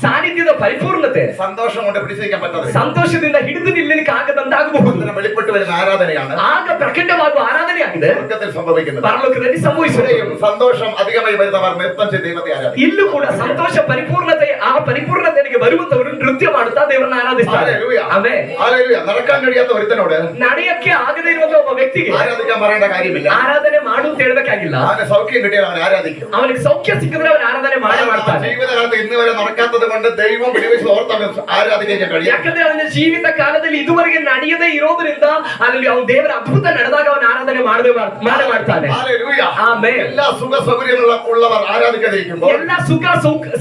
ಸಾನ್ನಿಧ್ಯದ ಪರಿಪೂರ್ಣತೆ, സന്തോഷം കൊണ്ട് പിടിച്ചിരിക്കാൻ പറ്റാതെ ಸಂತೋಷದಿಂದ ಹಿಡಿದು ನಿಲ್ಲಲಿಕ್ಕೆ ಆಗದಂತಾಗಬಹುದು. വെളിപ്പെട്ട് വരുന്ന ആരാധനയാണ് ಆಗ ಪ್ರಕಟವಾಗುವ ಆರಾಧನೆಯಾಗಿದೆ സ്വർഗ്ഗത്തിൽ സംഭവിക്കുന്നത്. ಪರಲೋಕದಲ್ಲಿ ಸಂಭವಿಸುತ್ತದೆ. സന്തോഷം അധികമായി വരുന്നവർ നൃത്തം ചെയ്ത് ദൈവത്തെ ആരാധിക്കും. ಇಲ್ಲೂ ಕೂಡ ಸಂತೋಷ ಪರಿಪೂರ್ಣತೆ, ಆ ಪರಿಪೂರ್ಣತೆಗೆ ಬರುವಂತವರು ನೃತ್ಯ ಮಾಡುತ್ತಾ ದೇವರನ್ನ ಆರಾಧಿಸ್ತಾರೆ. ಆಮೆನ್. ഹല്ലേലൂയ. നടക്കാൻ കഴിയാത്ത ഒരുത്തനോട് ನಡೆಯಕ್ಕೆ ಆಗದೇ ಇರುವ ಒಬ್ಬ ವ್ಯಕ್ತಿಗೆ ആരാധിക്കാൻ പറയേണ്ട കാര്യമില്ല. ಆರಾಧನೆ ಮಾಡು ಅಂತ ಹೇಳ್ಬೇಕಾಗಿಲ್ಲ. അവന് സൗഖ്യം കിട്ടിയാൽ അവൻ ആരാധിക്കും. ಅವನಿಗೆ ಸೌಖ್ಯ ಸಿಕ್ಕಿದ್ರೆ ಅವನ ಆರಾಧನೆ ಮಾಡ್ತಾನೆ. ജീവിതകാലത്ത് ഇന്ന് വരെ നടക്കാത്തത് കൊണ്ട് ദൈവം വിളിച്ച് ഓർത്ത് അവൻ ആരാധിക്കാൻ കഴിയും. ಯಾಕಂದ್ರೆ ಅವನ ಜೀವಿತ ಕಾಲದಲ್ಲಿ ಇದುವರೆಗೆ ನಡೆಯದೇ ಇರೋದ್ರಿಂದ ಅಲ್ಲಿ ಅವನ ದೇವರ ಅದ್ಭುತ ನಡೆದಾಗ ಅವನ ಆರಾಧನೆ ಮಾಡ್ತಾನೆ. ഹല്ലേലൂയ. ಆಮೆನ್. എല്ലാ സുഖ സൗകര്യങ്ങളുള്ളവർ ആരാധിക്കാതിരിക്കുമ്പോൾ, ಎಲ್ಲ ಸುಖ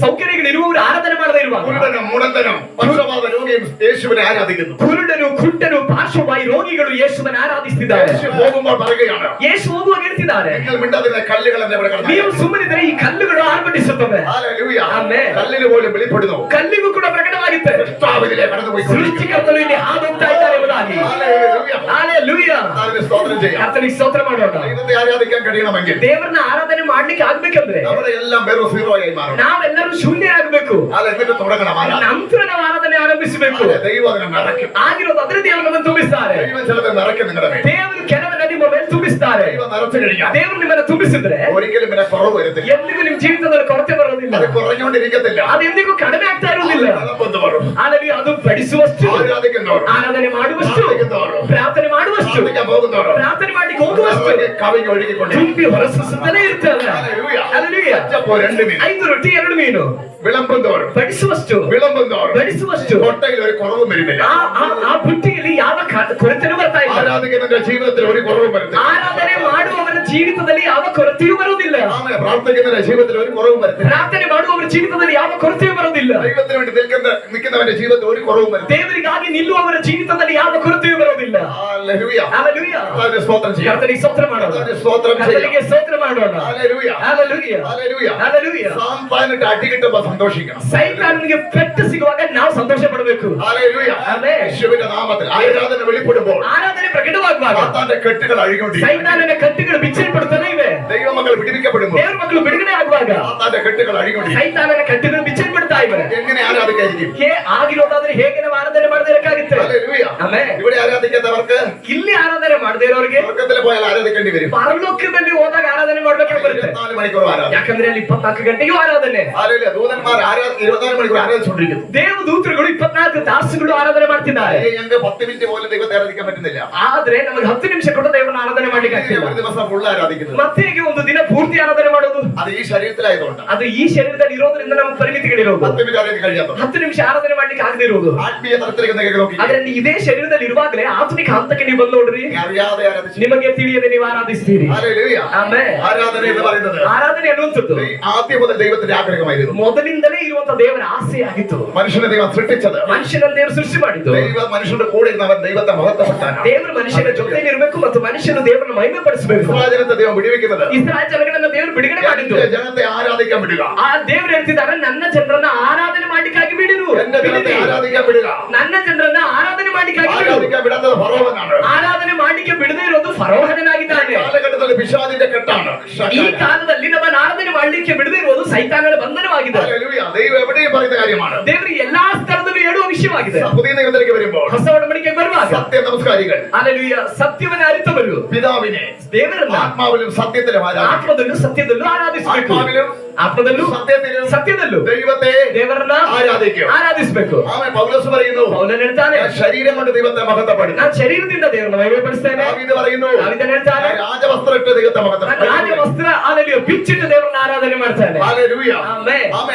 ಸೌಕರ್ಯಗಳಿರುವವರು ಆರಾಧನೆ ಮಾಡದೇ ಇರುವಾಗ, കുരുടനും മുടന്തനും പക്ഷപാത രോഗിയും യേശുവിനെ ആരാധിക്കുന്നു. ಕುರುಡನು ಕುಂಟನು ಪಾರ್ಶ್ವವಾಯು ರೋಗಿಗಳು ಯೇಸುವನ್ನು ಆರಾಧಿಸುತ್ತಿದ್ದಾರೆ. യേശു പോകുമ്പോൾ പറയുകയാണ്, ಯೇಸು ಹೋಗುವಾಗ ಹೇಳ್ತಿದ್ದಾರೆ, നിങ്ങൾ മിണ്ടാതിരുന്ന കല്ലുകൾ എന്നെ ഇവിടെ കിടന്നു. ನೀವು ಸುಮ್ಮನಿದ್ರೆ ಈ ಕಲ್ಲುಗಳು ಆರ್ಭಟಿಸುತ್ತವೆ. ഹല്ലേലൂയ. ಆಮೆನ್. കല്ലിന് പോലും വെളിപ്പെടുന്നു. ಕಲ್ಲಿಗೂ ಕೂಡ ಪ್ರಕಟವಾಗುತ್ತೆ കർത്താവിലെ കടന്നുപോയി ಸೃಷ್ಟಿಕರ್ತನು ಇಲ್ಲಿ ಹಾದುತ್ತಾ ಇದ್ದಾರೆ ಎಂಬುದಾಗಿ. ഹല്ലേലൂയ. ಹಲ್ಲೆಲೂಯಾ. കർത്താവിനെ സ്തോത്രം ചെയ്യാം. ಕರ್ತನಿಗೆ ಸ್ತೋತ್ರ ಮಾಡೋಣ. ദൈവത്തെ ആരാധിക്കാൻ കഴിയണമെങ്കിൽ ದೇವರನ್ನ ಆರಾಧನೆ ಮಾಡ್ಲಿಕ್ಕೆ ಆಗ್ಬೇಕಂದ್ರೆ നമ്മുടെ എല്ലാം വെറും സീറോ ആയി മാറണം. ನಾವೆಲ್ಲರೂ ಶೂನ್ಯ ಆಗ್ಬೇಕು. എന്നിട്ട് തുടങ്ങണം ആരാധന. ನಂತರ ನಾವು ಆರಾಧನೆ ಆರಂಭಿಸಬೇಕು. ദൈവം അതിനെ നിറയ്ക്കും. ಆಗಿರೋದು ಅದರ ದೇವರನ್ನು ತುಂಬಿಸ್ತಾರೆ. ദൈവം ചിലത് നിറയ്ക്കും നിങ്ങളുടെ മേൽ. ದೇವರು ಕೆಲವನ್ನ ನಿಮ್ಮ ಮೇಲೆ ತುಂಬಿಸ್ತಾರೆ. ദൈവം നിറച്ചു കഴിഞ്ഞാൽ ದೇವರು ನಿಮ್ಮನ್ನ ತುಂಬಿಸಿದ್ರೆ ഒരിക്കലും പിന്നെ കുറവ് വരത്തില്ല. ಎಂದಿಗೂ ನಿಮ್ಮ ಜೀವಿತದಲ್ಲಿ ಕೊರತೆ ಬರೋದಿಲ್ಲ. അത് കുറഞ്ഞുകൊണ്ടിരിക്കത്തില്ല. ಅದು ಎಂದಿಗೂ ಕಡಿಮೆ ಆಗ್ತಾ ಇರುವುದಿಲ್ಲ. ആരാധിക്കുന്നവരും ಅದು ಬಡಿಸುವಷ್ಟು, ಆರಾಧನೆ ಮಾಡುವಷ್ಟು, ಪ್ರಾರ್ಥನೆ ಮಾಡುವಷ್ಟು, ಪ್ರಾರ್ಥನೆ ಮಾಡ್ಲಿಕ್ಕೆ ಹೋಗುವಷ್ಟು കവിഞ്ഞ് ഒഴുകിക്കൊണ്ട് ತುಂಬಿ ಹೊರಸೂಸುತ್ತಲೇ ಇರ್ತವೆ. ಹಲ್ಲೆಲೂಯಾ. 5 ರೊಟ್ಟಿ 2 ಮೀನು വിളമ്പുന്നവരും ಬಡಿಸುವಷ್ಟು, ಬಡಿಸುವಷ್ಟು കൊട്ടയിൽ ഒരു കുറവും വരുന്നില്ല. ಆ ಬುಟ್ಟಿಯಲ್ಲಿ ಯಾವ ಕೊರತೆಯೂ ಬರ್ತಾ ಇಲ್ಲ. ആരാധിക്കുന്നവരുടെ ജീവിതത്തിൽ ഒരു കുറവും വരുന്നില്ല. ಆರಾಧನೆ ಮಾಡುವವರ ಜೀವಿತದಲ್ಲಿ ಯಾವ ಕೊರತೆಯೂ ಬರುವುದಿಲ್ಲ. പ്രാർത്ഥിക്കുന്നവരുടെ ജീവിതത്തിൽ ഒരു കുറവും വരുന്നില്ല. ಪ್ರಾರ್ಥನೆ ಮಾಡುವವರ ಜೀವಿತದಲ್ಲಿ ಯಾವ ಕೊರತೆಯೂ ಬರುವುದಿಲ್ಲ. ദൈവത്തിന് വേണ്ടി നിൽക്കുന്നവന്റെ ജീവിതത്തിൽ ഒരു കുറവും വരുന്നില്ല. ದೇವರಿಗಾಗಿ ನಿಲ್ಲುವವರ ಜೀವಿತದಲ್ಲಿ ಯಾವ ಕೊರತೆಯೂ ಬರುವುದಿಲ್ಲ. ഹല്ലേലൂയ. ಹಲ್ಲೆಲೂಯಾ. കർത്താവിനെ സ്തോത്രം ചെയ്യാം. ಕರ್ತನಿಗೆ ಸ್ತೋತ್ರ ಮಾಡೋಣ. ಕರ್ತನಿಗೆ ಸ್ತೋತ್ರ ಮಾಡೋಣ. ഹല്ലേലൂയ. ಹಲ್ಲೆಲೂಯಾ. ഹല്ലേലൂയ. ಹಲ್ಲೆಲೂಯಾ. സാത്താനിട്ട് അടി കിട്ടുമ്പോൾ സന്തോഷിക്കണം. ಸೈತಾನನಿಗೆ ಪೆಟ್ಟು ಸಿಗುವಾಗ ನಾವು ಸಂತೋಷ ಪಡಬೇಕು. ഹല്ലേലൂയ. ಆಮೆನ್. യേശുവിന്റെ നാമത്തിൽ ആരാധന വെളിപ്പെടുമ്പോൾ ಆರಾಧನೆ ಪ್ರಕಟವಾಗುವಾಗ സാത്താന്റെ കെട്ടുകൾ അഴിഞ്ഞുകൊണ്ടിരിക്കും. ಸೈತಾನನ ಕಟ್ಟುಗಳು ಬಿಚ್ಚಲ್ಪಡುತ್ತಲೇ ಇವೆ. ദൈവമക്കൾ വിടുവിക്കപ്പെടുമ്പോൾ ದೇವರ ಮಕ್ಕಳು ಬಿಡುಗಡೆ ಆಗುವಾಗ സാത്താന്റെ കെട്ടുകൾ അഴിഞ്ഞുകൊണ്ടിരിക്കും. ಸೈತಾನನ ಕಟ್ಟುಗಳು ಬಿಚ್ಚಲ್ಪಡ್ತಾ ಇವೆ. എങ്ങനെ ആരാധിക്കാതിരിക്കും? ಆಗಿರೋದಾದ್ರೆ ಹೇಗೆ ನಾವು ಆರಾಧನೆ ಮಾಡಬೇಕಾಗುತ್ತೆ? ഹല്ലേലൂയ. ಆಮೆನ್. ഇവിടെ ആരാധിക്കാത്തവർക്ക് ಇಲ್ಲಿ ಆರಾಧನೆ ಮಾಡದೇ ಇರೋರಿಗೆ സ്വർഗ്ഗത്തിൽ പോയാൽ ആരാധിക്കേണ്ടി വരും. ಪರಲೋಕದಲ್ಲಿ ಹೋದಾಗ ಆರಾಧನೆ ಮಾಡ್ಬೇಕಾಗಿ ಬರುತ್ತೆ. 24 മണിക്കൂർ ആരാധന. ಯಾಕಂದ್ರೆ ಅಲ್ಲಿ 24 ಗಂಟೆಗೂ ಆರಾಧನೆ. ഹല്ലേലൂയ. ദൂതന്മാർ 24 മണിക്കൂർ ആരാധിച്ചുകൊണ്ടിരിക്കുന്നു. ದೇವದೂತರುಗಳು 24 ತಾಸುಗಳು ಆರಾಧನೆ ಮಾಡ್ತಿದ್ದಾರೆ. ഞങ്ങൾക്ക് 10 മിനിറ്റ് പോലും ദൈവത്തെ ആരാധിക്കാൻ പറ്റുന്നില്ല. ಆದ್ರೆ ನಮಗೆ 10 ನಿಮಿಷ ಕೂಡ ದೇವರನ್ನ ಆರಾಧನೆ ಮಾಡ್ಲಿಕ್ಕೆ ಆಗ್ತಿಲ್ಲ. ഒരു ദിവസം ഫുൾ ആരാധിക്കുന്നത്. ಮತ್ತೆ ಹೇಗೆ ಒಂದು ದಿನ ಪೂರ್ತಿ ಆರಾಧನೆ ಮಾಡೋದು? അത് ഈ ശരീരത്തിലായതുകൊണ്ട് ಅದು ಈ ಶರೀರದಲ್ಲಿ ಇರೋದ್ರಿಂದ ನಮಗೆ ಪರಿಮಿತಿಗಳಿರೋದು. 10 മിനിറ്റ് ആരാധിക്കാൻ കഴിയാത്ത 10 ನಿಮಿಷ ಆರಾಧನೆ ಮಾಡ್ಲಿಕ್ಕೆ ಆಗದೆ ಇರೋದು. ആത്മീയ തലത്തിലേക്ക് നിങ്ങൾ നോക്കി ಆದ್ರೆ ಇದೇ ಶರೀರದಲ್ಲಿ ಇರುವಾಗಲೇ ಆತ್ಮಿಕ ಹಂತಕ್ಕೆ ನೀವು ಬಂದು ನೋಡ್ರಿ, അറിയാതെ ആരാധിച്ചു. ನಿಮಗೆ ತಿಳಿಯದೆ ನೀವು ಆರಾಧಿಸ್ತೀರಿ. ഹല്ലേലൂയ. ಆಮೆನ್. ആരാധന എന്ന് പറയുന്നത് ಆರಾಧನೆ ಅನ್ನುವಂಥದ್ದು ആദ്യം മുതൽ ദൈവത്തിന്റെ ആഗ്രഹമായിരുന്നു. ಮೊದಲಿಂದಲೇ ಇರುವಂತ ದೇವರ ಆಸೆಯಾಗಿತ್ತು. മനുഷ്യനെ ദൈവം സൃഷ്ടിച്ചത്, ಮನುಷ್ಯನ ದೇವರು ಸೃಷ್ಟಿ ಮಾಡಿದ್ದು, ദൈവം മനുഷ്യന്റെ കൂടെ ഇരുന്നവൻ ദൈവത്തെ മഹത്വപ്പെടുത്താനാണ്. ದೇವರು ಮನುಷ್ಯನ ಜೊತೆಯಲ್ಲಿ ಇರಬೇಕು ಮತ್ತು ಮನುಷ್ಯನು ದೇವರನ್ನು ಮಹಿಮೆ ಪಡಿಸಬೇಕು. ഇസ്രായേലിനെ ദൈവം വിടുവിക്കുന്നത്, ಇಸ್ರಾಯೇಲ್ ಜನಗಳನ್ನ ದೇವರು ಬಿಡುಗಡೆ ಮಾಡಿದ್ದು, എന്റെ ജനത്തെ ആരാധിക്കാൻ വിടുക. ಆ ದೇವರು ಹೇಳ್ತಿದ್ದಾರೆ, ನನ್ನ ಜನರನ್ನ ಆರಾಧನೆ ಮಾಡ್ಲಿಕ್ಕಾಗಿ ಬಿಡಿರು. എന്റെ ജനത്തെ ആരാധിക്കാൻ വിടുക. ನನ್ನ ಜನರನ್ನ ಆರಾಧನೆ ಮಾಡ್ಲಿಕ್ಕಾಗಿ ಬಿಡು. ആരാധിക്കാൻ വിടാത്തത് ഫറവോനാണ്. ಆರಾಧನೆ ಮಾಡ್ಲಿಕ್ಕೆ ಬಿಡದೇ ಇರೋದು ಫರೋಹನಾಗಿದ್ದಾನೆ. കാലഘട്ടത്തിൽ പിശാചിന്റെ കെട്ടാണ്. ಈ ಕಾಲದಲ್ಲಿ ನಮ್ಮನ್ನು ಆರಾಧನೆ ಮಾಡ್ಲಿಕ್ಕೆ ಬಿಡದೇ ಇರೋದು ಸೈತಾನನ ಬಂಧನವಾಗಿದೆ. ഹല്ലേലൂയ. ദൈവം എവിടെയും പറയുന്ന കാര്യമാണ്. ದೇವರು ಎಲ್ಲಾ ಸ್ಥಳದಲ್ಲೂ ಹೇಳುವ ವಿಷಯವಾಗಿದೆ. പുതിയ നിയമത്തിലേക്ക് വരുമ്പോൾ ಹೊಸ ಒಡಂಬಡಿಕೆಗೆ ಬರುವಾಗ സത്യ നമസ്കാരികൾ ಹಲ್ಲೆಲೂಯ, ಸತ್ಯವನ್ನ ಅರಿತವರು പിതാവിനെ ದೇವರನ್ನ ആത്മാവിലും സത്യത്തിലും ആരാധിക്കും. ಆತ್ಮದಲ್ಲೂ ಸತ್ಯದಲ್ಲೂ ಆರಾಧಿಸಬೇಕು. ആത്മാവിലും ಆತ್ಮದಲ್ಲೂ സത്യത്തിലും ಸತ್ಯದಲ್ಲೂ ദൈവത്തെ ದೇವರನ್ನ ആരാധിക്കും. ಆಮೇಲೆ പൗലോസ് പറയുന്നു, ಪೌಲನು ಹೇಳ್ತಾನೆ, ശരീരം കൊണ്ട് ദൈവത്തെ മഹത്വപ്പെടും. ನಾನು ಶರೀರದಿಂದ ದೇವರನ್ನ ಮಹಿಮೆಪಡಿಸ್ತೇನೆ. ദാവീദ് പറയുന്നു, ದಾವೀದನು ಹೇಳ್ತಾನೆ, രാജവസ്ത്രം ಇಟ್ಟು ദൈവത്തെ മഹത്വപ്പെടും. ರಾಜವಸ್ತ್ರ ಹಲ್ಲೆಲೂಯ ಬಿಚ್ಚಿಟ್ಟು ದೇವರನ್ನ ಆರಾಧನೆ ಮಾಡ್ತಾನೆ. ഹല്ലേലൂയ. ಆಮೆನ್.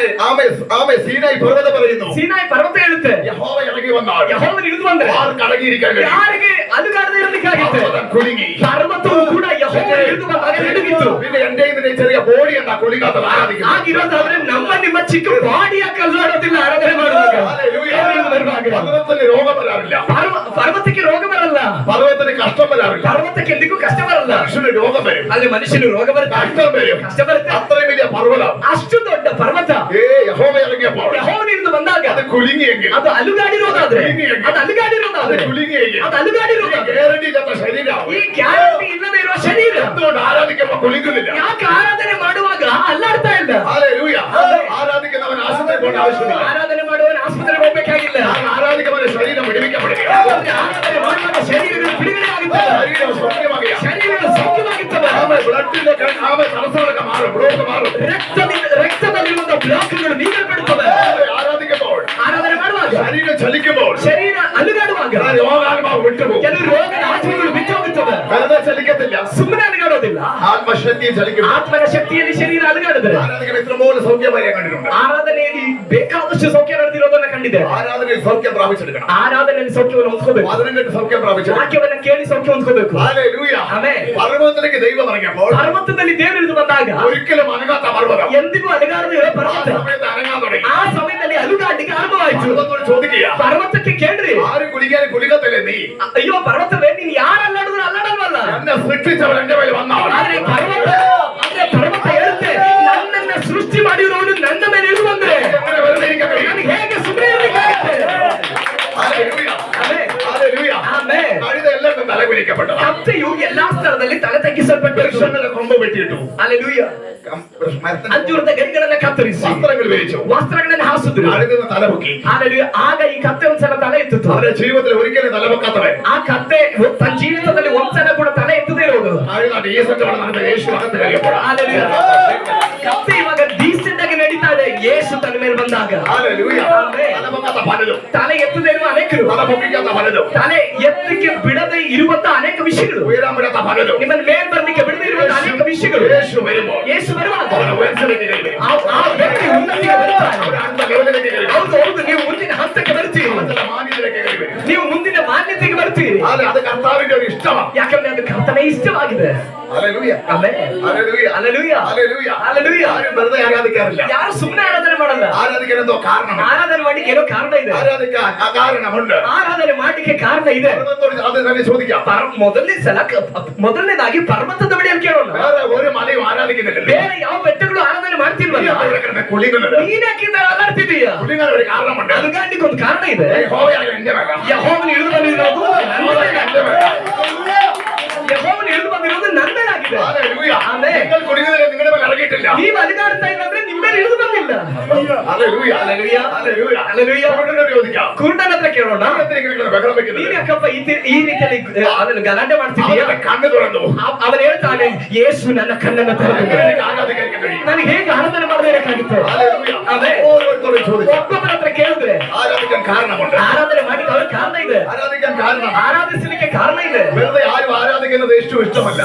ആമേൻ. സീനായി പർവ്വതം പറയുന്നു, ಸೀನಾಯಿ ಪರ್ವತ ಹೇಳುತ್ತೆ, യഹോവ ഇറങ്ങി വന്നാൽ ಯೆಹೋವನು ಇಳಿದು ಬಂದ್ರೆ ആർക്ക് അടങ്ങിയിരിക്കാൻ കഴിയും? ಯಾರಿಗೆ ಅಲುಗಾಡದೆ ಇರಲಿಕ್ಕಾಗುತ್ತೆ. പർവ്വതം കുലുങ്ങി. ಪರ್ವತವು ಕೂಡ ಯೆಹೋವನು ಇಳಿದು ಬಂದಾಗ ನಡುಗಿತು. പിന്നെ എന്റെയും ഇതിന്റെ ചെറിയ ബോഡി എന്താ കുലുങ്ങാത്തത്? ആരാധിക്കും. ಆಗಿರೋದಾದ್ರೆ ನಮ್ಮ ನಿಮ್ಮ ಚಿಕ್ಕ ಬಾಡಿಯ ಕಲ್ಲಾಡೋದಿಲ್ಲ ಆರಾಧನೆ ಮಾಡುವಾಗ. ഹല്ലേലൂയ. ಬರುವಾಗ പർവ്വതത്തിന് രോഗം വരാറില്ല. ಪರ್ವತಕ್ಕೆ ರೋಗ ಬರಲ್ಲ. പർവ്വതത്തിന് കഷ്ടം വരാറില്ല. ಪರ್ವತಕ್ಕೆ ಎಂದಿಗೂ ಕಷ್ಟ ಬರಲ್ಲ. മനുഷ്യന് രോഗം വരും. ಅಲ್ಲಿ ಮನುಷ್ಯನು ರೋಗ ಬರುತ್ತೆ, കഷ്ടം വരും. ಕಷ್ಟ ಬರುತ್ತೆ. അത്രയും വലിയ പർവ്വതം, ಅಷ್ಟು ದೊಡ್ಡ ಪರ್ವತ യഹോവ ഇറങ്ങിയപ്പോൾ ಯೆಹೋವನು ಇಳಿದು ಬಂದಾಗ അത് കുലുങ്ങിയെങ്കിൽ, ಅದು ಅಲುಗಾಡಿರೋದಾದ್ರೆ, ಅದು ಅಲುಗಾಡಿರೋದಾದ್ರೆ, കുലുങ്ങിയെങ്കിൽ ಅದು ಅಲುಗಾಡಿರೋದಾದ್ರೆ, ഗ്യാരണ്ടി ഇല്ലാത്ത ശരീരം ಈ ಗ್ಯಾರಂಟಿ ಇಲ್ಲದೆ ಇರುವ ಶರೀರ എന്തുകൊണ്ട് ആരാധിക്കുമ്പോൾ കുലുങ്ങുന്നില്ല? ಯಾಕೆ ಆರಾಧನೆ ಮಾಡುವಾಗ ಅಲ್ಲಾಡ್ತಾ ಇಲ್ಲ? ഹല്ലേലൂയ. ആരാധിക്കുന്നവൻ ആശുപത്രി പോകേണ്ട ആവശ്യമില്ല. ಆರಾಧನೆ ಬೇಕಾಗಿಲ್ಲ. ನಾನು ಆರಾಧಿಕವಾದ ಶರೀರ ಬಿಡುವಿಕೆ ಆರಾಧನೆ ಮಾಡುವಾಗ ಶರೀರಗಳು ಬಿಡುಗಡೆ ಆಗುತ್ತವೆ, ಶರೀರ ಸೌಖ್ಯವಾಗಿ ಶರೀರಗಳು ಸೌಖ್ಯವಾಗುತ್ತವೆ. ರಕ್ತದಲ್ಲಿರುವಂತಹ ಬ್ಲಾಕ್ಗಳು ನೀಡಲ್ಪಡುತ್ತವೆ. ಆರಾಧನೆ ಮಾಡುವಾಗ ಶರೀರ ಅಲುಗಾಡುವಾಗ ಕೆಲವು ರೋಗದ ಆತ್ಮಗಳು ಬಿಟ್ಟು ಹೋಗುತ್ತವೆ. ಸುಮ್ಮನೆ ಅಲುಗಾಡೋದಿಲ್ಲ, ಆತ್ಮನ ಶಕ್ತಿಯಲ್ಲಿ ಶರೀರ ಅಲುಗಾಡಿದ್ರೆ ಆರಾಧನೆಯಲ್ಲಿ ಬೇಕಾದಷ್ಟು ಸೌಖ್ಯ ನಡೆದಿರೋದನ್ನ ಕಂಡಿದೆ. ಆರಾಧನೆಯಲ್ಲಿ ಸೌಖ್ಯವನ್ನು ಹೊಂದ್ಕೋಬೇಕು, ವಾಕ್ಯವನ್ನ ಕೇಳಿ ಸೌಖ್ಯ ಹೊಂದ್ಕೋಬೇಕು. പർവ്വതത്തിലേക്ക് ദൈവം ഇറങ്ങിയപ്പോൾ പർവ്വതದಲ್ಲಿ ದೇವರು ಇಳಿದು ಬಂದಾಗ ഒരിക്കലും അനങ്ങാത്ത പർവ്വതം ಎಂದಿಗೂ ಅಲುಗಾಡದೇ ಇರೋ ಪರ್ವತ അനങ്ങാൻ തുടങ്ങി. ಆ ಸಮಯದಲ್ಲಿ ಅಲುಗಾಡಲಿಕ್ಕೆ ಆರಂಭವಾಯಿತು. പർവ്വതത്തോട് ചോദിക്കുക, ಪರ್ವತಕ್ಕೆ ಕೇಳ್ರಿ, ആരും കുടിക്കാനും കുലുക്കത്തില്ലേ നീ? ಅಯ್ಯೋ ಪರ್ವತವೇ, ನೀನು ಯಾರು ಅಲ್ಲಾಡಿದ್ರು ಅಲ್ಲಾಡಲ್ವಲ್ಲ. എന്നെ സൃഷ്ടിച്ചവൻ എന്റെ മേൽ വന്നവൻ. ಆದ್ರೆ ಪರ್ವತ ಹೇಳುತ್ತೆ, ನನ್ನನ್ನ ಸೃಷ್ಟಿ ಮಾಡಿರೋನು ನನ್ನ ಮೇಲೆ ಇಳಿದು ಬಂದ್ರೆ ನನಗೆ ಹೇಗೆ ಸುಮ್ಮನೆ ಇರಬೇಕಾಗುತ್ತೆ? ಕತ್ತೆಯು ಎಲ್ಲಾ ಸ್ಥಳದಲ್ಲಿ ತಲೆ ತಗ್ಗಿಸಲ್ಪಟ್ಟು ಕೊಂಬು ಬಿಟ್ಟಿಟ್ಟು ಅಂಜೂರದ ಗರಿಗಳನ್ನ ಕತ್ತರಿಸಿ ವಸ್ತ್ರಗಳನ್ನು ಹಾಸಿದ್ರು. ಆಗ ಈ ಕತ್ತೆ ಒಂದ್ಸಲ ತಲೆ ಎತ್ತಿತ್ತು. ಅವರ ಜೀವನದಲ್ಲಿ ಒರಿಕೆಲೆ ತಲೆ ಬಕ್ಕಾತವೆ. ಆ ಕತ್ತೆ ತನ್ನ ಜೀವಿತದಲ್ಲಿ ಒಂದ್ಸಲ ಕೂಡ ತಲೆ ಎತ್ತದೇ ಇರೋದು. ಕತ್ತೆ ಇವಾಗ ಡೀಸೆಂಟ್ ಆಗಿ ನಡೀತಾ ಇದೆ. ಯೇಸು ತನ್ನ ಮೇಲೆ ಬಂದಾಗ ತಲೆ ಎತ್ತದೇ ಇರುವ ಅನೇಕರು, ತಲೆ ಎತ್ತಕ್ಕೆ ಬಿಡದೆ ಇರುವಂತಹ ಅನೇಕ ವಿಷಯಗಳು, ನಿಮ್ಮನ್ನ ಮೇಲ್ ಬರ್ಲಿಕ್ಕೆ ಬಿಡದೆ ಇರುವಂತಹ ಅನೇಕ ವಿಷಯಗಳು. ಯೇಸು ಬರುವಾಗ ಆ ವ್ಯಕ್ತಿ ಉನ್ನತಿಗೆ ಬರ್ತಾನೆ. ಹೌದು, ನೀವು ಮುಂದಿನ ಹಂತಕ್ಕೆ ಬರ್ತೀರಿ, ನೀವು ಮುಂದಿನ ಮಾನ್ಯತೆಗೆ ಬರ್ತೀರಿ. ಯಾಕಂದ್ರೆ ಅದು ಕರ್ತನ ಇಷ್ಟವಾಗಿದೆ. ಯಾರು ಸುಮ್ಮನೆ ಆರಾಧನೆ ಮಾಡಲ್ಲ, ಆರಾಧನೆ ಮಾಡ್ಲಿಕ್ಕೆ ಏನೋ ಕಾರಣ ಇದೆ. ಆರಾಧನೆ ಮಾಡ್ಲಿಕ್ಕೆ ಕಾರಣ ಇದೆ. ಮೊದಲನೇದಾಗಿ ಪರ್ವತದ ಬಳಿಯಲ್ಲಿ ಕೇಳೋಣ, ಬೇರೆ ಯಾವ ಬೆಟ್ಟಗಳು ಆರಾಧನೆ ಮಾಡ್ತಿಲ್ವಲ್ಲ, ನೀನ್ ಯಾಕಿಂದ ಅಲ್ಲಾಡ್ತಿದೀಯ? ಅಲುಗಾಡ್ಲಿಕ್ಕೆ ಒಂದು ಕಾರಣ ಇದೆ. ಯೆಹೋವನು ಇಳಿದು ಬಂದಿರೋದು ನಂದನಾಗಿದೆ. ನೀವು ಅಲುಗಾಡ್ತಾ ಇಲ್ಲ ಅಂದ್ರೆ ನಿಮ್ಮ ಮೇಲೆ ಇಳಿದು ಬಂದಿಲ್ಲ. ಕುರುಡನ ಹತ್ರ ಕೇಳೋಣ, ನೀನ್ ಯಾಕಪ್ಪ ಈ ರೀತಿಯಲ್ಲಿ ಗಲಾಟೆ ಮಾಡ್ತಿದ್ದೀಯ? ಅವನು ಹೇಳ್ತಾನೆ, ಯೇಸು ನನ್ನ ಕಣ್ಣನ್ನು ತೆರೆದು ನನಗೆ ಹೇಗೆ ಆರಾಧನೆ ಮಾಡಬೇಕಾಗಿತ್ತು? ಒಬ್ಬೊಬ್ಬರ ಹತ್ರ ಕೇಳಿದ್ರೆ ಆರಾಧನೆ ಮಾಡಿದ ಅವ್ರ ಕಾರಣ ಇದೆ, ಆರಾಧಿಸಲಿಕ್ಕೆ ಕಾರಣ ಇದೆ.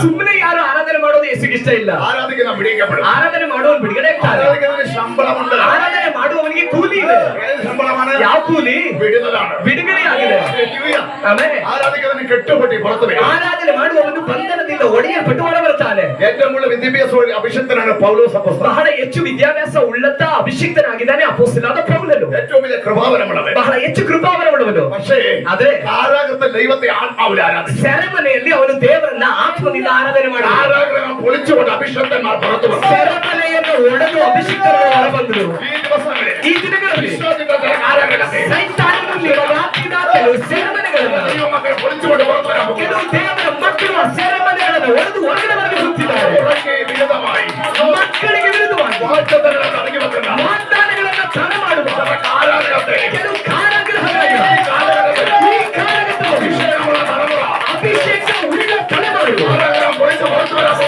ಸುಮ್ಮನೆ ಯಾರು ಆರಾಧನೆ ಮಾಡೋದು ಯೇಸುಗೆ ಇಷ್ಟ ಇಲ್ಲ. ಆರಾಧನೆ ಮಾಡುವವನು ಬಿಡುಗಡೆ ಆಗ್ತಾನೆ. ಆರಾಧನೆ ಮಾಡುವವನಿಗೆ ಕೂಲಿ ಇದೆ. ಯಾವ ಕೂಲಿ? ಬಿಡುಗಡೆ ಆಗಿದೆ. ಆರಾಧನೆ ಮಾಡುವವನು ಬಂಧನದಿಂದ ಒಡೆಯಲ್ಪಟ್ಟು ಹೊರಬರುತ್ತಾನೆ. ಬಹಳ ಹೆಚ್ಚು ವಿದ್ಯಾಭ್ಯಾಸ ಉಳ್ಳಂತ ಅಭಿಷಿಕ್ತನಾಗಿದ್ದಾನೆ ಅಪೊಸ್ತಲನಾದ ಪೌಲನು. ಬಹಳ ಹೆಚ್ಚು ಕೃಪಾವರವುಳ್ಳವನು. ಆದ್ರೆ ಸೆರೆಮನೆಯಲ್ಲಿ ಅವನು ದೇವರನ್ನ ಆತ್ಮದಿಂದ ಆರಾಧನೆ ಮಾಡಿ ಸೆರೆಮನೆಯನ್ನು ಒಡೆದು ಅಭಿಷಿಕ್ತರು ಹೊರಬಂದರು. ಈ ದಿನಗಳಲ್ಲಿ ಸೈತಾನನು ಕೆಲವು ಸೆರೆಮನೆಗಳನ್ನು, ಕೆಲವು ದೇವರ ಮಕ್ಕಳು ಸೆರೆಮನೆಗಳನ್ನು ಒಡೆದು ಹೊರಗಡೆ ಬರುತ್ತಿದ್ದಾರೆ. ಮಕ್ಕಳಿಗೆ ವಿರುದ್ಧವಾಗಿ ವಾಗ್ದಾನಗಳನ್ನು ತಡ ಮಾಡುವ ಕೆಲವು ಕಾರಾಗೃಹಗಳಿವೆ. ಈ ಕಾರಾಗೃಹಗಳು ಅಭಿಷೇಕ ಉಳಿದ ತಡೆ ಮಾಡುವ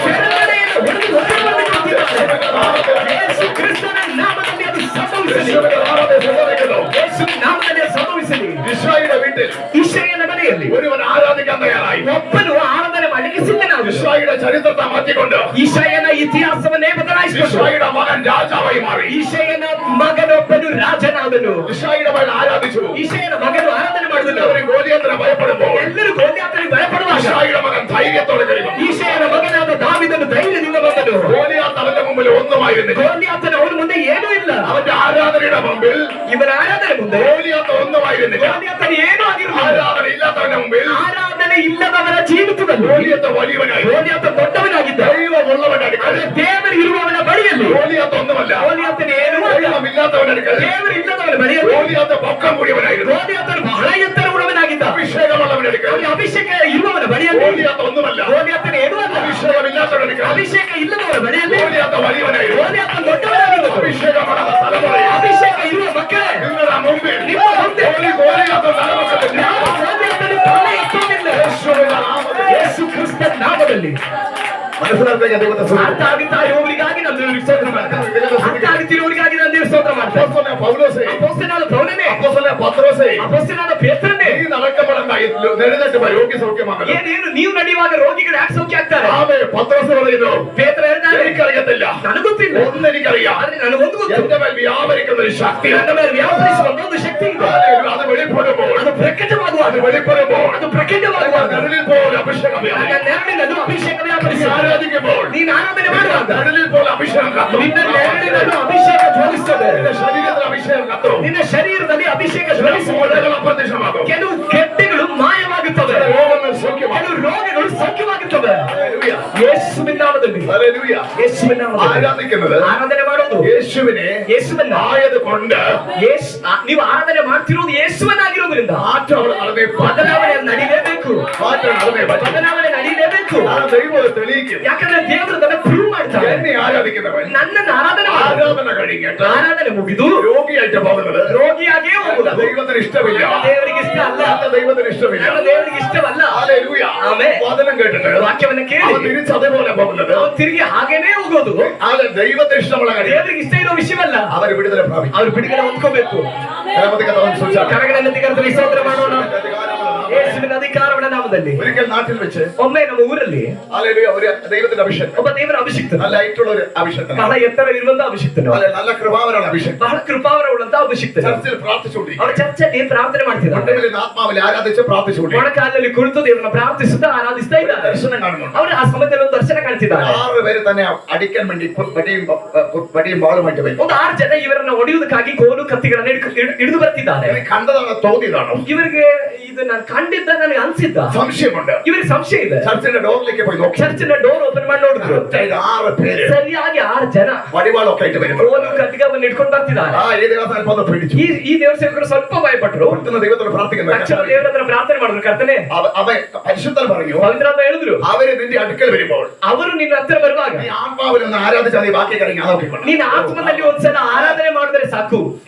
ಸೆರೆಮನೆಯನ್ನು ಹೊಡೆದು ಹೊರಗಡೆ ಬರುತ್ತಿದ್ದಾರೆ. ಯೇಸು ಕ್ರಿಸ್ತನ ನಾಮದಲ್ಲಿ ಅದು ಸಂಭವಿಸಲಿ. ಯೇಸು ನಾಮದಲ್ಲಿ ಅದು ಸಂಭವಿಸಲಿ. ಇಸ್ರಾಯೇಲನ ಮನೆಯಲ್ಲಿ ಒಬ್ಬನು ಆರಾಧನೆ ಮಾಡಲಿಕ್ಕೆ ಸಿದ್ಧನಾದ. ಚರಿತ್ರೆ ಮಾತಿಕೊಂಡು ಇಷಯನ ಇತಿಹಾಸವನ್ನೇ ಬದಲಾಯಿಸಿಕೊಂಡು ಇಷಯನ ಮಗನೊಬ್ಬನು ರಾಜನಾದನು. ಇಷಯನ ಮಗನು ಆರಾಧನೆ ಮಾಡುವುದಿಲ್ಲ. ಎಲ್ಲರೂ ಗೋಲಿಯಾತನಿಗೆ ಭಯಪಡುವಾಗ ಇಷಯನ ಮಗನಾದ ದಾವೀದನು ಧೈರ್ಯದಿಂದ ಬಂದನು. ಗೋಲಿಯಾತನ ಅವನ ಮುಂದೆ ಏನೂ ಇಲ್ಲ. ಇವನ ಆರಾಧನೆ ಮುಂದೆ ಗೋಲಿಯಾತನ ಏನೂ ಆಗಿರಲಿಲ್ಲ. ಆರಾಧನೆ ಇಲ್ಲದವರ ಜೀವಿತದಲ್ಲಿ ಗೋಲಿಯಾತ ದೊಡ್ಡವನಾಗಿದ್ದ. ದೇವರು ಇರುವವನ ಬಳಿಯಲ್ಲಿ ಗೋಲಿಯಾತನ ಏನೂ ದೇವರು ಇಲ್ಲದವನ ಬಳಿಯಲ್ಲಿ ಗೋಲಿಯಾತನು ಬಹಳ ಎತ್ತರ ಉಳ್ಳವನಾಗಿದ್ದ. ಅಭಿಷೇಕ ಇರುವವನ ಬಳಿಯಲ್ಲಿ ಗೋಲಿಯಾತನ ಏನೂ ಅಲ್ಲ. ಅಭಿಷೇಕ ಇಲ್ಲದವರ ಬಳಿಯಲ್ಲಿ ಗೋಲಿಯಾತನ ದೊಡ್ಡವನಾಗಿದ್ದ. ಅಭಿಷೇಕ ಇರುವ ಮಕ್ಕಳೇ, ನಿಮ್ಮ ಮುಂದೆ ಗೋಲಿ ಗೋಲಿ ಅಂತ ನಾಮದಲ್ಲಿ ಯಾವ ಗೋಲಿಯಲ್ಲಿ ಪ್ರಾಣ ಇಟ್ಟೋಗಿಲ್ಲ. ಯೇಸು ಕ್ರಿಸ್ತನ ನಾಮದಲ್ಲಿ ಮನಸ್ಸಿನ ದೇವತ ಅರ್ಥ ಆಗುತ್ತಾ ಇರುವವರಿಗಾಗಿ ನಾನು ದೇವರಿಗೆ ಸ್ತೋತ್ರ ಮಾಡ್ತೇನೆ. ಅರ್ಥ ಆಗುತ್ತಿರುವವರಿಗಾಗಿ ನಾನು ದೇವರಿಗೆ ಸ್ತೋತ್ರ ಮಾಡ್ತೇನೆ. ಅಪೊಸ್ತಲನಾದ ಪೌಲೋಸೇ, ಅಪೊಸ್ತಲನಾದ ಪೌಲನೇ, ಅಪೊಸ್ತಲನಾದ ಪತ್ರೋಸೇ, ಅಪೊಸ್ತಲನಾದ ಪೇತ್ರನೇ, ನೀನು ಅಡಕಪಡಂತಾಗಿ ನಡೆದಟ್ಟು ರೋಗಿ ಸೌಖ್ಯವಾಗಲ್ಲ. ಏನೇನು ನೀವು ನಡೆಯುವಾಗ ರೋಗಿಗಳು ಯಾಕೆ ಸೌಖ್ಯ ಆಗ್ತಾರೆ? ಆಮೇಲೆ ಪತ್ರೋಸೇ ಇದು ಪೇತ್ರ ಹೇಳ್ತಾರೆ, എനിക്കറിയത്തില്ല, ನನಗೆ ಗೊತ್ತಿಲ್ಲ, ഒന്നെനിക്കറിയാം, ಆದ್ರೆ ನನಗೊಂದು ಗೊತ್ತು, എന്റെ മേൽ വ്യാപരിക്കുന്ന ഒരു ശക്തി, ನನ್ನ ಮೇಲೆ ವ್ಯಾಪರಿಸುವ ಒಂದು ಶಕ್ತಿ ಇದೆ. അത് വെളിപ്പെടുമ്പോൾ, ಅದು ಪ್ರಕಟವಾಗುವಾಗ, അത് വെളിപ്പെടുമ്പോൾ, ಅದು ಪ್ರಕಟವಾಗುವಾಗ നിഴലിൽ പോലെ അഭിഷേകം വ്യാപരിക്കും. ನನ್ನ ನೆರಳಿನದು ಅಭಿಷೇಕ നീ ವ್ಯಾಪರಿಸುವ. ആരാധിക്കുമ്പോൾ ನೀನು ಆರಾಧನೆ ಮಾಡುವಾಗ നിഴലിൽ പോലെ അഭിഷേകം കത്തും. ನಿನ್ನ ನೆರಳಿನದು ಅಭಿಷೇಕ ಜ್ವಲಿಸುತ್ತದೆ. നിന്റെ ശരീരത്തിൽ അഭിഷേകം കത്തും. ನಿನ್ನ ಶರೀರದಲ್ಲಿ ಅಭಿಷೇಕ ചില ಜ್ವಲಿಸುತ್ತದೆ. കോഴകൾ അപ്രത്യക്ഷമാകും. ಕೆಲವು ಕೆಟ್ಟಗಳು ಮಾಯವಾಗುತ್ತವೆ, ചില രോഗങ്ങൾ സൗഖ്യമാകും. ಕೆಲವು ರೋಗಗಳು ಸೌಖ್ಯವಾಗುತ್ತವೆ. ഹല്ലേലൂയ. ಯೇಸುವಿನ ನಾಮದಲ್ಲಿ, ഹല്ലേലൂയ. ಯೇಸುವಿನ ನಾಮದಲ್ಲಿ ആരാധിക്കുന്നത് ಆರಾಧನೆ ಮಾಡೋದು യേശുവിനെ ಯೇಸುವನ್ನ. ആയത് കൊണ്ട് ನೀವು ಆರಾಧನೆ ಮಾಡ್ತಿರೋದು ಯೇಸುವನ್ನಾಗಿರೋದ್ರಿಂದ മാറ്റം അവിടെ നടന്നേ പറ്റൂ. ಬದಲಾವಣೆ ನಡೀಲೇಬೇಕು. മാറ്റം നടന്നേ പറ്റൂ. ಬದಲಾವಣೆ ನಡೀಲೇಬೇಕು. ആ ദൈവം അത് തെളിയിക്കും. ಯಾಕಂದ್ರೆ ದೇವರು ಅದನ್ನ ಪ್ರೂವ್ ಮಾಡ್ತಾರೆ. എന്നെ ആരാധിക്കുന്നവൻ ನನ್ನನ್ನು ಆರಾಧನೆ ಮಾಡು. ആരാധന കഴിഞ്ഞിട്ട് ಆರಾಧನೆ ಮುಗಿದು രോഗിയായിട്ട് പോകുന്നത് ರೋಗಿಯಾಗೇ ಹೋಗುದು ദൈവത്തിന് ഇഷ്ടമില്ല. ದೇವರಿಗೆ ಇಷ್ಟ ಅಲ್ಲ. നല്ല ദൈവത്തിന് ഇഷ്ടമില്ല. ನನ್ನ ದೇವರಿಗೆ ಇಷ್ಟವಲ್ಲ. ഹല്ലേലൂയ. ആമേൻ. വചനം കേട്ടിട്ട് ವಾಕ್ಯವನ್ನ ಕೇಳಿ അവൻ തിരിച്ച് അതേപോലെ പോകുന്നത് ಅವ್ರು ತಿರುಗಿ ಹಾಗೇನೇ ಹೋಗೋದು ആളെ ദൈവത്തിന് ഇഷ്ടമുള്ള കാര്യം ದೇವರಿಗೆ ಇಷ್ಟ ಇರೋ ವಿಷಯವಲ್ಲ. അവർ വിടുതല പ്രാപിക്കും. ಅವ್ರು ಬಿಡುಗಡೆ ಹೊಂದ್ಕೋಬೇಕು. സൂചന ಕರಗಳನ್ನು ಕರೆದು ಸ್ತೋತ್ರ ಮಾಡೋಣ. ಯೇಸುವಿನ ಅಧಿಕಾರಗಳ ನಾಮದಲ್ಲಿ. ഒരിക്കൽ നാട്ടിൽ വെച്ച് ಒಮ್ಮೆ ನಮ್ಮ ಊರಲ್ಲಿ ഹല്ലേലൂയ ഒരു ദൈവത്തിന്റെ അഭിഷേകം, ಒಬ್ಬ ದೇವರ ಅಭಿಷಿಕ್ತನು, നല്ല ഹൈറ്റുള്ള ഒരു അഭിഷേകം, ಬಹಳ ಎತ್ತರ ಇರುವಂತ ಅಭಿಷಿಕ್ತನು, നല്ല കൃപാവനാണ് അഭിഷേകം. ಬಹಳ ಕೃಪಾವರವುಳ್ಳಂತ ಅಭಿಷಿಕ್ತನು. ചർച്ചിൽ പ്രാർത്ഥിച്ചുകൊണ്ടിരിക്കും. ಅವರ ಚರ್ಚೆಯಲ್ಲಿ ಪ್ರಾರ್ಥನೆ ಮಾಡ್ತಿದ್ದ. ഒട്ടമില്ല ആത്മാവിൽ ആരാധിച്ച് പ്രാർത്ഥിച്ചുകൊണ്ടിരിക്കും. ಮೊಣಕಾಲಲ್ಲಿ ಕುಳಿತು ದೇವರನ್ನ ಪ್ರಾರ್ಥಿಸುತ್ತಾ ಆರಾಧಿಸ್ತಾ ಇದ್ದಾರೆ. ദർശനം കാണുന്നുണ്ട്. ಅವರು ಆ ಸಮಯದಲ್ಲಿ ಒಂದು ದರ್ಶನ ಕಾಣ್ತಿದ್ದಾರೆ. 6 പേര് തന്നെ അടിക്കാൻ വേണ്ടി വടിയും വാളുമായിട്ട് വരും. ಒಂದು 6 ಜನ ಇವರನ್ನ ಹೊಡೆಯುವುದಕ್ಕಾಗಿ ಕೋಲು ಕತ್ತಿಗಳನ್ನ ಹಿಡಿದು ಬರ್ತಿದ್ದಾರೆ. കണ്ടതാണോ തോന്നിയതാണോ? ಇವರಿಗೆ ಇದು ನಾನು ಕಂಡಿದ್ದ ನನಗೆ ಅನ್ಸಿದ್ದ. സംശയമുണ്ട്. ಇವರಿಗೆ ಸಂಶಯ ಇದೆ. ചർച്ചിന്റെ ഡോറിലേക്ക് പോയി നോക്കി. ಚರ್ಚಿನ ಡೋರ್ ಓಪನ್ ಮಾಡಿ ನೋಡಿದ್ರು. 6 പേര് ಸರಿಯಾಗಿ 6 ಜನ വടിവാളൊക്കെ ആയിട്ട് വരുന്നു. ಕೋಲು ಕತ್ತಿಗಳನ್ನು ಹಿಡ್ಕೊಂಡು ಬರ್ತಿದ್ದಾರೆ. ഈ ദിവസം അല്പം ഒന്ന് പേടിച്ചു. ಈ ದೇವರ ಸೇವಕರು ಸ್ವಲ್ಪ ಭಯಪಟ್ಟರು. പെട്ടെന്ന് ദൈവത്തോട് പ്രാർത്ഥിക്കുന്നു. ತಕ್ಷಣ ದೇವರ ಹತ್ರ ಪ್ರಾರ್ಥನೆ ಮಾಡಿದ್ರು. ಕರ್ತನೇ, അവൻ പരിശുദ്ധൻ പറഞ്ഞു, ಪವಿತ್ರಾತ್ಮ ಹೇಳಿದ್ರು, അവര് നിന്റെ അടുക്കൽ വരുമ്പോൾ ಅವರು ನಿನ್ನ ಹತ್ತಿರ ಬರುವಾಗ നീ ആത്മാവിലൊന്ന് ആരാധിച്ചാൽ ഈ ബാക്കി കഴിഞ്ഞാൽ നോക്കിക്കൊള്ളാം. ನೀನು ಆತ್ಮದಲ್ಲಿ ಒಂದ್ಸಲ ಆರಾಧನೆ ಮಾಡಿದ್ರೆ ಸಾಕು.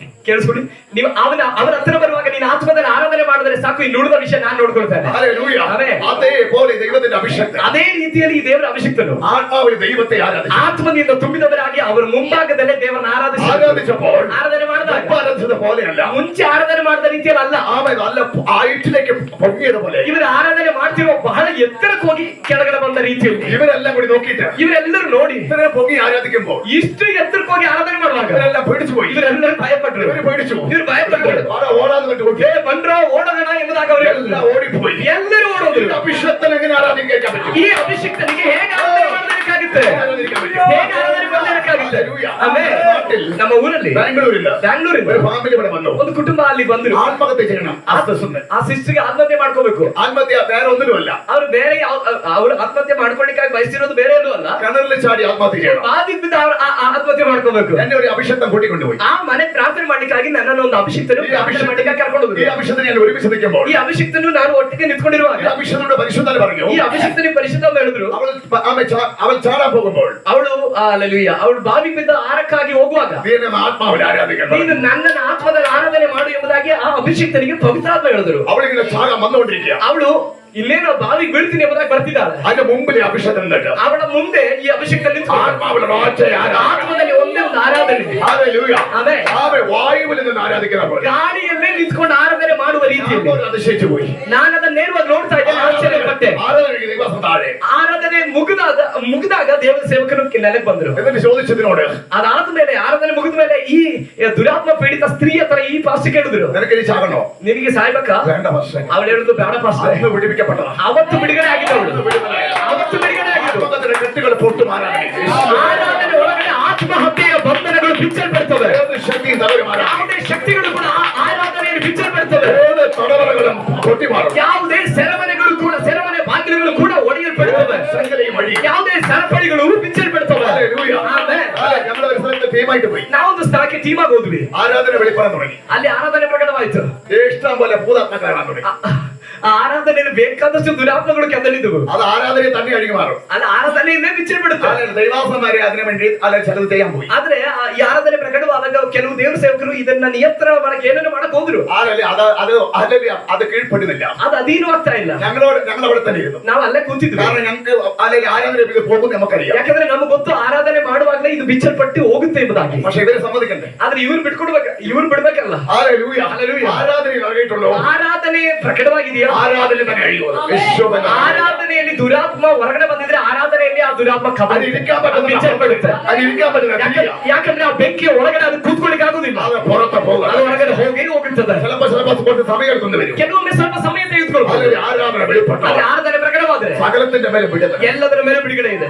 ಕೇಳಿಸ್ಕೊಳ್ಳಿ, ನೀವು ಅವರ ಹತ್ರ ಬರುವಾಗ ನೀನು ಆತ್ಮದಲ್ಲಿ ಆರಾಧನೆ ಮಾಡಿದ್ರೆ ಸಾಕು. ಇನ್ನು ಉಳಿದ ವಿಷಯ ನಾನು ನೋಡ್ಕೊಳ್ತೇನೆ. ഹല്ലേലൂയ. ಆಮೆನ್. അതേപോലെ ദൈവത്തിന്റെ അഭിഷേകം, ಅದೇ ರೀತಿಯಲ್ಲಿ ಈ ದೇವರ ಅಭಿಷಿಕ್ತನು ആത്മാവിൽ ദൈവത്തെ ആരാധിച്ചു. ಆತ್ಮದಿಂದ ತುಂಬಿದವರಾಗಿ ಅವರ ಮುಂಭಾಗದಲ್ಲೇ ದೇವರನ್ನ ആരാധിച്ചപ്പോൾ ಆರಾಧನೆ ಮಾಡಿದಾಗ ആരാധിച്ചത് പോലെയല്ല, ಮುಂಚೆ ಆರಾಧನೆ ಮಾಡಿದ ರೀತಿಯಲ್ಲಿ ಅಲ್ಲ. ആമേൻ, നല്ല ഹൈറ്റിലേക്ക് പൊങ്ങിയതുപോലെ ಇವರು ಆರಾಧನೆ ಮಾಡ್ತಿರೋ ಬಹಳ ಎತ್ತರಕ್ಕೆ ಹೋಗಿ ಕೆಳಗಡೆ ಬಂದ ರೀತಿಯಲ್ಲಿ ഇവരെല്ലാം കൂടി നോക്കിയിട്ട് ಇವರೆಲ್ಲರೂ ನೋಡಿ ഇത്രയും പൊങ്ങി ആരാധിക്കുമ്പോൾ ಇಷ್ಟು ಎತ್ತರಕ್ಕೆ ಹೋಗಿ ಆರಾಧನೆ ಮಾಡುವಾಗ ഇവരെല്ലാം പേടിച്ചു പോയി. ಇವರೆಲ್ಲರೂ ಭಯಪಟ್ಟರು. ഇവര് പേടിച്ചു. ಇವರು ಭಯಪಟ್ಟರು. ഓടാതെ കണ്ടു നോക്കി. ಬಂದ್ರೋ ಓಡೋಣ ಎಂಬುದಾಗಿ ಅವರು എല്ലാം ഓടിപ്പോയി. ಎಲ್ಲರೂ ಓಡೋದ್ರು. അഭിഷേകത്തിന് എങ്ങനെ ആരാധിക്കാൻ പറ്റും? ಈ ಅಭಿಷಿಕ್ತನಿಗೆ ಹೇಗೆ ಆರಾಧನೆ ಮಾಡಬೇಕಾಗುತ್ತೆ? ಹೇಗೆ ಆರಾಧನೆ ಮಾಡಬೇಕಾಗುತ್ತೆ? ಆಮೇಲೆ ನಮ್ಮ ಊರಲ್ಲಿ ബാംഗ്ലൂരില്ല ಬ್ಯಾಂಗ್ಳೂರಿಂದ ഒരു ഫാമിലി ഇവിടെ വന്നു. ಒಂದು ಕುಟುಂಬ ಅಲ್ಲಿ ಬಂದ್ರು. ആത്മഹത്യ ചെയ്യണം. ಆ ಸಿಸ್ಟರ್ಗೆ ಆತ್ಮಹತ್ಯೆ ಮಾಡ್ಕೋಬೇಕು. ആത്മഹത്യ വേറെ ഒന്നിലുമല്ല. ಅವ್ರು ಬೇರೆ ಅವ್ರು ಆತ್ಮಹತ್ಯೆ ಮಾಡ್ಕೊಳ್ಳಿಕ್ಕಾಗಿ ಬಯಸಿರೋದು ಬೇರೆ ಎಲ್ಲೂ ಅಲ್ಲ. കിണറിൽ ചാടി ആത്മഹത്യ ചെയ്യണം. ಬಾದಿಗೆ ಬಿದ್ದು ಅವ್ರು ಆತ್ಮಹತ್ಯೆ ಮಾಡ್ಕೋಬೇಕು. എന്നെ ഒരു അഭിഷേകം കൂട്ടിക്കൊണ്ടുപോയി. ಆ ಮನೆ ಪ್ರಾರ್ಥನೆ ಮಾಡ್ಲಿಕ್ಕಾಗಿ ನನ್ನನ್ನು ಒಂದು ಅಭಿಷಿಕ್ತನು ಪ್ರಾರ್ಥನೆ ಮಾಡ್ಲಿಕ್ಕೆ ಕರ್ಕೊಂಡು ഈ അഭിഷേകത്തിന് ഞാൻ ഒരുമിച്ച് നിൽക്കുമ്പോൾ ಈ ಅಭಿಷಿಕ್ತನು ನಾನು ಒಟ್ಟಿಗೆ ನಿಂತ್ಕೊಂಡಿರುವಾಗ ഈ അഭിഷേകത്തോട് പരിശുദ്ധൻ പറഞ്ഞു, ಈ ಅಭಿಷಿಕ್ತನಿಗೆ ಪರಿಶುದ್ಧ ಹೇಳಿದ್ರು, അവൾ ചാടാൻ പോകുമ്പോൾ ಅವಳು ಅಲ್ಲೂಯ್ಯ ಅವಳು ಬಾವಿಗೆ ಬಿದ್ದ ಆರಕ್ಕಾಗಿ ಹೋಗುವಾಗ നീ എന്നെ ആത്മാവിൽ ആരാധിക്കണം. ನೀನು ನನ್ನನ್ನು ಆತ್ಮದಲ್ಲಿ ಆರಾಧನೆ ಮಾಡು ಎಂಬುದಾಗಿ ಆ ಅಭಿಷಿಕ್ತನಿಗೆ ಪವಿತ್ರಾತ್ಮ ಹೇಳಿದ್ರು. അവളിങ്ങനെ ചാടാൻ വന്നുകൊണ്ടിരിക്കുക. ಅವಳು ಇಲ್ಲೇನೋ ಬಾವಿಗೆ ಬೀಳ್ತೀನಿ ಎಂಬುದಾಗಿ ಬರ್ತಿದ್ದಾಳೆ. അതിന്റെ മുമ്പിൽ അഭിഷേകം നിന്നിട്ട് ಅವಳ ಮುಂದೆ ಈ ಅಭಿಷೇಕ ನಿಂತು ആത്മാവിലുള്ള ഒറ്റ ಆತ್ಮದಲ್ಲಿ ಒಂದೇ ಒಂದು ಆರಾಧನೆ. ഹല്ലേലൂയ. ಆಮೆನ್. ആമേൻ. വായുവിൽ നിന്ന് ആരാധിക്കുന്ന പോലെ ಗಾಳಿಯಲ್ಲೇ ನಿಂತ್ಕೊಂಡು ಆರಾಧನೆ ಮಾಡುವ ರೀತಿಯಲ್ಲಿ ഞാൻ അതിശയിച്ചു പോയി. ನಾನು ಅದನ್ನ ನೇರವಾಗಿ ನೋಡ್ತಾ ಇದ್ದೇನೆ, ಆಶ್ಚರ್ಯಪಟ್ಟೆ. ആരാധനയ്ക്ക് ദിവസം താഴെ ಆರಾಧನೆ ಮುಗಿದಾಗ ದೇವರ ಸೇವಕರು ನೆಲೆಗೆ ಬಂದ್ರು. എന്നിട്ട് ചോദിച്ചതിനോട് ಅದಾದ್ಮೇಲೆ ಆರಾಧನೆ ಮುಗಿದ ಮೇಲೆ ಈ ದುರಾತ್ಮ ಪೀಡಿತ ಸ್ತ್ರೀ ಹತ್ರ ಈ ಪಾಸ್ಟ್ ಕೇಳಿದ್ರು, നിനക്ക് ഇനി ചാകണോ? ನಿನಗೆ ಸಾಯ್ಬೇಕಾ? വേണ്ട പക്ഷേ ಅವಳು ಹೇಳಿದ್ರು, ಬೇಡ ಪಾಸ್ಟ್. അന്ന് പിടിപ്പിക്കപ്പെട്ടതാ. ಅವತ್ತು ಬಿಡುಗಡೆ ಆಗಿದ್ದವಳು. ಅವತ್ತು ಬಿಡುಗಡೆ ಆಗಿದ್ದು. ആത്മഹത്യയുടെ കെട്ടുകൾ പൊട്ടുമാറാനായി ಆರಾಧನೆ ಒಳಗಡೆ ಆತ್ಮಹತ್ಯೆಯ ಬಂಧನಗಳು ಬಿಚ್ಚಲ್ಪಡ್ತವೆ. ശക്തിയും തകരുമാറാം. ಯಾವುದೇ ಶಕ್ತಿಗಳು ಕೂಡ ಆರಾಧನೆಯನ್ನು ಬಿಚ್ಚಲ್ಪಡ್ತವೆ. ഏത് തടവറകളും പൊട്ടിമാറും. ಯಾವುದೇ ಸೆರೆಮನೆಗಳು ಕೂಡ ಸೆರೆಮನೆ ಬಾಗಿಲುಗಳು ಕೂಡ ಒಡೆಯಲ್ಪಡುತ್ತವೆ. സംഗതിയും വഴി ಯಾವುದೇ ಸರಪಳಿಗಳು ಬಿಚ್ಚಲ್ಪಡ್ತವೆ. ഹല്ലേലൂയ. ಆಮೆನ್. ഞങ്ങൾ ഒരു സ്ഥലത്ത് ടീമായിട്ട് പോയി. ನಾವೊಂದು ಸ್ಥಳಕ್ಕೆ ಟೀಮಾಗಿ ಹೋದ್ವಿ. ആരാധന വെളിപ്പെടാൻ തുടങ്ങി. ಅಲ್ಲಿ ಆರಾಧನೆ ಪ್ರಕಟವಾಯಿತು. ഇഷ്ടം പോലെ ഭൂതാത്മക്കാരാൻ തുടങ്ങി. ಆರಾಧನೆಯಲ್ಲಿ ಬೇಕಾದಷ್ಟು ದುರಾತ್ಮಗಳು ಕೆದಲಿದ್ದವು. അത് ആരാധനയെ തന്നെ അഴിഞ്ഞു മാറും. ಅದು ಆರಾಧನೆಯನ್ನೇ ಬಿಚ್ಚಿಬಿಡುತ್ತೆ. ദൈവാസന്മാരെ അതിനു വേണ്ടി അല്ലെ ചിലത് ചെയ്യാൻ പോയി. ಆದ್ರೆ ಈ ಆರಾಧನೆ ಪ್ರಕಟವಾದಾಗ ಕೆಲವು ದೇವರ ಸೇವಕರು ಇದನ್ನ ನಿಯಂತ್ರಣ ಮಾಡಕ್ಕೆ ಏನೇನೋ ಮಾಡಕ್ ಹೋದ್ರು. അത് കീഴ്പ്പെടുന്നില്ല. ಅದು ಅಧೀನವಾಗ್ತಾ ಇಲ್ಲ. ഞങ്ങൾ അവിടെ തന്നെ ഇരുന്നു. ನಾವು ಅಲ್ಲೇ ಕೂತಿದ್ವಿ. കാരണം ഞങ്ങൾക്ക് അല്ലെങ്കിൽ ആരാധന പോകും നമുക്കറിയാം. ಯಾಕಂದ್ರೆ ನಮಗೆ ಗೊತ್ತು ಆರಾಧನೆ ಮಾಡುವಾಗಲೇ ಇದು ಬಿಚ್ಚಲ್ಪಟ್ಟು ಹೋಗುತ್ತೆ ಎಂಬುದಾಗಿ. പക്ഷെ ഇവരെ സമ്മതിക്കണ്ടേ? ಆದ್ರೆ ಇವ್ರು ಬಿಡ್ಬೇಕಲ್ಲ. Hallelujah hallelujah. ആരാധന ഇറങ്ങിയിട്ടുള്ളൂ. ಆರಾಧನೆ ಪ್ರಕಟವಾಗಿದೆಯಾ? ಆರಾಧನೆ തന്നെ ಅഴിಯುವುದು. ಆರಾಧನೆಯಲ್ಲಿ ದುರಾತ್ಮ ಹೊರಗಡೆ ಬಂದಿದ್ರೆ ಆರಾಧನೆಯಲ್ಲಿ ಆ ದುರಾತ್ಮ ಬಿಚ್ಚಲ್ಪಡುತ್ತೆ. ಯಾಕಂದ್ರೆ ಆ ಬೆಂಕಿಯ ಒಳಗಡೆ ಅದು ಕೂತ್ಕೊಳ್ಳಿಕ್ಕೆ ಆಗುದಿಲ್ಲ. ಅದು ಹೊರಗಡೆ ಹೋಗುತ್ತದೆ. സമയം എടുത്തുകൊണ്ട് വരും. ಕೆಲವೊಮ್ಮೆ ಸ್ವಲ್ಪ ಸಮಯ ತೆಗೆದುಕೊಳ್ಬಹುದು. ಆರಾಧನೆ ಪ್ರಕಟವಾದ್ರೆ സകലത്തിന്റെ ಮೇಲೆ ಬಿಡುತ್ತೆ. ಎಲ್ಲದರ ಮೇಲೆ ಬಿಡುಗಡೆ ಇದೆ.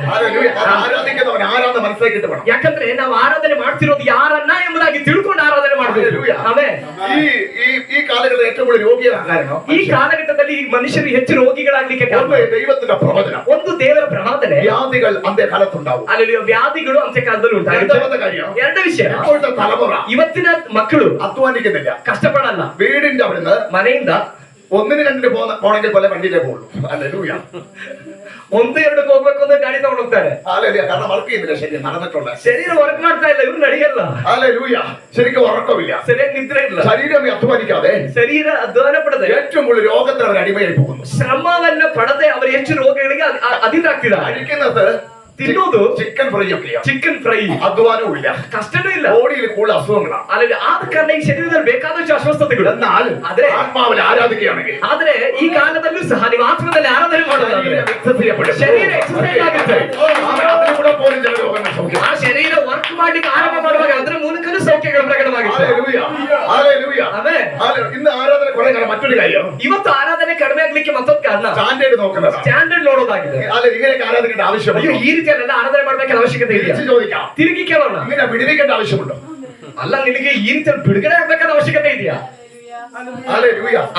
ಆರಾಧಿക്കുന്നವನ ಆರಾಧನೆ ಮನಸ್ಸಿಗೆ ಇಟ್ಟುಕೊಳ್ಳೋಣ. ಯಾಕಂದ್ರೆ ನಾವು ಆರಾಧನೆ ಮಾಡ್ತಿರೋದು ಯಾರನ್ನ ಎಂಬುದಾಗಿ ತಿಳ್ಕೊಂಡು ಆರಾಧನೆ ಮಾಡಬೇಕು. ಈ ಕಾಲಘಟ್ಟದ ഏറ്റവും കൂടുതൽ രോഗിയാകാൻ കാരണം ಈ ಕಾಲಘಟ್ಟದಲ್ಲಿ ಮನುಷ್ಯರು ಹೆಚ್ಚು ರೋಗಿಗಳಾಗ್ಲಿಕ್ಕೆ ദൈവത്തിന്റെ പ്രവചനം. ಒಂದು ದೇವರ ಪ್ರವಾದನೆ. വ്യാധികൾ അന്ത്യകാലത്തുണ്ടാവും. ಅಲ್ಲಿ ವ್ಯಾಧಿಗಳು ಅಂತ್ಯಕಾಲದಲ್ಲಿ ಉಂಟಾಗುತ್ತೆ. ಎರಡನೇ ವಿಷಯ, ഇപ്പോഴത്തെ തലമുറ ಇವತ್ತಿನ ಮಕ್ಕಳು അധ്വാനിക്കുന്നില്ല, കഷ്ടപ്പെടಲ್ಲ. വീടിന്റെ അവിടുന്ന് ಮನೆಯಿಂದ ഒന്നിന് രണ്ടിന് പോണെങ്കിൽ പോലെ വണ്ടിയിലേ പോകുള്ളൂ. ഹല്ലേലൂയ. ಒಂದು ಎರಡಕ್ಕೆ ಹೋಗ್ಬೇಕು ಅಂದ್ರೆ ಗಾಡಿ ತಗೊಂಡು ಹೋಗ್ತಾರೆ. ഹല്ലേലൂയ. കാരണം വർക്ക് ചെയ്യുന്നില്ല. ശരി നടന്നിട്ടുള്ള ശരീರ ವರ್ಕ್ ಮಾಡ್ತಾ ಇಲ್ಲ, ಇವ್ರು ನಡೆಯಲ್ಲ. ഹല്ലേലൂയ. ശരിക്കും ഉറക്കമില്ല, ಸರಿಯಾಗಿ ನಿದ್ರೆ ಇಲ್ಲ, ശരീരം അധ്വാനിക്കാതെ ಶರೀರ ಅಧ್ವಾನ ಪಡದೆ ഏറ്റവും കൂടുതൽ രോഗത്തിന് അവർ അടിമയായി പോകുന്നു. ಶ್ರಮವನ್ನ ಪಡದೆ ಅವರು ಹೆಚ್ಚು ರೋಗಗಳಿಗೆ ಅಧೀನರಾಗ್ತಿದ್ದಾರೆ. കഴിക്കുന്നത് ತಿನ್ನೋದು ചിക്കൻ ഫ്രൈ ഒക്കെയാണ്. Chicken fry. അധ്വാനവും ഇല്ല, ಕಷ್ಟನೂ ಇಲ್ಲ. ബോഡിയിൽ കൂടുതൽ അസുഖങ്ങളാണ്. ಅಲ್ಲಿ ಆದ ಕಾರಣ ಈ ಶರೀರದಲ್ಲಿ ಬೇಕಾದಷ್ಟು ಅಸ್ವಸ್ಥತೆಗಳು. എന്നാൽ ಆದ್ರೆ ആത്മാവിൽ ആരാധിക്കുകയാണെങ്കിൽ, ಆದ್ರೆ ಈ ಕಾಲದಲ್ಲೂ ಸಹ ನೀವು ಆತ್ಮದಲ್ಲಿ ಆರಾಧನೆ ಮಾಡೋದಾದ್ರೆ ಶರೀರ ಎಕ್ಸರ್ಸೈಸ್ ಆಗುತ್ತೆ. അതിലൂടെ പോലും ചില രോഗങ്ങൾ സൗഖ്യം. ಆ ಶರೀರ ವರ್ಕ್ ಮಾಡ್ಲಿಕ್ಕೆ ಆರಂಭ ಮಾಡುವಾಗ ಅದರ ಮೂಲಕನೂ ಸೌಖ್ಯಗಳು ಪ್ರಕಟವಾಗುತ್ತೆ. ഇന്ന് ആരാധന കുറെ കാലം മറ്റൊരു കാര്യം, ಇವತ್ತು ಆರಾಧನೆ ಕಡಿಮೆ ಆಗ್ಲಿಕ್ಕೆ ಮತ್ತೊಂದು ಕಾರಣ സ്റ്റാൻഡേർഡ് നോക്കുന്നത്, ಸ್ಟ್ಯಾಂಡರ್ಡ್ ನೋಡೋದಾಗಿದೆ. ഇങ്ങനെയൊക്കെ ആരാധിക്കേണ്ട ആവശ്യമുണ്ടോ? ಅಯ್ಯೋ ಈ ರೀತಿಯಲ್ಲೆಲ್ಲ ಆರಾಧನೆ ಮಾಡ್ಬೇಕಾದ ಅವಶ್ಯಕತೆ ಇದೆಯಾ? ചോദിക്കാം. ತಿರುಗಿ ಕೇಳೋಣ. ഇങ്ങനെ വിടുവിക്കേണ്ട ആവശ്യമുണ്ടോ? ಅಲ್ಲ, ನಿನಗೆ ಈ ರೀತಿಯಲ್ಲಿ ಬಿಡುಗಡೆ ಆಗ್ಬೇಕಾದ ಅವಶ್ಯಕತೆ ಇದೆಯಾ?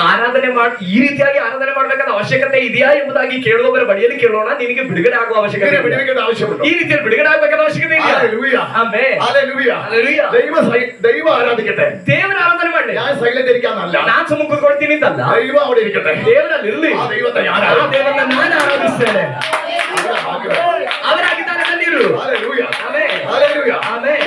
ಆರಾಧನೆ ಈ ರೀತಿಯಾಗಿ ಆರಾಧನೆ ಮಾಡ್ಬೇಕಾದ ಅವಶ್ಯಕತೆ ಇದೆಯಾ ಎಂಬುದಾಗಿ ಕೇಳುವವರ ಬಳಿಯಲ್ಲಿ ಕೇಳೋಣ. ನಿನಗೆ ಬಿಡುಗಡೆ ಆಗುವ ಅವಶ್ಯಕತೆ, ಈ ರೀತಿಯಲ್ಲಿ ಬಿಡುಗಡೆ ಆಗ್ಬೇಕಾದ ಅವಶ್ಯಕತೆ ಇದೆಯಾ? ദൈവ ആരാധിക്കട്ടെ, ದೇವರ ಆರಾಧನೆ ಮಾಡಲಿ. ഞാൻ സൈലന്റ് ഇരിക്കാന്നല്ല, ನಾನು ಸುಮ್ಮನೆ ಕೂತ್ಕೊಳ್ತೀನಿ ಅಂತಲ್ಲ. ദൈവ അവിടെ ഇരിക്കട്ടെ, ದೇವರಲ್ಲಿ ಇರಲಿ. ದೇವರನ್ನ ನಾನು ಆರಾಧಿಸ್ತೇನೆ. ಅವರಾಗಿದ್ದಾರೆ ನಲ್ಲಿರು.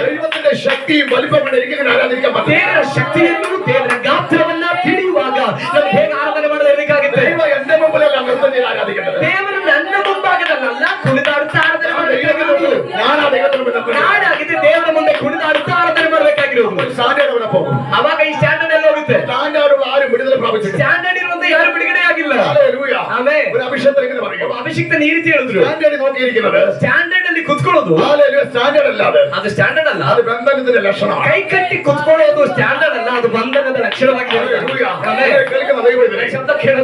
ദൈവത്തിന്റെ ശക്തിയും വലിപ്പമുള്ള ആരാധിക്കാൻ പറ്റും. ದೇವರ ಶಕ್ತಿಯನ್ನು, ದೇವರ ಗಾತ್ರವನ್ನ ತಿಳಿಯುವಾಗ ನಾವು ಹೇಗೆ ಆರಾಧನೆ ಮಾಡಬೇಕಾಗುತ್ತೆ? ദൈവം എന്റെ മുമ്പിലല്ല നൃത്തം ആരാധിക്കേണ്ടത്. ದೇವರು ನನ್ನ ಮುಂಭಾಗದಲ್ಲ ಕುಣಿದಾಡುತ್ತಾ ಆರಾಧನೆ ಮಾಡಬೇಕಾಗಿರೋದು. ನಾನಾಗಿದೆ ದೇವರ ಮುಂದೆ ಕುಣಿದಾಡುತ್ತಾ ಆರಾಧನೆ ಮಾಡಬೇಕಾಗಿರೋದು. ಸ್ಟ್ಯಾಂಡರ್ಡ್ ಅವನ ಹೋಗು. ಅವಾಗ ಈ ಸ್ಟ್ಯಾಂಡರ್ಡ್ ಎಲ್ಲ ಹೋಗುತ್ತೆ. ಸ್ಟ್ಯಾಂಡರ್ಡ್ ಆರು ಬಿಡುಗಡೆ ಪ್ರಾಪಿಸಿದೆ. ಸ್ಟ್ಯಾಂಡರ್ಡ್ ಇರುವಂತ ಯಾರು ಬಿಡುಗಡೆ ಆಗಿಲ್ಲ. ಆಮೆನ್. ഒരു അഭിഷേകത്തിൽ ഇങ്ങനെ പറയും. ಅಭಿಷೇಕ್ತನ ಈ ರೀತಿ ಹೇಳಿದ್ರು. ಸ್ಟ್ಯಾಂಡರ್ಡ್ നോക്കിയിരിക്കുന്നത്, ಸ್ಟ್ಯಾಂಡರ್ಡ್ ಅಲ್ಲಿ ಕುತ್ಕೊಳ್ಳೋದು ಸ್ಟ್ಯಾಂಡರ್ಡ್ ಅಲ್ಲ, ಅದು ಸ್ಟ್ಯಾಂಡರ್ಡ್ ಅಲ್ಲ, ಅದು ಬಂಧನದ ಲಕ್ಷಣ. ಕೈ ಕಟ್ಟಿ ಕುತ್ಕೊಳ್ಳೋದು ಸ್ಟ್ಯಾಂಡರ್ಡ್ ಅಲ್ಲ, ಅದು ಬಂಧನದ ಲಕ್ಷಣವಾಗಿದೆ. ಶಬ್ದ ಕೇಳೋ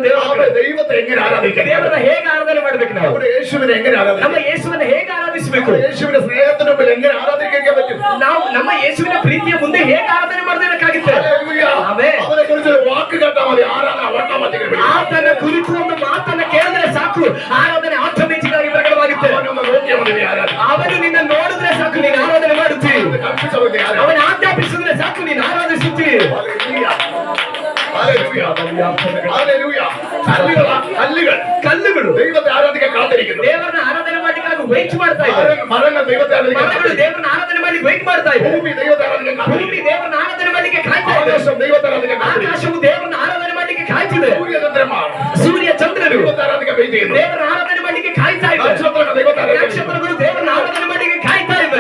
ദൈവത്തെ എങ്ങനെ ആരാധിക്കണം? ದೇವರನ್ನ ಹೇಗೆ ಆರಾಧನೆ ಮಾಡಬೇಕು? ನಾವು യേശുവിനെ എങ്ങനെ ആരാധിക്കണം? ನಮ್ಮ ಯೇಸುವಿನ ಹೇಗೆ ಆರಾಧಿಸಬೇಕು? യേശുവിന്റെ ಸ್ನೇಹത്തിന് മുമ്പിൽ എങ്ങനെ ആരാധിക്കാൻ പറ്റും? ನಾವು ನಮ್ಮ ಯೇಸುವಿನ ಪ್ರೀತಿಯ ಮುಂದೆ ಹೇಗೆ ಆರಾಧನೆ ಮಾಡಬೇಕಾಗುತ್ತೆ? ಅವನ ಕುರಿತು ವಾಕ್ ಕೇಳ್ತಾ ಮതി ಆರಾಧನೆ ಆಟೋಮ್ಯಾಟಿಕ್. ಆತನ ಕುರಿತು ಒಂದು ಮಾತನ್ನ ಕೇಳಿದ್ರೆ ಸಾಕು, ಆರಾಧನೆ ಆಟೋಮ್ಯಾಟಿಕ್ ಆಗಿ ಪ್ರಕಟವಾಗುತ್ತೆ. ಅವನು ನಿನ್ನ ನೋಡಿದ್ರೆ ಸಾಕು, ನೀನು ಆರಾಧನೆ ಮಾಡುತ್ತಿ. ಅವನ ಆಜ್ಞಾಪಿಸಿದ್ರೆ ಸಾಕು, ನೀನು ಆರಾಧಿಸುತ್ತಿ. ಕಲ್ಲುಗಳು ദൈവത്തെ ആരാധിക്കാൻ കാത്തിരിക്കുന്നു. ದೇವರನ್ನ ಆರಾಧನೆ ಮಾಡಲಿಕ್ಕಾಗಿ ವೆಯ್ಟ್ ಮಾಡ್ತಾ ಇದ್ದಾರೆ. മരങ്ങൾ ദൈവത്തെ ಮರಗಳು ದೇವರನ್ನ ಆರಾಧನೆ ಮಾಡಿ ವೆಯ್ಟ್ ಮಾಡ್ತಾ ಇದೆ. ಭೂಮಿ ದೈವത്തെ ಆರಾಧಿക്കാൻ ಭೂಮಿ ದೇವರನ್ನ ಆರಾಧನೆ ಮಾಡಲಿಕ್ಕೆ ಕಾಯ್ತಾ ಇದೆ. ದೈವത്തെ ಆರಾಧಿക്കാൻ ಆಕಾಶವು ದೇವರನ್ನ ಆರಾಧನೆ ಮಾಡಲಿಕ್ಕೆ ಕಾಯ್ತಿದೆ. ಸೂರ್ಯ ಚಂದ್ರರು ദൈവത്തെ ആരാധിക്കാൻ ದೇವರ ಆರಾಧನೆ ಮಾಡಲಿಕ್ಕೆ ಕಾಯ್ತಾ ಇದೆ. ನಕ್ಷತ್ರಗಳು ದೇವರನ್ನ ಆರಾಧನೆ ಮಾಡಲಿಕ್ಕೆ ಕಾಯ್ತಾ ಇದೆ.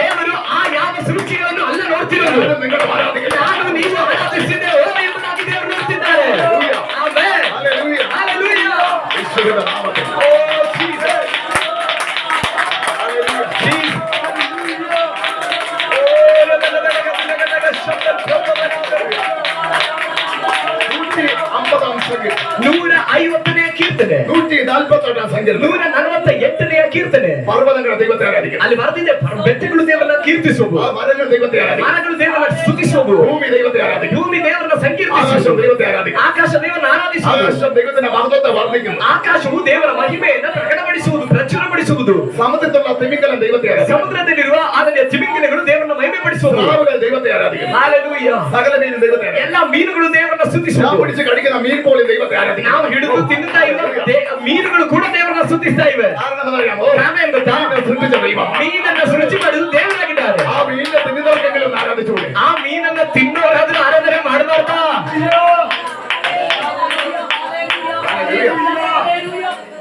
ದೇವರು ಆ ಯಾವ ಸೃಷ್ಟಿಗಳನ್ನು ಅಲ್ಲ ನೋಡ್ತಿರೋದು, ನಾನು ನೀವು ಆರಾಧಿಸಿದ್ದೇವೆ ಎಂಬುದಾಗಿ ದೇವರು ನೋಡ್ತಿದ್ದಾರೆ. ಆಮೆನ್. ಹಲ್ಲೆಲೂಯಾ. ಓ ಜೀಸಸ್. ನೂರ 50ನೇ ಕೀರ್ತನೆ, 148ನೇ ಸಂಖ್ಯೆ, 148ನೇ ಕೀರ್ತನೆ. ಪರ್ವತಗಳ ದೈವತೆ ಆರಾಧಿಕೆ. ಅಲ್ಲಿ ಬರೆದಿದೆ, ಬೆಟ್ಟಗಳು ದೇವರನ್ನ ಕೀರ್ತಿಸುವು, ಮರಗಳು ದೈವತೆ ಆರಾಧಿಕೆ, ಮರಗಳು ದೇವರನ್ನ ಸ್ತುತಿಸುವು, ಭೂಮಿ ದೈವತೆ ಆರಾಧಿಕೆ, ಭೂಮಿ ದೇವರನ್ನ ಸಂಕೀರ್ತಿಸುವುದು, ದೈವತೆ ಆರಾಧಿಕೆ, ಆಕಾಶ ದೇವರನ್ನ ಆರಾಧಿಸುವುದು, ದೈವತಿನ ಮಹತ್ವದ ವರ್ಣಿക്കുന്നു. ಆಕಾಶವು ದೇವರ ಮಹಿಮೆಯನ್ನು ಪ್ರಕಟಪಡಿಸುವುದು, ಪ್ರಚುರಪಡಿಸುವುದು. ಸಮುದ್ರದಲ್ಲಿ ತಿಮಿಂಗಲ ದೈವತೆ ಆರಾಧಿಕೆ, ಸಮುದ್ರದಲ್ಲಿರುವ ಅದರ ತಿಮಿಂಗಿಲಗಳು ದೇವರನ್ನ ಮಹಿಮೆ ಪಡಿಸುವುದು, ದೈವತೆ ആരാധിക്കുന്നു. Hallelujah. സകല മീനും ദൈവത്തെ ആരാധിക്കുന്നു. എല്ലാ മീനുകളും ದೇವರನ್ನ ഞാൻ ಸ್ತುತಿಸುವುದು. പിടിച്ച് കടിക്കുന്ന മീൻ പോലും ദൈവത്തെ ആരാധിക്കുന്നു. ನಾವು ಹಿಡಿದು ತಿನ್ನುತ್ತಾ ಇರುವ ಮೀನುಗಳು ಕೂಡ ದೇವರನ್ನ ಸ್ತುತಿಸ್ತಾ ಇವೆ. കാരണം എന്നറിയാമോ? ಕಾರಣ ಏನು ಗೊತ್ತಾ? മീനിനെ സൃഷ്ടിച്ച ദൈവമാണ്. ಮೀನನ್ನ ಸೃಷ್ಟಿ ಮಾಡಿದ್ದು ದೇವರಾಗಿದ್ದಾರೆ. ആ മീനിനെ തിന്നുന്നവർക്കെങ്കിലും ആരാധിച്ചുകൂടെ? ಆ ಮೀನನ್ನ ತಿನ್ನೋರು ಅದನ್ನ ಆರಾಧನೆ ಮಾಡಬಾರ್ದಾ?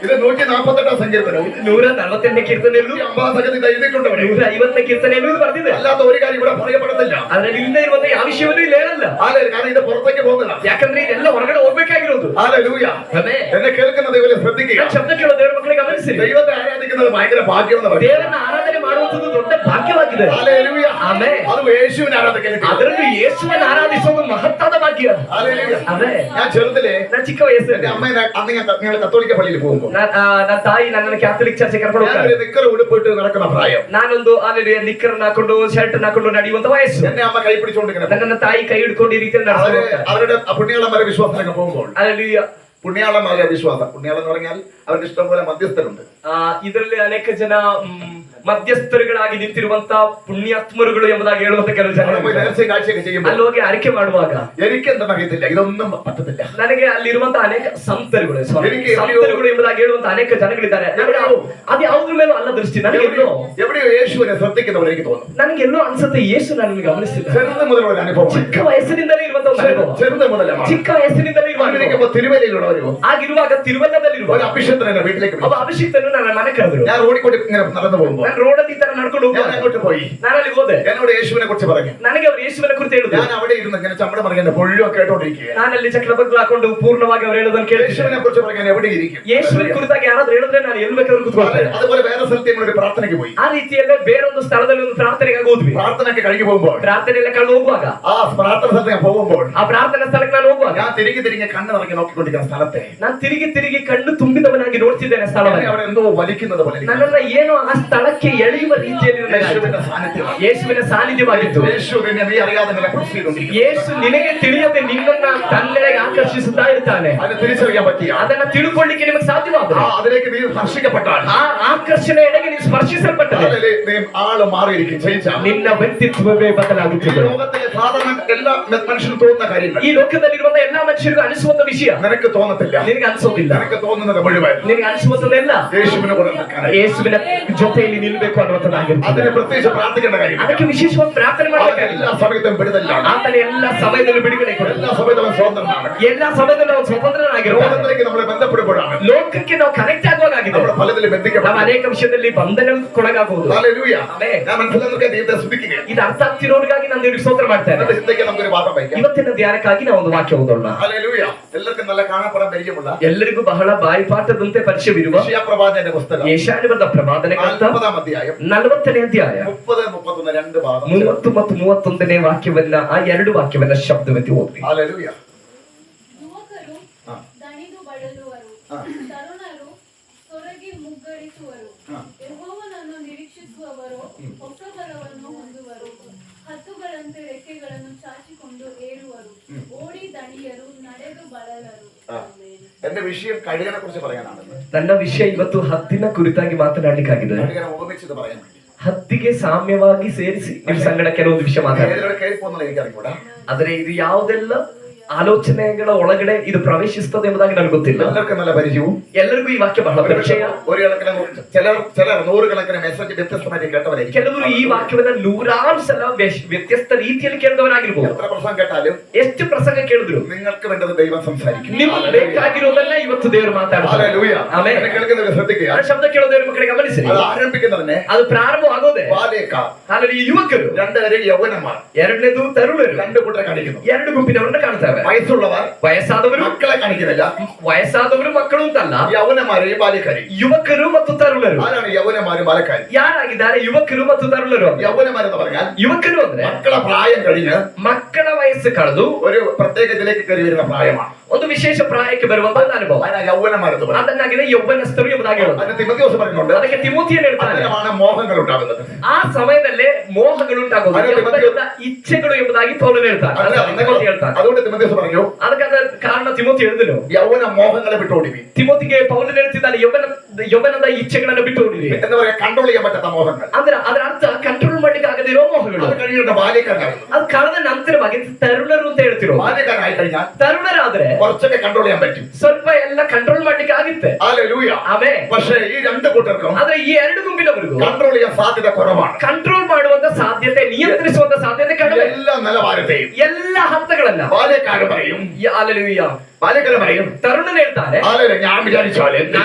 ഇത് 148 സങ്കീർത്തനവും 148 ಕೀರ್ತನೆಯಲ್ಲೂ 50 എഴുതിക്കൊണ്ടവരെ 150 ಕೀರ್ತನೆಯಲ್ಲೂ ಇದು ಬರ್ತಿದೆ. അല്ലാത്ത ഒരു കാര്യം ഇവിടെ പറയപ്പെടുന്നില്ല. ಅದ್ರಲ್ಲಿ ಇಲ್ಲದೆ ಇರುವಂತ ಯಾವ ವಿಷಯವೂ ಇಲ್ಲ ಹೇಳಲ್ಲ. കാരണം ഇത് പുറത്തേക്ക് പോകുന്നില്ല. ಯಾಕಂದ್ರೆ ಇದೆಲ್ಲ ಹೊರಗಡೆ ಹೋಗ್ಬೇಕಾಗಿರೋದು. ഹല്ലേലൂയ. ಆಮೆನ್. എന്നെ കേൾക്കുന്ന ദൈവത്തെ ശ്രദ്ധിക്കുക. ಶಬ್ದ ಕೇಳೋ ದೇವರ ಮಕ್ಕಳಿಗೆ ಗಮನಿಸಿ. ദൈവത്തെ ആരാധിക്കുന്നത് ഭയങ്കര ഭാഗ്യമെന്ന് പറയും. ದೇವರನ್ನ ಆರಾಧನೆ ಮಾಡುವುದು ದೊಡ್ಡ ಭಾಗ್ಯವಾಗಿದೆ. ഹല്ലേലൂയ. ಆಮೆನ್. ಅದು യേശുവിനെ ആരാധിക്കാൻ. ಅದರಲ್ಲೂ ಯೇಸುವನ್ನು ಆರಾಧಿಸುವುದು ಮಹತ್ತಾದ ಭಾಗ್ಯ. ഹല്ലേലൂയ. ಆಮೆನ್. ഞാൻ ചെറുതിലെ ನಾನು ಚಿಕ್ಕ ವಯಸ್ಸಲ್ಲಿ എന്റെ അമ്മ അന്ന് നിങ്ങൾ കത്തോലിക്ക പള്ളിയിൽ പോകുമ്പോൾ ನನ್ನ ತಾಯಿ ನನ್ನನ್ನು ಕ್ಯಾಥಲಿಕ್ ಚರ್ಚ್ ಕರ್ಕೊಂಡು ಹೋಗ್ತಾರೆ. നിക്കർ ഉടുപ്പിട്ട് നടക്കുന്ന പ്രായം. ನಾನೊಂದು ಅಲ್ಲಿ ನಿಕ್ಕರನ್ನ ಹಾಕೊಂಡು ಶರ್ಟ್ ಹಾಕೊಂಡು ನಡೆಯುವಂತ ವಯಸ್ಸು. എന്നെ അമ്മ കൈ പിടിച്ചുകൊണ്ട് ഇങ്ങനെ ನನ್ನ ತಾಯಿ ಕೈ ಹಿಡ್ಕೊಂಡು ಈ ರೀತಿಯಲ್ಲಿ അവരുടെ പുണ്യാളന്മാരെ വിശ്വാസത്തിനൊക്കെ പോകുമ്പോൾ Hallelujah. പുണ്യാളന്മാരെ വിശ്വാസം പുണ്യാളം എന്ന് പറഞ്ഞാൽ അവർക്ക് ഇഷ്ടം പോലെ മധ്യസ്ഥരുണ്ട്. ಇದರಲ್ಲಿ ಅನೇಕ ಜನ ಮಧ್ಯಸ್ಥರುಗಳಾಗಿ ನಿಂತಿರುವಂತ ಪುಣ್ಯಾತ್ಮರುಗಳು ಎಂಬುದಾಗಿ ಹೇಳುವಂತ ಕೆಲವು ಜನ നേർച്ചയും കാഴ്ചയൊക്കെ ചെയ്യുമ്പോൾ ಅಲ್ಲಿ ಹೋಗಿ ಅರಿಕೆ ಮಾಡುವಾಗ എനിക്ക് എന്തെന്ന് അറിയത്തില്ല, ಇതൊന്നും പറ്റത്തില്ല. ನನಗೆ ಅಲ್ಲಿರುವಂತ ಅನೇಕ ಸಂತರುಗಳು എനിക്ക് ಸಂತರುಗಳು ಎಂಬುದಾಗಿ ಹೇಳುವಂತ ಅನೇಕ ಜನಗಳಿದ್ದಾರೆ. ಅದು ಯಾವುದ್ರ ಮೇಲೂ ಅಲ್ಲ ದೃಷ್ಟಿ. ನನಗೆಲ್ಲೋ എവിടെയോ യേശുവിനെ ശ്രദ്ധിക്കുന്നവർ എനിക്ക് തോന്നുന്നു. ನನಗೆಲ್ಲೋ ಅನ್ಸುತ್ತೆ ಯೇಸು ನನ್ನ ಗಮನಿಸ್ತಿದ್ದ. ചെറുത് മുതലുള്ള ഒരു അനുഭവം. ಚಿಕ್ಕ ವಯಸ್ಸಿನಿಂದಲೇ ಇರುವಂತ ಒಂದು ಅನುಭವ. ചെറുത് മുതലാണ്. ಚಿಕ್ಕ ವಯಸ್ಸಿನಿಂದಲೇ ಇರುವ അങ്ങനെയൊക്കെ തിരുവല്ലയിലുള്ളവരോ ಆಗಿರುವಾಗ ತಿರುವಲ್ಲದಲ್ಲಿರುವ ഒരു അഭിഷേകത്തിന് എന്നെ വീട്ടിലേക്ക് ಒಬ್ಬ ಅಭಿಷೇಕ್ತನು ನನ್ನ ಮನೆ ಕರೆದ್ರು. ഞാൻ റോഡിൽ ഇങ്ങനെ നടന്നു പോകുമ്പോൾ ನಾನು ರೋಡಲ್ಲಿ ಈ ತರ ನಡ್ಕೊಂಡು ഞാൻ അങ്ങോട്ട് പോയി. ನಾನು ಅಲ್ಲಿ ಹೋದೆ. എന്നോട് യേശുവിനെ കുറിച്ച് പറഞ്ഞു. ನನಗೆ ಅವರು ಯೇಸುವಿನ ಕುರಿತು ಹೇಳಿದ್ರು. ഞാൻ അവിടെ ഇരുന്ന് ഇങ്ങനെ ചമ്മടം പറയുന്ന പൊള്ളിയോ കേട്ടോണ്ടിരിക്കുക. ನಾನಲ್ಲಿ ಚಕ್ರಬಗ್ಲು ಹಾಕೊಂಡು ಪೂರ್ಣವಾಗಿ ಅವರು ಹೇಳೋದನ್ನು ಕೇಳಿ യേശുവിനെ കുറിച്ച് പറയാൻ എവിടെ ഇരിക്കും? ಯೇಸುವಿನ ಕುರಿತಾಗಿ ಯಾರಾದ್ರೂ ಹೇಳಿದ್ರೆ ನಾನು ಎಲ್ಲಿ ಬೇಕಾದ್ರೂ ಕೂತ್ಕೊಳ್ತೇನೆ. അതുപോലെ വേറെ സ്ഥലത്ത് ഒരു പ്രാർത്ഥനയ്ക്ക് പോയി. ಆ ರೀತಿಯಲ್ಲೇ ಬೇರೊಂದು ಸ್ಥಳದಲ್ಲಿ ಒಂದು ಪ್ರಾರ್ಥನೆಗಾಗಿ ಹೋದ್ವಿ. പ്രാർത്ഥനയ്ക്ക് കഴിഞ്ഞു പോകുമ്പോൾ ಪ್ರಾರ್ಥನೆ ಎಲ್ಲ ಕಳೆದು ಹೋಗುವಾಗ ആ പ്രാർത്ഥന സ്ഥലത്ത് ഞാൻ പോകുമ്പോൾ ಆ ಪ್ರಾರ್ಥನಾ ಸ್ಥಳಕ್ಕೆ ನಾನು ಹೋಗುವಾಗ ഞാൻ തിരികെ കണ്ണ് നിറഞ്ഞ് നോക്കിക്കൊണ്ടിരിക്കുന്ന സ്ഥലത്തെ ನಾನು ತಿರುಗಿ ಕಣ್ಣು ತುಂಬಿದವನಾಗಿ ನೋಡ್ತಿದ್ದೇನೆ ಸ್ಥಳವನ್ನು. അവിടെ എന്തോ വലിക്കുന്നത് പോലെ ನನ್ನನ್ನ ಏನೋ ಆ ಸ್ಥಳಕ್ಕೆ ಎಳೆಯುವ ರೀತಿಯಲ್ಲಿ യേശുവിന്റെ സാന്നിധ്യം. ಯೇಸುವಿನ ಸಾನ್ನಿಧ್ಯವಾಗಿತ್ತು. യേശു നിന്നെ നീ അറിയാതെ നിന്നെ പ്രസ് ചെയ്തുകൊണ്ടിരിക്കുന്നു. ಯೇಸು ನಿನಗೆ ತಿಳಿಯದೆ ನಿನ್ನನ್ನ ತನ್ನೆಡೆಗೆ ಆಕರ್ಷಿಸುತ್ತಾ ಇರ್ತಾನೆ. അതിനെ തിരിച്ചറിയാൻ പറ്റിയ ಅದನ್ನ ತಿಳ್ಕೊಳ್ಳಿಕ್ಕೆ ನಿಮಗೆ ಸಾಧ್ಯವಾಗುತ್ತೆ. അതിലേക്ക് നീ സ്പർശിക്കപ്പെട്ടാൽ ಆ ಆಕರ್ಷಣೆ ಎಡೆಗೆ ನೀನು ಸ್ಪರ್ಶಿಸಲ್ಪಟ್ಟರೆ നീ ആള് മാറിയിരിക്കും. ನಿನ್ನ ವ್ಯಕ್ತಿತ್ವವೇ ಬದಲಾಗುತ್ತದೆ. ലോകത്തിലെ സാധാരണ എല്ലാ മനുഷ്യനും തോന്നുന്ന കാര്യങ്ങൾ ಈ ಲೋಕದಲ್ಲಿರುವಂತ ಎಲ್ಲಾ ಮನುಷ್ಯರಿಗೂ ಅನಿಸುವಂತ ವಿಷಯ നിനക്ക് തോന്നത്തില്ല. ನಿನಗೆ ಅನಿಸೋದಿಲ್ಲ. നിനക്ക് തോന്നുന്നത് മുഴുവൻ ನಿನಗೆ ಅನಿಸುವಂತದೆಲ್ಲ യേശുവിനെ കൂടെ നിൽക്കാനായി. ಯೇಸುವಿನ ಜೊತೆಯಲ್ಲಿ ನಿಲ್ಬೇಕು ಅನ್ನುವಂಥದ್ದಾಗಿರುತ್ತೆ. അതിന് പ്രത്യേകിച്ച് പ്രാർത്ഥിക്കേണ്ട കാര്യം. ಅದಕ್ಕೆ ವಿಶೇಷವಾಗಿ ಪ್ರಾರ್ಥನೆ ಮಾಡಬೇಕಾಗಿಲ್ಲ. എല്ലാ സമയത്തും വിടുതലാണ്. ಆತನ ಎಲ್ಲ ಸಮಯದಲ್ಲೂ ಬಿಡುಗಡೆ ಕೊಡು. എല്ലാ സമയത്തും സ്വതന്ത്രനാണ്. ಎಲ್ಲ ಸಮಯದಲ್ಲೂ ನಾವು ಸ್ವತಂತ್ರನಾಗಿರುತ್ತಾನೆ. ലോകത്തിലേക്ക് നമ്മളെ ബന്ധപ്പെടുമ്പോഴാണ് ಲೋಕಕ್ಕೆ ನಾವು ಕನೆಕ್ಟ್ ಆಗುವಾಗಿದೆ. നമ്മുടെ ഫലത്തിൽ ನಾವು ബന്ധിക്കപ്പെടും. ಅನೇಕ ವಿಷಯದಲ್ಲಿ ಬಂಧನಕ್ಕೊಳಗಾಗುವುದು. ഹല്ലേലൂയ. ಆಮೆನ್. ഞാൻ മനസ്സിലാക്കുന്നതൊക്കെ ദൈവത്തെ സ്തുതിക്കുക. ಇದು ಅರ್ಥ ಆಗ್ತಿರೋರಿಗಾಗಿ ನಾನು ದೇವರಿಗೆ ಸ್ತೋತ್ರ ಮಾಡ್ತೇನೆ. എന്നിട്ട് ചിന്തയ്ക്ക് നമുക്കൊരു വാദം വയ്ക്കാം. ಇವತ್ತಿನ ಧ್ಯಾನಕ್ಕಾಗಿ ನಾವು ಒಂದು ವಾಕ್ಯ ಓದೋಣ. ഹല്ലേലൂയ. എല്ലാവർക്കും നല്ല കാണപ്പെടാൻ പരിചയമുള്ള ಎಲ್ಲರಿಗೂ ಬಹಳ ಬಾಯಿಪಾಠದಂತೆ ಪರಿಚಯವಿರುವ യശയ്യാപ്രവാചകന്റെ പുസ്തകം ಯೆಶಾಯನ ಪ್ರವಾದನೆ ಗ್ರಂಥ 40-ാം അധ്യായം 40ನೇ ಅಧ್ಯಾಯ 30-31 രണ്ട് ഭാഗം 30 ಮತ್ತು 31ನೇ ವಾಕ್ಯವನ್ನ ಆ ಎರಡು ವಾಕ್ಯವನ್ನ ಶಬ್ದವೆತ್ತಿ ಓದ್ವಿ. ഹല്ലേലൂയ. ಯುವಕರು ದಣಿದು ಬಳಲುವರು, ತರುಣರು ಸೊರಗಿ ಮುಗ್ಗರಿಸುವರು. ಯೆಹೋವನನ್ನು ನಿರೀಕ್ಷಿಸುವವರು ಹೊಸ ಬಲವನ್ನು ಹೊಂದುವರು. ಹದ್ದುಗಳಂತೆ ರೆಕ್ಕೆಗಳನ್ನು ಚಾಚಿಕೊಂಡು ಏರುವರು. ಓಡಿ ದಣಿಯರು, ನಡೆದು ಬಳಲರು. എന്റെ വിഷയം കഴുകനെ കുറിച്ച് പറയാനാണ്. ನನ್ನ ವಿಷಯ ಇವತ್ತು ಹದ್ದಿನ ಕುರಿತಾಗಿ ಮಾತನಾಡಲಿಕ್ಕಾಗಿದೆ. കഴുകനെ ഉപമിച്ചത് പറയാൻ വേണ്ടി ಹದ್ದಿಗೆ ಸಾಮ್ಯವಾಗಿ ಸೇರಿಸಿ ನಿಮ್ಮ ಸಂಗಡ ಕೆಲವೊಂದು ವಿಷಯ ಮಾತಾಡ್ತಾರೆ. കയറി പോകുന്നത് എനിക്കറിഞ്ഞൂടാ. ಆದ್ರೆ ಇದು ಯಾವುದೆಲ್ಲ ಆಲೋಚನೆಗಳ ಒಳಗಡೆ ಇದು ಪ್ರವೇಶಿಸುತ್ತದೆ ಎಂಬುದಾಗಿ ನನಗೆ ಗೊತ್ತಿಲ್ಲ. എല്ലാവർക്കും നല്ല പരിചയവും ಎಲ್ಲರಿಗೂ ಈ ವಾಕ್ಯ ಬಹಳ ಪರಿಚಯ. ഒരു കണക്കിന് ചിലർ നൂറുകണക്കിന് മെസ്സേജ് വ്യത്യസ്തമായിട്ട് കേട്ടവരായിരിക്കും. ಕೆಲವರು ಈ ವಾಕ್ಯವನ್ನ ನೂರಾರು ಸಲ ವ್ಯತ್ಯಸ್ತ ರೀತಿಯಲ್ಲಿ ಕೇಳಿದವರಾಗಿರ್ಬೋದು. എത്ര പ്രസംഗം കേട്ടാലും ಎಷ್ಟು ಪ್ರಸಂಗ ಕೇಳಿದ್ರು നിങ്ങൾക്ക് വേണ്ടത് ദൈവം സംസാരിക്കും. ನಿಮ್ಗೆ ಬೇಕಾಗಿರೋದನ್ನ ಇವತ್ತು ದೇವರು ಮಾತಾಡ್ತಾರೆ. ഹല്ലേലൂയ. ಆಮೆನ್. എന്നെ കേൾക്കുന്നവരെ ശ്രദ്ധിക്കുക. ಆ ಶಬ್ದ ಕೇಳೋ ದೇವರ ಮಕ್ಕಳಿಗೆ ಗಮನಿಸಿ. അത് ആരംഭിക്കുന്നതിനെ ಅದು ಪ್ರಾರಂಭವಾಗೋದೆ ബാലേക്കാർ, ಹಾಗಾಗಿ ಯುವಕರು, രണ്ടുപേരും യൗവനന്മാർ, ಎರಡನೇದು ತರುಣರು, രണ്ട് കൂട്ടരെ കാണിക്കുന്നു. ಎರಡು ಗುಂಪಿನವರನ್ನ ಕಾಣ್ತೇವೆ. വയസ്സുള്ളവർ ವಯಸ್ಸಾದವರು, മക്കളെ കാണിക്കുന്നില്ല. ವಯಸ್ಸಾದವರು ಮಕ್ಕಳು ಅಂತಲ್ಲ, യൗവനന്മാരെയും ബാല്യക്കാരെയും. ಯುವಕರು ಮತ್ತು ತರುಣರು. ആരാണ് യൗവനന്മാരും ബാലക്കാരും? ಯಾರಾಗಿದ್ದಾರೆ ಯುವಕರು ಮತ್ತು ತರುಣರು? യൗവനന്മാരെന്ന് പറഞ്ഞാൽ ಯುವಕರು ಅಂದ್ರೆ മക്കളെ പ്രായം കഴിഞ്ഞ് ಮಕ್ಕಳ ವಯಸ್ಸು ಕಳೆದು ഒരു പ്രത്യേക ഇതിലേക്ക് കയറി വരുന്ന പ്രായമാണ്. ಒಂದು ವಿಶೇಷ ಪ್ರಾಯಕ್ಕೆ ಬರುವಂತಹ ಒಂದು ಅನುಭವ. അതിനാ യൗവനന്മാരെന്ന് പറയുന്നത്. ಅದನ್ನಾಗಿದೆ ಯೌವನಸ್ಥರು ಎಂಬುದಾಗಿ ಹೇಳೋದು. അതിന് തിമോഥെയോസ് പറയുന്നുണ്ട്, ಅದಕ್ಕೆ ತಿಮೋಥಿಯನು ಹೇಳ್ತಾನೆ, അതിനാണ് മോഹങ്ങൾ ഉണ്ടാകുന്നത്. ಆ ಸಮಯದಲ್ಲೇ ಮೋಹಗಳು ಉಂಟಾಗುವುದು, ಇಚ್ಛೆಗಳು ಎಂಬುದಾಗಿ ಪೌಲನು ಹೇಳ್ತಾನೆ. അതുകൊണ്ട് തിമോഥെയോസ് ಪೌಲೋಸ್ പറഞ്ഞു, ಅದಕ್ಕೆ ಕಾರಣ ತಿಮೋತಿ ಹೇಳಿದನು, ಯೌವನ ಮೋಹങ്ങളെ ಬಿಟ್ಟು ಓಡಿವಿ. ತಿಮೋತಿಗೆ ಪೌಲನು ಹೇಳ್ತಿದ್ದಾನೆ, ಯೌವನದ ಇಚ್ಛೆಗಳನ್ನ ಬಿಟ್ಟು ಓಡಿವಿ. എന്താ പറയാ, കൺട്രോൾ ചെയ്യാൻ പറ്റാത്ത മോഹങ്ങൾ. ಅಂದ್ರೆ ಅದರ ಅರ್ಥ ಕಂಟ್ರೋಲ್ ಮಾಡ್ಲಿಕ್ಕೆ ಆಗದಿರೋ ಮೋಹಗಳು. അത് കഴിയുന്ന ബാല്യക്കാരനാകുന്നു. ಅದು ಕಳೆದ ನಂತರವಾಗಿ ತರುಣರು ಅಂತ ಹೇಳ್ತಿರೋ. ബാല്യക്കാരനായി കഴിഞ്ഞാൽ ತರುಣರಾದ್ರೆ കുറച്ചൊക്കെ കൺട്രോൾ ചെയ്യാൻ പറ്റും, ಸ್ವಲ್ಪ ಎಲ್ಲ ಕಂಟ್ರೋಲ್ ಮಾಡ್ಲಿಕ್ಕೆ ಆಗುತ್ತೆ. ഹല്ലേലൂയ. ಆಮೆನ್. പക്ഷേ ഈ രണ്ട് കൂട്ടർക്കും ಆದ್ರೆ ಈ ಎರಡು ಗುಂಪಿನವರಿಗೂ കൺട്രോൾ ചെയ്യാൻ സാധ്യത കുറവാണ്. ಕಂಟ್ರೋಲ್ ಮಾಡುವಂತ ಸಾಧ್ಯತೆ, ನಿಯಂತ್ರಿಸುವಂತ ಸಾಧ್ಯತೆ ಕಡಿಮೆ. എല്ലാ നിലവാരത്തെയും ಎಲ್ಲ ಹಂತಗಳನ್ನ ബാല്യക്കാരൻ പറയും, ಹಲ್ಲೆಲೂಯಾ, ബാല്യക്കാരൻ പറയും, ತರುಣನ ಹೇಳ್ತಾರೆ, ഹല്ലേലൂയ, ഞാൻ വിചാരിച്ചാൽ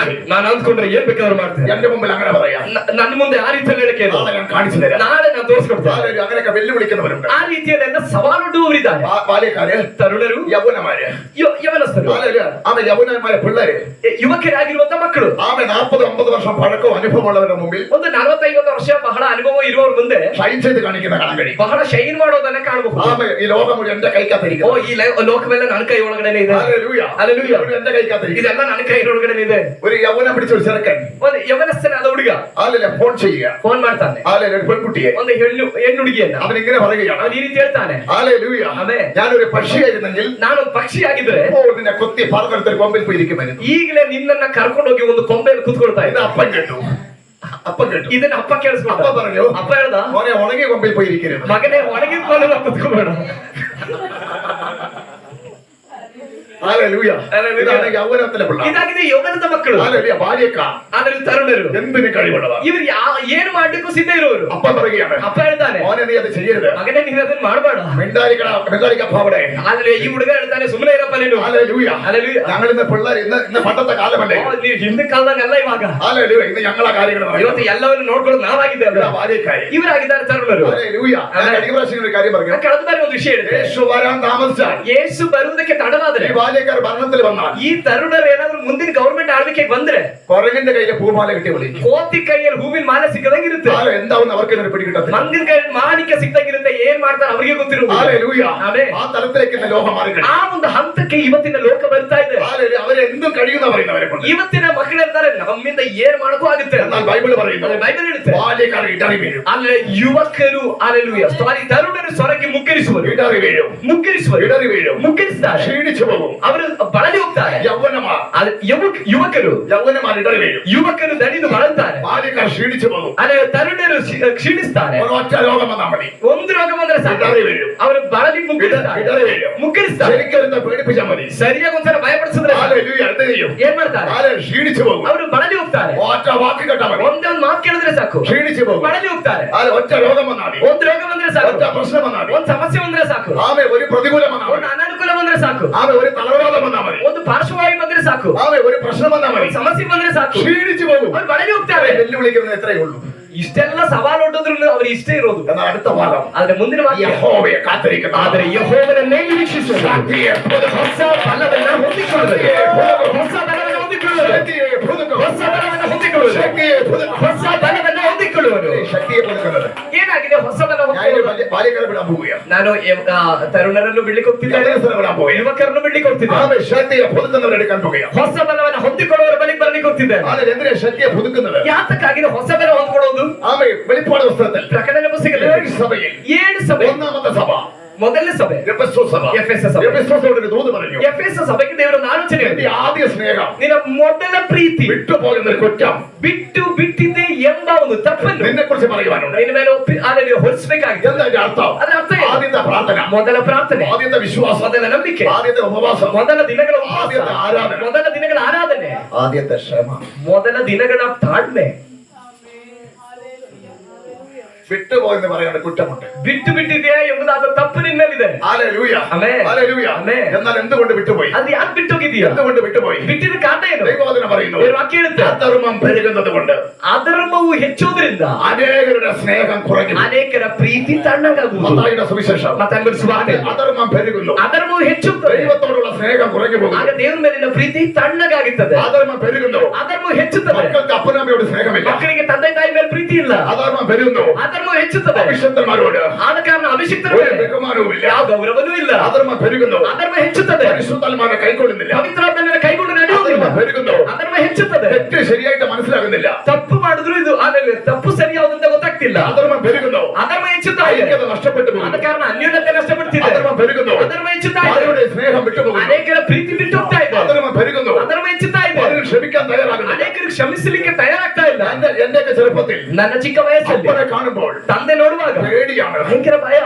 ನಾನು ಅಂದ್ಕೊಂಡ್ರೆ ಏನ್ ಬೇಕಾದ್ರೂ ಮಾಡ್ತೇನೆ. എന്റെ മുമ്പിൽ അങ്ങനെ പറയാം, ನನ್ನ ಮುಂದೆ ಆ ರೀತಿಯಲ್ಲಿ ಹೇಳಿಕೆ ಇಲ್ಲ. നാളെ ഞാൻ കാണിച്ചു തരാം, ನಾಳೆ ನಾನು ತೋರಿಸ್ಕೊಡ್ತೇನೆ. ഹല്ലേലൂയ, അങ്ങനെയൊക്കെ വെല്ലുവിളിക്കുന്നവരുണ്ട്. ಆ ರೀತಿಯಲ್ಲೆಲ್ಲ ಸವಾಲೊಡ್ಡುವವರಿದ್ದಾರೆ. ബാല്യക്കാര്, ತರುಣರು, യൗവനമാര്, ಯವನಸ್ಥರು, ഹല്ലേലൂയ, ആമേ യൗവനന്മാരെ പിള്ളേര്, ಯುವಕರಾಗಿರುವಂತ ಮಕ್ಕಳು, ആമേ 40-50 വർഷം പഴക്കവും അനുഭവമുള്ളവരുടെ മുമ്പിൽ ಒಂದು 40-50 ವರ್ಷ ಬಹಳ ಅನುಭವ ಇರುವವರ ಮುಂದೆ ഷൈൻ ചെയ്ത് കാണിക്കുന്ന കാണാൻ കഴിയും. ಬಹಳ ಶೈನ್ ಮಾಡೋದನ್ನ ಕಾಣಬಹುದು. ആമേ, ഈ ലോകം മുഴുവൻ എന്റെ കൈക്കകത്തിരിക്കുന്നു. ಓ, ಈ ಲೋಕವೆಲ್ಲ ನನ್ನ ಕೈ ಒಳಗಡೆ ಇದೆ. ഹല്ലേലൂയ, ഹല്ലേലൂയ, എന്റെ കൈക്കകത്തിരിക്കുന്നു. ಇದೆಲ್ಲ ನನ್ನ ಕೈ ಒಳಗಡೆ ಇದೆ. ഒരു യൗവനം പിടിച്ച ഒരു ചെറുക്കൻ, ಒಂದು ಯವನಸ್ಥನಾದ ಹುಡುಗ ഹല്ലേലൂയ, ഫോൺ ചെയ്യുക, ಫೋನ್ ಮಾಡ್ತಾನೆ. ഹല്ലേലൂയ, ഒരു പെൺകുട്ടിയെ, ಒಂದು ಹೆಣ್ಣುಡುಗಿಯನ್ನ. അവൻ ഇങ്ങനെ പറയുകയാണ്, ಅವನು ಈ ರೀತಿ ಹೇಳ್ತಾನೆ, ഹല്ലേലൂയ, ആമേൻ, ഞാനൊരു പക്ഷിയായിരുന്നെങ്കിൽ ನಾನು ಪಕ್ಷಿಯಾಗಿದ್ರೆ ഇപ്പോൾ നിന്നെ കൊത്തി പറന്നെടുത്തൊരു കൊമ്പിൽ പോയി ഇരിക്കുമായിരുന്നു. ಈಗಲೇ ನಿನ್ನನ್ನ ಕರ್ಕೊಂಡೋಗಿ ಒಂದು ಕೊಂಬೆಯಲ್ಲಿ ಕೂತ್ಕೊಳ್ತಾ ഇത് ಇದ್ದ. അപ്പൻ കേട്ടു, അപ്പൻ കേട്ടു. ಇದನ್ನ ಅಪ್ಪ ಕೇಳಿಸ್ಕೊಂಡ. അപ്പ പറഞ്ഞു, ಅಪ್ಪ ಹೇಳ್ದ, മോനെ ഉണങ്ങിയ കൊമ്പിൽ പോയി ഇരിക്കരുത്. ಮಗನೇ ಒಣಗಿದ್ಕೊಂಡು ಕೂತ್ಕೋಬೇಡ. Hallelujah, hallelujah. ഇതാണ് യൗവനത്തിലെ പിള്ളേർ. ಇದಾಗಿದೆ ಯೌವನದ ಮಕ್ಕಳು. ഹല്ലേലൂയ, ബാല്യക്കാർ, ಆದ್ರೆ ತರುಣರು എന്തിന് കഴിവുള്ളവ. ಇವ್ರು ಏನು ಮಾಡ್ಲಿಕ್ಕೂ ಸಿದ್ಧ ಇರೋರು. അപ്പൻ പറയുകയാണ്, ಅಪ್ಪ ಹೇಳ್ತಾನೆ, മോനെ നീ അത് ചെയ്യരുത്, ಮಗನೇ ನೀನು ಅದನ್ನ ಮಾಡಬೇಡ. മിണ്ടാരിക്കപ്പാവിടെ. ಆದ್ರೆ ಈ ಹುಡುಗ ಹೇಳ್ತಾನೆ, ಸುಮ್ಮನೆ ಇರಪ್ಪ ನೀನು. Hallelujah, hallelujah. ഞങ്ങൾ ಇന്ന് പിള്ളേർ ಇന്ന് പണ്ടത്തെ കാലമല്ലേ. ನೀವು ಹಿಂದಿನ ಕಾಲದಾಗೆಲ್ಲ ಇವಾಗ. ഹല്ലേലൂയ, ഇന്ന് ഞങ്ങളാ കാര്യങ്ങൾ ಇವತ್ತು ಎಲ್ಲವನ್ನು ನೋಡ್ಕೊಳ್ಳೋದು ನಾವಾಗಿದ್ದೇವೆ. ബാല്യക്കാര്, ಇವರಾಗಿದ್ದಾರೆ ತರುಣರು. ഹല്ലേലൂയ. ഞാൻ കഴിഞ്ഞ പ്രാവശ്യം ഒരു കാര്യം പറഞ്ഞു, ಕಳೆದ ಬಾರಿ ಒಂದು ವಿಷಯ ಹೇಳಿದೆ. യേശു വരാൻ താമസിച്ചാൽ, ಯೇಸು ಬರುವುದಕ್ಕೆ ತಡವಾದ್ರೆ, ഈ ബാല്യക്കാർ ഭരണത്തിൽ വന്നാൽ, ಈ ತರುಣರು ಏನಾದ್ರು ಮುಂದಿನ ಗವರ್ಮೆಂಟ್ ಆಳ್ವಿಕೆಗೆ ಬಂದ್ರೆ കൊരങ്ങിന്റെ കയ്യിലെ പൂമാല കിട്ടി വിളിക്കും. ಕೋತಿ ಕೈಯಲ್ಲಿ ಹೂವಿನ ಮಾಲೆ ಸಿಕ್ಕದಂಗಿರುತ್ತೆ. എന്താവും അവർക്ക് പിടികിട്ടത്തില്ല. ಮಂದಿನ ಕೈಯಲ್ಲಿ ಮಾಣಿಕ್ಯ ಸಿಕ್ಕದಂಗಿರುತ್ತೆ. ಏನ್ ಮಾಡ್ತಾರೆ ಅವರಿಗೆ ಗೊತ್ತಿರುವುದು. Hallelujah, amen. ആ തലത്തിലേക്ക് ഇന്ന് ലോകം മാറിക്കഴിഞ്ഞു. ಆ ಒಂದು ಹಂತಕ್ಕೆ ಇವತ್ತಿನ ಲೋಕ ಬರ್ತಾ ಇದೆ. ഹല്ലേലൂയ, അവരെന്തും കഴിയുന്ന പറയുന്നവരെ കൊണ്ട്. ಇವತ್ತಿನ ಮಕ್ಕಳು ಹೇಳ್ತಾರೆ, ನಮ್ಮಿಂದ ಏನ್ ಮಾಡಕ್ಕೂ ಆಗುತ್ತೆ. എന്നാൽ ബൈബിൾ പറയുന്നു, ಬೈಬಲ್ ಹೇಳುತ್ತೆ, ബാല്യക്കാർ ഇടറി വീഴും. ಅಲ್ಲಿ ಯುವಕರು, ಹಲ್ಲೆಲೂಯ, ಸಾರಿ, ತರುಣರು ಸ್ವರಕ್ಕೆ ಮುಗ್ಗರಿಸುವರು. ഇടറി വീഴും, ಮುಗ್ಗರಿಸುವರು, ഇടറി വീഴും, ಮುಗ್ಗರಿಸ್ತಾರೆ, ക്ഷീണിച്ചു പോകും. ಅವರು ಬಳಲಿ ಹೋಗ್ತಾರೆ. യൗവനമാർ, ಯುವಕರು ഇടറി വീഴും. ಯುವಕರು ದಣಿದು ಬಳಲ್ತಾರೆ. ബാല്യക്കാർ ക്ഷീണിച്ചു പോകും. ಅದೇ ತರುಣರು ಕ್ಷೀಣಿಸ್ತಾರೆ. ഒരൊറ്റ രോഗം വന്നാൽ മതി, ಒಂದು ರೋಗ ಬಂದ್ರೆ ಸಾಕು, ഇടറി വീഴും, ಅವರು ಬಳಲಿ ಮುಗ್ಗರಿಸ್ತಾರೆ. ഇടറി വീഴും. ಮುಗ್ಗರಿಸ್ತಾರೆ. ശരിക്കും പേടിപ്പിച്ചാൽ മതി. ಸರಿಯಾಗಿ ಒಂದ್ಸಲ ಭಯಪಡಿಸಿದ್ರೆ ഹല്ലേലൂയ, എന്ത് ചെയ്യും? ಏನ್ ಮಾಡ್ತಾರೆ? ക്ഷീണിച്ചു പോകും. ಅವರು ಬಳಲಿ ಹೋಗ್ತಾರೆ. ഒറ്റ വാക്ക് കേട്ടാൽ മതി, ಒಂದೇ ಒಂದು ಮಾತು ಕೇಳಿದ್ರೆ ಸಾಕು, ക്ഷീണിച്ചു പോകും. ಬಳಲಿ ಹೋಗ್ತಾರೆ. ഒറ്റ രോഗം വന്നാൽ മതി, ಒಂದು ರೋಗ ಬಂದ್ರೆ ಸಾಕು, ഒറ്റ പ്രശ്നം വന്നാൽ മതി, ಒಂದು ಸಮಸ್ಯೆ ಬಂದ್ರೆ ಸಾಕು, ആമേ ഒരു പ്രതികൂലം വന്നാൽ ಒಂದು മതി, ಅನಾನುಕೂಲ ಬಂದ್ರೆ ಸಾಕು, ആമേ ഒരു തളർവാദം വന്നാൽ മതി, ಒಂದು ಪಾರ್ಶ್ವವಾಯು ಬಂದ್ರೆ ಸಾಕು, ആമേ ഒരു പ്രശ്നം വന്നാൽ മതി, ಒಂದು ಸಮಸ್ಯೆ ಬಂದ್ರೆ ಸಾಕು, ക്ഷീണിച്ചു പോകും. ಅವ್ರು ಬಳಲಿ ಹೋಗ್ತಾರೆ. വെല്ലുവിളിക്കുന്നത് എത്രയേ ഉള്ളൂ. ಇಷ್ಟೆಲ್ಲ ಸವಾಲು ಒಡ್ಡಿದ್ರು ಅವ್ರು ಇಷ್ಟೇ ಇರೋದು. എന്നാൽ അടുത്ത ഭാഗം, ಆದ್ರೆ ಮುಂದಿನ ವಾಕ್ಯ, യഹോവയെ കാത്തിരിക്കുന്ന, ಆದ್ರೆ ಯೆಹೋವನನ್ನೇ ನಿರೀಕ್ಷಿಸುವ, ಹೊಸ ಬಲವನ್ನ ಹೊಂದಿಕೊಳ್ಳುವುದು, ಹೊಸ ಬಲವನ್ನ ಹೊಂದಿಕೊಳ್ಳುವುದು, ಹೊಸ ಬಲವನ್ನ ಹೊಂದಿಕೊಳ್ಳುವುದು, ಹೊಸ ಬಲವನ್ನ ಹೊಂದಿಕೊಳ್ಳುವುದು. ശക്തിയെ കൊടുക്കുന്നത്. ಏನಾಗಿದೆ ಹೊಸ ಬಲ ഞാൻ ಹೊಂದಿಕೊಳ್ಳುವುದು? ബാല്യക്കാരെ വിടാൻ പോവുകയാണ്, ನಾನು ತರುಣರನ್ನು ಬಿಡ್ಲಿಕ್ಕೆ ಹೋಗ್ತಿದ್ದೇನೆ, വിടാൻ പോവുകയാണ്, ಯುವಕರನ್ನು ಬಿಡ್ಲಿಕ್ಕೆ ಹೋಗ್ತಿದ್ದೇನೆ, ആമേ ശക്തിയെ പുതുക്കുന്നവരെ എടുക്കാൻ പോവുകയാണ്. ಹೊಸ ಬಲವನ್ನ ಹೊಂದಿಕೊಳ್ಳುವವರ ಬಳಿಗೆ ಬರ್ಲಿಕ್ಕೆ ಹೋಗ್ತಿದ್ದೇನೆ. അതിൽ എന്തിനാ ശക്തിയെ പുതുക്കുന്നത്? ಯಾತಕ್ಕಾಗಿದೆ ಹೊಸ ಬಲ ಹೊಂದ್ಕೊಳ್ಳೋದು? ആമേ വെളിപ്പാട് പുസ്തകത്തിൽ ಪ್ರಕಟಣೆ ಪುಸ್ತಕದಲ್ಲಿ 7 സഭയിൽ 7 ಸಭೆ, ഒന്നാമത്തെ സഭ ಮೊದಲನೇ ಸಭೆ എഫെസോസ് സഭ. ಎಫೆಸ ಸಭೆ. എഫെസോസോട് ഒരു ദൂത് പറഞ്ഞു, ಎಫೆಸ ಸಭೆಗೆ ದೇವರು ಆಲೋಚನೆ എന്റെ ആദ്യ സ്നേഹം, ನಿನ್ನ ಮೊದಲ ಪ್ರೀತಿ വിട്ടുപോകുന്ന ഒരു കുറ്റം ಬಿಟ್ಟಿದೆ ಎಂಬ ಒಂದು ತಪ್ಪನ್ನು നിന്നെ കുറിച്ച് പറയുവാനുണ്ട്. ನಿನ್ನ ಮೇಲೆ ಹೊರಿಸಬೇಕಾಗಿದೆ. എന്താ അതിന്റെ അർത്ഥം? ಅದರ ಅರ್ಥ ಏನು? ആദ്യത്തെ പ്രാർത്ഥന, ಮೊದಲ ಪ್ರಾರ್ಥನೆ, ആദ്യത്തെ വിശ്വാസം, ಮೊದಲ ನಂಬಿಕೆ, ആദ്യത്തെ ഉപവാസം, ಮೊದಲ ದಿನಗಳ ಉಪವಾಸ, ആദ്യത്തെ ആരാധന, ಮೊದಲ ದಿನಗಳ ಆರಾಧನೆ, ആദ്യത്തെ ക്ഷമ, ಮೊದಲ ದಿನಗಳ ತಾಳ್ಮೆ. വിട്ടുപോയെന്ന് പറയുന്ന കുറ്റമുണ്ട്. ಬಿಟ್ಟಿದೆಯಾ ಎಂಬುದಾದ ತಪ್ಪು ನಿನ್ನಲ್ಲಿದೆ. ഹല്ലേലൂയ, ആമേൻ, ഹല്ലേലൂയ. ആമേൻ. എന്നാൽ എന്തുകൊണ്ട് വിട്ടുപോയി? ಅದು ಯಾಕೆ ಬಿಟ್ಟೋಗಿದೀಯಾ? എന്തുകൊണ്ട് വിട്ടുപോയി? ಬಿಟ್ಟಿದ ಕಾರಣ ಏನು? ദൈവവചനം പറയുന്നു, ದೇವರು ವಾಕ್ಯ ಹೇಳುತ್ತೆ, അധർമ്മം പെരുകുന്നത് കൊണ്ട്, ಅಧರ್ಮವು ಹೆಚ್ಚೋದ್ರಿಂದ അനേകരുടെ സ്നേഹം കുറയുന്നു. ಅನೇಕರ ಪ್ರೀತಿ ತಣ್ಣಗಾಗುವುದು. മത്തായിയുടെ സുവിശേഷം, ಮತ್ತಾಯನ ಸುವಾರ್ತೆ, അധർമ്മം പെരുകുന്നു, ಅಧರ್ಮವು ಹೆಚ್ಚುತ್ತದೆ, ദൈവത്തോടുള്ള സ്നേഹം കുറഞ്ഞു പോകുന്നു. ಆಗ ದೇವರ ಮೇಲಿನ ಪ್ರೀತಿ ತಣ್ಣಗಾಗುತ್ತದೆ. അധർമ്മം പെരുകുന്നു, ಅಧರ್ಮವು ಹೆಚ್ಚುತ್ತದೆ, മക്കൾക്ക് അപ്പനമ്മയോട് സ്നേഹമില്ല. ಮಕ್ಕಳಿಗೆ ತಂದೆ ತಾಯಿ ಮೇಲೆ ಪ್ರೀತಿ ಇಲ್ಲ. അധർമ്മം പെരുകുന്നു, ಅಧರ್ಮವು ಹೆಚ್ಚುತ್ತದೆ, അഭിഷിക്തന്മാരോട് ಆದ ಕಾರಣ ಅಭಿಷಿಕ್ತರ ഒരു ಮೇಲೆ ബഹുമാനവുമില്ല. ಯಾವ ಗೌರವನೂ ಇಲ್ಲ. അധർമ്മം പെരുകുന്നു, ಅಧರ್ಮ ಹೆಚ್ಚುತ್ತದೆ, പരിശുദ്ധാത്മാവിനെ കൈക്കൊള്ളുന്നില്ല. ಪವಿತ್ರಾತ್ಮನ ಕೈಗೊಂಡು ನಡೆಯುವುದಿಲ್ಲ. അധർമ്മം പെരുകുന്നു, ಅಧರ್ಮ ಹೆಚ್ಚುತ್ತದೆ, തെറ്റ് ശരിയായിട്ട് മനസ്സിലാകുന്നില്ല. ತಪ್ಪು ಮಾಡಿದ್ರು ಇದು ತಪ್ಪು ಸರಿಯಾದಂತ ಗೊತ್ತಾಗ್ತಿಲ್ಲ. അധർമ്മം പെരുകുന്നു, ಅಧರ್ಮ ಹೆಚ್ಚುತ್ತಾ ಇದೆ, ഐക്യത നഷ്ടപ്പെട്ടു ಆದ പോകുന്നു. ಕಾರಣ ಅನ್ಯೋನ್ಯತೆ ನಷ್ಟಪಡ್ತಿದೆ. അധർമ്മം പെരുകുന്നു, ಅಧರ್ಮ ಹೆಚ್ಚುತ್ತಾ ಇದೆ. പലരുടെ സ്നേഹം വിട്ടുപോകുന്നു. ಅನೇಕರ ಪ್ರೀತಿ ಬಿಟ್ಟು ಹೋಗ್ತಾ ಇದೆ. അധർമ്മം പെരുകുന്നു. ಅಧರ್ಮ ಹೆಚ್ಚುತ್ತಾ ಇದೆ. പലരും ക്ഷമിക്കാൻ തയ്യാറാകുന്നു. ಅನೇಕರಿಗೆ ಕ್ಷಮಿಸಲಿಕ್ಕೆ ತಯಾರಾಗ್ತಾ ಇಲ್ಲ. എന്റെയൊക്കെ ചെറുപ്പത്തിൽ ನನ್ನ ಚಿಕ್ಕ ವಯಸ್ಸಲ್ಲಿ അപ്പനെ കാണുമ്പോൾ ತಂದೆ ನೋಡುವಾಗ പേടിയാണ്. ಭಯಂಕರ ಭಯ.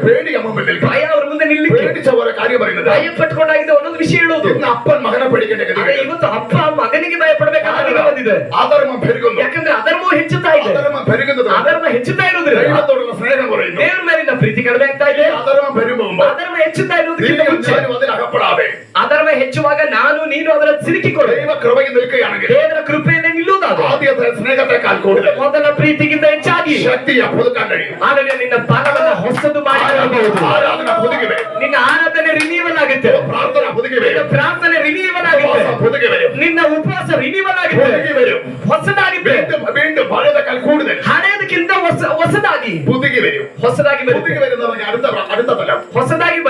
പേടി അമ്മ മുന്നിൽ ಭಯ ಅವ್ರ ಮುಂದೆ ನಿಲ್ಲಿಕ್ಕೆ പേടിച്ച പോലെ കാര്യം പറയുന്നത്. ಭಯ ಪಟ್ಕೊಂಡಾಗಿದೆ ಒಂದೊಂದು ವಿಷಯ ಹೇಳೋದು. ഇന്ന് അപ്പൻ മകനെ പേടിക്കേണ്ട ಆದ್ರೆ ഗതികേട്. ಇವತ್ತು ಅಪ್ಪ ಮಗನಿಗೆ ಭಯ ಪಡಬೇಕಾದ ಬಂದಿದೆ. അധർമ്മം പെരുകുന്നു. ಯಾಕಂದ್ರೆ ಅಧರ್ಮವು ಹೆಚ್ಚುತ್ತಾ ಇದೆ. അധർമ്മം പെരുകുന്നത് ಅಧರ್ಮ ಹೆಚ್ಚುತ್ತಾ ಇರುವುದಿಲ್ಲ. ദൈവത്തോടുള്ള സ്നേഹം കുറയുന്നു. ದೇವರ ಮೇಲಿನ ಪ್ರೀತಿ ಕಡಿಮೆ ಆಗ್ತಾ ಇದೆ. അധർമ്മം പെരുകുമ്പോൾ ಅಧರ್ಮ ಹೆಚ್ಚುತ್ತಾ ಇರುವುದಕ್ಕಿಂತ നീയും ಮುಂಚೆ ഞാനും അതിൽ അകപ്പെടാതെ ಅಧರ್ಮ ಹೆಚ್ಚುವಾಗ ನಾನು ನೀನು ಅದರ ಸಿಲುಕಿಕೊಳ್ಳು. ദൈവ കൃപയിൽ നിൽക്കുകയാണെങ്കിൽ ದೇವರ ಕೃಪೆಯಲ್ಲಿ ನಿಲ್ಲುವುದಾದ ആദ്യത്തെ സ്നേഹത്തെക്കാൾ കൂടുതൽ ಮೊದಲ ಪ್ರೀತಿಗಿಂತ ಹೆಚ್ಚಾಗಿ ശക്തിയെ പുതുക്കാൻ കഴിയും. ಆಗಲೇ ನಿನ್ನ ಬಲವನ್ನು ಹೊಸದು ಮಾಡಿಕೊಳ್ಳಬಹುದು. ആരാധന പുതുകി വരും. ನಿನ್ನ ಆರಾಧನೆ ರಿನೀವಲ್ ಆಗುತ್ತೆ. പ്രാർത്ഥന പുതുകി ನಿನ್ನ വരും. ಪ್ರಾರ್ಥನೆ ರಿನೀವಲ್ ಆಗುತ್ತೆ. ഉപവാസം പുതുകി വരും. ನಿನ್ನ ಉಪವಾಸ ರಿನೀವಲ್ ಆಗುತ್ತೆ. പുതുകി വരും. ಹೊಸದಾಗುತ್ತೆ. വീണ്ടും വീണ്ടും പഴയതെക്കാൾ കൂടുതൽ ಹಳೆಯದಕ್ಕಿಂತ ಹೊಸದಾಗಿ പുതുകി വരും. ಹೊಸದಾಗಿ പുതുകി ಬರುತ್ತೆ. വരുന്നവന് അടുത്ത തലം. ಹೊಸದಾಗಿ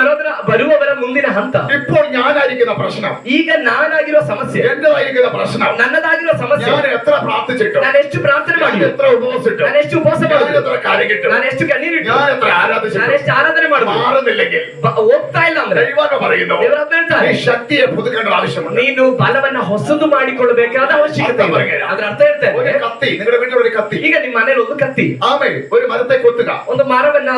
ಬರುವವರ ಮುಂದಿನ ಹಂತ. ഇപ്പോൾ ഞാനായിരിക്കുന്ന പ്രശ്നം, ಈಗ ನಾನಾಗಿರೋ ಸಮಸ್ಯೆ, എന്റേതായിരിക്കുന്ന പ്രശ്നം, ನನ್ನದಾಗಿರೋ ಸಮಸ್ಯೆ, ഞാൻ എത്ര പ്രാർത്ഥിച്ചിട്ടും, ನಾನು ಎಷ್ಟು ಪ್ರಾರ್ಥನೆ ഞാൻ ಮಾಡಿ, എത്ര ഉപവസിച്ചിട്ടും, ನಾನು ಎಷ್ಟು ಉಪವಾಸ ഞാൻ ಮಾಡಿದ್ರು, എത്ര കാര്യകിട്ടും, ನಾನು ಎಷ್ಟು ಕಣ್ಣೀರಿಟ್ಟು, ഞാൻ എത്ര ನಾನು ആരാധിച്ചിട്ടും ಎಷ್ಟು ಆರಾಧನೆ ಮಾಡಿದ್ರು മാറുന്നില്ലെങ്കിൽ ಹೋಗ್ತಾ ಇಲ್ಲ ಅಂದ್ರೆ ദൈവം പറയുന്നു, ದೇವರ ಹೇಳ್ತಾರೆ, ഈ ശക്തിയെ പുതുക്കേണ്ട ആവശ്യമുണ്ട്. ನೀನು ಬಲವನ್ನ ಹೊಸದು ಮಾಡಿಕೊಳ್ಳಬೇಕಾದ ಅವಶ್ಯಕತೆ ಇದೆ. ಅದರ ಅರ್ಥ ഒരു ಹೇಳ್ತೇನೆ, കത്തി, നിങ്ങളുടെ വീട്ടിൽ ഒരു കത്തി, ಈಗ ನಿಮ್ಮ ಮನೇಲಿ ಒಂದು ಕತ್ತಿ, ആമേ, ഒരു മരത്തെ കൊത്തുക, ಒಂದು ಮರವನ್ನ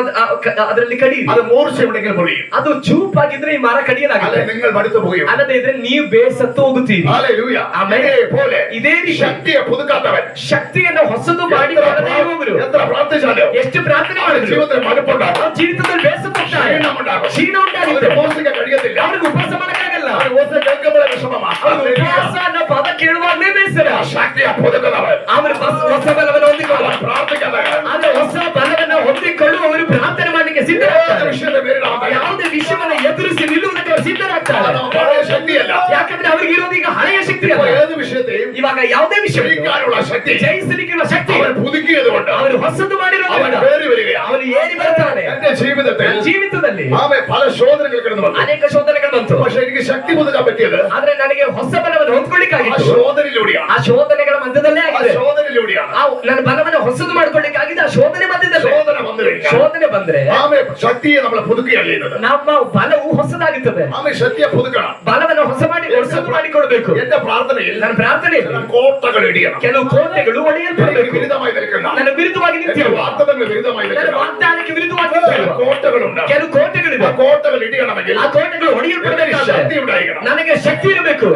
ಅದರಲ್ಲಿ ಕಡಿ, അത് മൂർച്ചയുണ്ടെങ്കിൽ മുറിയും, ಅದು ಚೂಪಾಗಿದ್ರೆ ಈ ಮರ അല്ലെ ಕಡಿಯಲಾಗುತ್ತೆ, നിങ്ങൾ മടുത്തു പോകും. ಅಲ್ಲದೆ ಇದ್ರೆ ನೀವು ಬೇಸತ್ತು ಹೋಗುತ್ತೀರಿ. ഹല്ലേലൂയ. ആമേൻ. ഇതേപോലെ ಇದೇ ರೀತಿ ശക്തിയെ പുതുക്കാത്തവൻ ಶಕ್ತಿಯನ್ನು ಹೊಸದು ಮಾಡಿಕೊಳ್ಳದೆ ಇರುವವರು എത്ര പ്രാർത്ഥിച്ചാലും ಎಷ್ಟು ಪ್ರಾರ್ಥನೆ അവരുടെ ಮಾಡಿದ್ರು ജീവിതത്തിൽ മടുപ്പുണ്ടാകും, ಅವ್ರ ಜೀವಿತದಲ್ಲಿ ಬೇಸತ್ತಾಗ್ತಾರೆ, ക്ഷീണമുണ്ടാകും, ಕ್ಷೀಣ ಉಂಟಾಗುತ್ತೆ, അവർക്ക് ഉപവസിക്കാൻ കഴിയത്തില്ല, ಅವ್ರಿಗೆ ಉಪವಾಸ ಮಾಡಕ್ಕಾಗಲ್ಲ, അവർ ഉപവസിക്കാൻ കേൾക്കുമ്പോഴേ വിഷമമാണ്. ಅವ್ರಿಗೆ ಉಪವಾಸ ಅನ್ನೋ ಪದ ಕೇಳುವಾಗಲೇ ಬೇಸರ. ശക്തിയെ പുതുക്കുന്നവൻ ಅವರು ಹೊಸ ಬಲವನ್ನು ಹೊಂದಿಕೊಳ್ಳುವ, അവൻ പ്രാർത്ഥിക്കാത്തവൻ ಆದ್ರೆ ಹೊಸ ಬಲವನ್ನು ಹೊಂದಿಕೊಳ್ಳುವವರು ಪ್ರಾರ್ಥನೆ ಮಾಡಲಿಕ್ಕೆ ഏത് ಸಿದ್ಧರಾಗ್ತಾರೆ. വിഷയത്തെ പേരിടാതെ ಯಾವುದೇ ವಿಷಯವನ್ನು ಎದುರಿಸಿ ನಿಲ್ಲುವುದಕ್ಕೆ ಅವರು ಸಿದ್ಧರಾಗ್ತಾರೆ. അത് പഴയ ശക്തിയല്ല. ಯಾಕಂದ್ರೆ ಅವ್ರಿಗೆ ಇರೋದು ಈಗ ಹಳೆಯ ಶಕ್ತಿ ഇപ്പോൾ ಅಲ್ಲ. ഏത് വിഷയത്തെയും ಇವಾಗ ಯಾವುದೇ ವಿಷಯ ജയിക്കാനുള്ള ശക്തി ಜಯಿಸಲಿಕ್ಕಿರುವ ಶಕ್ತಿ അവൻ പുതുക്കിയത് കൊണ്ട് ಅವರು ಹೊಸದು അവൻ ಮಾಡಿರೋದ್ರಿಂದ കയറി വരികയാണ്. ಅವನು ಏರಿ ಬರ್ತಾನೆ. എന്റെ ജീവിതത്തിൽ ಜೀವಿತದಲ್ಲಿ ആമേ പല ശോധനകൾ കിടന്നു വന്നു. ಅನೇಕ ಶೋಧನೆಗಳು ಬಂತು. പക്ഷെ എനിക്ക് ശക്തി പുതുക്കാൻ പറ്റിയത് ಆದ್ರೆ ನನಗೆ ಹೊಸ ಬಲವನ್ನು ആ ಹೊಂದ್ಕೊಳ್ಳಿಕ್ಕಾಗಿತ್ತು ശോധനയിലൂടെയാണ്. ಆ ಶೋಧನೆಗಳ ಮಧ್ಯದಲ್ಲೇ ആ ಆಗಿದೆ. ശോധനയിലൂടെയാണ്. ಆ ನನ್ನ ಬಲವನ್ನು ಹೊಸದು ಮಾಡ್ಕೊಳ್ಳಿಕ್ಕಾಗಿದೆ ಆ ಶೋಧನೆ ಮಧ್ಯದಲ್ಲೇ. ശോധന വന്നു കഴിഞ്ഞാൽ ಶೋಧನೆ ಬಂದ್ರೆ ആമേ ശക്തിയെ നമ്മൾ പുതുക്കുകയാണ് ചെയ്യുന്നത്. ನಮ್ಮ ಬಲವು ಹೊಸದಾಗುತ್ತದೆ. ആമേ ശക്തിയെ പുതുക്കണം. ಬಲವನ್ನು ಹೊಸದು ಮಾಡಿಕೊಳ್ಬೇಕು. എന്റെ പ്രാർത്ഥനയിൽ ನನ್ನ ಪ್ರಾರ್ಥನೆಯಲ್ಲಿ ചില കോട്ടകൾ ഇടിയണം. ಕೆಲವು ಕೋಟೆಗಳು എനിക്ക് ಒಡೆಯಲ್ಪಡಬೇಕು. വിരുദ്ധമായി നിൽക്കുന്ന, ನನ್ನ ವಿರುದ್ಧವಾಗಿ എന്റെ ನಿಂತಿರುವ, വാഗ്ദത്തങ്ങൾക്ക് വിരുദ്ധമായി ನನ್ನ നിൽക്കുന്ന ವಾಗ್ದಾನಕ್ಕೆ ವಿರುದ್ಧವಾಗಿ ചില ನಿಂತಿರುವ കോട്ടകളുണ്ട്. ಕೆಲವು ಕೋಟೆಗಳಿವೆ. ആ കോട്ടകൾ ഇടിയണമെങ്കിൽ ಆ ಕೋಟೆಗಳು എനിക്ക് ಹೊಡೆಯಲ್ಪಡಬೇಕಾದ್ರೆ ശക്തി ഉണ്ടായിരിക്കണം. ನನಗೆ ಶಕ್ತಿ ಇರಬೇಕು.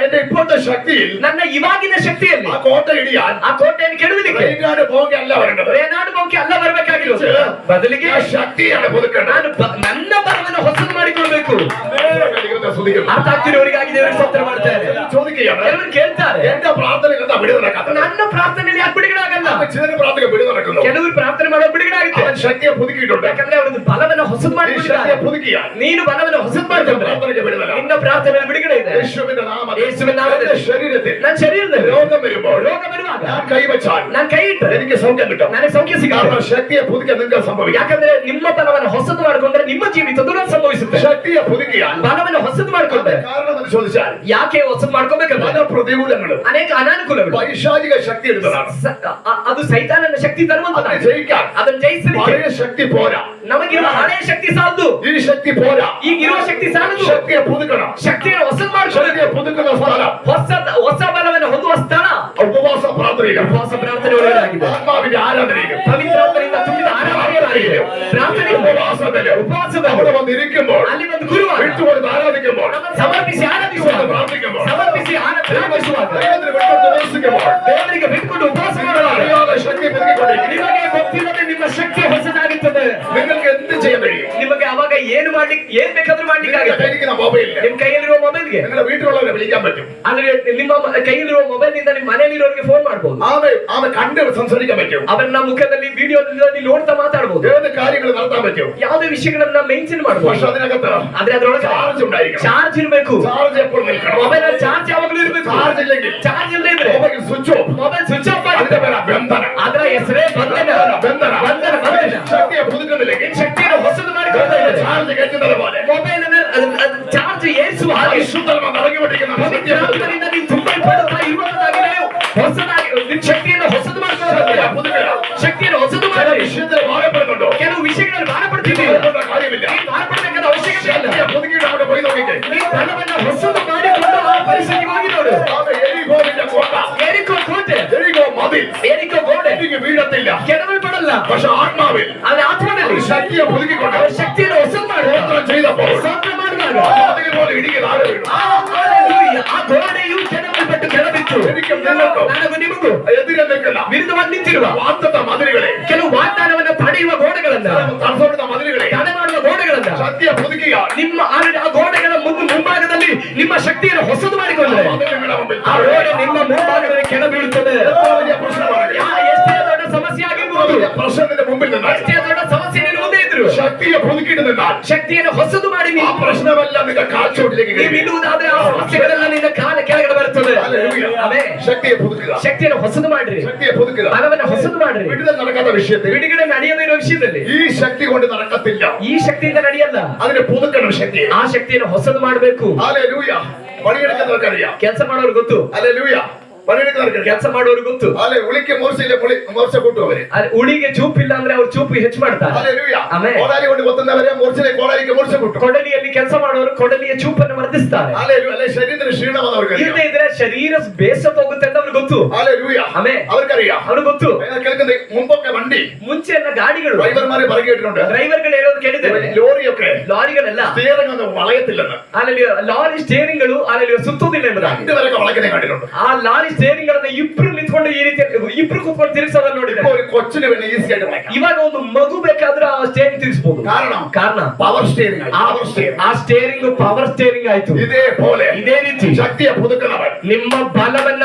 എന്റെ ഇപ്പോഴത്തെ ശക്തിയിൽ ನನ್ನ ಇವಾಗಿನ ಶಕ್ತಿಯಲ್ಲಿ ആ കോട്ട ഇടിയാൻ ಆ ಕೋಟೆಯನ್ನು ಕೆಡವಲಿಕ್ಕೆ റെയിനാട് പോകെയല്ല വരേണ്ടത്. ರೇನಾಡು ಬೋಕಿ ಅಲ್ಲ ಬರಬೇಕಾಗಿರೋದು. ಬದಲಿಗೆ ആ ശക്തിയാണ് പുതുക്കേണ്ടത്. ನಾನು ನನ್ನ ಬಲವನ್ನು ಹೊಸದು ಮಾಡಿಕೊಳ್ಬೇಕು. ദൈവത്തെ സ്തുതിക്കുന്നു. ಅರ್ಥ ಆಗ್ತಿರೋರಿಗಾಗಿ ದೇವರಿಗೆ ಸ್ತೋತ್ರ ಮಾಡ್ತಾರೆ. ചോദിക്കുകയാണ്, ಕೆಲವರು ಕೇಳ್ತಾರೆ, എന്റെ പ്രാർത്ഥനയിൽ എന്താ വിടുതൽ നടക്കാത്തത്? ನನ್ನ ಪ್ರಾರ್ಥನೆಯಲ್ಲಿ ಯಾಕೆ ಬಿಡುಗಡೆ ಆಗಲ್ಲ? ചിലര് പ്രാർത്ഥന വിടുതൽ നടക്കുന്നു. ಕೆಲವರು ಪ್ರಾರ್ಥನೆ ಮಾಡೋ ಬಿಡುಗಡೆ ಆಗುತ್ತೆ. അവൻ ശക്തിയെ പുതുക്കിയിട്ടുണ്ട്. ಯಾಕಂದ್ರೆ ಅವ್ರದ್ದು ಬಲವನ್ನು ಹೊಸದು ഈ ശക്തിയെ ಮಾಡಿಕೊಂಡಿದ್ದಾರೆ. പുതുക്കിയാൽ ನೀನು ಬಲವನ್ನು ಹೊಸದು ಮಾಡಿಕೊಂಡ್ರೆ പ്രാർത്ഥനയ്ക്ക് വിടുതല. ನಿನ್ನ ಪ್ರಾರ್ಥನೆಯಲ್ಲಿ ಬಿಡುಗಡೆ ಇದೆ. യേശുവിന്റെ നാമത്തിൽ യേശുവിന്റെ നാമത്തിൽ എന്റെ ശരീരത്തിൽ ನನ್ನ ಶರೀರದಲ್ಲಿ രോഗം വരുമ്പോൾ ರೋಗ ಬರುವಾಗ ഞാൻ കൈവച്ചാൽ ನಾನು ಕೈ ಇಟ್ಟರೆ എനിക്ക് സൗഖ്യം കിട്ടും. ನನಗೆ ಸೌಖ್ಯ ಸಿಗುತ್ತೆ. കാരണം ശക്തിയെ പുതുക്കാൻ നിങ്ങൾക്ക് സംഭവിക്കാം. ಯಾಕಂದ್ರೆ ನಿಮ್ಮ ಬಲವನ್ನು ಹೊಸದು ಮಾಡಿಕೊಂಡ್ರೆ ನಿಮ್ಮ ಜೀವಿತದಲ್ಲೂ ಸಂಭವಿಸುತ್ತೆ. ശക്തിയെ പുതുക്കിയാൽ ಬಲವನ್ನು ಹೊಸದು ಮಾಡಿಕೊಂಡ್ರೆ കാരണം എന്ന് ചോദിച്ചാൽ ಯಾಕೆ ಹೊಸದು ಮಾಡ್ಕೋಬೇಕಂದ್ರೆ പല പ്രതികൂലങ്ങളും ಅನೇಕ ಅನಾನುಕೂಲಗಳು. പൈശാചിക ശക്തി എടുത്തതാണ്. ಅದು ಸೈತಾನನ ಶಕ್ತಿ അതിനെ ತರುವಂತದ್ದು. ജയിക്കാൻ ಅದನ್ನ ಜಯಿಸಲಿಕ್ಕೆ പഴയ ശക്തി പോരാ. ನಮಗಿರುವ ಹಳೆಯ ಶಕ್ತಿ ಸಾಲದು. ഈ ശക്തി പോരാ. ಈಗಿರುವ ಶಕ್ತಿ ಸಾಲದು. ശക്തിയെ പുതുക്കണം. ಶಕ್ತಿಯನ್ನು ಹೊಸದು ശക്തിയെ ಮಾಡ್ಕೊಳ್ಳಬೇಕು. പുതുക്കുന്ന സ്ഥലം ಹೊಸ ಬಲವನ್ನು ಹೊಂದುವ ಸ್ಥಳ ഉപവാസ പ്രാർത്ഥനയിലും ಉಪವಾಸ ಪ್ರಾರ್ಥನೆ ಒಳಗಾಗಿದೆ. ആത്മാവിന്റെ ആരാധനയിലും ಪವಿತ್ರಾತ್ಮರಿಂದ ತುಂಬಿದ ಆರಾಧನೆಯಾಗಿದೆ. ಪ್ರಾರ್ಥನೆ ഉപവാസത്തിലും അവിടെ വന്നിരിക്കുമ്പോൾ ಅಲ್ಲಿ ಒಂದು ಗುರುವಾರ വിട്ടുകൊടുത്ത് ആരാധിക്കുമ്പോൾ ಸಮರ್ಪಿಸಿ ಆರಾಧಿಸುವಾಗ പ്രാർത്ഥിക്കുമ്പോൾ ಸಮರ್ಪಿಸಿ ಪ್ರಾರ್ಥಿಸುವಾಗ ദൈവത്തിന് വിട്ടുകൊടുത്ത് ഉപവസിക്കുമ്പോൾ ದೇವರಿಗೆ ಬಿಟ್ಟುಕೊಂಡು ಉಪವಾಸ ಮಾಡುವಾಗ അറിയാതെ ശക്തി പുതുക്കിക്കൊണ്ടിരിക്കും. ನಿಮಗೆ ಗೊತ್ತಿಲ್ಲದೆ ನಿಮ್ಮ ಶಕ್ತಿ ಹೊಸದಾಗುತ್ತದೆ. നിങ്ങൾക്ക് എന്ത് ചെയ്യാൻ കഴിയും? ನಿಮಗೆ ಅವಾಗ ಏನು ಮಾಡ್ಲಿಕ್ಕೆ ಏನ್ ಬೇಕಾದ್ರೂ ಮಾಡ್ಲಿಕ್ಕೆ നിങ്ങളുടെ ಆಗುತ್ತೆ. കയ്യിരിക്കുന്ന മൊബൈലിൽ ನಿಮ್ ಕೈಯಲ್ಲಿರುವ ಮೊಬೈಲ್ಗೆ നിങ്ങളുടെ വീട്ടിലുള്ളവരെ വിളിക്കാൻ പറ്റും. ಅಂದ್ರೆ ನಿಮ್ಮ ಕೈಯಲ್ಲಿರುವ ಮೊಬೈಲ್ ನಿಂದ ನಿಮ್ಮ ಮನೆಯಲ್ಲಿರೋರಿಗೆ ಫೋನ್ ಮಾಡಬಹುದು. ആമെ കണ്ട് സംസാരിക്കാൻ പറ്റും. ಅವರನ್ನ ಮುಖದಲ್ಲಿ ವಿಡಿಯೋದಲ್ಲಿ ನೋಡ್ತಾ ಮಾತಾಡಬಹುದು. ഏത് കാര്യങ്ങൾ നടത്താൻ പറ്റും. ಯಾವುದೇ ವಿಷಯಗಳನ್ನ ಮೇಂಟೈನ್ പക്ഷെ ಮಾಡಬಹುದು. അതിനകത്ത് ಆದ್ರೆ ಅದರೊಳಗೆ ചാർജ് ഉണ്ടായിരിക്കണം. ಚಾರ್ಜ್ ಇರಬೇಕು. ചാർജ് എപ്പോഴും നിൽക്കണം. ಮೊಬೈಲ್ ಚಾರ್ಜ್ ಯಾವಾಗಲೂ ಇರಬೇಕು. ചാർജ് ഇല്ലെങ്കിൽ ಚಾರ್ಜ್ ಇಲ್ಲದೆ ಇದ್ರೆ mobile switch off. Mobile switch off അതിന്റെ ಆಗುತ್ತೆ. പേരാ ബന്ധനം. ಅದರ ಹೆಸರೇ ಬಂಧನ. ബന്ധനം. ಬಂಧನ ಬಂಧನ. ശക്തിയെ പുതുക്കുന്നില്ലെങ്കിൽ ಶಕ್ತಿಯನ್ನು ಹೊಸದು ಮಾಡಿಕೊಳ್ಳುತ್ತದೆ. ചാർജ് കയറ്റുന്നത് പോലെ ಮೊಬೈಲ್ ಚಾರ್ಜ್ ಏರಿಸುವ ಹಾಗೆ പരിശുദ്ധമ നിറങ്ങിക്കൊണ്ടിരിക്കുന്ന ശക്തിയെ പുതുക്കണം. ಪವಿತ್ರಾತ್ಮದಿಂದ ನೀವು ತುಂಬಲ್ಪಡುತ್ತಾ ಇರುವುದಾಗಿದೆ. ಹೊಸದಾಗಿ ನಿಮ್ಮ ಶಕ್ತಿಯನ್ನು ಹೊಸದು ശക്തിയെ ಮಾಡ್ಕೊಳ್ಳೋದು. പുതുക്കണം. ಶಕ್ತಿಯನ್ನು ಹೊಸದು ചില ಮಾಡಿ വിഷയത്തിൽ ഭാരപ്പെടുന്നുണ്ടോ? ಕೆಲವು ವಿಷಯಗಳಲ್ಲಿ ಬಾಧಪಡ್ತಿದ್ದೀವಿ. ഭാരപ്പെടേണ്ട കാര്യമില്ല. ಬಾಧಪಡಬೇಕಾದ ಅವಶ್ಯಕತೆ ಇಲ್ಲ. ശക്തിയെ പുതുക്കി ಬಲವನ್ನು ಹೊಸದು ಮಾಡಿಕೊಂಡು ಆ ಪರಿಸ್ಥಿತಿಗೆ ಹೋಗಿ ನೋಡು. ആമേൻ. എരിഹോവിന്റെ കോട്ട, ಎರಿಕೋ ಕೋಟೆ, എരിഹോ മതിൽ ಎರಿಕೋ ಗೋಡೆ ഇടിഞ്ഞ് വീഴത്തില്ല. ಕೆಡವಲ್ಪಡಲ್ಲ. പക്ഷെ ആത്മാവിൽ ಆದ್ರೆ ಆತ್ಮದಲ್ಲಿ ശക്തിയെ പുതുക്കിക്കൊണ്ട് ಅವರ ಶಕ್ತಿಯನ್ನು ಹೊಸದು ಮಾಡು. സ്തോത്രം ചെയ്തപ്പോൾ ಸ್ತೋತ್ರ ಮಾಡುವಾಗ അതിൽ പോലെ ഇടിഞ്ഞ് താഴെ വീണു. ಆ ಗೋಡೆಯು ಕೆಡವಲ್ಪಟ್ಟು ಕೆಳಬಿತ್ತು. എനിക്കും നിങ്ങൾക്കും ನನಗೂ ನಿಮಗೂ എതിരെ നിൽക്കുന്ന ವಿರುದ್ಧವಾಗಿ ನಿಂತಿರುವ വാഗ്ദത്ത മതിലുകളെ, ಕೆಲವು ವಾಗ್ದಾನವನ್ನು ಪಡೆಯುವ ಗೋಡೆಗಳನ್ನ, തടസ്സപ്പെടുത്ത മതിലുകളെ ತಡೆ ಮಾಡುವ ಗೋಡೆಗಳನ್ನ ശക്തിയെ പുതുക്കുക. ನಿಮ್ಮ ಆ ಗೋಡೆಗಳ ಮುಂಭಾಗದಲ್ಲಿ ನಿಮ್ಮ ಶಕ್ತಿಯನ್ನು ಹೊಸದು ಮಾಡಿಕೊಂಡ್ರೆ അത് നിങ്ങളുടെ മുമ്പിൽ ಆ ಗೋಡೆ ನಿಮ್ಮ ಮುಂಭಾಗದಲ್ಲಿ ಕೆಳ ಬೀಳುತ್ತದೆ. വലിയ പ്രശ്നമാണ്. ಎಷ್ಟೇ ದೊಡ್ಡ ಸಮಸ್ಯೆ ಆಗಿರ್ಬೋದು, വലിയ പ്രശ്നത്തിന്റെ മുമ്പിൽ നിന്നാൽ ಎಷ್ಟೇ ದೊಡ್ಡ ಸಮಸ್ಯೆ ನಿನ್ನ ಮುಂದೆ ಇದ್ರು ശക്തിയെ പുതുക്കിയിട്ട് നിന്നാൽ ಶಕ್ತಿಯನ್ನು ಹೊಸದು ಮಾಡಿ ആ പ്രശ്നമെല്ലാം നിന്റെ കാൽച്ചോട്ടിലേക്ക് ನೀವು കയറി. ನಿಲ್ಲುವುದಾದ್ರೆ ಆ ಸಮಸ್ಯೆಗಳೆಲ್ಲ ನಿನ್ನ ಕಾಲ ಕೆಳಗಡೆ ಬರುತ್ತದೆ. ഹല്ലേലൂയ. ಆಮೆನ್. ശക്തിയെ പുതുക്കുക, ಶಕ್ತಿಯನ್ನು ಹೊಸದು ಮಾಡ್ರಿ, ശക്തിയെ പുതുക്കുക. ಬಲವನ್ನು ಹೊಸದು ಮಾಡ್ರಿ. വിടുതൽ നടക്കാത്ത വിഷയത്തിൽ ಬಿಡುಗಡೆ ನಡೆಯದೇ ಇರೋ ವಿಷಯದಲ್ಲಿ ഈ ശക്തി കൊണ്ട് നടക്കത്തില്ല. ಈ ಶಕ್ತಿಯಿಂದ ನಡೆಯಲ್ಲ. അതിനെ പുതുക്കണം ശക്തിയെ. ಆ ಶಕ್ತಿಯನ್ನು ಹೊಸದು ಮಾಡಬೇಕು. ഹല്ലേലൂയ. പണിയെടുക്കുന്നവർക്കറിയാം. ಕೆಲಸ ಮಾಡೋರು ಗೊತ್ತು, ഹല്ലേലൂയ. പണിയെടുക്കുന്നവർക്കറിയാം. ಕೆಲಸ ಮಾಡೋರು ಗೊತ್ತು. അല്ലെ ഉളിക്ക് മൂർച്ചയിലെ മൂർച്ച കൂട്ടും അവര്. ಉಳಿಗೆ ಚೂಪಿಲ್ಲ ಅಂದ್ರೆ ಅವ್ರು ಚೂಪು ಹೆಚ್ಚು ಮಾಡ್ತಾರೆ. ഹല്ലേലൂയ. ಆಮೆನ್. കോടാലി കൊണ്ട് കൊത്തുന്നവരെ മൂർച്ചയിലെ കോടാലിക്ക് മൂർച്ച കൂട്ടും. ಕೊಡಲಿಯಲ್ಲಿ ಕೆಲಸ ಮಾಡೋರು ಕೊಡಲಿಯ ಚೂಪನ್ನು ವರ್ಧಿಸ್ತಾರೆ. ഹല്ലേലൂയ. അല്ലെ ശരീരത്തിന് ക്ഷീണമാണെന്ന് ಇಲ್ಲದೆ ಇದ್ರೆ ಶರೀರ ಬೇಸ ಹೋಗುತ್ತೆ ಅಂತ ಅವ್ರಿಗೆ ಗೊತ್ತು. ഹല്ലേലൂയ. ಆಮೆನ್. അവർക്കറിയാം. ಅವ್ರಿಗೆ ಗೊತ್ತು. കേൾക്കുന്ന മുമ്പൊക്കെ വണ്ടി ಮುಂಚೆ ಎಲ್ಲ ಗಾಡಿಗಳು ഡ്രൈവർമാരെ പറഞ്ഞു കേട്ടിട്ടുണ്ട്. ಡ್ರೈವರ್ಗಳು ಹೇಳೋದು ಕೇಳಿದ್ದೇವೆ. ലോറിയൊക്കെ ಲಾರಿಗಳೆಲ್ಲ സ്റ്റിയറിംഗ് ഒന്നും വളയത്തില്ലെന്ന്. ಅಲ್ಲಿ ಲಾರಿ ಸ್ಟೇರಿಂಗ್ಗಳು ಅಲ್ಲಿ ಸುತ್ತುವುದಿಲ್ಲ ಎಂಬುದಾಗಿ. രണ്ടുപേരൊക്കെ വളയ്ക്കുന്നേ കണ്ടിട്ടുണ്ട്. ಆ ಲಾರಿ ಸ್ಟೇರಿಂಗ್ ಗಳನ್ನ ಇಬ್ರು ನಿಂತ್ಕೊಂಡು ಈ ರೀತಿ ಇಬ್ರು ಕೂತ್ಕೊಂಡು ತಿರುಗಿಸೋದನ್ನ ഇപ്പൊ ನೋಡಿದ್ರೆ ഒരു കൊച്ചിന് പിന്നെ ഈസി ആയിട്ട് വളയ്ക്കാം. ಇವಾಗ ಒಂದು ಮಗು ಬೇಕಾದ್ರೆ ಆ ಸ್ಟೇರಿಂಗ್ ತಿರುಗಿಸಬಹುದು. ಕಾರಣ പവർ സ്റ്റിയറിംഗ് ಆ ಸ್ಟೇರಿಂಗ್ ಪವರ್ ಸ್ಟೇರಿಂಗ್ ಆಯ್ತು. ഇതേപോലെ ಇದೇ ರೀತಿ ശക്തിയെ പുതുക്കുന്നവൻ ನಿಮ್ಮ ಬಲವನ್ನ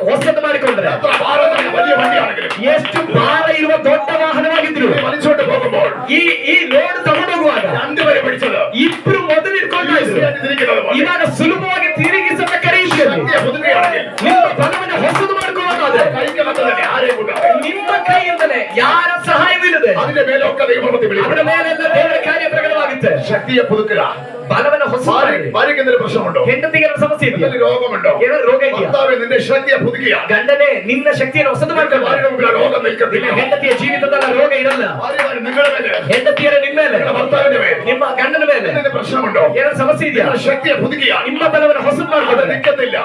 ಹೊಸದು ಮಾಡಿಕೊಂಡ್ರೆ എത്ര ഭാരമുള്ള വലിയ വണ്ടിയാണെങ്കിലും ಎಷ್ಟು ಭಾರ ಇರುವ ದೊಡ್ಡ ವಾಹನವಾಗಿದ್ರು വലിച്ചോണ്ട് പോകുമ്പോൾ ಈ ಲೋಡ್ ತಗೊಂಡೋಗುವಾಗ രണ്ടുപേരെ പിടിച്ചത് ಇಬ್ರು ಮೊದಲು ಇಟ್ಕೊಂಡು ഈസി ആയിട്ട് തിരിക്കുന്നത് പോലെ. ಇವಾಗ ಸುಲಭವಾಗಿ ತಿರುಗಿಸಬೇಕ ರೀತಿಯಲ್ಲಿ ശക്തിയെ പുതുക്കുകയാണെങ്കിൽ ನಿಮ್ಮ ಬಲವನ್ನು ಹೊಸದು ಮಾಡ್ಕೊಳ್ಳೋದಾದ್ರೆ കൈക്ക് മറ്റതന്നെ ആരെയും കൂട്ടാതെ ನಿಮ್ಮ ಕೈಯಿಂದಲೇ ಯಾರ ಸಹಾಯವಿಲ್ಲದೆ അതിന്റെ മേലൊക്കെ ദൈവമൂർത്തി ಅದರ വിളിക്കും. ಮೇಲೆಲ್ಲ ದೇವರ ಕಾರ್ಯ ಪ್ರಕಟವಾಗುತ್ತೆ. ശക്തിയെ പുതുക്കുക. ಬಲವನ್ನು ಹೊಸದು ಮಾಡಿ. ഭാര്യയ്ക്ക് എന്തെങ്കിലും പ്രശ്നമുണ്ടോ? ಹೆಂಡತಿಗೆ ಏನೋ ಸಮಸ್ಯೆ ಇದೆಯಾ? എന്തെങ്കിലും രോഗമുണ്ടോ? ಏನೋ ರೋಗ ಇದೆಯಾ? ഭർത്താവേ നിന്റെ ശക്തിയെ പുതുക്കുക. ಗಂಡನೇ ನಿನ್ನ ಶಕ್ತಿಯನ್ನು ಹೊಸದು ಮಾಡ್ಕೊಂಡು ഭാര്യയുടെ മുമ്പിൽ ആ രോഗം ನಿನ್ನ നിൽക്കത്തില്ല. ಹೆಂಡತಿಯ ಜೀವಿತದಲ್ಲಿ ಆ ರೋಗ ಇರಲ್ಲ. ഭാര്യമാര് നിങ്ങളുടെ മേലെ, ಹೆಂಡತಿಯರ ನಿಮ್ಮ ಮೇಲೆ, നിങ്ങളുടെ ഭർത്താവിന്റെ മേൽ ನಿಮ್ಮ ಗಂಡನ ಮೇಲೆ എന്തെങ്കിലും പ്രശ്നമുണ്ടോ? ಏನೋ ಸಮಸ್ಯೆ ಇದೆಯಾ? നിങ്ങളുടെ ശക്തിയെ പുതുക്കുക. ನಿಮ್ಮ ಬಲವನ್ನು ಹೊಸದು അത് ಮಾಡ್ಕೊಂಡು നിൽക്കത്തില്ല.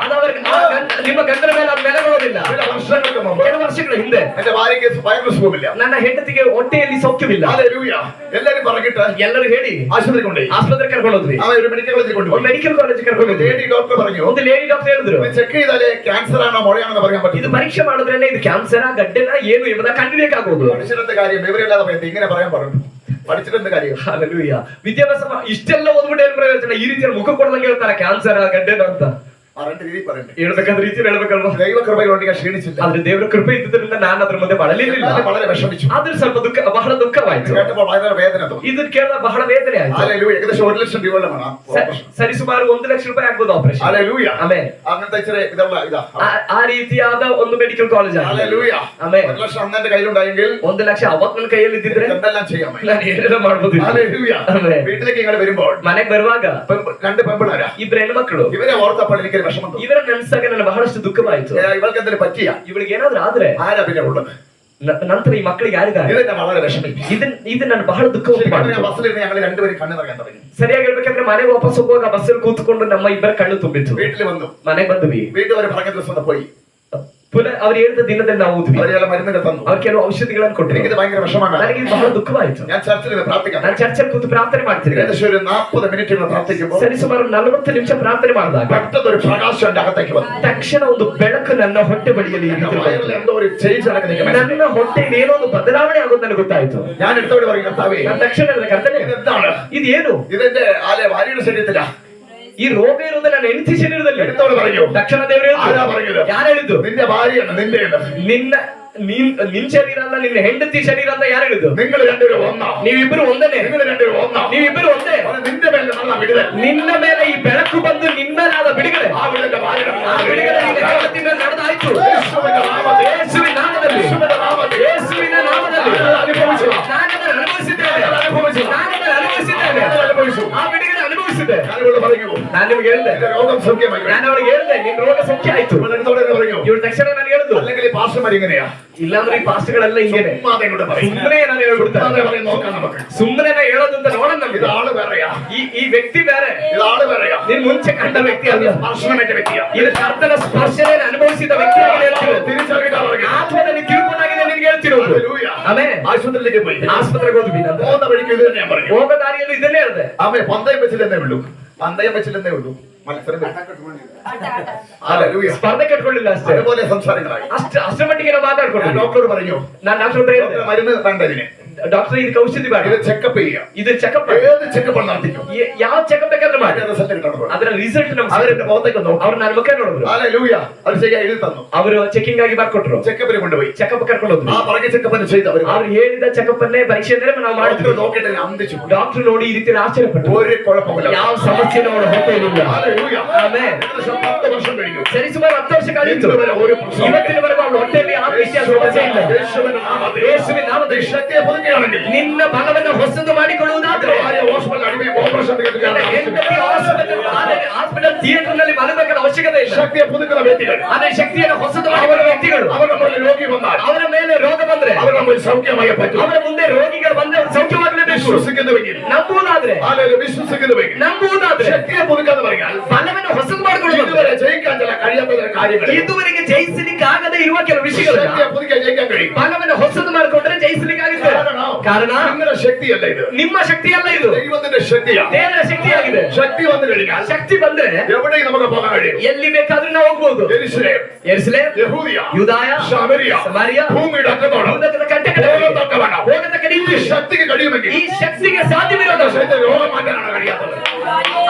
ನಿಮ್ಮ ಗಂಡನ ಮೇಲೆ ಅದು ನೆಲೆಗೊಳ್ಳೋದಿಲ್ಲ. ചില വർഷങ്ങൾക്ക് മുമ്പ് ಕೆಲವು ವರ್ಷಗಳ ಹಿಂದೆ എന്റെ ഭാര്യയ്ക്ക് വയറിന് സുഖമില്ല. ನನ್ನ ಹೆಂಡತಿಗೆ ಹೊಟ್ಟೆಯಲ್ಲಿ ಸೌಖ್ಯವಿಲ್ಲ. ഹല്ലേലൂയ. എല്ലാരും പറഞ്ഞിട്ട് ಎಲ್ಲರೂ ಹೇಳಿ ആശുപത്രി കൊണ്ടുപോയി. ಆಸ್ಪತ್ರೆ ಕರ್ಕೊಂಡೋದ್ವಿ. അവൻ ഒരു മെഡിക്കൽ കോളേജിൽ ಒಂದು കൊണ്ടുപോയി. ಮೆಡಿಕಲ್ ಕಾಲೇಜ್ ಕರ್ಕೊಂಡೋದ್ವಿ. ലേഡി ഡോക്ടർ പറഞ്ഞു, ಒಂದು ಲೇಡಿ ಡಾಕ್ಟರ್ ಹೇಳಿದ್ರು, ഇത് ചെക്ക് ചെയ്താലേ ക്യാൻസർ ആണോ മുഴയാണെന്ന് പറയാൻ ಇದು പറ്റും. ಪರೀಕ್ಷೆ ಮಾಡಿದ್ರೇನೆ ಇದು ಕ್ಯಾನ್ಸರ್ ಗಡ್ಡೆನ ಏನು ಎಂಬುದನ್ನ ಕಂಡುಹಿಡಿಯಕಾಗುವುದು. പഠിച്ചിട്ടെന്ത് കാര്യം, വിവരമില്ലാതെ പറയുന്നത് ഇങ്ങനെ പറയാൻ പറഞ്ഞു. പഠിച്ചിട്ടെന്ത് കാര്യം? ಹಲ್ಲೆಲೂಯ. ವಿದ್ಯಾಭ್ಯಾಸ ಇಷ್ಟೆಲ್ಲ ಓದ್ಬಿಟ್ಟು ಏನ್ ಪ್ರಯೋಜನ? ಈ ರೀತಿಯ ಮುಖ ಕೊಡದಂಗೆ ಹೇಳ್ತಾರೆ ಕ್ಯಾನ್ಸರ್ ಗಡ್ಡೆನ ಅಂತ. പറയേണ്ട രീതി പറയണ്ടേ? ಹೇಳ್ಬೇಕಾದ ರೀತಿಯಲ್ಲಿ ಹೇಳ್ಬೇಕಲ್ವಾ? ദൈവകൃപയോട് ഞാൻ ക്ഷീണിച്ചില്ല. ಆದ್ರೆ ದೇವರ ಕೃಪೆ ಇದ್ದಿದ್ದರಿಂದ ನಾನು ಅದ್ರ ಮುಂದೆ ಬಳಲಿಲ್ಲ. എന്നാലും വളരെ വിഷമിച്ചു. ಆದ್ರೆ ಸ್ವಲ್ಪ ಬಹಳ ದುಃಖವಾಯ್ತು. കേട്ടപ്പോൾ വളരെ വേദന തോന്നി. ಇದನ್ನ ಕೇಳಿದ ಬಹಳ ವೇದನೆ ಆಯ್ತು. ഹല്ലേലൂയ. ഏകദേശം 1 ലക്ഷം രൂപയോളം വേണം ഓപ്പറേഷൻ. ಸರಿಸುಮಾರು 1 ಲಕ್ಷ ರೂಪಾಯಿ ಆಗ್ಬೋದು ಆಪರೇಷನ್. ഹല്ലേലൂയ. ಆಮೆನ್. അങ്ങനത്തെ ഇച്ചിരി ഇതുള്ള ഇതാ. ಆ ರೀತಿಯಾದ ಒಂದು ಮೆಡಿಕಲ್ ಕಾಲೇಜ್ ಆಗಿದೆ. ഹല്ലേലൂയ. ಆಮೆನ್. 1 ലക്ഷം അന്ന് എന്റെ കയ്യിലുണ്ടായെങ്കിൽ 1 ಲಕ್ಷ ಅವತ್ತು ನನ್ನ ಕೈಯಲ್ಲಿ ಇದ್ದಿದ್ರೆ എന്തെല്ലാം ചെയ്യാം. ನಾನು ಏನೆಲ್ಲ ಮಾಡ್ಬೋದು. ഹല്ലേലൂയ. ಆಮೆನ್. വീട്ടിലേക്ക് ഇങ്ങനെ വരുമ്പോൾ ಮನೆಗೆ ಬರುವಾಗ രണ്ട് പെമ്പിളാരാ. ಇಬ್ರು ಹೆಣ್ಮಕ್ಳು. ഇവരെ ഓർത്തപ്പോൾ എനിക്ക് വിഷമം തോന്നി. ಇವರ ನೆನ್ಸಾಗ ನನಗೆ ಬಹಳಷ್ಟು ದುಃಖವಾಯಿತು. ഇവൾക്ക് എന്തെങ്കിലും പറ്റിയ ಇವಳಿಗೆ ಏನಾದ್ರೂ ಆದ್ರೆ ആരാ പിന്നെ ഉള്ളത്? ನಂತರ ಈ ಮಕ್ಕಳಿಗೆ ಯಾರಿದ್ದಾರೆ? ഇതെന്നെ വളരെ വിഷമിക്കും. ಇದು ನನ್ನ ಬಹಳ ದುಃಖ ಉಂಟು ಮಾಡಿತು. ബസ്സിലിരുന്ന് ഞങ്ങൾ രണ്ടുപേരും കണ്ണു നിറയാൻ തുടങ്ങി. ಸರಿಯಾಗಿ ಹೇಳ್ಬೇಕಂದ್ರೆ ಮನೆಗೆ ವಾಪಸ್ ಹೋಗುವಾಗ ಬಸ್ಸಲ್ಲಿ ಕೂತ್ಕೊಂಡು ನಮ್ಮ ಇಬ್ಬರ ಕಣ್ಣು ತುಂಬಿತ್ತು. വീട്ടിൽ വന്നു. ಮನೆಗೆ ಬಂದ್ವಿ. വീട്ടുകാർ പറഞ്ഞ ദിവസം ഒന്ന് പോയി. ಪುನಃ ಅವ್ರು ಹೇಳಿದ ದಿನದಲ್ಲಿ ನಾವು ಓದ್ವಿ. അവരെല്ലാം മരുന്നുകൾ തന്നു. ಅವ್ರು ಕೆಲವು ಔಷಧಿಗಳನ್ನು ಕೊಟ್ಟರು. എനിക്കിത് ഭയങ്കര വിഷമമാണ്. ನನಗೆ ಇದು ಬಹಳ ದುಃಖವಾಯಿತು. ഞാൻ ചർച്ചിൽ നിന്ന് പ്രാർത്ഥിക്കാം. ನಾನು ಚರ್ಚಲ್ಲಿ ಕೂತು ಪ್ರಾರ್ಥನೆ ಮಾಡ್ತೀನಿ. ഏകദേശം ഒരു 40 മിനിറ്റ് പ്രാർത്ഥിക്കുമ്പോൾ ಸರಿಸುಮಾರು 40 ನಿಮಿಷ ಪ್ರಾರ್ಥನೆ ಮಾಡಿದಾಗ പെട്ടെന്ന് ഒരു പ്രകാശം എന്റെ അകത്തേക്ക് വന്നു. ತಕ್ಷಣ ಒಂದು ಬೆಳಕು ನನ್ನ ಹೊಟ್ಟೆ ಬಳಿಯಲ್ಲಿ എന്റെ ನಿಂತು വയറിൽ എന്തോ ഒരു ചേഞ്ച് നടക്കുന്ന ನನ್ನ ಹೊಟ್ಟೆಗೆ ಏನೋ ಒಂದು ಬದಲಾವಣೆ ಆಗೋದು ನನಗೆ ಗೊತ್ತಾಯ್ತು. ഞാൻ എടുത്തോട് പറയും, കർത്താവേ ನಾನು ತಕ್ಷಣ ಕರ್ತನೆ ഇതെന്താണ്? ಇದೇನು? ഇതെന്റെ ഭാര്യയുടെ ശരീരത്തിലാ. ಈ ರೋಗ ಇರೋದು ನನ್ನ ಹೆಂಡತಿ ಶರೀರದಲ್ಲಿ. എടുത്തോട് പറയൂ. ತಕ್ಷಣ ದೇವರು ആരാ പറഞ്ഞത്? ಯಾರು ಹೇಳಿದ್ದು? നിന്റെ ഭാര്യയാണ്, നിന്റെ ನಿನ್ ಶರೀರ ಅಲ್ಲ, ನಿನ್ನ ಹೆಂಡತಿ ಶರೀರ ಅಂತ ಯಾರು ಹೇಳಿದ್ದು? നിങ്ങൾ രണ്ടുപേരും ഒന്നാ. ನೀವಿಬ್ಬರು ಒಂದನೇ. നിങ്ങൾ രണ്ടുപേരും ഒന്നാ. ನೀವಿಬ್ಬರು ಒಂದೇ. നിന്റെ മേലെ നല്ല വിടുതൽ. ನಿನ್ನ ಮೇಲೆ ಈ ಬೆಳಕು ಬಂದು ನಿನ್ಮೇಲಾದ ಬಿಡುಗಡೆ. ആ വിടുതലിന്റെ ഭാര്യയുടെ ಆ ಬಿಡುಗಡೆ ನಿನ್ನ ಹೆಂಡತಿ ಮೇಲೆ ನಡೆದಾಯ್ತು. യേശുവിന്റെ നാമത്തിൽ. ಯೇಸುವಿನ ನಾಮದಲ್ಲಿ. യേശുവിന്റെ നാമത്തിൽ. ಯೇಸುವಿನ ನಾಮದಲ್ಲಿ. അനുഭവിച്ചു. ನಾನದನ್ನು ಅನುಭವಿಸಿದ್ದೇನೆ. അനുഭവിച്ചു. ನಾನದನ್ನು ಅನುಭವಿಸಿದ್ದೇನೆ. അനുഭവിച്ചു. ಆ ಬಿಡುಗಡೆ ಅನುಭವಿಸಿದೆ. ഞാനിവിടെ പറഞ്ഞു, ನಾನು ನಿಮ್ಗೆ ಹೇಳಿದೆ, എന്റെ രോഗം സൗഖ്യമായി. ನಾನು ಅವಳಿಗೆ ಹೇಳಿದೆ, ನಿನ್ ರೋಗ ಸೌಖ್ಯ ಆಯ್ತು. നിങ്ങൾ എടുത്തോടെ പറഞ്ഞു. ಇವಳು ತಕ್ಷಣ ನಾನು ಹೇಳಿದ್ದು, അല്ലെങ്കിൽ ഈ പാസ്റ്റർ പാസ്റ്റർമാർ ഇങ്ങനെയാ. ಇಲ್ಲಾಂದ್ರೆ ಈ ಪಾಸ್ಟ್ಗಳೆಲ್ಲ ಹಿಂಗೇನೆ ചുമ്മാതെ ഇങ്ങോട്ട് പറയും. ಸುಮ್ಮನೆ ನಾನು ಹೇಳ್ಬಿಡ್ತಾರೆ ചുമ്മാതെ പറയും, നോക്കാം നമുക്ക്. ಸುಮ್ಮನೆ ಹೇಳೋದಂತ ನೋಡೋಣ ನಮ್ಗೆ. ഇത് ആള് വേറെയാ, ಈ ವ್ಯಕ್ತಿ ಬೇರೆ, ഇത് ಆള് വേറെയാ. ನೀನ್ ಮುಂಚೆ ಕಂಡ ವ್ಯಕ್ತಿ ಅಲ್ಲ, സ്പർശനമേറ്റ വ്യക്തിയാ. ಇದು ಕರ್ತನ ಸ್ಪರ್ಶನೆ ಅನುಭವಿಸಿದ ವ್ಯಕ್ತಿಯಾಗಿ ಹೇಳ್ತಿರೋದು. തിരിച്ചറിയിട്ടാ പറയുന്നത്. ಆತ್ಮದಲ್ಲಿ ತಿರುಪನಾಗಿದೆ ನಿನ್ಗೆ ಹೇಳ್ತಿರೋದು. ഹല്ലേലൂയ. ಆಮೇಲೆ ആശുപത്രിയിലേക്ക് പോയി. ಆಸ್ಪತ್ರೆಗೆ ಹೋದ್ವಿ ನಾನು. പോകുന്ന വഴിക്ക് ഇത് തന്നെ ഞാൻ പറഞ്ഞു. ಹೋಗೋ ದಾರಿಯಲ್ಲಿ ಇದನ್ನೇ ಹೇಳಿದೆ. ആമേ പന്തയം വെച്ചില്ലെന്നേ ഉള്ളൂ, പന്തയം വെച്ചില്ലെന്നേ ഉള്ളൂ. മത്സരം ഹല്ലേലൂയ. ಸ್ಪರ್ಧೆ ಕಟ್ಕೊಳ್ಳಿಲ್ಲ ಅಷ್ಟೇ, അതുപോലെ സംസാരങ്ങളായി. ಅಷ್ಟರ ಮಟ್ಟಿಗೆ ನಾವು ಮಾತಾಡ್ಕೊಂಡು ഡോക്ടറോട് പറഞ്ഞു, ನಾನು ಡಾಕ್ಟರ್ ಹತ್ರ ಹೇಳಿದೆ, മരുന്ന് വേണ്ട ഇതിന്, ಡಾಕ್ಟರ್ ಇದಕ್ಕೆ ಔಷಧಿ ಬೇಡ, ഇത് ചെക്കപ്പ് ചെയ്യുക. ಇದು ಚೆಕಪ್, ഏത് ചെക്കപ്പ് നടത്തിക്കും, ಯಾವ ಚೆಕಪ್ ಬೇಕಾದ್ರೆ ಮಾಡಿ, റിസൾട്ട് കിട്ടണം. ಅದರ ರಿಸಲ್ಟ್ ನಮ್ಗೆ അവരെന്റെ മുഖത്തേക്ക് നോക്കും. ಅವ್ರು ನನ್ನ ಮುಖ ನೋಡಿದ್ರು, ഹല്ലേലൂയ. അവർ ചെയ്യാൻ എഴുതി തന്നു. ಅವರು ಚೆಕಿಂಗ್ ಆಗಿ ಬರ್ಕೊಟ್ರು, ചെക്കപ്പിന് കൊണ്ടുപോയി. ಚೆಕಪ್ ಕರ್ಕೊಂಡು ಹೋದ್ರು. ആ പറഞ്ഞ ചെക്കപ്പിന് ചെയ്ത് അവർ ಅವ್ರು ಹೇಳಿದ ಚೆಕಪ್ ಅನ್ನೇ ಪರೀಕ್ಷೆಯನ್ನೇ ನಾವು ಮಾಡಿದ್ರು. നോക്കിയിട്ട് അന്തിച്ചു. ಡಾಕ್ಟರ್ ನೋಡಿ ಈ ರೀತಿ ಆಶ್ಚರ್ಯಪಟ್ಟರು. ഒരു കുഴപ്പമില്ല, ಯಾವ ಸಮಸ್ಯೆನೂ ಅವರ ಹೊಟ್ಟೆಯಲ್ಲಿಲ್ಲ. ഹല്ലേലൂയ. ಆಮೇಲೆ 10 ವರ್ಷം കഴിഞ്ഞു. ಸರಿ ಸುಮಾರು 10 ವರ್ಷ ಕಳೆಯಿತು. ಇವತ್ತಿನವರೆಗೂ ಅವಳ ಹೊಟ್ಟೆಯಲ್ಲಿ ಆ ರೀತಿಯ ಸಮಸ್ಯೆ ಇಲ್ಲ. ಯೇಸುವಿನ ನಾಮದಲ್ಲಿ ശക്തിയെ പുതുക്കുകയാണെങ്കിൽ, ನಿನ್ನ ಬಲವನ್ನು ಹೊಸದು ಮಾಡಿಕೊಳ್ಳುವುದಾದ್ರೆ, ಹಾಸ್ಪಿಟಲ್ ಥಿಯೇಟರ್ ನಲ್ಲಿ ಮಲಗಬೇಕಾದ ಅವಶ್ಯಕತೆ ಇಲ್ಲ. ശക്തിയെ പുതുക്കുന്ന വ്യക്തികൾ, ಅದೇ ಶಕ್ತಿಯನ್ನು ಹೊಸದು ಮಾಡುವ ವ್ಯಕ್ತಿಗಳು, അവരുടെ മുന്നിൽ രോഗി വന്നാൽ ಅವರ ಮೇಲೆ ರೋಗ ಬಂದ್ರೆ, അവരുടെ മുന്നിൽ സൗഖ്യമായ പറ്റും. ಅವರ ಮುಂದೆ ರೋಗಿಗಳು ಬಂದ್ರೆ ಅವರು ಸೌಖ್ಯವಾಗಲೇಬೇಕು. വിശ്വസിക്കുന്നുവെങ്കിൽ, ನಂಬುವುದಾದ್ರೆ, വിശ്വസിക്കുന്നുവെങ്കിൽ, ನಂಬುವುದಾದ್ರೆ, ശക്തിയെ പുതുക്കാന്ന് പറഞ്ഞാൽ ಬಲವನ್ನು ಹೊಸದು ಮಾಡಿಕೊಳ್ಳುವುದು. ഇതുവരെ ജയിക്കാൻ ചില കഴിയാത്ത കാര്യങ്ങൾ, ಇದುವರೆಗೆ ಜಯಿಸಲಿಕ್ಕೆ ಆಗದೆ ಇರುವ ಕೆಲವು ವಿಷಯಗಳು ശക്തിയെ പുതുക്കാൻ ജയിക്കാൻ കഴിയും. ಬಲವನ್ನು ಹೊಸದು ಮಾಡಿಕೊಂಡ್ರೆ ಜಯಿಸಲಿಕ್ಕಾಗುತ್ತೆ. ಕಾರಣ നിങ്ങളുടെ ശക്തിയല്ല ഇത്, ನಿಮ್ಮ ಶಕ್ತಿ ಅಲ್ಲ, ಇದು ദൈവത്തിന്റെ ശക്തിയാണ്. ದೇವರ ಶಕ್ತಿಯಾಗಿದೆ. ശക്തി വന്നു കഴിഞ്ഞാൽ ಶಕ್ತಿ ಬಂದ್ರೆ എവിടെയും നമുക്ക് പോകാൻ കഴിയും. ಎಲ್ಲಿ ಬೇಕಾದ್ರೂ ನಾವು ಹೋಗ್ಬೋದು. യെരൂശലേം, ಯೆರೂಸಲೇಮ್, യഹൂദിയ, ಯೂದಾಯ, ശമരിയ, ಸಮಾರಿಯ, ഭൂമിയുടെ അറ്റത്തോളം ಭೂಲೋಕದ ಕಟ್ಟಕಡೆಯಲ್ಲಿ ಹೋಗತಕ್ಕವണ്ണം ಹೋಗತಕ್ಕ ഈ ರೀತಿ ശക്തിക്ക് കഴിയുമെങ്കിൽ ಈ ಶಕ್ತಿಗೆ ಸಾಧ್ಯವಿರೋದು. ശരീരത്തെ രോഗം മാറ്റാനാണ് കഴിയാത്തത്.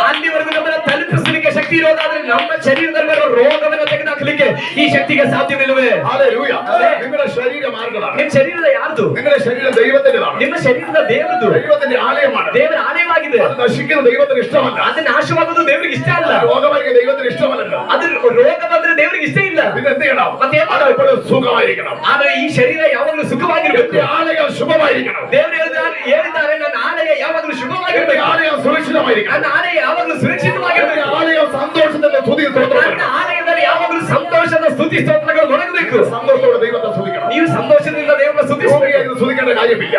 ಅಲ್ಲಿವರೆಗೂ ನಮ್ಮನ್ನ ತಲುಪಿಸಲಿಕ್ಕೆ ಶಕ್ತಿ ಇರೋದಾದ್ರೆ ನಮ್ಮ ಶರೀರದಲ್ಲಿ ಬರುವ ರೋಗವನ್ನು ತೆಗೆದುಹಾಕಲಿಕ್ಕೆ ಈ ಶಕ್ತಿಗೆ ಸಾಧ್ಯವಿಲ್ಲವೇ? ഹല്ലേലൂയ. നിങ്ങളുടെ ശരീരം ആരുടേതാണ്? ನಿಮ್ಮ ശರೀರದ ಯಾರ್ದು? നിങ്ങളുടെ ശരീരം ദൈവത്തിന്റേതാണ്. ನಿಮ್ಮ ಶರೀರದ ದೇವರದು. ദൈവത്തിന്റെ ആലയമാണ്. ದೇವರ ಆಲಯವಾಗಿದೆ. അത് നശിക്കുന്ന ദൈവത്തിന് ഇഷ്ടമല്ല. ಅದು ನಾಶವಾಗುವುದು ದೇವರಿಗೆ ಇಷ್ಟ ಅಲ್ಲ. രോഗമായിരിക്കും ദൈവത്തിന് ഇഷ്ടമല്ലല്ലോ. ಅದು ರೋಗ ಬಂದ್ರೆ ದೇವರಿಗೆ ಇಷ್ಟ ಇಲ್ಲ. പിന്നെ എന്ത് ചെയ്യണം? ಮತ್ತೆ അത് എപ്പോഴും സുഖമായിരിക്കണം. ಆದ್ರೆ ಈ ಶರೀರ ಯಾವಾಗಲೂ ಸುಖವಾಗಿರ್ಬೇಕು. എന്റെ ആലയം ശുഭമായിരിക്കണം. ದೇವರು ಹೇಳಿದ್ದಾರೆ, ನನ್ನ ಆಲಯ ಯಾವಾಗಲೂ എന്റെ ಶುಭವಾಗಿರ್ಬೇಕು. ആലയം സുരക്ഷിതമായിരിക്കണം. ನನ್ನ ಆಲಯ ಯಾವಾಗಲೂ എന്റെ ಸುರಕ್ಷಿತವಾಗಿರ್ಬೇಕು. ആലയം സന്തോഷത്തിന്റെ സ്തുതി ನನ್ನ ಆಲಯದಲ್ಲಿ ಯಾವಾಗಲೂ ಸಂತೋಷದ ಸ್ತುತಿ ಸ್ತೋತ್ರಗಳು ಮೊಳಗಬೇಕು. സന്തോഷത്തോടെ ദൈവത്തെ സ്തുതിക്കണം. ನೀವು ಸಂತೋಷದಿಂದ ದೇವರನ್ನ ಸ್ತುತಿಸಬೇಕು. രോഗിയായിരുന്നു സ്തുതിക്കേണ്ട കാര്യമില്ല.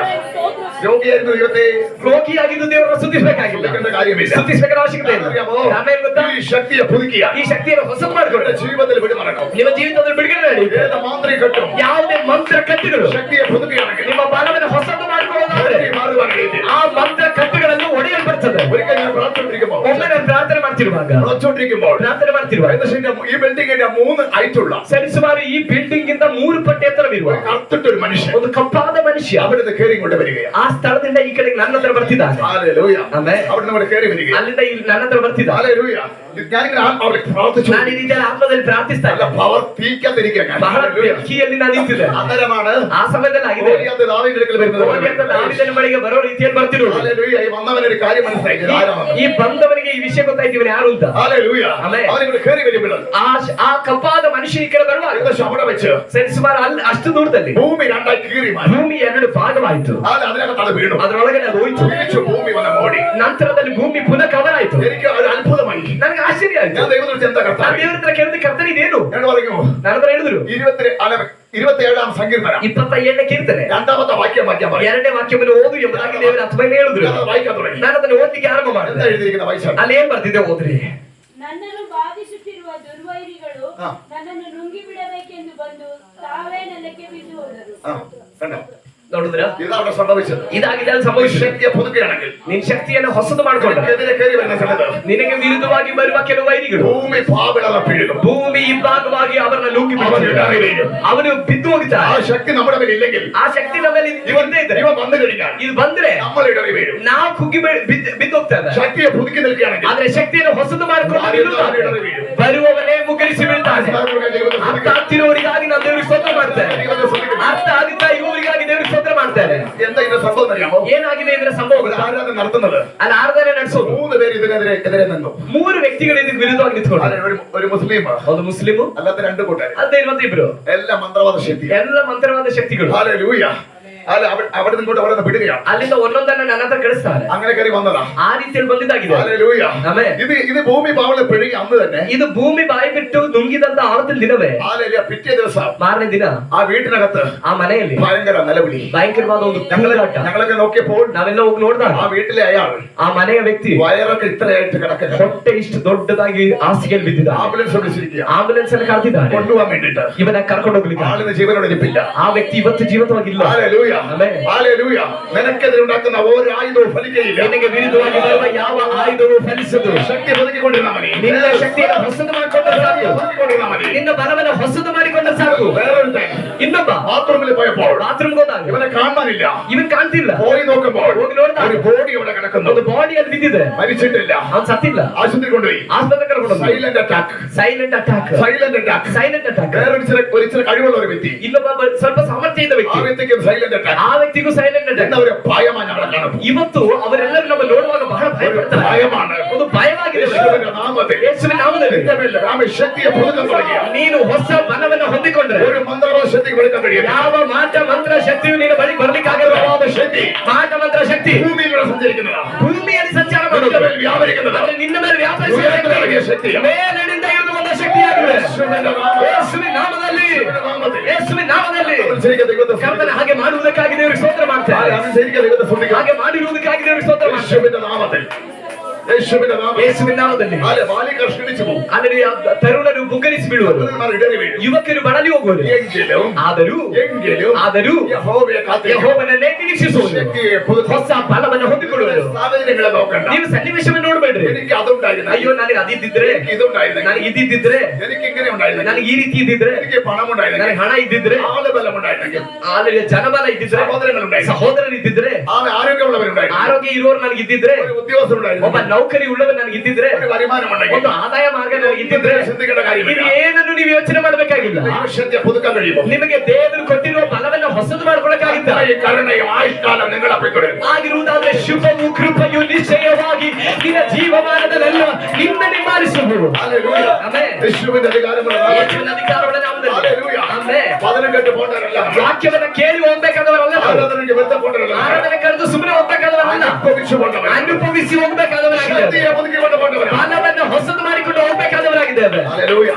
രോഗിയായിരുന്നു ദൈവത്തെ ರೋಗಿಯಾಗಿದ್ದು ದೇವರನ್ನ ಸ್ತುತಿಸಬೇಕಾಗಿಲ್ಲ, സ്തുതിക്കേണ്ട കാര്യമില്ല. ಸ್ತುತಿಸಬೇಕಾದ ಅವಶ್ಯಕತೆ ಇಲ್ಲ. അറിയാമോ? ಆಮೇಲೆ ಗೊತ್ತಾ, ഈ ശക്തിയെ പുതുക്കിയ ಈ ಶಕ್ತಿಯನ್ನು ಹೊಸದು ಮಾಡಿಕೊಂಡ್ರೆ ജീവിതത്തിൽ വിടുന്നടക്കും. ನಿಮ್ಮ ಜೀವಿತದಲ್ಲಿ ಬಿಡುಗಡೆ ನಡೆಯುತ್ತೆ. ഏത് മാന്ത്രിക കെട്ടും ಯಾವುದೇ ಮಂತ್ರ ಕಟ್ಟುಗಳು ശക്തിയെ പുതുക്കുകയാണെങ്കിൽ ನಿಮ್ಮ ಬಲವನ್ನು ಹೊಸದು ಮಾಡಿಕೊಳ್ಳೋದಾದ್ರೆ ശക്തി മാറുവാൻ കഴിയും. ಆ ಮಂತ್ರ ಕಟ್ಟುಗಳನ್ನು ಒಡೆಯಲ್ಪಡ್ತದೆ. ഒരിക്കൽ ഞാൻ പ്രാർത്ഥിച്ചിരിക്കുമ്പോൾ ಒಮ್ಮೆ ನಾನು ಪ್ರಾರ್ಥನೆ ಮಾಡ್ತಿರುವಾಗ ಪ್ರಾರ್ಥನೆ ಮಾಡ್ತಿರುವಾಗ ഈ ബിൽഡിംഗിന്റെ 3 ഹൈറ്റുള്ള ಸರಿ ಸುಮಾರು ಈ ಬಿಲ್ಡಿಂಗ್ ಇಂದ 3 ಪಟ್ಟಿ ಎತ್ತರವಿರುವ കറുത്തിട്ടൊരു മനുഷ്യൻ ಒಂದು ಕಪ್ಪಾದ ಮನುಷ್ಯ അവിടുന്ന് കയറി കൊണ്ട് വരികയാണ്. ಆ ಸ್ಥಳದಿಂದ ಈ ಕಡೆಗೆ ನನ್ನ ಹತ್ರ ಬರ್ತಿದ್ದಾನೆ. ഹല്ലേലൂയ. ಆಮೇಲೆ അവിടുന്ന് ഇവിടെ കയറി വരികയാണ്. ಅಲ್ಲಿಂದ ಇಲ್ಲಿ ನನ್ನ ಹತ್ರ ಬರ್ತಿದ್ದಾನೆ. ഹല്ലേലൂയ. ഞാനിങ്ങനെ ആത്മാവിൽ പ്രാർത്ഥിച്ചു. ನಾನು ಈ ರೀತಿಯ ಆತ್ಮದಲ್ಲಿ ಪ್ರಾರ್ಥಿಸ್ತಾ നല്ല ಇದ್ದೆ. പ്രവർത്തിക്കാതിരിക്കാൻ ಬಹಳ ಬೆಂಕಿಯಲ್ಲಿ ನಾನು ನಿಂತಿದ್ದೆ. അന്നേരമാണ് ಆ ಸಮಯದಲ್ಲಿ ಆಗಿದೆ ഗോലിയാത്ത് ദാവീദിന്റെ അടുക്കൽ വരുന്നത്. ಗೋಲಿಯತ ದಾವೀದನ ಬಳಿಗೆ ಬರೋ ರೀತಿಯಲ್ಲಿ ಬರ್ತಿರೋದು. ഹല്ലേലൂയ. ഈ വന്നവനൊരു കാര്യം മനസ്സിലായി. ഇത് ആരാണ്? ಈ ಬಂದವನಿಗೆ ಈ ವಿಷಯ ಗೊತ್ತಾಯ್ತು, ಇವನು ಯಾರು ಅಂತ. ഹല്ലേലൂയ. ಆಮೇಲೆ അവനിവിടെ കയറി വരുമ്പോൾ ಆ ಕಪ್ಪಾದ ಮನುಷ್ಯ ಈ ಕಡೆ ಬರುವಾಗ ഏകദേശം അവിടെ വെച്ച് ಸರಿ ಸುಮಾರು ಅಲ್ಲಿ ಅಷ್ಟು ದೂರದಲ್ಲಿ ഭൂമി രണ്ടായി കീറി മാറി. ಭೂಮಿ 2 ಭಾಗವಾಯಿತು. അതിനകത്ത് അത് വീണു. ಅದರೊಳಗಡೆ ಅದು ಹೋಯ್ತು. തിരിച്ചു ഭൂമി വന്ന് ഓടി. ನಂತರದಲ್ಲಿ ಭೂಮಿ ಪುನಃ ಕವರ್ ಆಯ್ತು. എനിക്ക് ഒരു അത്ഭുതമായി. ನನಗೆ ಆಶ್ಚರ್ಯ ಆಯ್ತು. ഞാൻ ദൈവത്തോട് എന്താ ನಾನು കർത്താവേ? ದೇವರ ಹತ್ರ ಕೇಳಿದ ಕರ್ತನೆ ಇದೇನು? എന്നോട് പറഞ്ഞു, ನನ್ನ ಹತ್ರ ಹೇಳಿದ್ರು 27 സങ്കീർത്തനം 27ನೇ ಕೀರ್ತನೆ രണ്ടാമത്തെ വാക്യം വായിക്കാൻ പറഞ്ഞു. 2ನೇ ವಾಕ್ಯವನ್ನು ಓದು ಎಂಬುದಾಗಿ ದೇವರ ಆತ್ಮನೇ ಹೇಳಿದ್ರು. ഞാനത് വായിക്കാൻ തുടങ്ങി. ನಾನು ಅದನ್ನು ಓದಲಿಕ್ಕೆ ಆರಂಭ എന്താ ಮಾಡಿದೆ. എഴുതിയിരിക്കുന്ന വായിച്ചാൽ ಅಲ್ಲಿ ಏನ್ ಬರ್ತಿದೆ ಓದ್ರಿ. ನನ್ನನ್ನು ಬಾಧಿಸುತ್ತಿರುವ ದುರ್ವೈರಿಗಳು ಹಾ. ನನ್ನನ್ನು ನುಂಗಿ ಬಿಡಬೇಕೆಂದು ಬಂದು ತಾವೇ ನೆಲಕ್ಕೆ ಬಿದ್ದು ಹೋದರು. കണ്ടോ? ನೋಡಿದ್ರ, ഇതവിടെ സംഭവിച്ചത്. ಇದಾಗಿದೆ ಅಲ್ಲಿ ಸಂಭವಿಸಿದೆ. ശക്തിയെ പുതുക്കുകയാണെങ്കിൽ ನಿನ್ ಶಕ್ತಿಯನ್ನು ಹೊಸದು ಮಾಡ್ಕೊಂಡ್ರೆ നിനക്കെതിരെ കയറി വരുന്ന സമയത്ത് ನಿನಗೆ ವಿರುದ್ಧವಾಗಿ ಬರುವ ಕೆಲವು ವೈರಿಗಳು ഭൂമി പാപിളെ പിഴുകും. ಭೂಮಿ ಹಿಂಭಾಗವಾಗಿ ಅವರನ್ನ ನುಗ್ಗಿ ಅವನು ಬಿದ್ದು ആ ಹೋಗಿದ್ದಾರೆ. ശക്തി നമ്മുടെ മേൽ ഇല്ലെങ്കിൽ ಆ ಶಕ್ತಿ ನಮ್ಮಲ್ಲಿ ಇದ್ದೇ ಇದ್ರೆ, ഇവ വന്നു കഴിഞ്ഞാൽ ಇದು ಬಂದ್ರೆ നമ്മൾ ഇടറി വീഴും. ನಾವು ಕುಗ್ಗಿ ಬಿದ್ದು ಹೋಗ್ತೇವೆ. ശക്തിയെ പുതുക്കി നിൽക്കുകയാണെങ്കിൽ ಆದ್ರೆ ಶಕ್ತಿಯನ್ನು ಹೊಸದು ಮಾಡಿಕೊಂಡು ಬರುವವನೇ ಮುಗರಿಸಿ ಬೀಳ್ತಾನೆ. ಅರ್ಥ ಆಗ್ತಿರೋರಿಗಾಗಿ ನಾವು ದೇವರಿಗೆ ಸ್ತೋತ್ರ ಮಾಡ್ತೇವೆ. ಅರ್ಥ ಆಗುತ್ತಾ ಇವರಿಗಾಗಿ ದೇವರಿಗೆ ಸ್ತೋತ್ರ ಮಾಡ್ತಾರೆ. എന്താ ഇതിന്റെ സംഭവം അറിയാമോ? ಏನಾಗಿದೆ ಇದರ ಸಂಭವ? ആരാധന നടത്തുന്നത് ಅಲ್ಲಿ ಆರಾಧನೆ ನಡೆಸೋದು 3 പേര് ഇതിനെതിരെ നിന്നു. 3 ವ್ಯಕ್ತಿಗಳು ಇದಕ್ಕೆ ವಿರುದ್ಧವಾಗಿ ನಿಂತ್ಕೊಂಡು, ഒരു മുസ്ലിം, ಒಂದು ಮುಸ್ಲಿಮು, അല്ലാത്ത 2 കൂട്ടർ, ಅದೇ ಮತ್ತೆ ಇಬ್ರು, എല്ലാം മന്ത്രവാദ ശക്തി. ಎಲ್ಲ ಮಂತ್ರವಾದ ಶಕ್ತಿಗಳು. ഹല്ലേലൂയ. അല്ല അവിടെ നിങ്ങോട്ട് ഓരോന്ന് വിടുകയാണ്. ಅಲ್ಲಿಂದ ಒಂದೊಂದನ್ನ ನನ್ನ ಹತ್ರ ಕಳಿಸ್ತಾರೆ. അങ്ങനെ കയറി വന്നതാ. ಆ ರೀತಿಯಲ್ಲಿ ಬಂದಿದ್ದಾಗಿದೆ. ഹല്ലേലൂയ. ಆಮೆನ್. ഇത് ഭൂമി പാവളെ പിഴുകി അന്ന് തന്നെ. ಇದು ಭೂಮಿ ಬಾಯಿ ಬಿಟ್ಟು ನುಂಗಿದಂತ ಆವತ್ತಿನ ದಿನವೇ. ഹല്ലേലൂയ. പിറ്റേ ദിവസം ಮಾರನೇ ದಿನ ആ വീട്ടിനകത്ത് ಆ ಮನೆಯಲ್ಲಿ ഭയങ്കര നിലവിളി, ಭಯಂಕರವಾದ ಒಂದು ಕೂಗಾಟ. ഞങ്ങളൊക്കെ നോക്കിയപ്പോൾ ನಾವೆಲ್ಲ ಹೋಗಿ ನೋಡಿದಾಗ ആ വീട്ടിലെ അയാൾ ಆ ಮನೆಯ ವ್ಯಕ್ತಿ വയറൊക്കെ ഇത്രയായിട്ട് കിടക്കുക, ಹೊಟ್ಟೆ ಇಷ್ಟು ದೊಡ್ಡದಾಗಿ ಹಾಸಿಗೆಯಲ್ಲಿ ಬಿದ್ದಿದ್ದ. ആംബുലൻസ് വിളിച്ചിരിക്കുക, ಆಂಬುಲೆನ್ಸ್ ಅಲ್ಲಿ ಕರೆದಿದ್ದಾರೆ കൊണ്ടുപോകാൻ വേണ്ടിട്ട്. ಇವನ ಕರ್ಕೊಂಡು ಹೋಗ್ಲಿಕ್ಕೆ. ആളിന് ജീവനോടെ ഇരിപ്പില്ല. ಆ ವ್ಯಕ್ತಿ ಇವತ್ತು ಜೀವಂತವಾಗಿಲ್ಲ. ഹല്ലേലൂയ. ಆಮೆನ್. ഹല്ലേലൂയ. നിനക്കെതിരെ ഉണ്ടാക്കുന്ന ഒരു ആയുധവും ഫലിക്കുകയില്ല. ನಿನಗೆ ವಿರುದ್ಧವಾಗಿ ಬರುವ ಯಾವ ಆಯುಧವು ಫಲಿಸದು. ശക്തി ഒതുക്കിക്കൊണ്ടിരുന്ന മതി. ನಿನ್ನ ಶಕ್ತಿಯನ್ನು ಹೊಸದು ಮಾಡಿಕೊಂಡ ಸಾಕು. ഒതുക്കിക്കൊണ്ടിരുന്ന മതി. ನಿನ್ನ ಬಲವನ್ನು ಹೊಸದು ಮಾಡಿಕೊಂಡ ಸಾಕು. വേറൊരുത്തൻ ಇನ್ನೊಬ್ಬ ബാത്റൂമിൽ പോയപ്പോൾ ಬಾತ್ರೂಮ್ ಹೋದಾಗ ഇവനെ കാണാനില്ല. ಇವನ್ ಕಾಣ್ತಿಲ್ಲ. പോയി നോക്കുമ്പോൾ ಹೋಗಿ ನೋಡಿದಾಗ ഒരു ബോഡി ഇവിടെ കിടക്കുന്നു. ಒಂದು ಬಾಡಿಯಲ್ಲಿ ಬಿದ್ದಿದೆ. മരിച്ചിട്ടില്ല. ಅವನು ಸತ್ತಿಲ್ಲ. ആശുപത്രി കൊണ്ടുപോയി. ಆಸ್ಪತ್ರೆ ಕರ್ಕೊಂಡು ಹೋಗಿ. Silent attack, silent attack. Silent attack. Silent attack. വേറൊരു ഇച്ചിരി കഴിവുള്ള ഒരു വ്യക്തി, ಇನ್ನೊಬ್ಬ ಸ್ವಲ್ಪ ಸಾಮರ್ಥ್ಯ ಇದ್ದ ആ ವ್ಯಕ್ತಿ. വ്യക്തിക്കും സൈലന്റ് അറ്റാക്ക്. ಆ ವ್ಯಕ್ತಿಗೂ ಸೈಲೆಂಟ್ ಅಟ್ಯಾಕ್. എന്നവരെ ഭയമാണ് അവിടെ കാണുന്നത്. ಇವತ್ತು ಅವರೆಲ್ಲರೂ ನಮ್ಮ ನೋಡುವಾಗ ಬಹಳ ഒരു ಭಯಪಡ್ತಾರೆ. ഭയമാണ്. ಒಂದು ಭಯವಾಗಿದೆ. യേശുവിന്റെ നാമത്തിൽ ಯೇಸುವಿನ ನಾಮದಲ್ಲಿ നിന്റെ മേൽ ആമേ ശക്തിയെ പുതുക്കാൻ തുടങ്ങിയ ನೀನು ಹೊಸ ಬಲವನ್ನು ಹೊಂದಿಕೊಂಡ್ರೆ ഒരു മന്ത്രവാദ ശക്തി വെളുക്കാൻ കഴിയും. ಯಾವ ಮಾಟ ಮಂತ್ರ ಶಕ್ತಿಯು ನಿನ್ನ ಬಳಿ ಬರ್ಲಿಕ್ಕಾಗಲ್ಲ. ശക്തി ಮಾಟ ಮಂತ್ರ ಶಕ್ತಿ ഭൂമിയിലൂടെ സഞ്ചരിക്കുന്നതാ. ಭೂಮಿಯಲ್ಲಿ ಸಂಚಾರ നിന്റെ ಮಾಡುವುದು. മേൽ വ്യാപരിക്കുന്നതാ. ಆದರೆ ನಿನ್ನ ಮೇಲೆ ವ್ಯಾಪರಿಸುವ ഉയരത്തിലിറങ്ങിയ ശക്തിയാ. ಮೇಲಿನಿಂದ ಇರುವಂತ ಶಕ್ತಿಯಾಗಿದೆ. യേശുവിന്റെ നാമത്തിൽ. ಯೇಸುವಿನ ನಾಮದಲ್ಲಿ, യേശുവിന്റെ നാമത്തിൽ. ಯೇಸುವಿನ ನಾಮದಲ್ಲಿ അനുസരിക്കുക ദൈവത്തെ ಕರ್ತನ ಹಾಗೆ ಮಾಡುವುದಕ್ಕಾಗಿ ದೇವರಿಗೆ ಸ್ತೋತ್ರ ಮಾಡ್ತಾರೆ. അനുസരിക്കുക ദൈവത്തെ സ്തുതിക്കുക. ಹಾಗೆ ಮಾಡಿರುವುದಕ್ಕಾಗಿ ದೇವರಿಗೆ ಸ್ತೋತ್ರ ಮಾಡ್ತಾರೆ. യേശുവിന്റെ നാമത്തിൽ. യേശുവിന്റെ നാമത്തിൽ. ಯೇಸುವಿನ ನಾಮದಲ್ಲಿ അല്ലെ ബാലികർ ക്ഷീണിച്ചു പോകും. ಅಲ್ಲಿ ತರುಣರು ಬುಗ್ಗರಿಸಿ ಬೀಳುವರು, യൗവനന്മാർ ഇടറി വീഴും. ಯುವಕರು ಬಳಲಿ ಹೋಗುವರು. എങ്കിലും ಆದರೂ യഹോവയെ കാത്തിരിക്കുക. ಯೆಹೋವನನ್ನೇ ನಿರೀಕ್ಷಿಸುವುದು. ശക്തിയെ പുതുക്കുക. ಹೊಸ ಫಲವನ್ನು ಹೊಂದಿಕೊಳ್ಳುವರು. സാഹചര്യങ്ങളെ നോക്കണ്ട. ನೀವು ಸನ್ನಿವೇಶವನ್ನು ನೋಡ್ಬೇಡ್ರಿ. എനിക്ക് അതുണ്ടായിരുന്നു, ಅಯ್ಯೋ ನನಗೆ ಅದಿದ್ದಿದ್ರೆ, എനിക്ക് ഇതുണ്ടായിരുന്നു, ನನಗೆ ಇದ್ದಿದ್ರೆ, എനിക്ക് ഇങ്ങനെ ഉണ്ടായിരുന്നു, ನನಗೆ ಈ ರೀತಿ ಇದ್ದಿದ್ರೆ, എനിക്ക് പണം ഉണ്ടായിരുന്നു, ನನಗೆ ಹಣ ಇದ್ದಿದ್ರೆ, ആളുബലം ഉണ്ടായിരുന്നെങ്കിൽ, ಆದ್ರೆ ಜನಬಲ ಇದ್ದಿದ್ರೆ, സഹോദരങ്ങളുണ്ടായിരുന്നു, ಸಹೋದರರು ಇದ್ದಿದ್ರೆ, ആരോഗ്യമുള്ളവരുണ്ടായിരുന്നു, ಆರೋಗ್ಯ ಇರೋರು ನನಗೆ ಇದ್ದಿದ್ರೆ, ഒരു ഉദ്യോഗസ്ഥരുണ്ടായിരുന്നു, ಒಬ್ಬ ನೌಕರಿ ಉಳ್ಳವರು ನನಗೆ ಇದ್ದಿದ್ರೆ, ഒരു വരുമാനം ഉണ്ടെങ്കിൽ, ಒಂದು ಆದಾಯ ಮಾರ್ಗ ನನಗೆ ಇದ್ದಿದ್ರೆ, ചിന്തിക്കേണ്ട കാര്യമില്ല. ಇದು ಏನನ್ನು ನೀವು ಯೋಚನೆ ಮಾಡಬೇಕಾಗಿಲ್ಲ. ശക്തിയെ പുതുക്കാൻ കഴിയുമോ? ನಿಮಗೆ ದೇವರು ಕೊಟ್ಟಿರುವ ಫಲವನ್ನು ಹೊಸದು ಮಾಡ್ಕೊಳಕ್ಕಾಗಿದ್ದ. ഈ കരുണയും ആയുഷ്കാലം നിങ്ങൾ അപ്പിക്കൊടുക്കും. ಆಗಿರುವುದಾದ್ರೆ ಶುಭವು ಕೃಪೆಯು ನಿಶ್ಚಯವಾಗಿ ನಿನ್ನ ಜೀವಮಾನದಲ್ಲೆಲ್ಲ ನಿನ್ನ ನಿವಾರಿಸುವುದು. ഹല്ലേലൂയ. ಆಮೆನ್. യേശുവിന്റെ അധികാരമുള്ള നാമത്തിൽ. ಯೇಸುವಿನ ಅಧಿಕಾರವುಳ್ಳ ನಾಮದಲ್ಲಿ. ഹല്ലേലൂയ. ಆಮೆನ್. വചനം കേട്ട് പോകേണ്ടവരല്ല. ವಾಕ್ಯವನ್ನ ಕೇಳಿ ಹೋಗ್ಬೇಕಾದವರಲ್ಲ. ആരാധനയ്ക്ക് ബന്ധപ്പെട്ടവരല്ല. ಆರಾಧನೆ ಕರೆದು ಸುಮ್ಮನೆ ಹೋಗ್ಬೇಕಾದವರಲ್ಲ. അനുഭവിച്ചു പോകേണ്ടവരല്ല. ಅನುಭವಿಸಿ ಹೋಗ್ಬೇಕಾದವರಾಗಿದ್ದಾರೆ. ശക്തിയെ പുതുക്കിക്കൊണ്ട് പോകേണ്ടവരല്ല. ಫಲವನ್ನು ಹೊಸದು ಮಾಡಿಕೊಂಡು ಹೋಗ್ಬೇಕಾದವರಾಗಿದ್ದಾರೆ. ഹല്ലേലൂയ.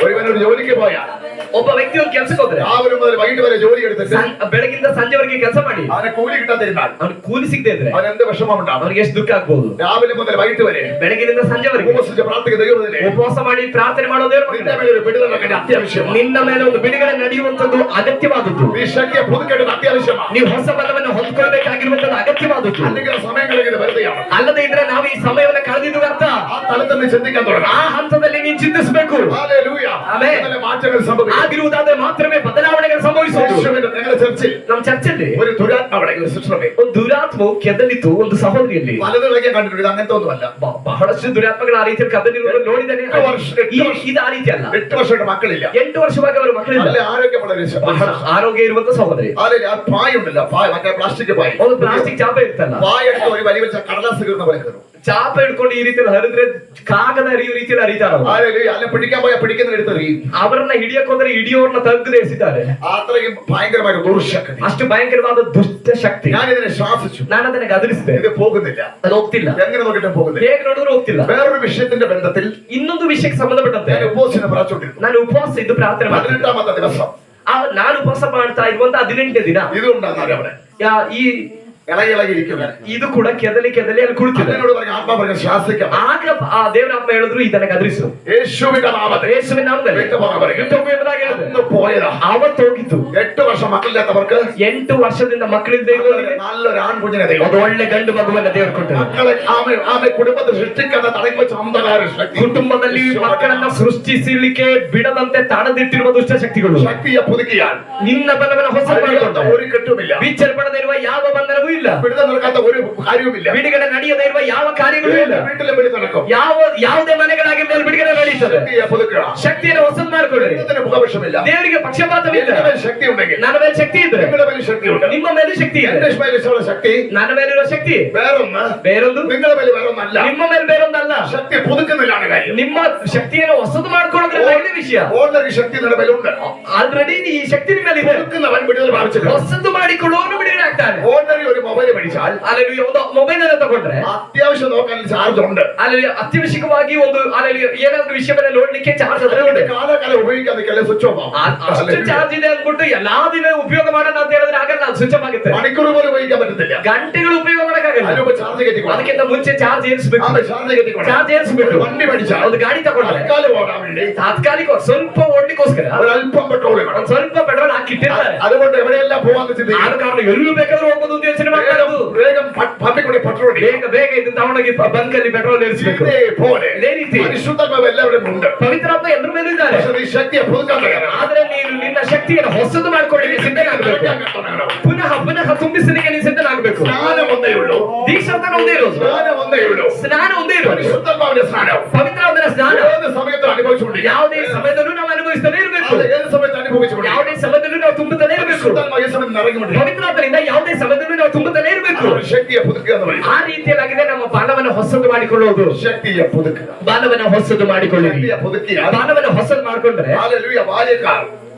ഒരുവനൊരു ജോലിക്ക് പോയാൽ ಒಬ್ಬ ವ್ಯಕ್ತಿ ಒಂದು ಕೆಲಸಕ್ಕೆ ಹೋದ್ರೆ രാവിലെ മുതൽ വൈകിട്ട് വരെ ജോലി എടുത്തിട്ട് ಬೆಳಗಿಂದ ಸಂಜೆವರೆಗೆ ಕೆಲಸ ಮಾಡಿ അവനെ കൂലി കിട്ടാതിരുന്നാൽ ಅವ್ನಿಗೆ ಕೂಲಿ ಸಿಗದೆ ಇದ್ರೆ അവൻ എന്ത് വിഷമമുണ്ടാവും? ಅವ್ರಿಗೆ ಎಷ್ಟು ದುಃಖ ಆಗ್ಬಹುದು. രാവിലെ മുതൽ വൈകിട്ട് വരെ ಬೆಳಗಿನಿಂದ ಸಂಜೆವರೆಗೆ ഉപവസിച്ച് പ്രാർത്ഥിക്കുന്ന ദൈവത്തിനെ ಉಪವಾಸ ಮಾಡಿ ಪ್ರಾರ್ಥನೆ ಮಾಡೋದೇ നിന്റെ മേലെ ഒരു വിടുതൽ നടക്കേണ്ട അത്യാവശ്യമാണ്. ನಿನ್ನ ಮೇಲೆ ಒಂದು ಬಿಡುಗಡೆ ನಡೆಯುವಂತದ್ದು ಅಗತ್ಯವಾದದ್ದು. നീ ശക്തിയെ പുതുക്കേണ്ടത് അത്യാവശ്യമാണ്. ನೀವು ಹೊಸ ಬಲವನ್ನು ಹೊಂದ್ಕೊಳ್ಬೇಕಾಗಿರುವಂತದ್ದು ಅಗತ್ಯವಾದದ್ದು. അല്ലെങ്കിൽ സമയങ്ങളിൽ ഇത് വെറുതെയാണ്. ಅಲ್ಲದೆ ಇದ್ರೆ ನಾವು ಈ ಸಮಯವನ್ನು ಕಳೆದಿದ್ದು ಅರ್ಥ. ആ തലത്തിൽ നീ ചിന്തിക്കാൻ തുടങ്ങാം. ಆ ಹಂತದಲ್ಲಿ ನೀನು ಚಿಂತಿಸಬೇಕು. ഹല്ലേലൂയ. ആമേൻ. അങ്ങനെ മാറ്റങ്ങൾ സംഭവിക്കും. ಆಗಿರುವುದಾದ್ರೆ ಮಾತ್ರವೇ ಬದಲಾವಣೆಗಳು ಸಂಭವಿಸುವುದು. യേശുവിന്റെ ഞങ്ങളുടെ ചർച്ചിൽ ನಮ್ಮ ಚರ್ಚಲ್ಲಿ ഒരു ദുരാത്മാവിടെ ഒരു സിസ്റ്ററെ ಒಂದು ದುರಾತ್ಮವು ಕೆದಲಿತು ಒಂದು ಸಹೋದರಿಯಲ್ಲಿ. പലതിലൊക്കെ കണ്ടിട്ടുണ്ട്. ഇത് അങ്ങനത്തെ ഒന്നുമല്ല. ಬಹಳಷ್ಟು ದುರಾತ್ಮಗಳು ಆ ರೀತಿಯಲ್ಲಿ ಕದಲಿರುವುದು ನೋಡಿದ್ದೇನೆ. ಇದು ಆ ರೀತಿ ಅಲ್ಲ. 8 ವರ್ಷമായിട്ട് മക്കളില്ല. 8 ವರ್ಷವಾಗಿ ಅವರು ಮಕ್ಕಳಿಲ್ಲ. നല്ല ആരോഗ്യമുള്ള ഒരു ಬಹಳ ಆರೋಗ್ಯ ಇರುವಂತ ಸಹೋದರಿ. ആ പായ ഉണ്ടല്ലോ, പായ മറ്റേ പ്ലാസ്റ്റിക് പായ. ಒಂದು ಪ್ಲಾಸ್ಟಿಕ್ ಚಾಪೆ ಇರ್ತಲ್ಲ, പായ എടുത്ത് ഒരു വലിയ വലിയ കടലാസ് കീറുന്ന പോലെ കീറും. ಚಾಪೆ ಹಿಡ್ಕೊಂಡು ಈ ರೀತಿಯಲ್ಲಿ ಹರಿದ್ರೆ ಕಾಗದ ಹರಿಯೋ ರೀತಿಯಲ್ಲಿ ಹರಿತಾರ. അല്ല പിടിക്കാൻ പോയാൽ പിടിക്കുന്ന എടുത്തെറിയും. ಅವರನ್ನ ಹಿಡಿಯಕ್ ಹೋದ್ರೆ ಹಿಡಿಯೋರ್ನ ತೆಗೆದು ಎಸಿದ್ದಾರೆ. അത്രയും ഭയങ്കരമായ ദുർശക്തി. ಅಷ್ಟು ಭಯಂಕರವಾದ ದುಷ್ಟ ಶಕ್ತಿ. ഞാൻ ഇതിനെ ശ്വാസിച്ചു. ನಾನು ಅದನ್ನ ಗದರಿಸಿದೆ. ഇത് പോകുന്നില്ല. ಅದು ಹೋಗ್ತಿಲ್ಲ. എങ്ങനെ നോക്കിയിട്ടും പോകുന്നില്ല. ಹೇಗೆ ನೋಡಿದ್ರು ಹೋಗ್ತಿಲ್ಲ. വേറൊരു വിഷയത്തിന്റെ ബന്ധത്തിൽ ಇನ್ನೊಂದು ವಿಷಯಕ್ಕೆ ಸಂಬಂಧಪಟ್ಟಂತೆ ഞാൻ ഉപവാസം പ്രാർത്ഥിച്ചിരുന്നു. ನಾನು ಉಪವಾಸ ಇದ್ದು ಪ್ರಾರ್ಥನೆ ಮಾಡ್ತೀನಿ. 18ാമത്തെ ദിവസം ನಾನು ಉಪವಾಸ ಮಾಡ್ತಾ ಇರುವಂತ 18ನೇ ದಿನ ഇതുണ്ടാകുന്ന അവിടെ ಈ ഇളകി ഇരിക്കുക. ಇದು ಕೂಡ ಕೆದಲಿ ಅಲ್ಲಿ ಕುಳಿತಿದೆ. എന്നോട് പറഞ്ഞു ആത്മാ പറഞ്ഞു ശ്വാസിക്കാം. ಆಗ ಆ ದೇವರ ಆತ್ಮ ಹೇಳಿದ್ರು ಇದನ್ನ ಗದರಿಸು. യേശുവിന്റെ നാമത്തിൽ. ಯೇಸುವಿನ ನಾಮದಲ್ಲಿ ഇന്ന് പോയതാ. ಅವತ್ತು ಹೋಗಿತ್ತು. 8 ವರ್ಷം മക്കളില്ലാത്തവർക്ക് 8 ವರ್ಷದಿಂದ ಮಕ್ಕಳಿಲ್ಲದೆ ಇರೋರಿಗೆ നല്ലൊരു ആൺകുഞ്ഞിനെ ദൈവം. ಒಂದು ಒಳ್ಳೆ ಗಂಡು ಮಗುವನ್ನ ದೇವರು ಕೊಟ್ಟರು. മക്കളെ ആമേ കുടുംബത്തെ സൃഷ്ടിക്കുന്ന തടഞ്ഞു വെച്ച അന്ധകാര ശക്തി. ಕುಟುಂಬದಲ್ಲಿ ಮಕ್ಕಳನ್ನ ಸೃಷ್ಟಿಸಲಿಕ್ಕೆ ಬಿಡದಂತೆ ತಡೆದಿಟ್ಟಿರುವ ದುಷ್ಟ ಶಕ್ತಿಗಳು ശക്തിയെ പുതുക്കിയാൽ ನಿನ್ನ ಬಲವನ್ನು ಹೊಸ ഒരു കെട്ടുമില്ല. ವಿಚಾರಪಡದೆ ಇರುವ ಯಾವ ಬಂಧನವೂ ಇಲ್ಲ. ಬಿಡುಗಡೆ നടക്കാത്ത ഒരു കാര്യവുമില്ല. ಬಿಡುಗಡೆ ನಡೆಯದೇ ಇರುವ ಯಾವ ಕಾರ್ಯಗಳೂ ಇಲ್ಲ. വീട്ടിലെ ಬಿಡುಗಡೆ നടക്കും. ಯಾವುದೇ ಮನೆಗಳಾಗಿರ್ಲಿ ಬಿಡುಗಡೆ ನಡೀತದೆ. ಹೊಡಿತದೆ. ಶಕ್ತಿಯ ಬದುಕು. ಶಕ್ತಿಯನ್ನು ಹೊಸದು ಮಾಡ್ಕೊಳ್ಳಿ. ಎಂತನೇ ಮುಖಪಕ್ಷವಿಲ್ಲ. ದೇವರಿಗೆ ಪಕ್ಷಪಾತವಿಲ್ಲ. ನಿನ್ನ ಮೇಲೆ ಶಕ್ತಿ ಉಂಟೆಗೆ. ನನ್ನ ಮೇಲೆ ಶಕ್ತಿ ಇದ್ರೆ ನಿನ್ನ ಮೇಲೆ ಶಕ್ತಿ ಉಂಟು. ನಿಮ್ಮ ಮೇಲೆ ಶಕ್ತಿ ಇದೆ. ಎನ್ನ ಮೇಲೆ ಇರುವ ಶಕ್ತಿ ನನ್ನ ಮೇಲಿರುವ ಶಕ್ತಿ ಬೇರೊಂದು, നിങ്ങളുടെ ಮೇಲೆ വേറൊന്നല്ല. ನಿಮ್ಮ ಮೇಲೆ ಬೇರೊಂದಲ್ಲ. ശക്തി പുതുക്കുന്നില്ലാണ് കാര്യം. ನಿಮ್ಮ ಶಕ್ತಿಯನ್ನು ಹೊಸದು ಮಾಡ್ಕೊಳ್ಳೋದ್ರಲ್ಲಿ ಒಳ್ಳೆ ವಿಷಯ. ഓർഡിനറി ശക്തി നിങ്ങളുടെ ಮೇಲೆ ഉണ്ട്. ಆಲ್ರೆಡಿ ಈ ಶಕ್ತಿ ನಿಮ್ಮ ಮೇಲೆ ಇದೆ. പുതുക്കുന്നവൻ വിടുതൽ പ്രാപിച്ചിട്ടുണ്ട്. ಹೊಸದು ಮಾಡಿಕೊಳ್ಳುವವನು ಬಿಡುಗಡೆ ಆಗ್ತಾನೆ. ഓർഡിനറി ഒരു മൊബൈൽ മേടിച്ചാൽ ಅಲ್ಲಲ್ಲಿ ಒಂದು ಮೊಬೈಲ್ ಅನ್ನು ತಗೊಂಡ್ರೆ അത്യാവശ്യം നോക്കാൻ ചാർജ് ഉണ്ട്. ಅಲ್ಲಿ ಅತ್ಯವಶ್ಯಕವಾಗಿ ಒಂದು ಅಲ್ಲಿ ಏನಾದ್ರೂ ವಿಷಯವನ್ನ ನೋಡ್ಲಿಕ್ಕೆ ಚಾರ್ಜ್ ಅದರಲ್ಲಿ ಕಾಲ ಉಪಯೋಗಿക്കാൻ ಸ್ವಿಚ್ ಆಫ್ ಅಷ್ಟು ಚಾರ್ಜ್ ಇದೆ ಅಂದ್ಬಿಟ್ಟು ಎಲ್ಲಾ ದಿನ ಉಪಯೋಗ ಮಾಡೋಣ ಅಂತ ಹೇಳಿದ್ರೆ ಆಗಲ್ಲ. ಅದು ಸ್ವಿಚ್ ಆಫ್ ಆಗುತ್ತೆ. മണിക്കൂർ പോലും ഉപയോഗിക്കാൻ പറ്റത്തില്ല. ಗಂಟೆಗಳು ಉಪಯೋಗ ಮಾಡಕ್ಕಾಗಲ್ಲ. അതിനുമ്പ് ചാർജ് കെട്ടിക്കണം. ಅದಕ್ಕಿಂತ ಮುಂಚೆ ಚಾರ್ಜ್ ಏರಿಸಬೇಕು. ചാർജ് കെട്ടിക്കണം. ಚಾರ್ಜ್ ಏರಿಸಬೇಕು. വണ്ടി മേടിച്ചാൽ ಒಂದು ಗಾಡಿ ತಗೊಂಡ್ರೆ തൽക്കാലം ഓടാൻ വേണ്ടി ತಾತ್ಕಾಲಿಕ ಸ್ವಲ್ಪ ಓಡ್ಲಿಕ್ಕೋಸ್ಕರ ഒരല്പം പെട്രോൾ വേണം. ಒಂದು ಸ್ವಲ್ಪ ಪೆಟ್ರೋಲ್ ಹಾಕಿಟ್ಟಿರ್ತಾರೆ. അതുകൊണ്ട് എവിടെയെല്ലാം പോവാന്ന് ചിന്തിക്കും. ಆದ ಕಾರಣ ಎಲ್ಲೂ ಬೇಕಾದ್ರೂ ಹೋಗ್ಬೋದು ಅಂತ ಯೋಚನೆ ಮಾಡ್ತಾರದು. വേഗം പമ്പിക്കൂടി പെട്രോൾ ಬೇಗ ಇದು ತಗೊಂಡೋಗಿ ಬಂಕ್ ಅಲ್ಲಿ ಪೆಟ್ರೋಲ್ ಏರಿಸಬೇಕು. ಇದೇ ರೀತಿ പരിശുദ്ധാത്മാവ് എല്ലാവരും ഉണ്ട്. ಪವಿತ್ರಾತ್ಮ ಎಲ್ಲರ ಮೇಲೂ ಇದ್ದಾರೆ. ഈ ശക്തിയെ പുതുക്കാൻ തയ്യാറാണ്. ಆದ್ರೆ ನೀನು ನಿನ್ನ ಶಕ್ತಿಯನ್ನು ಹೊಸದು ಮಾಡ್ಕೊಳ್ಳಿಕ್ಕೆ ಸಿದ್ಧನಾಗಬೇಕು. ಪುನಃ ಪುನಃ ತುಂಬಿಸಲಿಕ್ಕೆ ನೀನು ಸಿದ್ಧನಾಗಬೇಕು. സ്നാനം ഒന്നേ ഉള്ളൂ. ದೀಕ್ಷಾಂತನ ಒಂದೇ ಇರೋದು. സ്നാനം ഒന്നേ ഉള്ളൂ. ಸ್ನಾನ ಒಂದೇ ಇರೋದು. പരിശുദ്ധാത്മാവിന്റെ സ്നാനം ಪವಿತ್ರಾತ್ಮನ ಸ್ನಾನ ഏത് സമയത്തും അനുഭവിച്ചുകൊണ്ടിരിക്കും. ಯಾವುದೇ ಸಮಯದಲ್ಲೂ ನಾವು ಅನುಭವಿಸ್ತಲೇ ಇರಬೇಕು. ഏത് സമയത്ത് അനുഭവിച്ചുകൊണ്ടിരിക്കും. ಯಾವುದೇ ಸಮಯದಲ್ಲೂ ನಾವು ತುಂಬುತ್ತಲೇ ಇರಬೇಕು. പരിശുദ്ധാത്മാവ് ഈ സമയത്ത് നിറഞ്ഞുകൊണ്ടിരിക്കും. ಪವಿತ್ರಾತ್ಮನಿಂದ ಯಾವುದೇ ಸಮಯದಲ್ಲೂ ನಾವು ತುಂಬುತ್ತಲೇ ಇರಬೇಕು. ശക്തിയെ പുതുക്കുക എന്ന് പറയും. ಆ ರೀತಿಯಾಗಿದೆ ನಮ್ಮ ಬಾಲವನ್ನು ಹೊಸದು ಮಾಡಿಕೊಳ್ಳುವುದು. ശക്തിയെ പുതുക്കുക. ಬಾಲವನ್ನು ಹೊಸದು ಮಾಡಿಕೊಳ್ಳಿ. ശക്തിയെ പുതുക്കിയാൽ ಬಾಲವನ್ನು ಹೊಸದು ಮಾಡ್ಕೊಂಡ್ರೆ ഹല്ലേലൂയ ബാല്യക്കാർ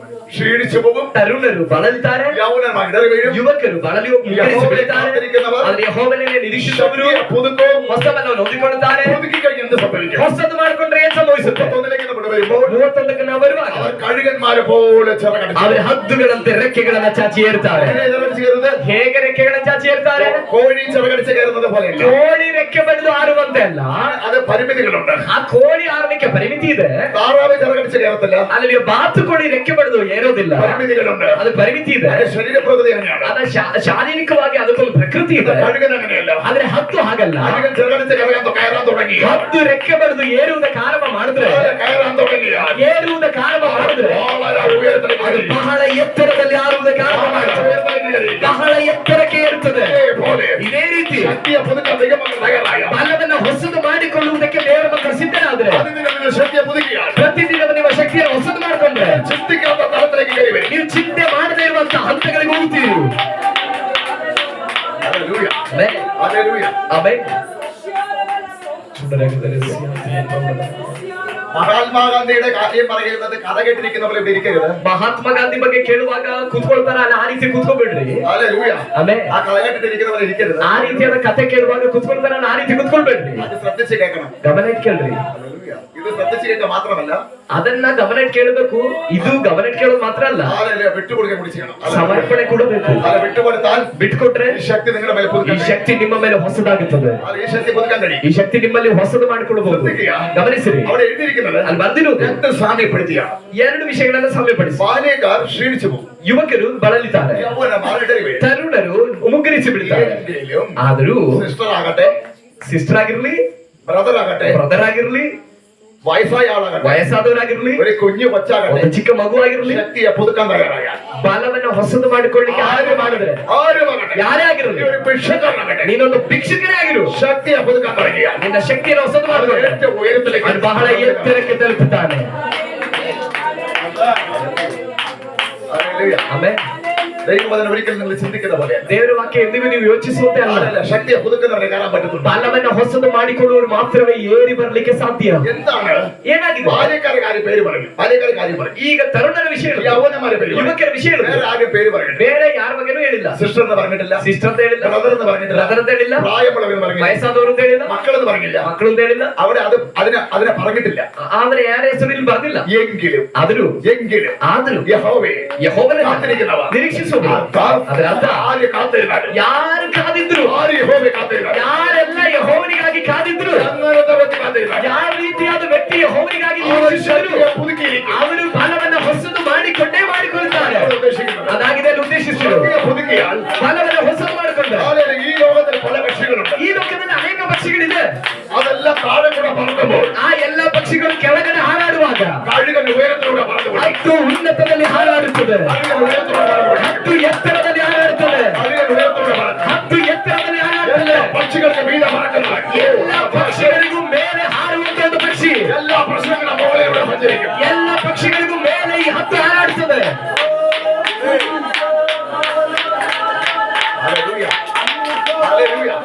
ക്ഷീണിച്ചു പോകും. ತರುಣರು ಬಳಲ್ತಾರೆ. യൗവനന്മാർ ഇടറി വീഴും. ಯುವಕರು ಬಳಲಿ ಹೋಗಿ ಬೀಳ್ತಾರೆ. ಆದರೆ ಯೆಹೋವನನ್ನೇ ನಿರೀಕ್ಷಿಸುವವರು പുതുക്കും. ಹೊಸವನ್ನು ಹೊಂದಿಕೊಳ್ಳುತ್ತಾರೆ. പുതുക്കി കഴിഞ്ഞ് എന്ത് സംഭവിക്കും? ಹೊಸದು ಮಾಡ್ಕೊಂಡ್ರೆ ಏನ್ ಸಂಭವಿಸುತ್ತೆ? 31ലേക്ക് നമ്മൾ വരുമ്പോൾ 31ಕ್ಕೆ ನಾವು ಬರುವಾಗ അവർ കഴുകന്മാരെ പോലെ ചിറകടിച്ചു. ಅವರ ಹದ್ದುಗಳಂತೆ ರೆಕ್ಕೆಗಳನ್ನ ಚಾಚಿ ಏರ್ತಾರೆ. ചിറകടിച്ചു കയറുന്നത് ಹೇಗೆ ರೆಕ್ಕೆಗಳನ್ನ ಚಾಚಿ ಏರ್ತಾರೆ? കോഴി ചിറകടിച്ച് കയറുന്നത് പോലെയല്ല. ಕೋಳಿ ರೆಕ್ಕೆ ಬಡಿದು ಹಾರುವಂತೆ ಅಲ್ಲ. അത് പരിമിതികളുണ്ട്. ಆ ಕೋಳಿ ಹಾರಲಿಕ್ಕೆ ಪರಿಮಿತಿ ಇದೆ. താറാവ് ചിറകടിച്ച് കയറത്തില്ല. ಅಲ್ಲಿ ಬಾತುಕೋಳಿ ರೆಕ್ಕೆ ಬಡಿದು ಏರೋದಿಲ್ಲ. പരിമിതികളുണ്ട്. ಅದು ಪರಿಮಿತಿ ಇದೆ. അതിന്റെ ശരീര പ്രകൃതി അങ്ങനെയാണ്. ಅದ ಶಾರೀರಿಕವಾಗಿ ಅದಕ್ಕೊಂದು ಪ್ರಕೃತಿ ಇದೆ. കഴുകൻ അങ്ങനെയല്ല. ಆದ್ರೆ ಹತ್ತು ಹಾಗಲ್ಲ. കഴുകൻ ചിറകടിച്ച് കയറാൻ തുടങ്ങി. ಹತ್ತು ರೆಕ್ಕೆ ಬಡಿದು ಏರುವುದಕ್ಕೆ ಆರಂಭ ಮಾಡಿದ್ರೆ കയറാൻ തുടങ്ങിയ ಏರುವುದಕ್ಕೆ ಆರಂಭ ಮಾಡಿದ್ರೆ വളരെ ഉയരത്തിലേക്ക് ಅದು ಬಹಳ ಎತ್ತರದಲ್ಲಿ ಹಾರುವುದಕ್ಕೆ ಆರಂಭ ಮಾಡುತ್ತದೆ. ಬಹಳ ಎತ್ತರಕ್ಕೆ ಏರುತ್ತದೆ. ಇದೇ ರೀತಿ ശക്തിയെ പുതുക്കാൻ ദൈവം തയ്യാറായ ಬಲವನ್ನು ಹೊಸದು ಮಾಡಿಕೊಳ್ಳುವುದಕ್ಕೆ ದೇವರ ಮಕ್ಕಳು ಸಿದ್ಧರಾದ್ರೆ അതിന് ശക്തിയെ പുതുക്കിയാൽ ಪ್ರತಿದಿನ ನಿಮ್ಮ ಶಕ್ತಿಯನ್ನು ಹೊಸದು ಮಾಡಿಕೊಂಡ್ರೆ ചിന്തിക്കാത്ത തലത്തിലേക്ക് കയറി വരും. ನೀವು ಚಿಂತೆ ಮಾಡದೇ ಇರುವಂತಹ ಹಂತಗಳಿಗೆ ಹೋಗ್ತೀರಿ. ഹല്ലേലൂയ. ಆಮೆನ್. ഹല്ലേലൂയ. ಆಮೆನ್. മഹാത്മാഗാന്ധിയുടെ കാര്യം പറയുന്നത് കഥ കേട്ടിരിക്കുന്ന പോലെ ഇവിടെ ഇരിക്കരുത്. ಮಹಾತ್ಮ ಗಾಂಧಿ ಬಗ್ಗೆ ಕೇಳುವಾಗ ಕೂತ್ಕೊಳ್ತಾರ ಅಲ್ಲ, ಆ ರೀತಿ ಕೂತ್ಕೊಳ್ಬೇಡ್ರಿ. ഹല്ലേലൂയ. ಆಮೆನ್. ആ കഥ കേട്ടിരിക്കുന്ന പോലെ ഇരിക്കരുത്. ಆ ರೀತಿಯಾದ ಕಥೆ ಕೇಳುವಾಗ ಕೂತ್ಕೊಳ್ತಾರಲ್ಲ, ಆ ರೀತಿ ಕೂತ್ಕೊಳ್ಬೇಡ್ರಿ. അത് ശ്രദ്ധിച്ച് കേൾക്കണം. ಗಮನ ಇಟ್ಟು ಕೇಳ್ರಿ. ഹല്ലേലൂയ. ഇത് ശ്രദ്ധിച്ച് കേൾക്കുക മാത്രമല്ല ಅದನ್ನ ಗಮನ ಇಟ್ಟು ಕೇಳಬೇಕು. ಇದು ಗಮನ ಇಟ್ಟು ಕೇಳೋದು ಮಾತ್ರ ಅಲ್ಲ, വിട്ടുകൊടുക്കാൻ കൂടി ചെയ്യണം. ಸಮರ್ಪಣೆ ಕೊಡಬೇಕು. അത് വിട്ടുകൊടുത്താൽ ಬಿಟ್ಕೊಟ್ರೆ ഈ ശക്തി നിങ്ങളുടെ മേലെ ಈ പുതുക്കാൻ ಶಕ್ತಿ ನಿಮ್ಮ ಮೇಲೆ ಹೊಸದಾಗುತ್ತದೆ. ഈ ശക്തി പുതുക്കാൻ കഴിയും. ಈ ಶಕ್ತಿ ನಿಮ್ಮಲ್ಲಿ ಹೊಸದು ಮಾಡಿಕೊಳ್ಳಬಹುದು. ಗಮನಿಸಿರಿ, അവിടെ എഴുതിയിരിക്കുന്നത് ಅಲ್ಲಿ ಬರ್ದಿರುವುದು രണ്ട് സാമ്യപ്പെടുത്തിയാണ്. ಎರಡು ವಿಷಯಗಳನ್ನ ಸಾಮ್ಯಪಡಿಸಿ. ബാല്യക്കാർ ക്ഷീണിച്ചു പോകും. ಯುವಕರು ಬಳಲಿತಾರೆ, യൗവനന്മാർ ഇടറി വീഴും. ತರುಣರು ಮುಗ್ಗರಿಸಿ ಬಿಡ್ತಾರೆ. എങ്കിലും ಆದರೂ സിസ്റ്റർ ആകട്ടെ, ಸಿಸ್ಟರ್ ಆಗಿರ್ಲಿ, ബ്രദർ ആകട്ടെ, ಬ್ರದರ್ ಆಗಿರ್ಲಿ, വയസ്സായ ആളാകട്ടെ, ವಯಸ್ಸಾದವರಾಗಿರ್ಲಿ, ഒരു കുഞ്ഞു കൊച്ചാകട്ടെ, ಒಂದು ಚಿಕ್ಕ ಮಗು ಆಗಿರ್ಲಿ, ശക്തിയെ പുതുക്കാൻ തയ്യാറായാൽ ಬಲವನ್ನು ಹೊಸದು ಮಾಡಿಕೊಳ್ಳಿಕ್ಕೆ ಆರಂಭ ಮಾಡಿದ್ರೆ ആരുമാകട്ടെ, ಯಾರೇ ಆಗಿರಲಿ, ഒരു ഭിക്ഷക്കാരനാകട്ടെ, ನೀನೊಂದು ಭಿಕ್ಷುಕನೇ ಆಗಿರು, ശക്തിയെ പുതുക്കാൻ തുടങ്ങിയാൽ ನಿನ್ನ ಶಕ್ತಿಯನ್ನು ಹೊಸದು ಮಾಡಿಕೊಂಡ್ರೆ ഏറ്റവും ഉയരത്തിലേക്ക് ಅದು ಬಹಳ ಎತ್ತರಕ್ಕೆ ತಲುಪುತ್ತಾನೆ. ഹല്ലേലൂയ. ಆಮೆನ್. ദൈവവചനം ഒരിക്കലും നിങ്ങൾ ചിന്തിക്കുന്ന പോലെയല്ല. ದೇವರ ವಾಕ್ಯ ಎಂದಿಗೂ ನೀವು ಯೋಚಿಸುವಂತೆ ಅಲ್ಲ. അതല്ല, ശക്തിയെ പുതുക്കുന്നവരെ കാണാൻ പറ്റത്തുള്ളൂ. ಬಲವನ್ನು ಹೊಸದು ಮಾಡಿಕೊಳ್ಳುವವರು ಮಾತ್ರವೇ ಏರಿ ಬರಲಿಕ್ಕೆ ಸಾಧ್ಯ. എന്താണ് ಏನಾಗಿದೆ? ബാല്യക്കാരുടെ കാര്യം പേര് പറയും. ബാല്യക്കാരുടെ കാര്യം പറയും. ಈಗ ತರುಣರ ವಿಷಯ ಹೇಳಿದ್ರು, യൗവനന്മാരെ പേര് പറയും. ಯುವಕರ ವಿಷಯ ಹೇಳಿದ್ರು, വേറെ ആരും പേര് പറയണ്ട. ಬೇರೆ ಯಾರ ಬಗ್ಗೆನೂ ಹೇಳಿಲ್ಲ. സിസ്റ്റർ എന്ന് പറഞ്ഞിട്ടില്ല, ಸಿಸ್ಟರ್ ಅಂತ ಹೇಳಿಲ್ಲ, ബ്രദർ എന്ന് പറഞ്ഞിട്ടില്ല, ಬ್ರದರ್ ಅಂತ ಹೇಳಿಲ್ಲ, പ്രായമുള്ളവരെന്ന് പറഞ്ഞില്ല, ವಯಸ್ಸಾದವರು ಅಂತ ಹೇಳಿಲ್ಲ, മക്കളെന്ന് പറഞ്ഞില്ല. ಮಕ್ಕಳು ಅಂತ ಹೇಳಿಲ್ಲ. അവിടെ അതിനെ പറഞ്ഞിട്ടില്ല. ಆದ್ರೆ ಯಾರ ಹೆಸರು ಇಲ್ಲಿ ಬರ್ದಿಲ್ಲ. എങ്കിലും ಆದರೂ യഹോവേ ಯೆಹೋವನನ್ನ കാത്തിരിക്കുന്നവ ನಿರೀಕ್ಷಿಸುವುದು. ಅದರ ಅರ್ಥ ആര് കാത്തിരുന്നാലും, ಯಾರು ಕಾದಿದ್ರು, ആര് യഹോവയെ കാത്തിരുന്നാലും, ಯಾರೆಲ್ಲ ಯೆಹೋವನಿಗಾಗಿ ಕಾದಿದ್ರು, അങ്ങനത്തെ വ്യക്തി കാത്തിരുന്നാലും, ಯಾವ ರೀತಿಯಾದ ವ್ಯಕ್ತಿ ಯೆಹೋವನಿಗಾಗಿ അവർ ನಿರೀಕ್ಷಿಸಿದ್ರು, ശക്തിയെ പുതുക്കിയിരിക്കും. ಅವರು ಬಲವನ್ನು ಹೊಸದು ಮಾಡಿಕೊಂಡೇ ಮಾಡಿಕೊಳ್ಳುತ್ತಾರೆ. അവർ ഉദ്ദേശിക്കുന്നത് ಅದಾಗಿದೆ ಅಲ್ಲಿ ಉದ್ದೇಶಿಸಿದ್ರು. ശക്തിയെ പുതുക്കിയാൽ ಬಲವನ್ನು ಹೊಸದು ಮಾಡಿಕೊಂಡ್ರೆ ആളുകൾ ഈ ലോകത്തിൽ പല കക്ഷികളുണ്ട്. ಈ ಲೋಕದಲ್ಲಿ ಅನೇಕ ಪಕ್ಷಿಗಳಿದೆ. അതെല്ലാം താഴെ കൂടെ പറക്കുമ്പോൾ ಆ ಎಲ್ಲ ಪಕ್ಷಿಗಳು ಕೆಳಗಡೆ ಹಾರಾಡುವಾಗ കഴുകൻ ഉയരത്തിലൂടെ പറന്നുപോയി. ಹತ್ತು ಉನ್ನತದಲ್ಲಿ ಹಾರಾಡುತ್ತದೆ, കഴുകൻ ഉയരത്തിലൂടെ പറന്നുപോയി. ಹತ್ತು ಎತ್ತರದಲ್ಲಿ ಹಾರಾಡುತ್ತದೆ, കഴുകൻ ഉയരത്തിലൂടെ പറന്നു. ಹತ್ತು ಎತ್ತರದಲ್ಲಿ ಹಾರಾಡುತ್ತದೆ. പക്ഷികൾക്ക് മീതെ പറക്കുന്ന ಎಲ್ಲ ಪಕ್ಷಿಗಳಿಗೂ ಮೇಲೆ ಹಾರುವಂತ ಒಂದು ಪಕ್ಷಿ, എല്ലാ പ്രശ്നങ്ങളും സഞ്ചരിക്കും. എല്ലാ പക്ഷികൾക്കും മേലെ ഈ ഹത്ത് ആരാടുന്നത്. Hallelujah. Hallelujah.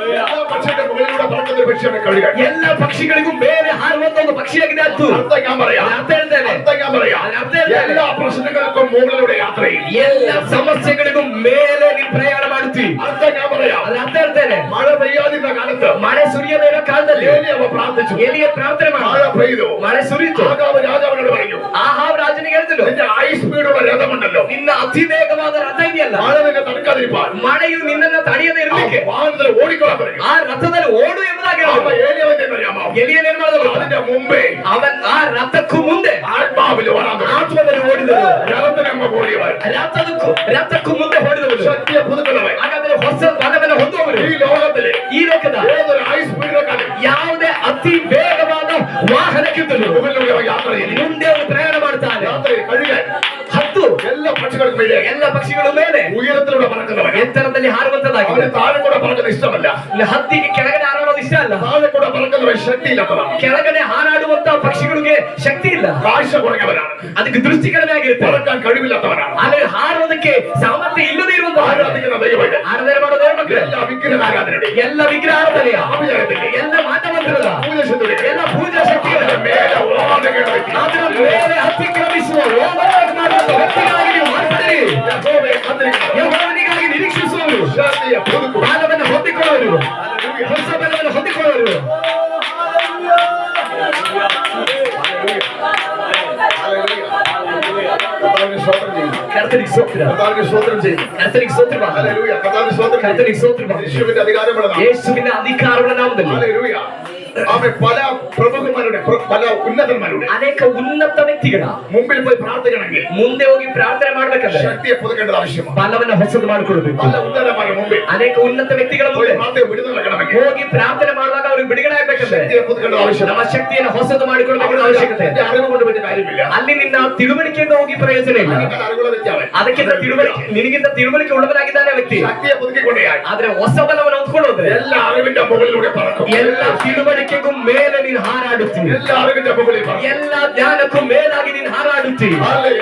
എല്ലാ പക്ഷിയുടെ മുകളിലൂടെ പറക്കുന്ന ഒരു പക്ഷിയാണ് കഴുകൻ. എല്ലാ പക്ഷിಗಳಿಗೂ ಮೇಲೆ ಹಾರುವಂತ ಒಂದು പക്ഷಿಯಾಗಿದೆ ಅದು. അർത്ഥം ഞാൻ പറയാം. ಅರ್ಥ ಹೇಳ್ತೇನೆ. അർത്ഥം ഞാൻ പറയാം. ಅರ್ಥ ಹೇಳ್ತೇನೆ. എല്ലാ പ്രശ്നങ്ങൾക്കും മുകളിലൂടെ യാത്ര ചെയ്യും. എല്ലാ ಸಮಸ್ಯೆಗಳಿಗೂ ಮೇಲೆ ನೀನು ಪ್ರಯಾಣ ಮಾಡುತ್ತಿ. അർത്ഥം ഞാൻ പറയാം. ಅದು ಅರ್ಥ ಹೇಳ್ತೇನೆ. മഴ പെയ്യാതിരുന്ന കാലത്ത് ಮಳೆ ಸುರಿಯದೇ ಇರೋ ಕಾಲದಲ್ಲಿ ഏലിയാവ് പ്രാർത്ഥിച്ചു. ಎಲಿಯ ಪ್ರಾರ್ಥನೆ മഴ ಮಾಡ. പെയ്തു. ಮಳೆ ಸುರಿಯಿತು. ആഹാബ് രാജാവിനോട് പറഞ്ഞു, ಆಹಾಬ್ ರಾಜನಿಗೆ ಹೇಳ್ತಿದ್ರು, നിന്റെ ഹൈ സ്പീഡുള്ള രഥമുണ്ടല്ലോ, ನಿನ್ನ ಅತಿ ವೇಗವಾದ ರಥ ಇದೆಯಲ್ಲ, മഴ നിന്നെ തടുക്കാതിരിപ്പാൻ ಮಳೆಯು ನಿನ್ನನ್ನು ತಡೆಯದೇ ಇರಲಿಕ್ಕೆ വാഹനത്തിൽ ഓടിക്കൊള്ളാൻ പറഞ്ഞു. ಆ ರಥದಲ್ಲಿ ಓಡು ಎಂಬುದಾಗಿ ಹೇಳು. അപ്പൊ ഏലിയാവ് എന്താ അറിയാമോ? ಎಲಿಯನ್ ಏನ್ ಮಾಡಿದ್ರು? അതിന്റെ മുമ്പേ ಅವನ್ ಆ ರಥಕ್ಕೂ ಮುಂದೆ ആത്മാവിൽ വരാൻ തുടങ്ങി. ಆತ್ಮದಲ್ಲಿ ಓಡಿದರು. രഥത്തിനമ്മ ഓടിയവൻ, ರಥಕ್ಕೂ ಮುಂದೆ ಹೊಡೆದವರು. ശക്തിയെ പുതുക്കുന്നവൻ. ಹಾಗಾದ್ರೆ ಹೊಸ ಬಲವನ್ನು ಹೊಂದುವವರು ഈ ലോകത്തിലെ ಈ ಲೋಕದ ഏതൊരു ഹൈ സ്പീഡിനെക്കാളും ಯಾವುದೇ ಅತಿ ವೇಗವಾದ ವಾಹನಕ್ಕಿಂತಲೂ മുകളിലൂടെ അവൻ യാത്ര ചെയ്യുന്നു. ಮುಂದೆ ಅವರು ಪ್ರಯಾಣ ಮಾಡ್ತಾರೆ. യാത്ര കഴുകാൻ ಹತ್ತು എല്ലാ പക്ഷികൾക്കും മീതെ ಎಲ್ಲ ಪಕ್ಷಿಗಳ ಮೇಲೆ ഉയരത്തിലൂടെ പറക്കുന്നവൻ. ಎತ್ತರದಲ್ಲಿ ಹಾರುವಂತದ್ದಾಗಿದೆ. അവന് താഴെ കൂടെ പറക്കുന്ന ഇഷ്ടമല്ല. ಹತ್ತಿಗೆ ಕೆಳಗಡೆ ಹಾರಾಡೋದು ಇಷ್ಟ ಅಲ್ಲ. താഴെ കൂടെ പറക്കുന്നവൻ ശക്തിയില്ലാത്തതാണ്. ಕೆಳಗಡೆ ಹಾರಾಡುವಂತ ಪಕ್ಷಿಗಳಿಗೆ ಶಕ್ತಿ ಇಲ್ಲ. കാഴ്ച കുറഞ്ഞവനാണ്. ಅದಕ್ಕೆ ದೃಷ್ಟಿ ಕಡಿಮೆ ಆಗಿರುತ್ತೆ. പറക്കാൻ കഴിവില്ലാത്തവനാണ്. ಆದ್ರೆ ಹಾರೋದಕ್ಕೆ ಸಾಮರ್ಥ್ಯ ಇಲ್ಲದೆ ಇರುವಂತ ആരാധിക്കുന്ന ദൈവമില്ല. ಆರಾಧನೆ ಮಾಡೋದು ಮಕ್ಕಳು എല്ലാ വിഗ്രಹ ആരാധനയുടെ ಎಲ್ಲ ವಿಗ್ರಹ ಆರಾಧನೆಯ ആഭിചാരത്തിന്റെ ಎಲ್ಲ ಮಾತಮಂತ್ರದ പൂജശുദ്ധിയുടെ ಎಲ್ಲ ಪೂಜಾ ಶಕ್ತಿಗಳ മേലെ ഉള്ളാതെയുള്ള വ്യക്തി. ಅದರ ಮೇಲೆ ಅತಿಕ್ರಮಿಸುವ ರೋಮವಾಗಿ ಮಾಡುವಂತ ವ್ಯಕ್ತಿಗಳಾಗಿ ನೀವು ಮಾರ್ಪಡಿರಿ. യഹോവയെ കാത്തിരിക്കുന്നവർ. ಯೆಹೋವನಿಗಾಗಿ ನಿರೀಕ್ಷಿಸುವವರು, ശക്തിയെ പുതുക്കും. ಬಲವನ್ನು ಹೊಂದಿಕೊಳ್ಳುವರು, ಹೊಸ ಬಲವನ್ನು ಹೊಂದಿಕೊಳ್ಳುವರು. കർത്താവിന് സ്തോത്രം ചെയ്യുന്നു. ಕರ್ತನಿಗೆ ಸ್ತೋತ್ರ, കർത്താവിന് സ്തോത്രം ചെയ്യുന്നു. ಕರ್ತನಿಗೆ ಸ್ತೋತ್ರವಾಗಲಿ. ഹല്ലേലൂയ. കർത്താവിന് സ്തോത്രം ചെയ്യുന്നു. ಕರ್ತನಿಗೆ ಸ್ತೋತ್ರವಾಗಲಿ. യേശുവിന്റെ അധികാരമുള്ള നാമം. ಯೇಸುವಿನ ಅಧಿಕಾರಗಳ ನಾಮದಲ್ಲಿ ഹല്ലേലൂയ. ആമേൻ. പല പ്രമുഖന്മാരുടെ പല ഉന്നതന്മാരുടെ ಅನೇಕ ಉನ್ನತ ವ್ಯಕ್ತಿಗಳ മുമ്പിൽ പോയി പ്രാർത്ഥിക്കണമെങ്കിൽ ಮುಂದೆ ಹೋಗಿ ಪ್ರಾರ್ಥನೆ ಮಾಡ್ಬೇಕಾದ್ರೆ ശക്തിയെ പുതുക്കേണ്ടത് ആവശ്യമാണ്. ಬಲವನ್ನು ಹೊಸದು ಮಾಡಿಕೊಳ್ಬೇಕು. പല ഉന്നതന്മാരുടെ മുമ്പിൽ ಅನೇಕ ಉನ್ನತ ವ್ಯಕ್ತಿಗಳ പോയി ಮುಂದೆ പ്രാർത്ഥന വിടുതൽ നൽകണമെങ്കിൽ ಹೋಗಿ ಪ್ರಾರ್ಥನೆ ಮಾಡುವಾಗ ಅವ್ರಿಗೆ ಬಿಡುಗಡೆ ಆಗ್ಬೇಕಂದ್ರೆ ശക്തിയെ പുതുക്കേണ്ടത് ആവശ്യമാണ്. ನಮ್ಮ ಶಕ್ತಿಯನ್ನು ಹೊಸದು ಮಾಡಿಕೊಳ್ಬೇಕಾದ ಅವಶ್ಯಕತೆ ಇದೆ. അവന്റെ അറിവ് കൊണ്ട് പറ്റിയ കാര്യമില്ല. ಅಲ್ಲಿ ನಿನ್ನ ತಿಳುವಳಿಕೆಯಿಂದ ಹೋಗಿ ಪ್ರಯೋಜನ ಇಲ್ಲ. അതിനേക്കാൾ അറിവുള്ള വ്യക്തിയാണ്. ಅದಕ್ಕಿಂತ ತಿಳುವಳಿಕೆ ನಿನಗಿಂತ ತಿಳುವಳಿಕೆ ಉಳ್ಳವನಾಗಿದ್ದಾನೆ ಆ ವ್ಯಕ್ತಿ. ശക്തിയെ പുതുക്കിക്കൊണ്ടേയായി ಆದ್ರೆ ಹೊಸ ಬಲವನ್ನು ಹೊಂದ್ಕೊಳ್ಳೋದ್ರೆ എല്ലാ അറിവിന്റെ മുകളിലൂടെ പറക്കും. ಎಲ್ಲ ತಿಳುವಳಿಕೆಗೂ ಮೇಲೆ ನೀನು ಹಾರಾಡುತ್ತೀನಿ. എല്ലാ അറിവിന്റെ മുകളിൽ പറക്കും. ಎಲ್ಲ ಜ್ಞಾನಕ್ಕೂ ಮೇಲಾಗಿ ನೀನು ಹಾರಾಡುತ್ತೀನಿ.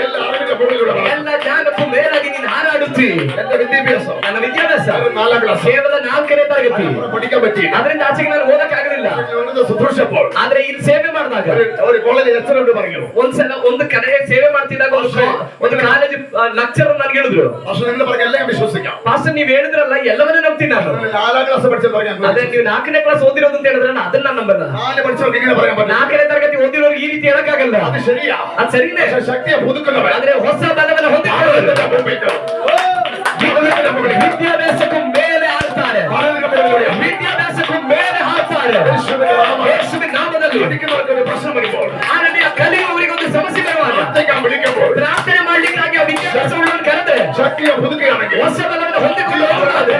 എല്ലാ അറിവിന്റെ മുകളിലൂടെ പറക്കും. ಎಲ್ಲ ಜ್ಞಾನಕ್ಕೂ ಮೇಲಾಗಿ ನೀನು ಹಾರಾಡುತ್ತೀನಿ. എന്റെ വിദ്യാഭ്യാസം ನನ್ನ ವಿದ್ಯಾಭ್ಯಾಸ വെറും 4ാം ക്ലാസ്. ಕೇವಲ 4ನೇ ತರಗತಿ. പഠിക്കാൻ പറ്റിയില്ല. ಅದರಿಂದ ಆಚೆಗೆ ನಾನು ಓದಕ್ಕಾಗಲಿಲ್ಲ. ശുശ്രൂഷപ്പോൾ ಆದ್ರೆ ಇಲ್ಲಿ ಸೇವೆ ಮಾಡಿದಾಗ ഒരു കോളേജ് ലെക്ചറോട് പറഞ്ഞു, ಒಂದ್ಸಲ ಒಂದು ಕಡೆ ಸೇವೆ ಮಾಡ್ತಿದ್ದಾಗ ಒಂದು ಕಾಲೇಜ್ ಲೆಕ್ಚರರ್ ನನಗೆ ಹೇಳಿದ್ರು, പക്ഷെ നിങ്ങൾ പറഞ്ഞ എല്ലാം ഞാൻ വിശ്വസിക്കാം. ಪಾಸ್ಟರ್ ನೀವ್ ಹೇಳಿದ್ರಲ್ಲ ಎಲ್ಲವನ್ನೂ ನಂಬ್ತೀನಿ ನಾನು. 4ാം ക്ലാസ് പഠിച്ചത് പറയാൻ ಅದೇ ನೀವು 4ನೇ ಕ್ಲಾಸ್ ಓದಿರೋದು ಅಂತ ಹೇಳಿದ್ರಲ್ಲ ಅದನ್ನ ನಾನು ನಂಬಲ್ಲ. 4 പഠിച്ചവർക്ക് ഇങ്ങനെ പറയാൻ പറ്റില്ല. 4ನೇ ತರಗತಿ ಓದಿರೋರು ಈ ರೀತಿ ಹೇಳಕ್ಕಾಗಲ್ಲ. അത് ശരിയാ. ಅದು ಸರಿನೇ. പക്ഷെ ശക്തിയെ പുതുക്കുന്നവൻ ಆದ್ರೆ ಹೊಸ ಬಲವನ್ನು ಹೊಂದಿಕೊಳ್ಳೋರು ആളുകളുടെ മുമ്പിൽ ವಿದ್ಯಾಭ್ಯಾಸಕ್ಕೂ ಮೇಲೆ ಹಾರುತ್ತಾರೆ. ವಿದ್ಯಾಭ್ಯಾಸಕ್ಕೂ ಮೇಲೆ ಹಾರುತ್ತಾರೆ. ಯೇಸುವಿನ ನಾಮದಲ್ಲಿ പഠിക്കുന്നവർക്ക് ഒരു പ്രശ്നം വരുമ്പോൾ ಆರನೆಯ ಕಲಿಯುವವರಿಗೆ ಒಂದು ಸಮಸ್ಯೆ ಬರುವಾಗ പ്രാർത്ഥിക്കാൻ വിളിക്കുമ്പോൾ ಪ್ರಾರ್ಥನೆ ಮಾಡ್ಲಿಕ್ಕಾಗಿ ಆ ವಿದ್ಯಾಭ್ಯಾಸಗಳನ್ನು ಕರೆದ್ರೆ ശക്തിയെ പുതുക്കുകയാണെങ്കിൽ ಹೊಸ ಬಲವನ್ನು ಹೊಂದಿಕೊಳ್ಳುವವರಾದ್ರೆ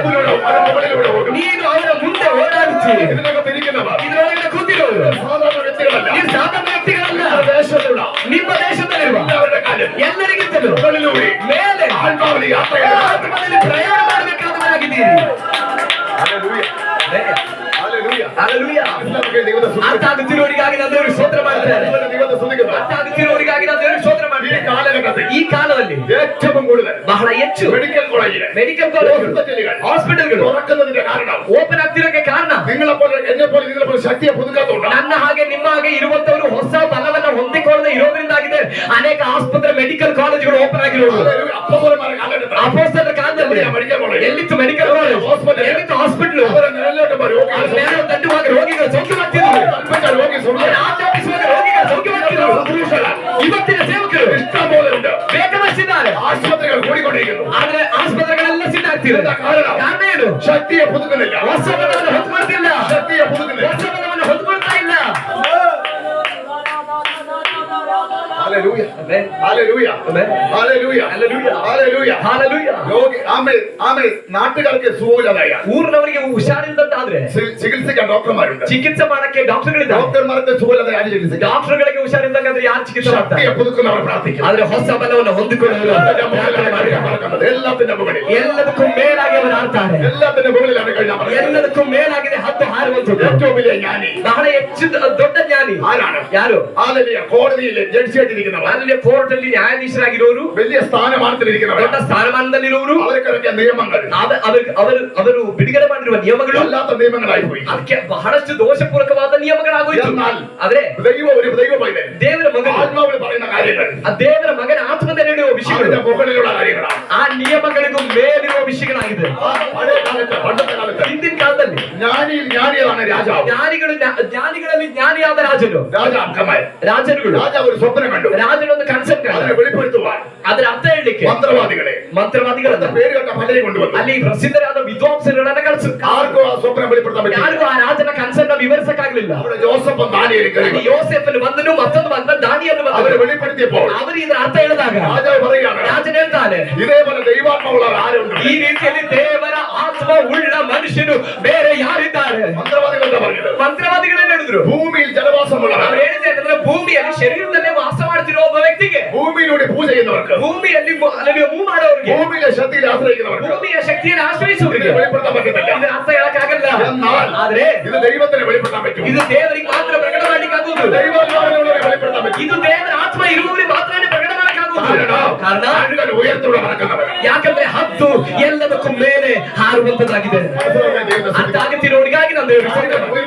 മുകളിലൂടെ ഓടും. ನೀನು ಅವರ ಮುಂದೆ ಓಡಾಡುತ್ತಿ. ഇതിനകത്ത് ഇരിക്കുന്നവർ ಇದರೊಳಗಡೆ ಕೂತಿರೋರು സാധാരണ വ്യക്തികളല്ല. ನೀವು ಸಾಮಾನ್ಯ ವ್ಯಕ್ತಿಗಳಲ್ಲ. ദേശത്തുള്ള ನಿಮ್ಮ ದೇಶದಲ್ಲಿರುವ എല്ലാവരുടെ കാലം ಎಲ್ಲರಿಗಿಂತಲೂ മുകളിലൂടെ ಮೇಲೆ ആത്മാവിൽ യാത്ര ചെയ്യണം. ಆತ್ಮದಲ್ಲಿ ಪ್ರಯಾಣ ಮಾಡಬೇಕಾದವರಾಗಿದ್ದೀರಿ. ഹല്ലേലൂയ. ഹല്ലേലൂയ. ಹಲ್ಲೆಲೂಯಾ. എല്ലാവർക്കും ദൈവത്തെ ಅರ್ಥ സ്തുതിക്കുന്നു. ಆಗುತ್ತಿರುವವರಿಗಾಗಿ ನಾನು ದೇವರಿಗೆ ಸ್ತೋತ್ರ ಮಾಡ್ತೇನೆ. ദൈവത്തെ സ്തുതിക്കുന്നു. ಅರ್ಥ ಆಗುತ್ತಿರುವವರಿಗಾಗಿ ನಾನು ದೇವರಿಗೆ ಸ್ತೋತ್ರ ഈ ಮಾಡ್ತೇನೆ. കാലഘട്ടത്തിൽ ಈ ಕಾಲದಲ್ಲಿ ഏറ്റവും കൂടുതൽ ಬಹಳ ಹೆಚ್ಚು മെഡിക്കൽ കോളേജിലെ ಮೆಡಿಕಲ್ ಕಾಲೇಜುಗಳು, ಹಾಸ್ಪಿಟಲ್ಗಳು തുറക്കുന്നതിന്റെ കാരണം ಓಪನ್ ಆಗ್ತಿರೋಕೆ ಕಾರಣ നിങ്ങളെപ്പോലെ എന്നെപ്പോലെ നിങ്ങളെപ്പോലെ ശക്തിയെ പുതുക്കാത്തതുകൊണ്ടാണ്. ನನ್ನ ಹಾಗೆ ನಿಮ್ಮ ಹಾಗೆ ಇರುವಂತವರು ಹೊಸ ಬಲವನ್ನ ಹೊಂದಿಕೊಳ್ಳದೆ ಇರೋದ್ರಿಂದಾಗಿದೆ ಅನೇಕ ಆಸ್ಪತ್ರೆ ಮೆಡಿಕಲ್ ಕಾಲೇಜುಗಳು ಓಪನ್ ಆಗಿರೋದು. അപ്പോസ്തലന്മാരുടെ കാലഘട്ടത്തിൽ ಅಪೊಸ್ತಲರ ಕಾಲದಲ್ಲಿ മെഡിക്കൽ കോളേജ് ಎಲ್ಲಿತ್ತು ಮೆಡಿಕಲ್ ಕಾಲೇಜ್, ಎಲ್ಲಿತ್ತು ಹಾಸ್ಪಿಟಲ್, അവരെ നിഴലിലോട്ട് രോഗികൾ ಮೇಲೆ ದಂಡುವಾಗ ರೋಗಿಗಳು ಸೌಖ್ಯವಾಗ್ತಿದ್ರು, അല്പച്ച രോഗി സുഖം ಆಜ್ಞಾಪಿಸುವಾಗ ರೋಗಿಗಳು ಸೌಖ್ಯವಾಗ್ತಿದ್ರು. ಇವತ್ತಿನ ಸೇವಕರು ഇഷ്ടം പോലെ ഉണ്ട്. ಬೇಕಾದಷ್ಟಿದ್ದಾರೆ, ആശുപത്രികൾ കൂടിക്കൊണ്ടിരിക്കുന്നു. ಆದ್ರೆ ಆಸ್ಪತ್ರೆಗಳೆಲ್ಲ ಸಿದ್ಧಾಗ್ತಿದೆ. ಕಾರಣ ಏನು? ശക്തിയെ പുതുക്കുന്നില്ല. ಹೊಸ ಬಲವನ್ನು ಹೊಂದ್ಕೊಳ್ತಿಲ್ಲ. ശക്തിയെ പുതുക്കുന്നില്ല. ಹೊಸ ಬಲವನ್ನು ಹೊಂದ್ಕೊಳ್ತಾ ಇಲ್ಲ. Hallelujah. Amen. Hallelujah. Amen. Hallelujah. Hallelujah. Hallelujah. Hallelujah. രോഗി ആമേൻ നാട്ടുകാർക്ക് സുഖമില്ലാതായ ಊರಿನವರಿಗೆ ಹುಷಾರಿಲ್ಲದಂತಾದ್ರೆ ചികിത്സിക്കാൻ ഡോക്ടർമാരുണ്ട്. ಚಿಕಿತ್ಸೆ ಮಾಡಕ್ಕೆ ಡಾಕ್ಟರ್ಗಳಿದ್ದಾರೆ. ഡോക്ടർമാർക്ക് സുഖമില്ലാതെ ആര് ചികിത്സിക്കാം? ಡಾಕ್ಟರ್ಗಳಿಗೆ ಹುಷಾರಿದ್ದಂಗಾದ್ರೆ ಯಾರು ಚಿಕಿತ್ಸೆ ಮಾಡ್ತಾರೆ? ശക്തിയെ പുതുക്കുന്നവർ പ്രാർത്ഥിക്കും. ಆದ್ರೆ ಹೊಸ ಬಲವನ್ನು ಹೊಂದಿಕೊಳ್ಳುವರು എല്ലാത്തിന്റെ മുകളിൽ ಎಲ್ಲದಕ್ಕೂ ಮೇಲಾಗಿ ಅವರು ಆಡ್ತಾರೆ. എല്ലാത്തിന്റെ മുകളിലാണ് കഴിഞ്ഞാൽ ಎಲ್ಲದಕ್ಕೂ ಮೇಲಾಗಿದೆ ಹತ್ತು ಹಾರುವಂಥದ್ದು. ഏറ്റവും വലിയ ജ്ഞാനി ಬಹಳ ಹೆಚ್ಚು ದೊಡ್ಡ ಜ್ಞಾನಿ ಜ್ಞಾನಿ ആരാണ്? ಯಾರು? ഹല്ലേലൂയ. കോടതിയിൽ ജഡ്ജിയായിട്ടിരിക്കുന്നവർ, ಅಲ್ಲಿ ಕೋರ್ಟ್ ಅಲ್ಲಿ ನ್ಯಾಯಾಧೀಶರಾಗಿರೋರು, വലിയ സ്ഥാനമാനത്തിലിരിക്കുന്നവർ, ದೊಡ್ಡ ಸ್ಥಾನಮಾನದಲ್ಲಿರೋರು, അവർക്കൊക്കെ നിയമങ്ങൾ ಅವರು ಬಿಡುಗಡೆ ಮಾಡಿರುವ ನಿಯಮಗಳು അല്ലാത്ത നിയമങ്ങളായി പോയി. ಅದಕ್ಕೆ ಬಹಳಷ್ಟು ದೋಷಪೂರ್ವಕವಾದ ನಿಯಮಗಳಾಗೋಯ್ತು. ಆದ್ರೆ ദൈവ പൈതൽ ದೇವರ ಮಗನ ആത്മാവിൽ പറയുന്ന കാര്യങ്ങൾ, ಆ ದೇವರ ಮಗನ ಆತ್ಮದಲ್ಲಿ ನಡೆಯುವ ವಿಷಯಗಳು അതിന്റെ മുകളിലുള്ള കാര്യങ്ങളാണ്. ಆ ನಿಯಮಗಳಿಗೂ ಮೇಲಿರುವ ವಿಷಯಗಳಾಗಿದೆ. പഴയ കാലത്ത്, പണ്ടത്തെ കാലത്ത് ಹಿಂದಿನ ಕಾಲದಲ್ಲಿ ജ്ഞാനിയാണ് രാജാവ്. ಜ್ಞಾನಿಗಳಲ್ಲಿ ಜ್ಞಾನಿಯಾದ ರಾಜನು, ರಾಜರುಗಳು. രാജാവ് ഒരു സ്വപ്നം കണ്ടു. ರಾಜನೊಂದು ಕನ್ಸೆಪ್ಟ್ അതിനെ വെളിപ്പെടുത്തുവാൻ ಅದರ ಅರ್ಥ ಹೇಳಲಿಕ್ಕೆ ಮಂತ್ರವಾದಿಗಳನ್ನ പേരുകെട്ട പലരെയും കൊണ്ടുവന്നു. ಅಲ್ಲಿ ಪ್ರಸಿದ್ಧರಾದ ವಿದ್ವಾಂಸರುಗಳನ್ನ ಕಳಿಸಿದ್ರು. ആർക്കും ആ സ്വപ്നം വെളിപ്പെടുത്താൻ പറ്റില്ല. ಯಾರಿಗೂ ಆ ರಾಜನ ಕನ್ಸೆಪ್ಟ್ ವಿವರಿಸಕ್ಕಾಗಲಿಲ್ಲ. അവിടെ ജോസഫ് ദാനിയേലും ಯೋಸೆಫನು ಬಂದನು, ಮತ್ತೊಂದು ಬಂದ ದಾನಿಯೇಲನು അവരെ ಬಂದನು. വെളിപ്പെടുത്തിയപ്പോൾ ಅವರು ಇದರ ಅರ್ಥ ಹೇಳಿದಾಗ രാജാവ് പറയുകയാണ്, ರಾಜನ ಹೇಳ್ತಾನೆ, ഇതേപോലെ ദൈവാത്മാവുള്ള ആരുണ്ട്? ಈ ರೀತಿಯಲ್ಲಿ ದೇವರ ಆತ್ಮ ಉಳ್ಳ ಮನುಷ್ಯನು ಬೇರೆ ಯಾರಿದ್ದಾರೆ? മന്ത്രവാദികൾ എന്താ പറഞ്ഞത്? ಮಂತ್ರವಾದಿಗಳೇನು ಹೇಳಿದ್ರು? ഭൂമിയിൽ ജനവാസമുള്ള, ಅವ್ರು ಹೇಳಿದ್ರೆ ಭೂಮಿಯಲ್ಲಿ ಶರೀರದಲ್ಲೇ ವಾಸ ಮಾಡ್ತಿರೋ ಒಬ್ಬ ವ್ಯಕ್ತಿಗೆ, ഭൂമിയിലൂടെ പൂജ ചെയ്യുന്നവർക്ക്, ಭೂಮಿಯಲ್ಲಿ ಮೂವ್ ಮಾಡೋರಿಗೆ, ഭൂമിയിലെ ശക്തിയിൽ ആശ്രയിക്കുന്നവർക്ക് ಭೂಮಿಯ ಶಕ್ತಿಯನ್ನು ಆಶ್ರಯಿಸುವವರಿಗೆ വെളിപ്പെടുത്താൻ പറ്റത്തില്ല. ಇದರ ಅರ್ಥ ಹೇಳಕ್ಕಾಗಲ್ಲ. എന്നാൽ ಆದ್ರೆ ഇത് ദൈവത്തിന് വെളിപ്പെടുത്താൻ പറ്റും. ಇದು ದೇವರಿಗೆ ಮಾತ್ರ ಪ್ರಕಟ ಮಾಡ್ಲಿಕ್ಕಾಗುವುದು. ദൈവാത്മാവിനുള്ളവരെ വെളിപ്പെടുത്താൻ പറ്റും. ಇದು ದೇವರ ಆತ್ಮ ಇರುವವರಿಗೆ ಮಾತ್ರ ಪ್ರಕಟ ಮಾಡಕ್ಕಾಗುವುದು. ಕಾರಣ ആടുകൾ ഉയരത്തിലൂടെ പറക്കുന്നവർ. ಯಾಕಂದ್ರೆ ಹದ್ದು ಎಲ್ಲದಕ್ಕೂ ಮೇಲೆ ಹಾರುವಂತದ್ದಾಗಿದೆ. ಅರ್ಥ ಆಗುತ್ತಿರೋರಿಗಾಗಿ ನಾನು ഉയരത്തിലൂടെ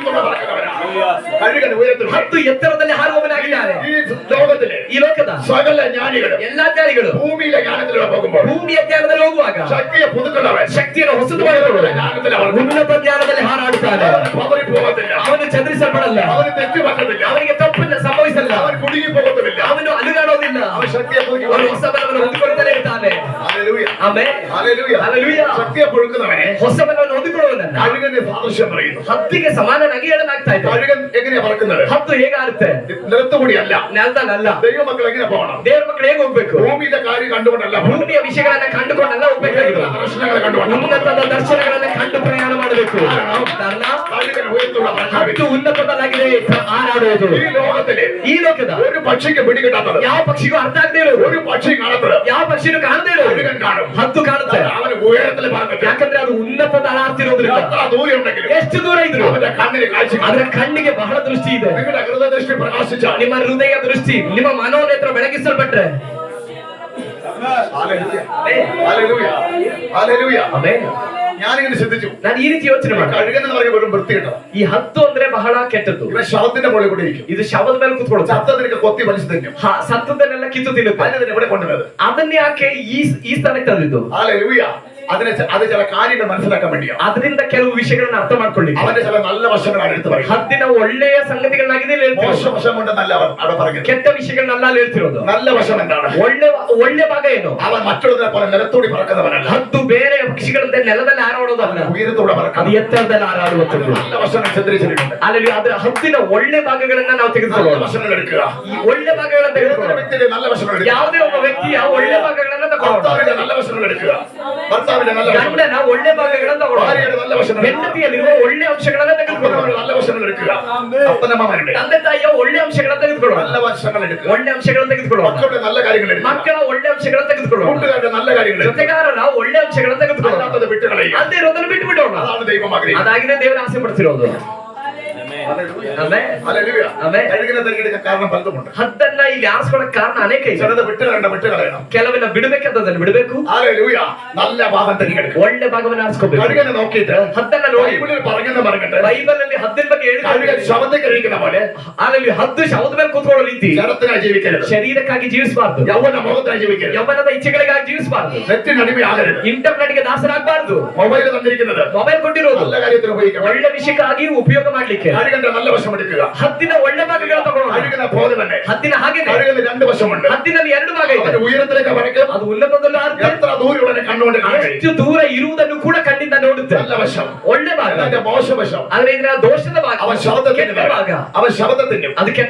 പറക്കുന്നവരാ. കഴുകൻ ഉയരത്തിലൂടെ. ಹದ್ದು ಎತ್ತರದಲ್ಲಿ ಹಾರುವವನಾಗಿದ್ದಾರೆ. ഈ ലോകത്തിലെ ಈ ಲೋಕದ സകല ജ്ഞാനികളും ಎಲ್ಲಾ ಜ್ಞಾನಿಗಳು ഭൂമിയിലെ ജ്ഞാനത്തിലൂടെ പോകുമ്പോൾ ಭೂಮಿಯ ಜ್ಞಾನದಲ್ಲಿ ಹೋಗುವಾಗ ശക്തിയെ പുതുക്കുന്നവൻ ಶಕ್ತಿಯನ್ನು ಹೊಸದು ಮಾಡಿಕೊಳ್ಳುವ ജ്ഞാനത്തിൽ അവർ ಉನ್ನತ ಜ್ಞಾನದಲ್ಲಿ ಹಾರಾಡುತ್ತಾನೆ. പതറി പോകത്തില്ല. ಅವನು ಚಂದ್ರಿಸಲ್ಪಡಲ್ಲ. അവന് തെറ്റ് പറ്റത്തില്ല. ಅವನಿಗೆ ತಪ್ಪನ್ನು ಸಂಭವಿಸಲ್ಲ. അവൻ കുടുങ്ങി പോകത്തുമില്ല. ಅವನು ಅಲುಗಾಡೋದಿಲ್ಲ. അവൻ ശക്തിയെ പുതുക്കി ಅವನು ಹೊಸ ಬಲವನ್ನು ಹೊಂದಿಕೊಳ್ಳುತ್ತಲೇ ಇರ್ತಾನೆ. ഹല്ലേലൂയ. ಆಮೇಲೆ ഹല്ലേലൂയ. ಹಲ್ಲೆಲೂಯ. ശക്തിയെ പുതുക്കുന്നവനെ ಹೊಸ ಬಲವನ್ನು ಹೊಂದಿಕೊಳ್ಳುವುದನ್ನ കഴുകന്റെ സാദൃശ്യം പറയുന്നു. ಹದ್ದಿಗೆ ಸಮಾನನಾಗಿ ಹೇಳಲಾಗ್ತಾ ಇದೆ. കഴുകൻ എങ്ങനെയാ പറക്കുന്നത്? ಹದ್ದು ಹೇಗಾರುತ್ತೆ? നിലത്തുകൂടിയല്ല. ನೆಲದಲ್ಲ. ദൈവമക്കൾ എങ്ങനെ പോകണം? ದೇವರ ಮಕ್ಕಳು ಹೇಗೆ ಹೋಗ್ಬೇಕು? ഭൂമിയിലെ കാര്യം കണ്ടുകൊണ്ടല്ല പോകണം. ಭೂಮಿಯ ವಿಷಯಗಳನ್ನ ಕಂಡುಕೊಂಡೆಲ್ಲ ಹೋಗ್ಬೇಕಾಗಿಲ್ಲ. ദർശനങ്ങളെ കണ്ടുകൊണ്ട് ಉನ್ನತದ ದರ್ಶನಗಳನ್ನ ಕಂಡು ಪ್ರಯಾಣ ಮಾಡಬೇಕು. ಕಾರಣ കഴുകൻ ഉയരത്തിലുള്ള ಹದ್ದು ಉನ್ನತದಲ್ಲಾಗಿದೆ ಹಾರಾಡುವುದು. ഈ ലോകത്തിലെ ಈ ಲೋಕದ ഒരു പക്ഷിക്ക് പിടികിട്ടാത്തത്, ಯಾವ ಪಕ್ಷಿಗೂ ಅರ್ಥ ಆಗದೆ ಇರೋದು, ഒരു പക്ഷി കാണത്തത് ಯಾವ ಪಕ್ಷಿನೂ ಕಾಣದೇ ಇರೋದು കഴുകൻ കാണും. ಹದ್ದು ಕಾಣುತ್ತೆ. അവന് ഉയരത്തിൽ പറക്കട്ടെ. ಯಾಕಂದ್ರೆ ಅದು ಉನ್ನತದ ಹಾರ್ತಿರೋದ್ರಿಂದ എത്ര ദൂരം ഉണ്ടെങ്കിലും ಎಷ್ಟು ದೂರ ಇದ್ರು അവന്റെ കണ്ണിന് കാഴ്ച കാണും. ಅದರ ಕಣ್ಣಿಗೆ ಬಹಳ ದೃಷ್ಟಿ ಇದೆ. നിങ്ങളുടെ ഹൃദയദൃഷ്ടി പ്രകാശിച്ചാൽ ನಿಮ್ಮ ಹೃದಯ ದೃಷ್ಟಿ, ನಿಮ್ಮ ಮನೋನೇತ್ರ ಬೆಳಗಿಸಲ್ಪಟ್ರೆ ഹല്ലേലൂയ. ഹല്ലേലൂയ. ಆಮೇಲೆ ഞാനിങ്ങനെ ചിന്തിച്ചു, ನಾನು ಈ ರೀತಿ ಯೋಚನೆ ಮಾಡಿ, കഴുകൻ എന്ന് പറയുമ്പോൾ വെറും വൃത്തികെട്ടോ. ಈ ಹದ್ದು ಅಂದ್ರೆ ಬಹಳ ಕೆಟ್ಟದ್ದು. ഇവൻ ശവത്തിന്റെ മുകളിൽ കൂടെ ഇരിക്കും. ಇದು ಶವದ ಮೇಲೆ ಕುತ್ಕೊಳ್ಳುತ್ತೆ. ചത്തതിനൊക്കെ കൊത്തി വലിച്ചു തിന്നും. ಸತ್ತದನ್ನೆಲ್ಲ ಕಿತ್ತು ತಿನ್ನುತ್ತೆ. അതിനെ ഇവിടെ കൊണ്ടുവന്നത് ಅದನ್ನ ಯಾಕೆ ಈ ಸ್ಥಾನಕ್ಕೆ ತಂದಿದ್ದು? ഹല്ലേലൂയ. അത് ചില കാര്യങ്ങൾ മനസ്സിലാക്കാൻ വേണ്ടിയാണ്. ಅದರಿಂದ ಕೆಲವು ವಿಷಯಗಳನ್ನ ಅರ್ಥ ಮಾಡ್ಕೊಳ್ಳಿ. അവന്റെ ചില നല്ല വശങ്ങളാണ് എടുത്തു പറയുന്നത്. ಹದ್ದಿನ ಒಳ್ಳೆಯ ಸಂಗತಿಗಳನ್ನಾಗಿದೆ മോശം വശം കൊണ്ടെന്നല്ല അവൻ അവിടെ പറയുന്നത്. ಕೆಟ್ಟ ವಿಷಯಗಳನ್ನೆಲ್ಲ ಅಲ್ಲಿ ಹೇಳ್ತಿರೋದು. നല്ല വശം എന്താണ്? ಒಳ್ಳೆ ಭಾಗ ಏನು? അവൻ മറ്റുള്ളതിനെ പോലെ നിലത്തൂടി പറക്കുന്നവനല്ല. ಹದ್ದು ಬೇರೆ ಪಕ್ಷಿಗಳಂತೆ ನೆಲದಲ್ಲಿ ಹಾರಾಡೋದಲ್ಲ, ഉയരത്തൂടെ ಅದು പറക്കുന്നത്. ಎತ್ತರದಲ್ಲಿ ಹಾರಾಡುವಂಥದ್ದು. നല്ല വശങ്ങൾ ചിത്രീകരിച്ചിട്ടുണ്ട്. ಅಲ್ಲಿ ಅದರ ಹದ್ದಿನ ಒಳ್ಳೆ ಭಾಗಗಳನ್ನ ನಾವು നല്ല ತೆಗೆದುಕೊಳ್ಳೋಣ. വശങ്ങൾ എടുക്കുക. ಈ ಒಳ್ಳೆ ಭಾಗಗಳನ್ನ ഏതൊരു ತೆಗೆದುಕೊಳ್ಳೋಣ. വ്യക്തിയുടെ നല്ല വശങ്ങൾ എടുക്കുക. ಯಾವುದೇ ಒಬ್ಬ ವ್ಯಕ್ತಿಯ ಒಳ್ಳೆ ಭಾಗಗಳನ್ನ ತಗೊಳ್ಳೋಣ. ഭർത്താവിന്റെ നല്ല വശങ്ങൾ എടുക്കുക. ഭർത്താവിന്റെ നല്ല വശങ്ങൾ, ಗಂಡನ ಒಳ್ಳೆ ಭಾಗಗಳನ್ನ ತಗೊಳ್ಳೋಣ. ഭാര്യയുടെ നല്ല വശങ്ങൾ, ಹೆಂಡತಿಯಲ್ಲಿರುವ ಒಳ್ಳೆ ಅಂಶಗಳನ್ನ ತೆಗೆದುಕೊಳ್ಳೋಣ. ഭർത്താവിന്റെ നല്ല വശങ്ങൾ എടുക്കുക. അപ്പനമ്മമാരുടെ ತಂದೆ ತಾಯಿಯ ಒಳ್ಳೆ ಅಂಶಗಳನ್ನ ತೆಗೆದುಕೊಳ್ಳೋಣ. നല്ല വശങ്ങൾ എടുക്കുക. ಒಳ್ಳೆ ಅಂಶಗಳನ್ನ ತೆಗೆದುಕೊಳ್ಳೋಣ. മക്കളുടെ നല്ല കാര്യങ്ങൾ എടുക്കുക. ಮಕ್ಕಳ ಒಳ್ಳೆ ಅಂಶಗಳನ್ನ ತೆಗೆದುಕೊಳ್ಳೋಣ. കൂട്ടുകാരുടെ നല്ല കാര്യങ്ങൾ എടുക്കുക. ಜೊತೆಗಾರನ ಒಳ್ಳೆ ಅಂಶಗಳನ್ನ ತೆಗೆದುಕೊಳ್ಳೋಣ. അല്ലാത്തത് വിട്ടുകളയുക. ಅದೇ ಇರೋದನ್ನ ಬಿಟ್ಟು ಬಿಡೋಣ. അതാണ് ദൈവം ആഗ്രഹിക്കുന്നത്. ಅದಾಗಿದೆ ದೇವರ ಆಸೆ ಪಡಿಸಿರೋದು. ഹല്ലേലൂയ. ആമേൻ. കഴുകിനെ തിരഞ്ഞെടുക്കാൻ കാരണം പലതുമുണ്ട്. ಹದ್ದನ್ನ ಇಲ್ಲಿ ಆರಿಸ್ಕೊಳ್ಳೋಕೆ ಕಾರಣ ಅನೇಕ ಇದೆ. ചിലത് വിട്ടുകളയണം. ಕೆಲವನ್ನ ಬಿಡಬೇಕಾದದನ್ನ ಬಿಡಬೇಕು. ഹല്ലേലൂയ. നല്ല ഭാഗം തിരഞ്ഞെടുക്കുക. ಒಳ್ಳೆ ಭಾಗವನ್ನ ಆರಿಸ್ಕೋಬೇಕು. കഴുകനെ നോക്കിയിട്ട് ಹದ್ದನ್ನ ನೋಡಿ ബൈബിളിൽ പറഞ്ഞെന്ന് പറഞ്ഞിട്ട് ಬೈಬಲ್ ಅಲ್ಲಿ ಹದ್ದಿನ ಬಗ್ಗೆ കഴുകൻ ಹೇಳಿದ್ರೆ ശവത്തെ കഴിക്കുന്ന പോലെ ಅಲ್ಲಿ ಹದ್ದು ಶವದ ಮೇಲೆ ಕೂತ್ಕೊಳ್ಳೋ ರೀತಿ ജഡത്തിനായി ജീവിക്കരുത്. ಶರೀರಕ್ಕಾಗಿ ಜೀವಿಸಬಾರ್ದು. യൗവന മുഖത്തിനായി ജീവിക്കരുത്. ಯೌವನದ ಇಚ್ಛೆಗಳಿಗಾಗಿ ಜೀವಿಸಬಾರ್ದು. നെറ്റിന് അടിമയാകരുത്. ಇಂಟರ್ನೆಟ್ಗೆ ದಾಸರಾಗಬಾರ್ದು. മൊബൈൽ തന്നിരിക്കുന്നത് ಮೊಬೈಲ್ ಕೊಟ್ಟಿರೋದು നല്ല കാര്യത്തിന് ഉപയോഗിക്കണം. ಒಳ್ಳೆ ವಿಷಯಕ್ಕಾಗಿ ಉಪಯೋಗ ಮಾಡ್ಲಿಕ್ಕೆ. കഴുകന്റെ നല്ല വശം എടുക്കുക. ಹದ್ದಿನ ಒಳ್ಳೆ ಭಾಗಗಳು ತಗೊಳ್ಳೋಣ. കഴുകനെ പോലെ തന്നെ ಹದ್ದಿನ ಹಾಗೇನೆ കഴുകന് രണ്ട് വശമുണ്ട്. ಹದ್ದಿನಲ್ಲಿ ಎರಡು ಭಾಗ ಇದೆ. അവന്റെ ഉയരത്തിലേക്ക് വരയ്ക്കും. ಅದು ಉನ್ನತದಲ್ಲೂ ಹಾರುತ್ತೆ. എത്ര ദൂരമുള്ളവനെ കണ്ണുകൊണ്ട് കാണാൻ കഴിയും. ಎಷ್ಟು ದೂರ ಇರುವುದನ್ನು ಕೂಡ ಕಣ್ಣಿಂದ ನೋಡುತ್ತೆ. നല്ല വശം. ಒಳ್ಳೆ ಭಾಗ. അതിന്റെ മോശവശം ಆದ್ರೆ ಇದರ ದೋಷದ ಭಾಗ, അവൻ ശവത്തെ ಕೆಟ್ಟ ಭಾಗ. അവൻ ശവത്തെ തിന്നും. ಅದಕ್ಕೆ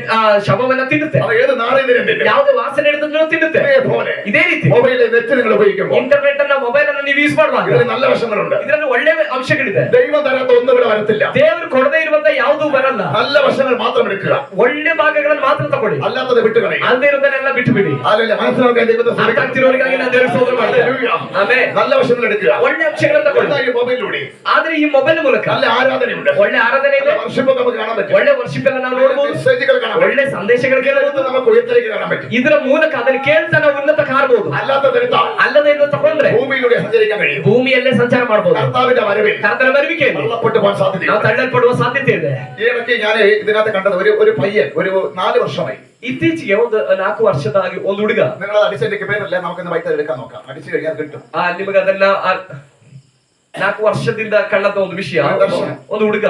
ಶವವನ್ನ ತಿನ್ನುತ್ತೆ. അവൻ ഏത് നാളെയും തിന്നും. ಯಾವುದೇ ವಾಸನೆ ಹಿಡಿದ್ರು ತಿನ್ನುತ್ತೆ. ഇതേപോലെ ಇದೇ ರೀತಿ മൊബൈലിൽ നെറ്റ് നിങ്ങൾ ഉപയോഗിക്കുമ്പോൾ ಇಂಟರ್ನೆಟ್ ಅನ್ನ ಮೊಬೈಲ್ ಅನ್ನ ನೀವು ಯೂಸ್ ಮಾಡುವಾಗ ഇതിന് നല്ല വശങ്ങളുണ്ട്. ಇದರಲ್ಲಿ ಒಳ್ಳೆ ಅಂಶಗಳಿದೆ. ദൈവം തരാത്ത ഒന്നും ഇവിടെ വരത്തില്ല. ದೇವರು ಕೊಡದೇ ಇರುವಂತ ಯಾವುದೂ ಬರಲ್ಲ. നല്ല വശങ്ങൾ മാത്രം എടുക്കുക. ಒಳ್ಳೆ ಭಾಗಗಳನ್ನು ಮಾತ್ರ ತಗೊಳ್ಳಿ. ಕೊಡಿ, ಅಲ್ಲಾತದ ಬಿಟ್ಟು കളയും. ಅಲ್ಲದೆ ಇರೋದನ್ನೆಲ್ಲ ಬಿಟ್ಟು ಬಿಡಿ. ಹಾಲೆಲೂಯಾ. ಮನಸ್ಸಿನೊಳಗೆ ದೈವದ ಅರ್ಥ ಆಗ್ತಿರೋರಿಗಾಗಿ ನಾನು ದೇವರ ಸ್ತೋತ್ರ ಮಾಡ್ತೇನೆ. ಹಾಲೆಲೂಯಾ. ಆಮೆನ್. നല്ല വശങ്ങൾ എടുക്കുക. ಒಳ್ಳೆ ಅಂಶಗಳನ್ನು ತಗೊಳ್ಳಿ. ಮೊಬೈಲ್ನೂಡಿ. ಆದ್ರೆ ಈ ಮೊಬೈಲ್ ಮೂಲಕ നല്ല ಆರಾಧನೆ ഉണ്ട്. ಒಳ್ಳೆ ಆರಾಧನೆ ಇದೆ, ವರ್ಷಿಪ್ നമുക്ക് കാണാൻ പറ്റും. ಒಳ್ಳೆ ವರ್ಷಿಪ್ ಎಲ್ಲ ನಾವು ನೋಡಬಹುದು, ಮೆಸೇಜ್ಗಳು കാണാൻ പറ്റും. ಒಳ್ಳೆ ಸಂದೇಶಗಳು ಕೇಳಬಹುದು, നമുക്ക് ഉയർത്തേക്ക് കാണാൻ പറ്റും. ಇದರ ಮೂಲಕ ಅದನ್ನು ಕೇಳ್ತಾ ನಾವು ಉನ್ನತ ಕಾಣಬಹುದು. അല്ലാത്തതെടുത്ത ಅಲ್ಲದೆ ಇನ್ನು ತಗೊಂಡ್ರೆ ಭೂಮಿയിലൂടെ സഞ്ചരിക്കാൻ കഴിയും. ಭೂಮಿಯಲ್ಲೇ ಸಂಚಾರ ಮಾಡಬಹುದು. കർത്താവിന്റെ വരവിൽ ಕರ್ತನ ಬರುವಿಕೆಯಲ್ಲಿ തള്ളപ്പെട്ടു പോകാൻ സാധ്യതയില്ല. ನಾವು ತಳ್ಳಲ್ಪಡುವ ಸಾಧ್ಯತೆ ಇದೆ. ഈ ഇടയ്ക്ക് ഞാൻ ഇതിനകത്ത് കണ്ടത് ഒരു പയ്യൻ ഒരു 4 വർഷമായി. ಇತ್ತೀಚೆಗೆ ಒಂದು 4 ವರ್ಷದ ಒಂದು ಹುಡುಗ, നിങ്ങൾ അടിച്ചതിന്റെ പേരല്ല, നമുക്കൊന്ന് വൈകിട്ട് എടുക്കാൻ നോക്കാം. അടിച്ചു കഴിഞ്ഞാൽ കിട്ടും. ನಿಮಗೆ ಅದನ್ನ 4 ವರ್ಷದಿಂದ ಕಳ್ಳದ ಒಂದು ವಿಷಯ. ಒಂದು ಹುಡುಗ,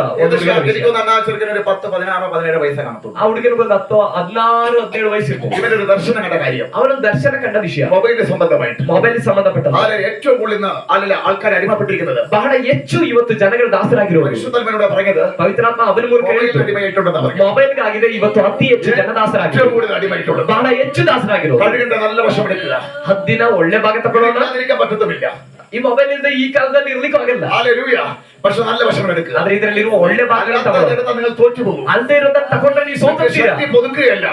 എനിക്കൊന്ന് അന്നാ ചെറുക്കന് ഒരു 10, 16, 17 വയസ്സേ കാണത്തുള്ളൂ. ಆ ಹುಡುಗನಿಗೆ ಒಂದು 10, 16, 17 ವಯಸ್ಸಿರ್ತದೆ. ഇവനൊരു ദർശനം കണ്ട കാര്യം, ಅವನೊಂದು ದರ್ಶನ ಕಂಡ ವಿಷಯ മൊബൈലിന് സംബന്ധമായിട്ട്. ಮೊಬೈಲ್ ಸಂಬಂಧಪಟ್ಟದ್ದು. അതിൽ ഏറ്റവും കൂടുതൽ ഇന്ന് ആൾക്കാർ അടിമപ്പെട്ടിരിക്കുന്നത്, ಬಹಳ ಹೆಚ್ಚು ಇವತ್ತು ಜನಗಳು ದಾಸರಾಗಿರುವರು. പരിശുദ്ധാത്മാവിനോട് പറഞ്ഞത് ಪವಿತ್ರಾತ್ಮ ಅವನ ಮೂಲಕ മൊബൈലിൽ അടിമയായിട്ടുണ്ടെന്ന് പറഞ്ഞു. ಮೊಬೈಲ್ ಆಗಿದೆ ಇವತ್ತು ಅತಿ ಹೆಚ್ಚು ಜನ ഏറ്റവും ದಾಸರಾಗಿರುವರು, കൂടുതൽ അടിമയായിട്ടുള്ളത്. ಬಹಳ ಹೆಚ್ಚು ದಾಸರಾಗಿರುವರು. കഴുകിന്റെ നല്ല വശം എടുക്കുക. ಹದ್ದಿನ ಒಳ್ಳೆ ಭಾಗ ತಗೊಳ್ಳೋಣ. ഇല്ലാതിരിക്കാൻ പറ്റത്തുമില്ല. ಈ ಮೊಬೈಲ್ ಇಲ್ಲದೆ ಈ ಕಾಲದಲ್ಲಿ ಇರ್ಲಿಕ್ಕೂ ಆಗಲ್ಲ. ഹല്ലേലൂയ. പക്ഷെ നല്ല വശം എടുക്കുക. ಆದ್ರೆ ಇದರಲ್ಲಿರುವ ಒಳ್ಳೆ ಭಾಗಗಳನ್ನು ತಗೊಳ್ಳೋಣ. അല്ലാത്തതെടുത്താൽ നിങ്ങൾ തോറ്റു പോകും. ಅಲ್ಲದೆ ಇರೋದನ್ನ ತಗೊಂಡ್ರೆ ನೀವು ಸೋತ್ತೀರಾ. ശക്തി പുതുക്കുകയല്ല,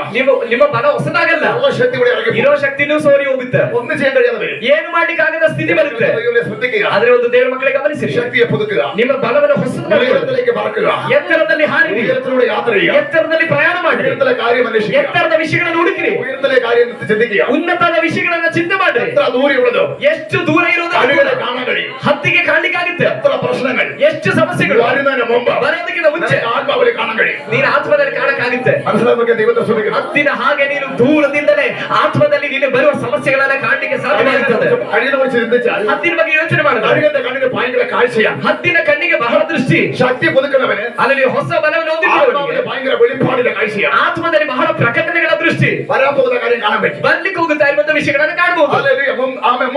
ನಿಮ್ಮ ಬಲ ಹೊಸದಾಗಲ್ಲ, ശക്തി കൂടെ ഇറങ്ങി ಇರೋ ಶಕ್ತಿನೂ ಸೋರಿ ಹೋಗುತ್ತೆ, ഒന്നും ചെയ്യാൻ കഴിയാതെ വരും. ಏನು ಮಾಡ್ಲಿಕ್ಕಾಗದ ಸ್ಥಿತಿ ಬರುತ್ತೆ. ദൈവമേ ശ്രദ്ധിക്കുക. ಆದ್ರೆ ಒಂದು ದೇವರ ಮಕ್ಕಳಿಗೆ ಗಮನಿಸಿರಿ, ശക്തിയെ പുതുക്കുക. ನಿಮ್ಮ ಬಲವನ್ನು ಹೊಸದು ಮಾಡಿಕೊಳ್ಳಿ. ഉയരത്തിലേക്ക് പറക്കുക. ಎತ್ತರದಲ್ಲಿ ಹಾರಿರಿ, ഉയരത്തിലൂടെ യാത്ര ചെയ്യുക. ಎತ್ತರದಲ್ಲಿ ಪ್ರಯಾಣ ಮಾಡಿ, ഉയരത്തിലെ കാര്യം അന്വേഷിക്കുക. ಎತ್ತರದ ವಿಷಯಗಳನ್ನು ಹುಡುಕಿರಿ, ഉയരത്തിലെ കാര്യം ചിന്തിക്കുക. ಉನ್ನತದ ವಿಷಯಗಳನ್ನ ಚಿಂತೆ ಮಾಡ್ರಿ. എത്ര ദൂരെയുള്ളതോ, ಎಷ್ಟು ದೂರ ಇರೋದು കഴുകനെ കാണാൻ കഴിയും. ಹತ್ತಿಗೆ ಕಾಣ್ಲಿಕ್ಕಾಗುತ್ತೆ. എത്ര പ്രശ്നങ്ങൾ ಎಷ್ಟು ಸಮಸ್ಯೆಗಳು വരുന്നതിന് മുമ്പ് ಬರೋದಕ್ಕಿಂತ ಮುಂಚೆ ആത്മാവിൽ കാണാൻ കഴിയും. ನೀನು ಆತ್ಮದಲ್ಲಿ ಕಾಣಕ್ಕಾಗುತ್ತೆ. മനസ്സിലാക്കുക. ദൈവത്തെ ശ്രദ്ധിക്കണം. ಹತ್ತಿನ ಹಾಗೆ ನೀನು ದೂರದಿಂದಲೇ ಆತ್ಮದಲ್ಲಿ ನೀನು ಬರುವ ಸಮಸ್ಯೆಗಳನ್ನ ಕಾಣಲಿಕ್ಕೆ ಸಾಧ್ಯವಾಗುತ್ತದೆ. കഴിയുന്ന കുറിച്ച് ചിന്തിച്ചാൽ ಹತ್ತಿನ ಬಗ್ಗೆ ಯೋಚನೆ ಮಾಡಿದ್ರೆ കഴുകന്റെ കണ്ണിന് ഭയങ്കര കാഴ്ചയാണ്. ಹತ್ತಿನ ಕಣ್ಣಿಗೆ ಬಹಳ ದೃಷ್ಟಿ. ശക്തി പുതുക്കുന്നവന് ಅಲ್ಲಿ ಹೊಸ ಬಲವನ್ನು ആത്മാവിന് ಹೊಂದಿರುವವನಿಗೆ ഭയങ്കര വെളിപ്പാടിന്റെ കാഴ്ചയാണ്. ಆತ್ಮದಲ್ಲಿ ಬಹಳ ಪ್ರಕಟಣೆಗಳ ದೃಷ್ಟಿ. വരാൻ പോകുന്ന കാര്യം കാണാൻ പറ്റും. ಬರ್ಲಿಕ್ಕೆ ಹೋಗುತ್ತಾ ಇರುವಂತ ವಿಷಯಗಳನ್ನ ಕಾಣಬಹುದು. ഹല്ലേലൂയ.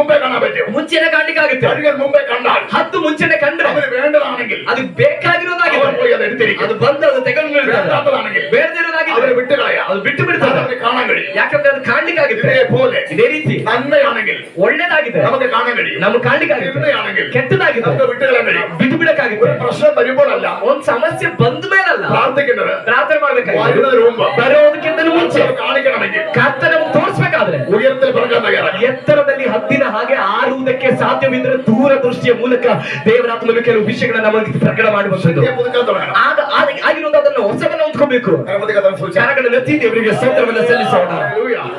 മുമ്പേ കാണാൻ പറ്റും. ಮುಂಚೆನೆ ಕಾಣ್ಲಿಕ್ಕಾಗುತ್ತೆ. കഴുകൻ മുമ്പേ കണ്ടാൽ ಹತ್ತು ಮುಂಚೆನೆ ಕಂಡ್ರೆ അവന് വേണ്ടതാണെങ്കിൽ ಅದು ಬೇಕಾಗಿರೋದಾಗಿದೆ, അവൻ പോയി അത് എടുത്തിരിക്കും. ಅದು ಬಂದು ಅದು ತೆಗೆದು വേണ്ടാത്തതാണെങ്കിൽ ಬೇಡದಿರೋದಾಗಿದೆ അവന് വിട്ടുകളയാം. ಅದು ಬಿಟ್ಟು ಬಿಡ್ತದೆ. അവന് കാണാൻ കഴിയും. ಯಾಕಂದ್ರೆ ಅದು ಕಾಣ್ಲಿಕ್ಕಾಗುತ್ತೆ. ഇതേപോലെ ಇದೇ ರೀತಿ നന്മയാണെങ്കിൽ ಒಳ್ಳೇದಾಗಿದೆ നമുക്ക് കാണാൻ കഴിയും. ನಮ್ಗೆ ಕಾಣ್ಲಿಕ್ಕಾಗುತ್ತೆ, തിന്മയാണെങ്കിൽ ಕೆಟ್ಟದಾಗಿದೆ നമുക്ക് വിട്ടുകളയാൻ കഴിയും. ಬಿಟ್ಟು ಬಿಡಕ್ಕಾಗುತ್ತೆ. ഒരു പ്രശ്നം വരുമ്പോഴല്ല ಒಂದ್ ಸಮಸ್ಯೆ ಬಂದ ಮೇಲಲ್ಲ പ്രാർത്ഥിക്കുന്നത്, ಪ್ರಾರ್ಥನೆ ಮಾಡ್ಬೇಕಾಗಿದೆ. വരുന്നതിന് മുമ്പ് ಬರೋದಕ್ಕಿಂತಲೂ ಮುಂಚೆ നമുക്ക് കാണിക്കണമെങ്കിൽ ಕರ್ತನ ನಮಗೆ ತೋರಿಸ್ಬೇಕಾದ್ರೆ ഉയരത്തിൽ പറക്കാൻ തയ്യാറാಗಿ ಎತ್ತರದಲ್ಲಿ ಹದ್ದಿನ ಹಾಗೆ ಆರುವುದಕ್ಕೆ ಸಾಧ್ಯವಿದ್ರೆ ದೂರದೃಷ್ಟಿಯ ಮೂಲಕ ದೇವರಾತ್ಮನು ಕೆಲವು ವಿಷಯಗಳನ್ನ ನಮಗೆ ಪ್ರಕಟ ಮಾಡುವಂಥದ್ದು. പുതുക്കാൻ തുടങ്ങണം. ಆಗಿರೋದು ಅದನ್ನು ಹೊಸವನ್ನ ಹೊಂದ್ಕೋಬೇಕು. പുതുക്കാൻ സൂചന. ಕರಗಳನ್ನು ಎತ್ತಿ ದೇವರಿಗೆ ಸ್ತೋತ್ರವನ್ನ ಸಲ್ಲಿಸೋಣ.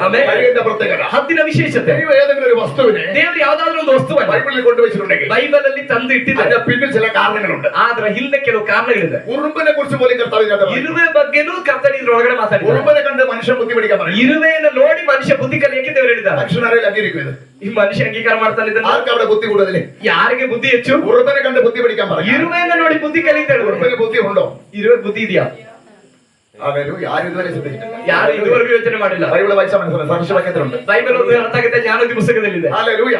ಆಮೆನ್. കഴുകന്റെ പ്രത്യേകത, ಹದ್ದಿನ ವಿಶೇಷತೆ, ദൈവം ഏതെങ്കിലും ഒരു വസ്തുവിനെ ದೇವರು ಯಾವ್ದಾದ್ರು ಒಂದು ವಸ್ತುವನ್ನ ബൈബിളിൽ കൊണ്ടുവച്ചിട്ടുണ്ടെങ്കിൽ ಬೈಬಲ್ ಅಲ್ಲಿ ತಂದು ಇಟ್ಟಿದ್ದಾರೆ. അതിന്റെ പിന്നിൽ ചില കാരണങ്ങളുണ്ട്. ಆದ್ರೆ ಹಿಂದೆ ಕೆಲವು ಕಾರಣಗಳಿದೆ. ഉറുമ്പിനെ കുറിച്ച് പോലും കർത്താവ് ഇതിനകത്ത് പറഞ്ഞു. ಇರುವೆ ಬಗ್ಗೆನೂ ಕರ್ತನ ಇದ್ರೊಳಗಡೆ ಮಾತಾಡಿದ್ದಾರೆ. ഉറുമ്പിനെ കണ്ട് മനുഷ്യൻ ബുദ്ധി പഠിക്കാൻ പറയും. ಇರುವೆಯನ್ನು ನೋಡಿ ಮನುಷ್ಯ ಬುದ್ಧಿ ಕಲಿಯಕ್ಕೆ ದೇವರು ಹೇಳಿದ್ದಾರೆ. മനുഷ്യനാരെയും അംഗീകരിക്കും ഇത്. ಈ ಮನುಷ್ಯ ಅಂಗೀಕಾರ ಮಾಡ್ತಾನೆ ಇದನ್ನ. ആർക്ക് അവിടെ ബുദ്ധി കൂടുതൽ? ಯಾರಿಗೆ ಬುದ್ಧಿ ಹೆಚ್ಚು? ഉറുമ്പിനെ കണ്ട് ബുദ്ധി പഠിക്കാൻ പറയും. ಇರುವೆಯನ್ನು ನೋಡಿ ಬುದ್ಧಿ ಕಲಿತಾ ಹೇಳಿದ್ರು. ഉറുമ്പിന് ബുദ്ധി ഉണ്ടോ? ಇರುವೆ ಬುದ್ಧಿ ಇದೆಯಾ? ഹല്ലേലൂയ. ആരും ഇതുവരെ ചിന്തിച്ചിട്ടില്ല. ಯಾರು ಇದುವರೆಗೂ ಯೋಚನೆ ಮಾಡಿಲ್ಲ. ബൈബിൾ വായിച്ചാൽ മനസ്സിലാവും. സാക്ഷ്യവാക്യത്തിലുണ്ട്. ಬೈಬಲ್ ಒಂದು ಅರ್ಥ ಆಗುತ್ತೆ, ಜ್ಞಾನೋದಯ ಪುಸ್ತಕದಲ್ಲಿದೆ. ഹല്ലേലൂയ.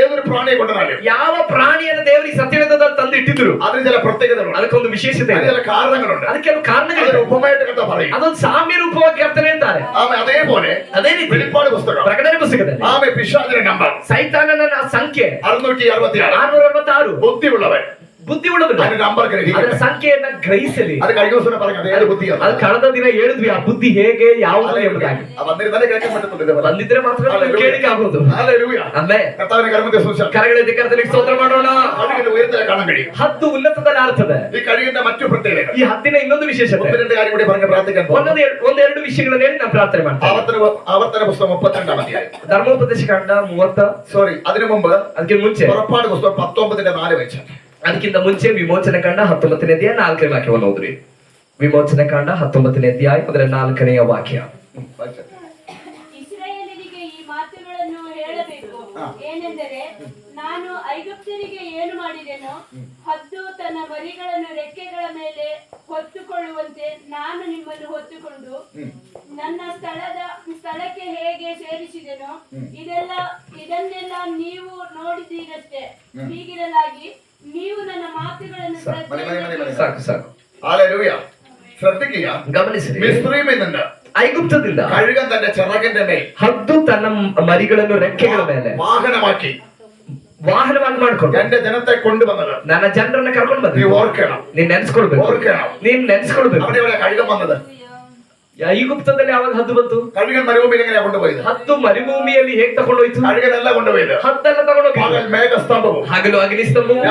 ഏതൊരു പ്രാണിയെ കൊണ്ടുവന്നാലും ಯಾವ ಪ್ರಾಣಿಯನ್ನು ದೇವರಿಗೆ ಸತ್ಯವೇದದಲ್ಲಿ ತಂದು ಇಟ್ಟಿದ್ರು അതിന് ചില പ്രത്യേകതകളുണ്ട്. ಅದಕ್ಕೊಂದು ವಿಶೇಷತೆ അതിന് ಇದೆ, ചില കാരണങ്ങളുണ്ട്. ಅದಕ್ಕೆ ಕೆಲವು ಕಾರಣಗಳಿದೆ. അതൊരു ഉപമയായിട്ട് കർത്താവ് പറയും. ಅದೊಂದು ಸಾಮ್ಯ ರೂಪವಾಗಿ ಕರ್ತನೆ ಹೇಳ್ತಾರೆ. അതേപോലെ ಅದೇ ರೀತಿ വെളിപ്പാട് പുസ്തകം ಪ್ರಕಟಣೆ ಪುಸ್ತಕದಲ್ಲಿ പിശാചിന്റെ നമ്പർ ಸೈತಾನನ ಸಂಖ್ಯೆ 666. 666. ബുദ്ധിയുള്ളവൻ ಬುದ್ಧಿ ಉಳ್ಳವನು അതിന്റെ നമ്പർ ಅದರ ഗ്രഹിക്കണം. ಸಂಖ್ಯೆಯನ್ನ ಗ್ರಹಿಸಲಿ. അത് കഴിഞ്ഞ ദിവസം പറഞ്ഞത് ഏത് ബുദ്ധിയാണ്? ಅದು ಕಳೆದ ದಿನ ಹೇಳಿದ್ವಿ, ಆ ಬುದ್ಧಿ ಹೇಗೆ ಯಾವುದು ಎಂಬುದಾಗಿ. വന്നിരുന്നാലേ കേൾക്കാൻ പറ്റത്തുള്ളൂ. ಬಂದಿದ್ರೆ ಮಾತ್ರ ನೀವು ಕೇಳಿಕ್ಕೆ ಆಗೋದು. ഹല്ലേലൂയ. ಅಲ್ಲೇ കർത്താവിനെ കർമ്മത്തെ സൂക്ഷിച്ചാൽ ಕರಗಳಿಗೆ ಕರ್ತನಿಗೆ ಸ್ತೋತ್ರ ಮಾಡೋಣ. കഴുകിന്റെ ഉയരത്തിലെ കാണാൻ കഴിയും. ಹತ್ತು ಉನ್ನತದಲ್ಲಿ ಆರ್ತದೆ. ഈ കഴുകിന്റെ മറ്റു പ്രത്യേകത ಈ ಹತ್ತಿನ ಇನ್ನೊಂದು ವಿಶೇಷತೆ, ഒന്ന് രണ്ട് കാര്യം കൂടി പറഞ്ഞ് പ്രാർത്ഥിക്കാൻ പോകുന്നു. ಒಂದೆರಡು ವಿಷಯಗಳನ್ನ ಹೇಳಿ ನಾವು ಪ್ರಾರ್ಥನೆ ಮಾಡ್ತೇವೆ. ആവർത്തന പുസ്തകം 32-ാം അധ്യായം. ಧರ್ಮೋಪದೇಶ ಕಾಂಡ 30. അതിനു മുമ്പ് ಅದಕ್ಕೆ ಮುಂಚೆ പുറപ്പാട് പുസ്തകം 19-4 വെച്ച്. ಅದಕ್ಕಿಂತ ಮುಂಚೆ ವಿಮೋಚನೆ ಕಾಂಡ 19ನೇ ಅಧ್ಯಾಯ 4ನೇ ವಾಕ್ಯವನ್ನು ಓದ್ರಿ. ವಿಮೋಚನೆ ಕಾಂಡ 19ನೇ ಅಧ್ಯಾಯ ಅದರ 4ನೇ ವಾಕ್ಯ. ಇಸ್ರಾಯೇಲರಿಗೆ ಈ ಮಾತುಗಳನ್ನು ಹೇಳಬೇಕು. ಏನೆಂದರೆ, ನಾನು ಐಗುಪ್ತರಿಗೆ ಏನು ಮಾಡಿದೆನೋ, ಹದ್ದು ತನ್ನ ಮರಿಗಳನ್ನು ರೆಕ್ಕೆಗಳ ಮೇಲೆ ಹೊತ್ತುಕೊಳ್ಳುವಂತೆ ನಾನು ನಿಮ್ಮನ್ನು ಹೊತ್ತುಕೊಂಡು ನನ್ನ ಸ್ಥಳಕ್ಕೆ ಹೇಗೆ ಸೇರಿಸಿದೆನೋ, ಇದನ್ನೆಲ್ಲ ನೀವು ನೋಡಿದ್ದೀರಷ್ಟೇ. ಹೀಗಿರಲಾಗಿ ನೀವು ನನ್ನ ಮಾತುಗಳನ್ನು ಸಾಕು ಸಾಕು. ഹല്ലേലൂയ. ശ്രദ്ധിക്കുക, ಗಮನಿಸಿರಿ. മിസ്രയീമിൽ നിന്ന് ಐಗುಪ್ತದಿಂದ കഴുകൻ തന്റെ ചിറകിന്റെ മേൽ ಹದ್ದು ತನ್ನ ಮರಿಗಳನ್ನು ರೆಕ್ಕೆಗಳ ಮೇಲೆ വാഹനമാക്കി ವಾಹನವಾಗಿ ಮಾಡ್ಕೊಂಡು എന്റെ ജനത്തെ കൊണ്ടുവന്നത് ನನ್ನ ಜನರನ್ನ ಕರ್ಕೊಂಡು നീ ಬಂದ್ರಿ. ഓർക്കണം. ನೀನ್ ನೆನ್ಸ್ಕೊಳ್ಬೇಕು, ഓർക്കണം. ನೀನ್ ನೆನ್ಸ್ಕೊಳ್ಬೇಕು. അവിടെ എവിടെ കഴുകൻ വന്നത്? ಐಗುಪ್ತದಲ್ಲಿ ಯಾವಾಗ ಹದ್ದು ಬಂತು? കഴുകൻ മരുഭൂമിയിൽ എങ്ങനെയാ കൊണ്ടുപോയത്? ಹದ್ದು ಮರುಭೂಮಿಯಲ್ಲಿ ಹೇಗೆ ತಗೊಂಡೋಯ್ತು? കഴുകനല്ല കൊണ്ടുപോയത്, ಹದ್ದೆಲ್ಲ ತಗೊಂಡೋಗಿ പകൽ മേഘസ്തംഭവും ಹಗಲು ಅಗ್ನಿಸ್ತಂಭವು,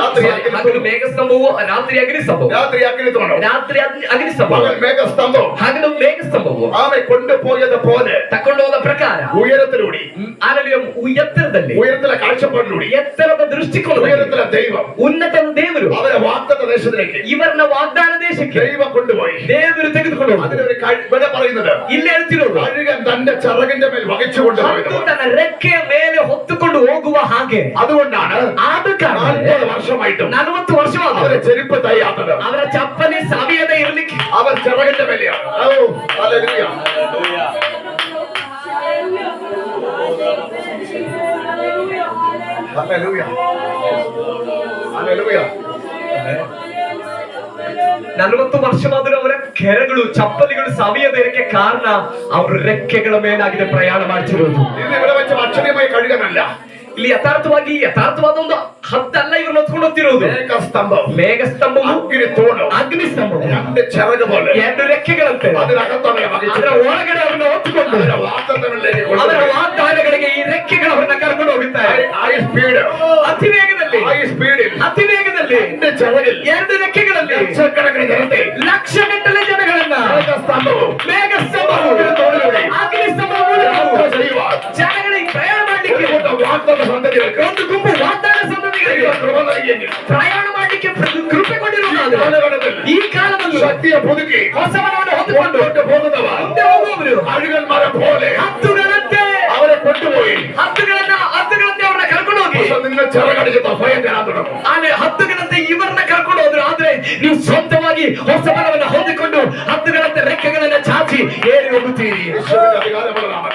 ಹಗಲು ಮೇಘಸ್ತಂಭವು, ರಾತ್ರಿ ಅಗ್ನಿಸ್ತಂಭವು, രാത്രി അഗ്നി തോണം, ರಾತ್ರಿ ಅಗ್ನಿಸ್ತಂಭ, പകൽ മേഘസ്തംഭവും. ಹಗಲು ಮೇಘಸ್ತಂಭವು ആമെ കൊണ്ടുപോയത് പോലെ ತಕೊಂಡೋದ ಪ್ರಕಾರ ഉയരത്തിലൂടെ, ಆಮೇಲೆ ಎತ್ತರದಲ್ಲಿ, ഉയരത്തിലെ കാഴ്ചപ്പാടിലൂടെ, ಎತ್ತರದ ದೃಷ್ಟಿಕೋನ, ഉയരത്തിലെ ദൈവം ಉನ್ನತ ದೇವರು അവരെ വാഗ്ദത്ത ദേശത്തിലേക്ക് ಇವರನ್ನ ವಾಗ್ದಾನ ದೇಶಕ್ಕೆ ദൈവം കൊണ്ടുപോയി. ದೇವರು ತೆಗೆದುಕೊಂಡು ಹೋದ. അതിനൊരു ഇവിടെ പറയുന്നത് ಇಲ್ಲಿ ಹೇಳ್ತಿರೋದು കഴുകൻ തന്റെ ചിറകിന്റെ മേൽ വഹിച്ചു കൊണ്ടുപോയത്. ಹದ್ದು ತನ್ನ ರೆಕ್ಕೆಯ ಮೇಲೆ ಹೊತ್ತುಕೊಂಡು ಹೋಗುವ ಹಾಗೆ. അതുകൊണ്ടാണ് ಆದ ಕಾರಣ 40 വർഷമായിട്ടും 40 ವರ್ಷವಾದ അവരെ ചെരുപ്പ് തയ്യാത്തത്. ಅವರ ಚಪ್ಪಲಿ ಸವಿಯದೆ ಇರಲಿಕ್ಕೆ അവർ ചിറകിന്റെ മേലെയാണ്. ഓ ഹല്ലേലൂയ, ഹല്ലേലൂയ, ഹല്ലേലൂയ. 40 ವರ್ಷವಾದರೂ ಅವರ ಕೆರೆಗಳು ಚಪ್ಪಲಿಗಳು ಸವಿಯದೆ ಇರಕ್ಕೆ ಕಾರಣ ಅವರು ರೆಕ್ಕೆಗಳ ಮೇಲಾಗಿದೆ ಪ್ರಯಾಣ ಮಾಡ್ತಿರೋದು. ഇത് ഇവിടെ വെച്ച അക്ഷരീയമായി കഴുകനല്ല, ಇಲ್ಲಿ ಯಥಾರ್ಥವಾದ ಒಂದು ಹದ್ದಲ್ಲ ಇವ್ರನ್ನ ಹೊತ್ಕೊಂಡು ಹೋಗ್ತಿರೋದು. മേഘസ്തംഭം, ಮೇಘಸ್ತಂಭವು, അഗ്നിത്തോണം, ಅಗ್ನಿಸ್ತಂಭವು, രണ്ട് ചിറക് പോലെ 2 ರೆಕ್ಕೆಗಳಂತೆ. അതിനകത്താണ് ಅದರ ಒಳಗಡೆ ಅವರನ್ನ ಹೊತ್ತುಕೊಂಡು ಅವರ ವಾಗ್ದಾನಗಳಿಗೆ ಈ ರೆಕ್ಕೆಗಳು ಅವರನ್ನ ಕರ್ಕೊಂಡು ಹೋಗುತ್ತಾರೆ. ಅತಿ ವೇಗದಲ್ಲಿ, ಅತಿ ವೇಗದಲ್ಲಿ 2 ರೆಕ್ಕೆಗಳಲ್ಲಿ ಲಕ್ಷಗಟ್ಟಲೆ ಜನಗಳನ್ನ ಮೇಘಸ್ತಂಭವು, ಅಗ್ನಿಸ್ತಂಭವು ಜನಗಳಿಗೆ ಪ್ರಯಾಣ ಮಾಡ್ಲಿಕ್ಕೆ ಒಂದು ಗುಂಪು ವಾಗ್ದಾನ ಸಂತತಿಗಳಿಗೆ ಪ್ರಯಾಣ ಮಾಡ್ಲಿಕ್ಕೆ ಕೃಪೆ ಕೊಟ್ಟಿರುವುದು. ಈ ಕಾಲದಲ್ಲಿ ಶಕ್ತಿಯ ಬದುಕಿ ಹೊಸವನವನ್ನು ಹೊತ್ತುಕೊಂಡು ಹೋಗುತ್ತವ ಮುಂದೆ ಹೋಗುವವರು ಅಡುಗನ್ ಮರ പോലെ ಹತ್ತುಗಳಂತೆ ಅವರೇ ಕೊಟ್ಟುപോയി ಹತ್ತುಗಳಂತೆ ಅವ್ರನ್ನ ಕರ್ಕೊಂಡು ಹೋಗಿ ನಿನ್ನ ಚಿರಗಡಿಗೆ ಭಯಂಕರ ಆದ್ರೆ ಹತ್ತುಗಳಂತೆ ಇವರನ್ನ ಕರ್ಕೊಂಡು ಹೋದ್ರು. ಆದ್ರೆ ನೀವು ಸ್ವಂತವಾಗಿ ಹೊಸವನವನ್ನು ಹೊಂದಿಕೊಂಡು ಹತ್ತುಗಳಂತೆ ರೆಕ್ಕೆಗಳನ್ನ ಚಾಚಿ ಏರಿ ಹೋಗುತ್ತೀರಿ.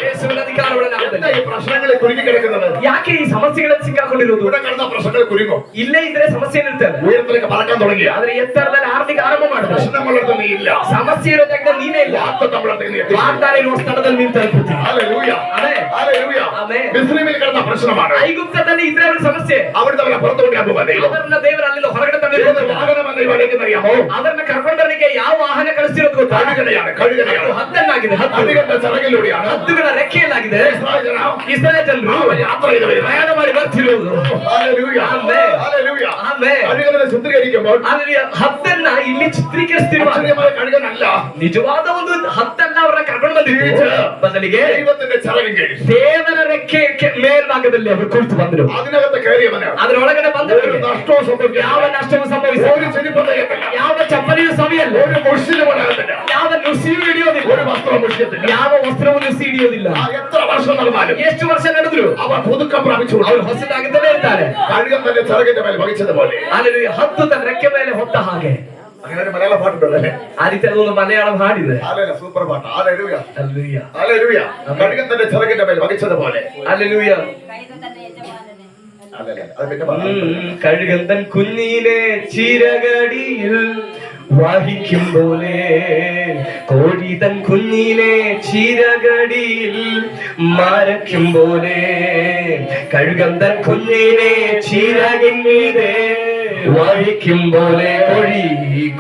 ಯೇಸುವಿನ ಅಧಿಕಾರವುಳ್ಳ ನಾಮದಲ್ಲಿ. ഈ പ്രശ്നങ്ങളെ കുരുങ്ങി കിടക്കുന്നത് ಯಾಕೆ ಈ ಸಮಸ್ಯೆಗಳಲ್ಲಿ ಸಿಕ್ಕಾಕೊಂಡಿರೋದು? ഇവിടെ കിടന്ന പ്രശ്നങ്ങൾ കുരുങ്ങോ? ಇಲ್ಲೇ ಇದ್ರೆ ಸಮಸ್ಯೆ ಇರ್ತದೆ. ഉയരത്തിലേക്ക് പറക്കാൻ തുടങ്ങി, ಆದ್ರೆ ಎತ್ತರದಲ್ಲಿ ಆರ್ಥಿಕ ಆರಂಭ ಮಾಡಿದ್ರೆ പ്രശ്നങ്ങളുടെ നീ ഇല്ല, ಸಮಸ್ಯೆ ಇರೋ ಜಾಗದಲ್ಲಿ ನೀನೇ ಇಲ್ಲ. ವಾಗ್ದಾನ ಇರುವ ಸ್ಥಳದಲ್ಲಿ ನೀನು ತಲುಪುತ್ತೀರಿ. Hallelujah, amen. ഹല്ലേലൂയ. ಆಮೆನ್. മിസ്രൈമിൽ കിടന്ന പ്രശ്നമാണ് ಐಗುಪ್ತದಲ್ಲಿ ಇಸ್ರಾಯೇಲ್ ಸಮಸ್ಯೆ. അവിടുത്തെ അവരെ പുറത്തു കൊണ്ടുപോകാതെ ಅವರನ್ನ ದೇವರು ಅಲ್ಲಿಂದ ಹೊರಗಡೆ ತಂದಿರೋದು. അറിയാമോ? ಅವರನ್ನ ಕರ್ಕೊಂಡು ಬರಲಿಕ್ಕೆ ಯಾವ ವಾಹನ ಕಳಿಸ್ತಿರೋದು ಗೊತ್ತಾ? കഴുകനെയാണ്. ಹದ್ದನ್ನಾಗಿದೆ. അധികന്റെ ചിറകിലൂടെയാണ് ಹದ್ದುಗಳ ರೆಕ್ಕೆಯಲ್ಲಾಗಿದೆ. ഇസ്രായേൽ ಜನರು യാത്ര ചെയ്ത് ಪ್ರಯಾಣ ಮಾಡಿ ಬರ್ತಿರೋದು. ഹല്ലേലൂയ, ആമേൻ. ഹല്ലേലൂയ. ಆಮೆನ್. കഴുകനെ ചിത്രീകരിക്കുമ്പോൾ ಆದ್ರೆ ಹದ್ದನ್ನ ಇಲ್ಲಿ ಚಿತ್ರೀಕರಿಸ್ತಿರುವ അക്ഷരീയമായ കഴുകനല്ല, ನಿಜವಾದ ಒಂದು ಹದ್ದನ್ನ ಅವರನ್ನ ಕರ್ಕೊಂಡು ಬಂದಿದ್ದು. ಬದಲಿಗೆ ദൈവത്തിന്റെ ചിറകിൻ കീഴിൽ ದೇವರ ರೆಕ್ಕೆ ಮೇಲ್ಭಾಗದಲ್ಲಿ ಅವರು ಕುಳಿತು ಬಂದರು. അതിനകത്ത് കയറിയവനാണ്. ಅದರೊಳಗಡೆ ಬಂದವರು ഒരു നഷ്ടവും സംഭവിക്കില്ല, ಯಾವ ನಷ್ಟವೂ ಸಂಭವಿಸಿಲ್ಲ, ഒരു ചെരുപ്പ് തയ്യത്തില്ല, ಯಾವ ಚಪ್ಪಲಿಯೂ ಸವಿಯಲ್ಲ, ഒരു മുഷിലും ഉണ്ടാകത്തില്ല, ಯಾವ ನುಸಿಯೂ ಹಿಡಿಯೋದಿಲ್ಲ, ഒരു വസ്ത്രം മുഷിയത്തില്ല. ಯಾವ ವಸ್ತ್ರವೂ ನುಸಿ ಹಿಡಿಯೋದಿಲ್ಲ. എത്ര വർഷം നടന്നാലും ಎಷ್ಟು ವರ್ಷ ನಡೆದ್ರು അവർ പുതുക്കം പ്രാപിച്ചു ಅವರು ಹೊಸದಾಗಿದ್ದಲೇ ಇರ್ತಾರೆ. കഴുകൻ തന്റെ ചിറകിന്റെ മേൽ വഹിച്ചതുപോലെ. ಅಲ್ಲಿ ಹತ್ತು ತನ್ನ ರೆಕ್ಕೆ ಮೇಲೆ ಹೊತ್ತ ಹಾಗೆ. അങ്ങനെ ഒരു മലയാള പാട്ടുണ്ടല്ലേ? ಆ ರೀತಿ ಒಂದು മലയാളം ಹಾಡಿದೆ. സൂപ്പർ പാട്ട്. Hallelujah, hallelujah, hallelujah. കഴുകൻ തന്റെ ചിറകിന്റെ മേൽ വഹിച്ചതുപോലെ. ഹല്ലേലൂയ. ഹല്ലേലൂയ. അത് പിന്നെ പാടാം. കഴുകൻ തൻ കുഞ്ഞിനെ ചിറകടിയിൽ വഹിക്കും പോലെ, കോഴി തൻ കുഞ്ഞിനെ ചിറകടിയിൽ മറയ്ക്കും പോലെ, കഴുകൻ തൻ കുഞ്ഞിനെ ചിറകിന്മീതെ വഹിക്കും പോലെ,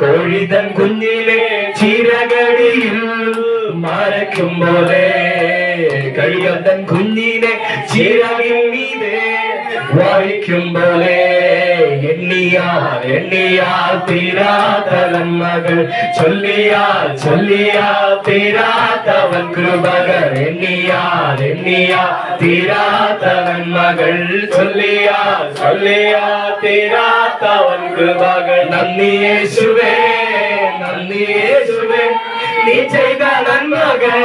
കോഴി തൻ കുഞ്ഞിനെ ചിറകടിയിൽ മറയ്ക്കും പോലെ, കഴുകൻ തൻ കുഞ്ഞിനെ ചിറകിന്മീതെ വഹിക്കും പോലെ, എണ്ണിയാൽ തീരാത്ത നന്മകൾ, ചൊല്ലിയാൽ തീരാത്തവൻ കൃപകൾ, എണ്ണിയാൽ തീരാത്ത നന്മകൾ, ചൊല്ലിയാൽ തീരാത്തവൻ കൃപകൾ. നന്ദി യേശുവേ, നന്ദി യേശുവേ, നീ ചെയ്ത നന്മകൾ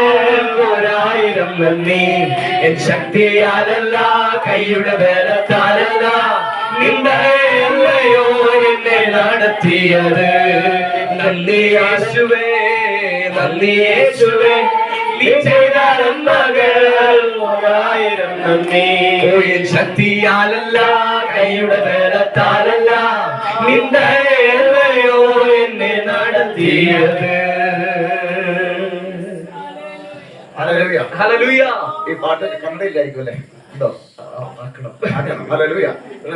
1000 നന്ദി. എൻ ശക്തിയാലല്ല, കൈയുടെ ബലത്താലല്ല, നിന്ദയല്ലയോ എന്നെ നടത്തിയത്. നന്ദി യേശുവേ, നന്ദി യേശുവേ, നീ ചെയ്ത നന്മകൾ 1000 നന്ദി. എൻ ശക്തിയാലല്ല, കൈയുടെ ബലത്താലല്ല, നിന്ദയല്ലയോ എന്നെ നടത്തിയത്. ഹല്ലേലൂയ. ഹല്ലേലൂയ. ഈ പാട്ട് കണ്ടില്ലായിരിക്കും അല്ലേ? ഉണ്ടോ? ആക്കണം. ഹല്ലേലൂയ.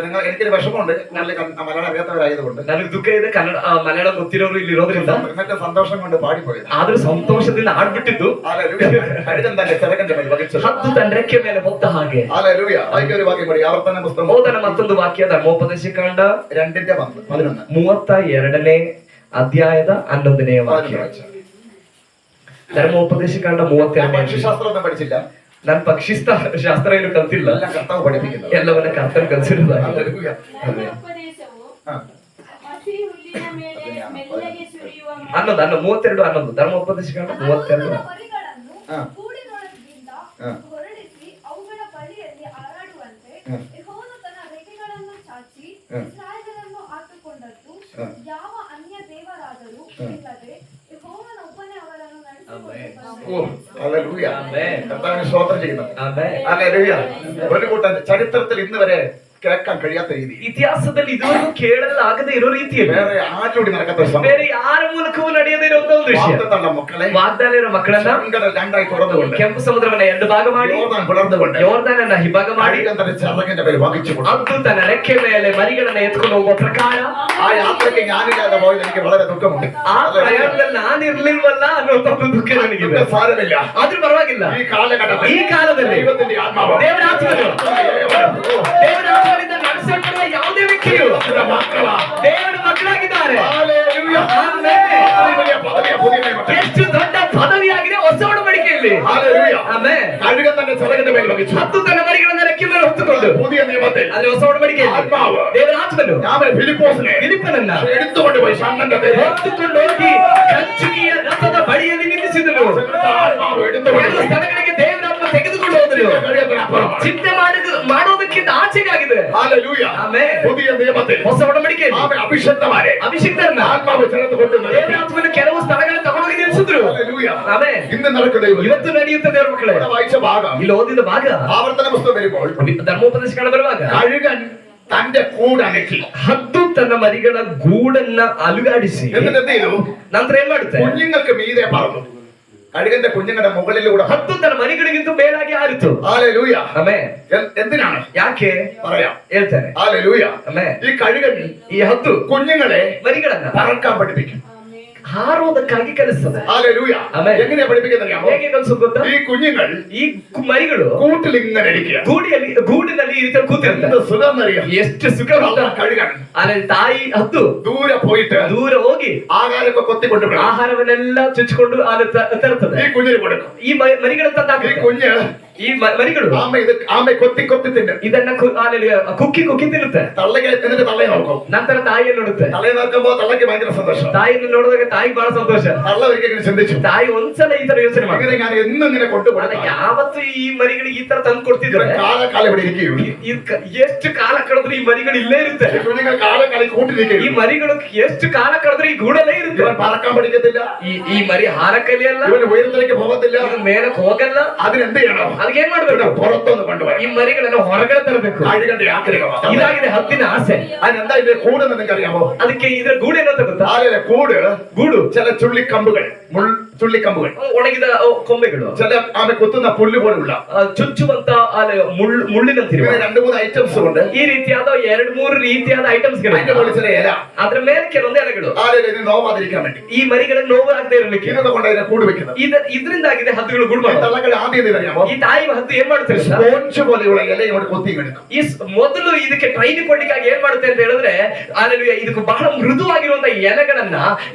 നിങ്ങൾ എനിക്കൊരു വിഷമമുണ്ട്, നല്ല മലയാളം അറിയാത്തവരായതുകൊണ്ട്. ನನಗೆ ದುಃಖ ಇದೆ, ಕನ್ನಡ ಮಲಯಾಳಂ ಗೊತ್ತಿರೋರು ಇಲ್ಲಿ ಇರೋದ್ರಿಂದ. എന്നിട്ട് സന്തോഷം കൊണ്ട് പാടിപ്പോയത്. ಆದ್ರೂ ಸಂತೋಷದಿಂದ ಆಡ್ಬಿಟ್ಟಿದ್ದು. ഹല്ലേലൂയ. കഴുകൻ തന്റെ ചിറകിന്റെ മേൽ വഹിച്ചത്. ಹದ್ದು ತನ್ನ ರೆಕ್ಕೆ ಮೇಲೆ ಹೊತ್ತ ಹಾಗೆ. ഹല്ലേലൂയ. വായിക്കുക ഒരു വാക്യം കൂടി. ആവർത്തന പുസ്തകം ಓದನ ಮತ್ತೊಂದು ವಾಕ್ಯ ಧರ್ಮೋಪದೇಶಕಾಂಡ 2:11. 32ನೇ ಅಧ್ಯಾಯದ 11ನೇ ವಾಕ್ಯ. ಧರ್ಮೋಪದೇಶಕಾಂಡ 32. പക്ഷിശാസ്ത്രമൊന്നും പഠിച്ചില്ല, ನಾನು ಪಕ್ಷಿಶಾಸ್ತ್ರ ಏನು ಕಲ್ತಿಲ್ಲ, എല്ലാം കർത്താവ് പഠിപ്പിക്കുന്നത്. ಎಲ್ಲವನ್ನ ಕರ್ತನ ಕಲಿಸಿರುವುದಾಗಿ. ഹല്ലേലൂയ. ಧರ್ಮೋಪದೇಶವು ആ. ಹಸಿ ಹುಲ್ಲಿನ ಮೇಲೆ ಮೆಲ್ಲಗೆ ಸುರಿಯುವ 32:11 ಧರ್ಮೋಪದೇಶಕಾಂಡ 32. ಮರಿಗಳನ್ನು ಹಾ. ಕೂಡಿನೊಳಗಿಂದ ಹಾ. ಹೊರಡಿಸಿ ಅವುಗಳ ಬಳಿಯಲ್ಲಿ ಹಾರಾಡುವಂತೆ ಹಾ. ಯೆಹೋವನು ತನ್ನ ರೆಕ್ಕೆಗಳನ್ನು ಚಾಚಿ ಹಾ. ಇಸ್ರಾಯೇಲರನ್ನು ಆತುಕೊಂಡದ್ದು ಹಾ. ಯಾವ ಅನ್ಯ ದೇವರಾದರೂ ಹಾ. ಇಲ್ಲದೆ ಯೆಹೋವನ ಒಬ್ಬನೇ ಅವರನ್ನು ಆಮೆನ್. ഓ, ഹല്ലേലൂയ. ആമേൻ. കർത്താവിനെ സ്തോത്രം ചെയ്യുന്നു. ಆಮೆನ್. ഹല്ലേലൂയ. ഒരു കൂട്ടം ചരിത്രത്തിൽ ഇന്ന് വരെ കേൾക്കാൻ കഴിയാത്ത രീതി, ಇತಿಹಾಸದಲ್ಲಿ ಇದುವರೆಗೂ ಕೇಳಲಾಗದೇ ಇರೋ ರೀತಿಯಲ್ಲಿ വേറെ ആരോടി നടക്കാത്ത ഒരു സംഭവം. ಬೇರೆ ಯಾರ ಮೂಲಕವೂ ನಡೆಯದೇ ಇರೋ ಒಂದು ವಿಷಯ. വാഗ്ദത്തമുള്ള മക്കളെ ವಾಗ್ದಾನ ಇರೋ ಮಕ್ಕಳನ್ನ ചെങ്കടൽ രണ്ടായി തുറന്നുകൊണ്ട് ಕೆಂಪು ಸಮುದ್ರವನ್ನ 2 ಭಾಗ ಮಾಡಿ യോർദാൻ പിളർന്നുകൊണ്ട് ಯೋರ್ದಾನನ್ನ ಹಿಭಾಗ ಮಾಡಿ കഴുകൻ തന്റെ ചിറകിന്റെ മേൽ വഹിച്ചു കൊടുത്തു. ಹದ್ದು ತನ್ನ ರೆಕ್ಕೆ ಮೇಲೆ ಮರಿಗಳನ್ನ ಎತ್ಕೊಂಡು ಹೋಗುವ ಪ್ರಕಾರ. ആ യാത്രയ്ക്ക് ഞാനില്ലാതെ പോയത് എനിക്ക് വളരെ ദുഃഖമുണ്ട്. ಆ ಪ್ರಯಾಣದಲ್ಲಿ ನಾನಿರ್ಲಿಲ್ವಲ್ಲ ಅನ್ನುವಂತ ಒಂದು ದುಃಖ ನನಗಿದೆ. ദുഃഖം സാരമില്ല. ಆದ್ರೂ ಪರವಾಗಿಲ್ಲ. ഈ കാലഘട്ടത്തിൽ ಈ ಕಾಲದಲ್ಲಿ ദൈവത്തിന്റെ ആത്മാവ് ದೇವರ ಆತ್ಮನಿಂದ ನಡೆಸಲ್ಪಡುವ ಯಾವುದೇ ವ್ಯಕ್ತಿಯು ദൈവത്തിന്റെ മക്കളാ. ದೇವರ ಮಕ್ಕಳಾಗಿದ್ದಾರೆ. ഹല്ലേലൂയ. ಆಮೆನ್. വലിയ പദവിയാ, പുതിയ നിയമത്തിൽ. ಎಷ್ಟು ದೊಡ್ಡ ಪದವಿಯಾಗಿದೆ ಹೊಸ ಒಡಂಬಡಿಕೆಯಲ್ಲಿ. ഹല്ലേലൂയ. ಆಮೆನ್. കഴുകൻ തന്റെ ചിറകിന്റെ മേൽ വഹിച്ചു. ಹತ್ತು ತನ್ನ ಮರಿಗಳನ್ನ ರೆಕ್ಕೆ ಮೇಲೆ ಹೊತ್ತುಕೊಂಡು പുതിയ നിയമത്തിൽ ಆದ್ರೆ ಹೊಸ ಒಡಂಬಡಿಕೆಯಲ್ಲಿ ആത്മാവ് ದೇವರ ಆತ್ಮನು ഞാൻ ഫിലിപ്പോസിനെ ಫಿಲಿಪ್ಪನನ್ನ എടുത്തുകൊണ്ട് പോയി ഷണ്ണന്റെ പേര് ಹೊತ್ತುಕೊಂಡು ಹೋಗಿ ಕಂಚುಕಿಯ ರಥದ ಬಳಿಯಲ್ಲಿ ನಿಲ್ಲಿಸಿದನು. ആത്മാവ് എടുത്തുകൊണ്ട് ಎಲ್ಲ ಸ್ಥಳಗಳಿಗೆ ದೇವರ ಆತ್ಮ ತೆಗೆದುಕೊಂಡು ಹೋದರು. ಚಿಂತೆ ಮಾಡೋದಕ್ಕಿಂತ ಆಚೆಗಾಗಿದೆ. ഹല്ലേലൂയ. ಆಮೆನ್. പുതിയ നിയമത്തിൽ ಹೊಸ ಒಡಂಬಡಿಕೆಯಲ್ಲಿ അഭിഷക്തമാരെ ಅಭಿಷಿಕ್ತರನ್ನ ആത്മാവ് ചേർത്ത് കൊണ്ടുവന്നത്. ದೇವರ ಆತ್ಮನು ಕೆಲವು ಸ್ಥಳಗಳಿಗೆ ತಗೊಂಡೋಗಿ ನಿಲ್ಲಿಸಿದ್ರು. ഹല്ലേലൂയ. ಆಮೆನ್. ഇന്ന് നടക്കുന്ന ദൈവം ಇವತ್ತು ನಡೆಯುತ್ತೆ ದೇವರ ಮಕ್ಕಳೇ. ഇവിടെ വായിച്ച ഭാഗം ಇಲ್ಲಿ ಓದಿದ ಭಾಗ ആവർത്തന പുസ്തകം വരുമ്പോൾ ಧರ್ಮೋಪದೇಶ ಕಾಂಡ ಬರುವಾಗ കഴുകൻ തന്റെ കൂടനക്കി ಹದ್ದು ತನ್ನ ಮರಿಗಳ ಗೂಡನ್ನ ಅಲುಗಾಡಿಸಿ എന്നിട്ട് എന്ത് ചെയ്തു? ನಂತರ ಏನ್ ಮಾಡುತ್ತೆ? കുഞ്ഞുങ്ങൾക്ക് മീതെ പറന്നു. കഴുകന്റെ കുഞ്ഞുങ്ങളുടെ മുകളിലൂടെ ಹದ್ದು ತನ್ನ ಮರಿಗಳಿಗಿಂತ ಮೇಲಾಗಿ ಹಾರಿತು. ഹല്ലേലൂയ. ಆಮೆನ್. എന്തിനാണ് ಯಾಕೆ പറയാം. ಹೇಳ್ತಾನೆ. ഹല്ലേലൂയ. ಆಮೆನ್. ഈ കഴുകൻ ಈ ಹದ್ದು കുഞ്ഞുങ്ങളെ ಆಮೆನ್. പറക്കാൻ പഠിപ്പിക്കും. ಹಾರೋದಕ್ಕಾಗಿ ಕಲಿಸ್ತದೆ. ഹല്ലേലൂയ. ആമേൻ. എങ്ങനെയാ പഠിപ്പിക്കുന്നത് അറിയാമോ? ಹೇಗೆ ಕಲಿಸೋದು ಗೊತ್ತಾ? ഈ കുഞ്ഞുങ്ങൾ ಈ ಮರಿಗಳು കൂട്ടിൽ ഇങ്ങനെ ഇരിക്കുക. ಗೂಡಿನಲ್ಲಿ ಈ ರೀತಿ ಕೂತಿರುತ್ತೆ. എന്ത് സുഖം എന്നറിയാം. ಎಷ್ಟು ಸುಖ ಗೊತ್ತಾ? കഴുകൻ ಆದ್ರೆ ತಾಯಿ ಹದ್ದು ദൂരെ പോയിട്ട് ದೂರ ಹೋಗಿ ആഹാരമൊക്കെ കൊത്തിക്കൊണ്ടുപോയി ಆಹಾರವನ್ನೆಲ್ಲ ಚುಚ್ಚಿಕೊಂಡು ತರುತ್ತದೆ. ഈ കുഞ്ഞിന് കൊടുക്കും. ಈ ಮರಿಗಳ ഈ ತಂದಾಗುತ್ತೆ. കുഞ്ഞ് ಈ ಮರಿಗಳು ആമ കൊത്തി കൊത്തി തിന്നും. ಇದನ್ನ ಕುಕ್ಕಿ ತಿನ್ನುತ್ತೆ. തള്ളಗೆ എന്നിട്ട് തള്ളയെ നോക്കും. ನಂತರ ತಾಯಿಯನ್ನು ನೋಡುತ್ತೆ. തള്ളയെ നോക്കുമ്പോ തള്ളക്ക് ഭയങ്കര സന്തോഷം. ತಾಯಿಯನ್ನು ನೋಡಿದಾಗ ತಾಯಿಗೆ ಬಹಳ ಸಂತೋಷ. തള്ള ഒരിക്കലും ചിന്തിച്ചു, ತಾಯಿ ಒಂದ್ಸಲ ಈ ತರ ಯೋಚನೆ ಮಾಡಿ ഇങ്ങനെ ഞാൻ എന്നും ഇങ്ങനെ കൊണ്ടുപോയി ಯಾವತ್ತು ಈ ಮರಿಗಳಿಗೆ ಈ ತರ ತಂದು ಕೊಡ್ತಿದ್ರೆ കാലം ഇവിടെ ഇരിക്കുകയുള്ളൂ. ಎಷ್ಟು ಕಾಲ ಕಳೆದ್ರೆ ಈ ಮರಿಗಳು ಇಲ್ಲೇ ಇರುತ್ತೆ. ഈ കുഞ്ഞുങ്ങൾ കാലം ಈ കൂട്ടിരിക്കുകയുള്ളൂ. ಮರಿಗಳು ಎಷ್ಟು ಕಾಲ ಕಳೆದ್ರೆ ಈ ಗೂಡಲ್ಲೇ ಇರುತ್ತೆ. ഇവൻ പറക്കാൻ പഠിക്കത്തില്ല. ಈ ಮರಿ ಹಾರ ಕಲಿಯಲ್ಲ. ഇവന് ഉയരത്തിലേക്ക് പോകത്തില്ല. ಇದು ಮೇಲಕ್ಕೆ ಹೋಗಲ್ಲ. അതിനെന്ത് ചെയ്യണം? ಅದಕ್ಕೆ ಏನ್ ಮಾಡ್ಬೇಕು? പുറത്തൊന്ന് കൊണ്ടുപോയി ಈ ಮರಿಗಳನ್ನ ಹೊರಗಡೆ ತರಬೇಕು. കഴുകന്റെ ആഗ്രഹമാണ്. ಇದಾಗಿದೆ ಹದ್ದಿನ ಆಸೆ. അതിനെന്താ ഇതിന്റെ കൂടെന്ന് നിങ്ങൾക്ക് അറിയാമോ? ಅದಕ್ಕೆ ಇದ್ರ ಗೂಡು ಏನಂತ ಗೊತ್ತಾ? ആരുടെ കൂട് ಗೂಡು ചില ചുള്ളിക്കമ്പുകൾ ചുള്ളിക്കമ്പുകൾ ಒಣಗಿದ ಕೊಂಬೆಗಳು, ചില ആമെ കൊത്തുന്ന പുല്ല് പോലുള്ള ಚುಚ್ಚುವಂತ ಮುಳ್ಳಿನಂತಿರುವ ഇങ്ങനെ 2-3 ഐറ്റംസ് കൊണ്ട് ಈ ರೀತಿಯಾದ 2-3 ರೀತಿಯಾದ ಐಟಮ್ಸ್ ಗಳು. അതിന്റെ മുകളിൽ ചില ഇല ಅದ್ರ ಮೇಲೆ ಕೆಲವೊಂದು ಎಲೆಗಳು. ആരുടെ ഇതിന് നോവാതിരിക്കാൻ വേണ്ടി ಈ ಮರಿಗಳಿಗೆ ನೋವು ಆಗದೆ ಇರಲಿಕ್ಕೆ ഇതൊക്കെ കൊണ്ട് അതിനെ കൂട് വെക്കുന്നത്. ಇದರಿಂದಾಗಿದೆ ಹದ್ದುಗಳು ಗೂಡು ഈ ಮಾಡೋದು. തള്ളകൾ ആദ്യം എന്ത് അറിയാമോ? ಈ ತಾಯಿ ಹದ್ದು ಏನ್ ಮಾಡುತ್ತೆ ಗೊತ್ತಾ? സ്പോഞ്ച് പോലെയുള്ള ഇല ഇവിടെ കൊത്തി എടുക്കും. ಈ ಮೊದಲು ಇದಕ್ಕೆ ಟ್ರೈನಿಂಗ್ ಕೊಡ್ಲಿಕ್ಕಾಗಿ ಏನ್ ಮಾಡುತ್ತೆ ಅಂತ ಹೇಳಿದ್ರೆ, ಅಲ್ಲಿ ಇದಕ್ಕೆ ಬಹಳ ಮೃದುವಾಗಿರುವಂತ ಎಲೆಗಳನ್ನ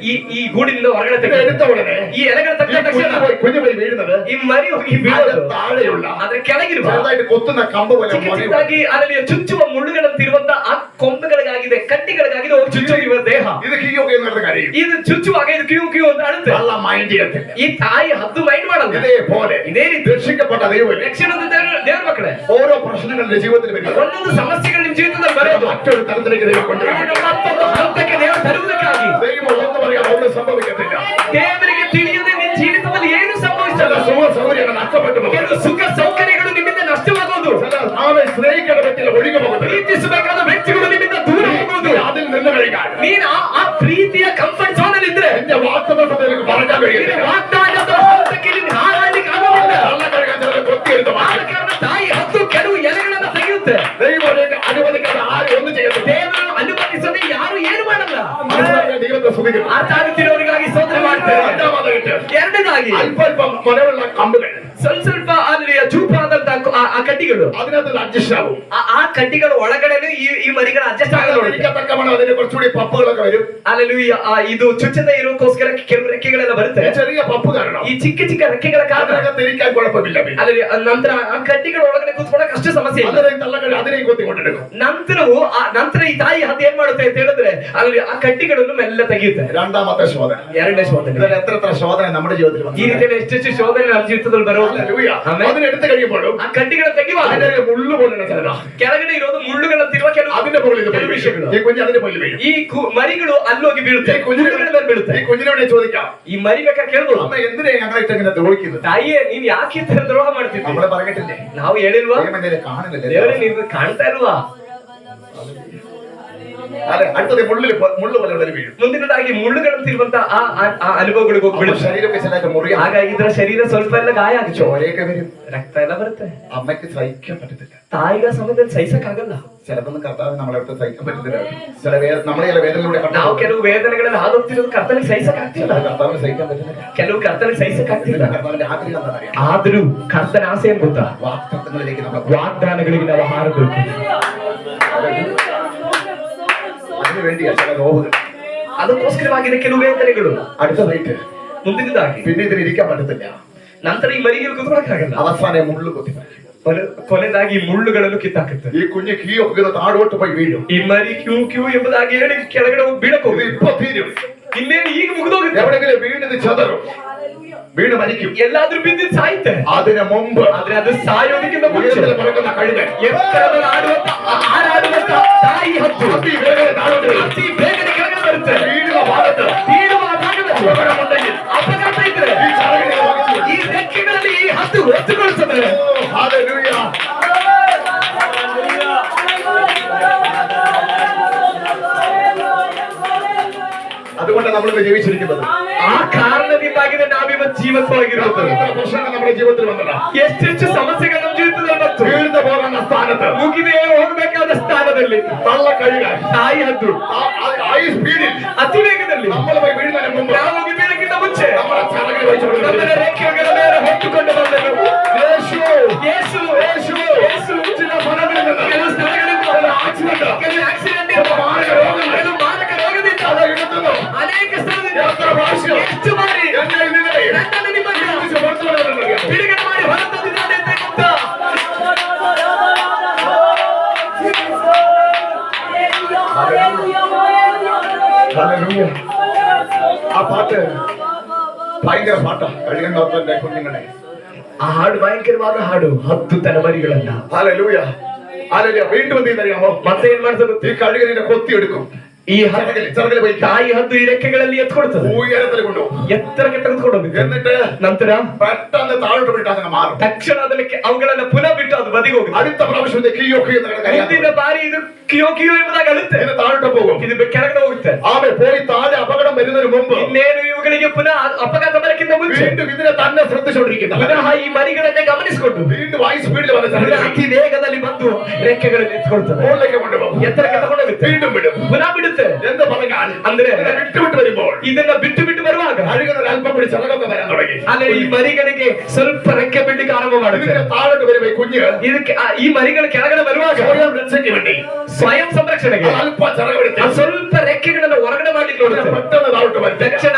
ಈ ಗೂಡಿನಿಂದ ಹೊರಗಡೆ ഇത് ತೆಗೆದು എടുത്ത ഉടനെ ಈ ಎಲೆಗಳ ഈ ತಕ್ಷಣ കുഞ്ഞു പോയി വീഴുന്നത് ಈ ಮರಿ ಹೋಗಿ അതിന്റെ ಬೀಳೋದು. താഴെയുള്ള ಆದ್ರೆ ಕೆಳಗಿರುವ ചെറുതായിട്ട് കൊത്തുന്ന കമ്പ് പോലെ ಚಿಕ್ಕ ಮೊನೆ ಚಿಕ್ಕದಾಗಿ ಅದರಲ್ಲಿ ಚುಚ್ಚುವ ಮುಳ್ಳುಗಳಂತಿರುವಂತ ಆ ಕೊಂಬೆಗಳಿಗಾಗಿದೆ, ಕಡ್ಡಿಗಳಿಗಾಗಿದೆ ಹೋಗಿ ಚುಚ್ಚುವ ದೇಹ. ഇത് കീയൊക്കെ എന്ന് പറഞ്ഞ കാര്യം ಇದು ಚುಚ್ಚುವಾಗ ಇದು ಕಿವು ಕಿವು ಅಂತ ಅಳುತ್ತೆ. നല്ല മൈൻഡ് ചെയ്യത്തില്ല. ಈ ತಾಯಿ ಹದ್ದು ಮೈಂಡ್ ಮಾಡಲ್ಲ. ഇതേപോലെ ಇದೇ ರೀತಿ രക്ഷിക്കപ്പെട്ട ദൈവം ರಕ್ಷಣದ ದೇವ್ರ ಮಕ್ಕಳೇ, ഓരോ പ്രശ്നങ്ങളുടെ ജീവിതത്തിൽ വരുന്നത് ಒಂದೊಂದು ಸಮಸ್ಯೆಗಳು ನಿಮ್ ಜೀವಿತದಲ್ಲಿ ಬರೋದು മറ്റൊരു തലത്തിലേക്ക് ദൈവം കൊണ്ടുവരും. ಮತ್ತೊಂದು ಹಂತಕ್ಕೆ ದೇವರು ತರುವುದಕ್ಕಾಗಿ. ദൈവം ഒന്നും പറയാൻ ഒന്നും സംഭവിക്കത്തില്ല. ದೇವರಿಗೆ ತಿಳಿಯದೆ ನಿನ್ನ ಜೀವಿತದಲ್ಲಿ ಏನು ചില ಸಂಭವಿಸಲ್ಲ. സുഖ സൗകര്യങ്ങൾ നഷ്ടപ്പെട്ടു പോകും. ಕೆಲವು ಸುಖ ಸೌಕರ್ಯಗಳು ನಿಮ್ಮಿಂದ ನಷ್ಟವಾಗೋದು. ചില ആമെ സ്നേഹിക്കേണ്ട വ്യക്തികൾ ഒഴിഞ്ഞു പോകുന്നത്. ಪ್ರೀತಿಸಬೇಕಾದ ವ್ಯಕ್ತಿಗಳು ನಿಮ್ಮಿಂದ ದೂರ ಹೋಗೋದು. അതിൽ നിന്ന് കഴിഞ്ഞാൽ ನೀನು ಆ ಪ್ರೀತಿಯ ಕಂಫರ್ಟ್ ಝೋನ್ ಅಲ್ಲಿ ಇದ್ರೆ എന്റെ വാസ്തവത്തെ എനിക്ക് പറയാൻ ನಿನ್ನ കഴിയില്ല. ವಾಗ್ದಾನದ ಹಂತಕ್ಕೆ ನೀನು ಹಾರಾಡ್ಲಿಕ್ಕೆ ಆಗೋದಿಲ್ಲ. നല്ല കഴിയാൻ ചിലരെ കൊത്തിയെടുത്ത് ಆದ ಕಾರಣ ತಾಯಿ ಹತ್ತು ಕೆಲವು ಎಲೆಗಳನ್ನ ತೆಗೆಯುತ್ತೆ. ദൈവം ಹಾಗೆ അല്പം കൊലവുള്ള കമ്പുകൾ ಸ್ವಲ್ಪ ಅಲ್ಲಿ ಚೂಪಾದಂತ ಆ ಕಡ್ಡಿಗಳು അതിനകത്ത് അഡ്ജസ്റ്റ് ആവും. ಆ ಕಡ್ಡಿಗಳ ಒಳಗಡೆ ಈ ಮರಿಗಳ ಅಡ್ಜಸ್ಟ್ ಆಗಲ್ಲ. തക്കമാണ് അതിന് കുറച്ചുകൂടി പപ്പുകളൊക്കെ വരും. ಅಲ್ಲಲ್ಲಿ ಇದು ಚುಚ್ಚದೆ ಇರೋಕ್ಕೋಸ್ಕರ ಕೆಲವು ರೆಕ್ಕೆಗಳೆಲ್ಲ ಬರುತ್ತೆ. ചെറിയ പപ്പ് കാരണം ಈ ಚಿಕ್ಕ ಚಿಕ್ಕ ರೆಕ್ಕೆಗಳ ಕಾರಣ തിരിക്കാൻ കുഴപ്പമില്ല. ಅಲ್ಲಿ ನಂತರ ಆ ಕಡ್ಡಿಗಳ ಒಳಗಡೆ ಕೂತ್ಕೊಳ್ಳೋಕೆ ಅಷ್ಟು ಸಮಸ್ಯೆ ಇಲ್ಲ. അതിനെ കൊത്തിക്കൊണ്ടിടും. ನಂತರ ಈ ತಾಯಿ ಹದ್ದು ಏನ್ ಮಾಡುತ್ತೆ ಅಂತ ಹೇಳಿದ್ರೆ ಅಲ್ಲಿ ಆ ಕಡ್ಡಿಗಳನ್ನು ಮೆಲ್ಲ ತೆಗೆಯುತ್ತೆ. രണ്ടാമത്തെ ശോധന. ಎರಡನೇ ಶೋಧನೆ. ഇതിൽ എത്ര ശോധന നമ്മുടെ ജീവിതത്തിൽ ಈ ರೀತಿಯಲ್ಲಿ ಎಷ್ಟೆಷ್ಟು ಶೋಧನೆ ನಮ್ಮ ಜೀವಿತದಲ್ಲಿ ಬರೋದು. അതിനെടുത്ത് കഴിയുമ്പോഴും ಆ ಕಡ್ಡಿಗಳ ತೆಗೆಯುವಾಗ മുള്ളു പോലെ ചിലത ಕೆಳಗಡೆ ಇರೋದು ಮುಳ್ಳುಗಳಂತಿರುವ അതിന്റെ മുകളിൽ ಕೆಲವು ವಿಷಯಗಳು. ഈ കുഞ്ഞ് അതിന്റെ മുകളിൽ വീഴും. ಈ ಮರಿಗಳು ಅಲ್ಲೋಗಿ ಬೀಳುತ್ತೆ. ಕುഞ്ഞുಗಳ ಮೇಲೆ ಬೀಳುತ್ತೆ. ഈ കുഞ്ഞിനോട് ചോദിക്കാം, ಈ ಮರಿ ಬೇಕಾದ್ರೆ ಕೇಳ್ಬೋದು, അമ്മ എന്തിനാ ഞങ്ങളായിട്ട് ഇങ്ങനെ ദ്രോഹിക്കുന്നത്? ತಾಯಿಯೇ ನೀನ್ ಯಾಕೆ ಈ ತರ ದ್ರೋಹ ಮಾಡ್ತಿದ್ದಿ? നമ്മളെ പറഞ്ഞിട്ടില്ലേ? ನಾವು ಹೇಳಿಲ್ವಾ? ദൈവം കാണുന്നില്ലേ? ದೇವರೇ ನೀನು ಕಾಣ್ತಾ ಇಲ್ವಾ? അതെ, അടുത്തത് മുള്ളു പോലെ വീഴും. ಮುಂದಿನದಾಗಿ ಮುಳ್ಳುಗಳಂತಿರುವಂತ ಆ ಅನುಭವಗಳಿಗೆ ಹೋಗಿ ಬೀಳುತ್ತೆ. ശരീരമൊക്കെ ചിലക്ക് മുറിയാ. ಆಗ ಇದರ ಶರೀರ ಸ್ವಲ್ಪ ಎಲ್ಲ ಗಾಯ ಆಗಿ ചോരയൊക്കെ വരും, ರಕ್ತ ಎಲ್ಲ ಬರುತ್ತೆ. അമ്മയ്ക്ക് സഹിക്കാൻ പറ്റത്തില്ല. ತಾಯಿಗ ಸಮಯದಲ್ಲಿ ಸಹಿಸಕ್ಕಾಗಲ್ಲ. ചിലതൊന്നും കർത്താവ് നമ്മളടുത്ത് സഹിക്കാൻ പറ്റുന്നില്ല. നമ്മളെ ചില വേദനയിലൂടെ ನಾವು ಕೆಲವು ವೇದನೆಗಳಲ್ಲಿ ಹಾದೋಗ್ತಿರೋದು ಕರ್ತನಿಗೆ ಸಹಿಸಕ್ಕಾಗ್ತಿಲ್ಲ. കർത്താവിന് സഹിക്കാൻ പറ്റുന്നില്ല. ಕೆಲವು ಕರ್ತನಿಗೆ ಸಹಿಸಕ್ಕಾಗ್ತಿಲ್ಲ. കർത്താവിന്റെ ആഗ്രഹം എന്താണെന്നറിയാം? ಆದ್ರೂ ಕರ್ತನ ಆಸೆ ಏನ್ ಗೊತ್ತಾ? വാഗ്ദത്തങ്ങളിലേക്ക് നമ്മൾ ವಾಗ್ದಾನಗಳಿಗೆ ನಾವು ಹಾರಬೇಕು. അതിനു വേണ്ടിയാ ചില നോവുകൾ. ಅದಕ್ಕೋಸ್ಕರವಾಗಿದೆ ಕೆಲವು ವೇದನೆಗಳು. അടുത്തതായിട്ട് ಮುಂದಿನದಾಗಿ പിന്നെ ഇതിന് ഇരിക്കാൻ പറ്റത്തില്ല. ನಂತರ ಈ ಮರಿಗೆ ಕೂತ್ಕೊಳ್ಳಕ್ಕಾಗಲ್ಲ. അവസാനം മുള്ളു കൊത്തി ಕೊನೆದಾಗಿ ಮುಳ್ಳುಗಳನ್ನು ಕಿತ್ತಾಕುತ್ತೆ. ഈ കുഞ്ഞ് കീ ഒക്കെ താഴോട്ട് പോയി വീഴും. ಈ ಮರಿ ಕ್ಯೂ ಕ್ಯೂ ಎಂಬುದಾಗಿ ಹೇಳಿ ಕೆಳಗಡೆ ಹೋಗಿ ಬೀಳಕ್ ಹೋಗಿ ഇപ്പൊ തീരും. ಇನ್ನೇನು ಈಗ ಮುಗಿದೋಗುತ್ತೆ. എവിടെങ്കിലും വീണത് ചതറും, വീണ് മരിക്കും. ಎಲ್ಲಾದ್ರೂ ಬಿದ್ದು ಸಾಯುತ್ತೆ. അതിന് മുമ്പ് ಆದ್ರೆ ಅದು ಸಾಯೋದಕ್ಕಿಂತ ಮುಂಚೆ ഉയരത്തിൽ പറക്കുന്ന കഴുകൻ, ಎತ್ತರದಲ್ಲಿ ಹಾರಾಡುವಂತ ತಾಯಿ ಹದ್ದು ಅತಿ ಬೇಗನೆ ಕೆಳಗೆ ಬರುತ್ತೆ. ಬೀಳುವ ಭಾಗದಲ್ಲಿ ಅಪಘಾತ ಇದ್ರೆ ಈ ರೆಕ್ಕೆಗಳಲ್ಲಿ ಈ ಹದ್ದು ಒತ್ತುಗೊಳಿಸುತ್ತದೆ. ഹല്ലേലൂയ. അതുകൊണ്ട് നമ്മൾ ജീവിച്ചിരിക്കുന്നത്. ಆ ಕಾರಣದಿಂದಾಗಿದೆ ನಾವಿವತ್ತು ಜೀವಂತವಾಗಿರೋದು. പ്രശ്നങ്ങൾ നമ്മുടെ ജീവിതത്തിൽ വന്നല്ല. ಎಷ್ಟೆಷ್ಟು ಸಮಸ್ಯೆಗಳು ನಮ್ಮ ಜೀವಿತದಲ್ಲಿ ಬಂತು. വീഴ്ന്നു പോകുന്ന സ്ഥാനത്ത്, ಮುಗಿದೇ ಹೋಗಬೇಕಾದ ಸ್ಥಾನದಲ್ಲಿ തള്ള കഴുകൻ, ತಾಯಿ ಹದ್ದು ഹൈ സ്പീഡിൽ ಅತಿ ವೇಗದಲ್ಲಿ നമ്മൾ പോയി വീഴുന്നതിന് മുമ്പ് ನಾವು ಹೋಗಿ ಬೀಳಕ್ಕಿಂತ ಮುಂಚೆ നമ്മളെ ചരകിൽ വെച്ച് ನಮ್ಮನ್ನ ರೆಕ್ಕೆಗಳ ಮೇಲೆ ಹೊತ್ತುಕೊಂಡು ಬಂದನು. യേശു ಯೇಸು ಯೇಸು ಯೇಸು ചില ഫലങ്ങളിൽ നിന്ന്, ಕೆಲವು ಸ್ಥಳಗಳಿಂದ ചില ആക്സിഡന്റ്, ಕೆಲವು ಆಕ್ಸಿಡೆಂಟ್ മാരക രോഗങ്ങൾ, ಕೆಲವು ಮಾರಕ ರೋಗದಿಂದ അത് എടുക്കുന്നു. ಅನೇಕ ಸ್ಥಳದಿಂದ എത്ര പ്രാവശ്യം ಎಷ್ಟು ಬಾರಿ എന്നെ ഇതിനെ ನನ್ನನ್ನು ನಿಮ್ಮನ್ನ തിരിച്ച് പുറത്തു കൊണ്ടുവരുന്നത്? ಬಿಡುಗಡೆ ಮಾಡಿ ಹೊರತಂದಿದ್ದಾನೆ ಅಂತ ಗೊತ್ತಾ? ഹല്ലേലൂയ. ആ പാട്ട് ഭയങ്കര പാട്ടാ. കഴുകൻ ഡോക്ടറിന്റെ കുഞ്ഞുങ്ങളെ. ಆ ಹಾಡು ಭಯಂಕರವಾದ ಹಾಡು. ಹತ್ತು ತನ್ನ ಮರಿಗಳನ್ನ ഹല്ലേലൂയ. ഹല്ലേലൂയ. വീണ്ടും എന്ത് ചെയ്യുന്നറിയാമോ? ಮತ್ತೆ ಏನ್ ಮಾಡ್ತಾ ಗೊತ್ತಾ? ഈ കഴുകനെ കൊത്തി എടുക്കും. ಈ ചെറുകിൽ പോയി ತಾಯಿ ಹದ್ದು ಈ ರೆಕ್ಕೆಗಳಲ್ಲಿ ಎತ್ಕೊಡ್ತದೆ. ഉയരത്തിൽ കൊണ്ടുപോകും. ಎತ್ತರಕ್ಕೆ ತೆಗೆದುಕೊಂಡು ಹೋಗುತ್ತೆ. എന്നിട്ട് ನಂತರ പെട്ടെന്ന് താഴോട്ട് വിട്ട് അതങ്ങ് മാറും. ತಕ್ಷಣ ಅದಕ್ಕೆ ಅವುಗಳೆಲ್ಲ ಪುನಃ ಬಿಟ್ಟು ಅದು ಬದಿಗೆ ಹೋಗುತ್ತೆ. അടുത്ത പ്രാവശ്യം കിയോ കിയോ എന്ന് ಮುಂದಿನ ಬಾರಿ ಇದು ಕಿಯೋ ಕಿಯೋ ಎಂಬುದಾಗಿ ಅಳುತ್ತೆ. ഇത് താഴോട്ട് പോകും. ಇದು ಕೆಳಗಡೆ ಹೋಗುತ್ತೆ. ആമേ പോയി താഴെ അപകടം വരുന്നതിന് മുമ്പ് ಇನ್ನೇನು ಇವುಗಳಿಗೆ ಪುನಃ ಅಪಘಾತ ಬರಕ್ಕಿಂತ ಮುಂಚೆ വീണ്ടും ഇതിനെ തന്നെ ശ്രദ്ധിച്ചുകൊണ്ടിരിക്കുന്നു. ಪುನಃ ಈ ಮರಿಗಳನ್ನೇ ಗಮನಿಸಿಕೊಂಡು വീണ്ടും ഹൈ സ്പീഡിൽ വന്ന് ಪುನಃ ಅತಿ ವೇಗದಲ್ಲಿ ಬಂದು ರೆಕ್ಕೆಗಳನ್ನು ಎತ್ಕೊಳ್ತದೆ. മുകളിലേക്ക് കൊണ്ടുപോകും. ಎತ್ತರಕ್ಕೆ ತಗೊಂಡೋಗುತ್ತೆ. വീണ്ടും വിടും. ಪುನಃ ಬಿಡುತ್ತೆ. എന്ന് പറഞ്ഞാൽ ಅಂದ್ರೆ വിട്ടു വിട്ട് വരുമ്പോൾ ಇದನ್ನ ಬಿಟ್ಟು ಬಿಟ್ಟು ಬರುವಾಗ കഴുകൻ അല്പം കൂടി ചിറകൊക്കെ വരാൻ തുടങ്ങി. ಅಂದ್ರೆ ಈ ಮರಿಗಳಿಗೆ ಸ್ವಲ್ಪ ರೆಕ್ಕೆ ಬಿಡ್ಲಿಕ್ಕೆ ಆರಂಭ ಮಾಡುತ್ತೆ. ഇതിനെ താഴോട്ട് വരുമ്പോൾ ഈ കുഞ്ഞ് ಇದಕ್ಕೆ ಈ ಮರಿಗಳು ಕೆಳಗಡೆ ಬರುವಾಗ സ്വയം രക്ഷയ്ക്ക് വേണ്ടി ಸ್ವಯಂ ಸಂರಕ್ಷಣೆಗೆ ಅಲ್ಪ ಚಿರಗെടുത്ത് ಆ ಸ್ವಲ್ಪ ರೆಕ್ಕೆಗಳನ್ನು ಹೊರಗಡೆ ಮಾಡ್ಲಿಕ್ಕೆ ನೋಡುತ್ತೆ. പെട്ടെന്ന് താഴോട്ട് വരും. ತಕ್ಷಣ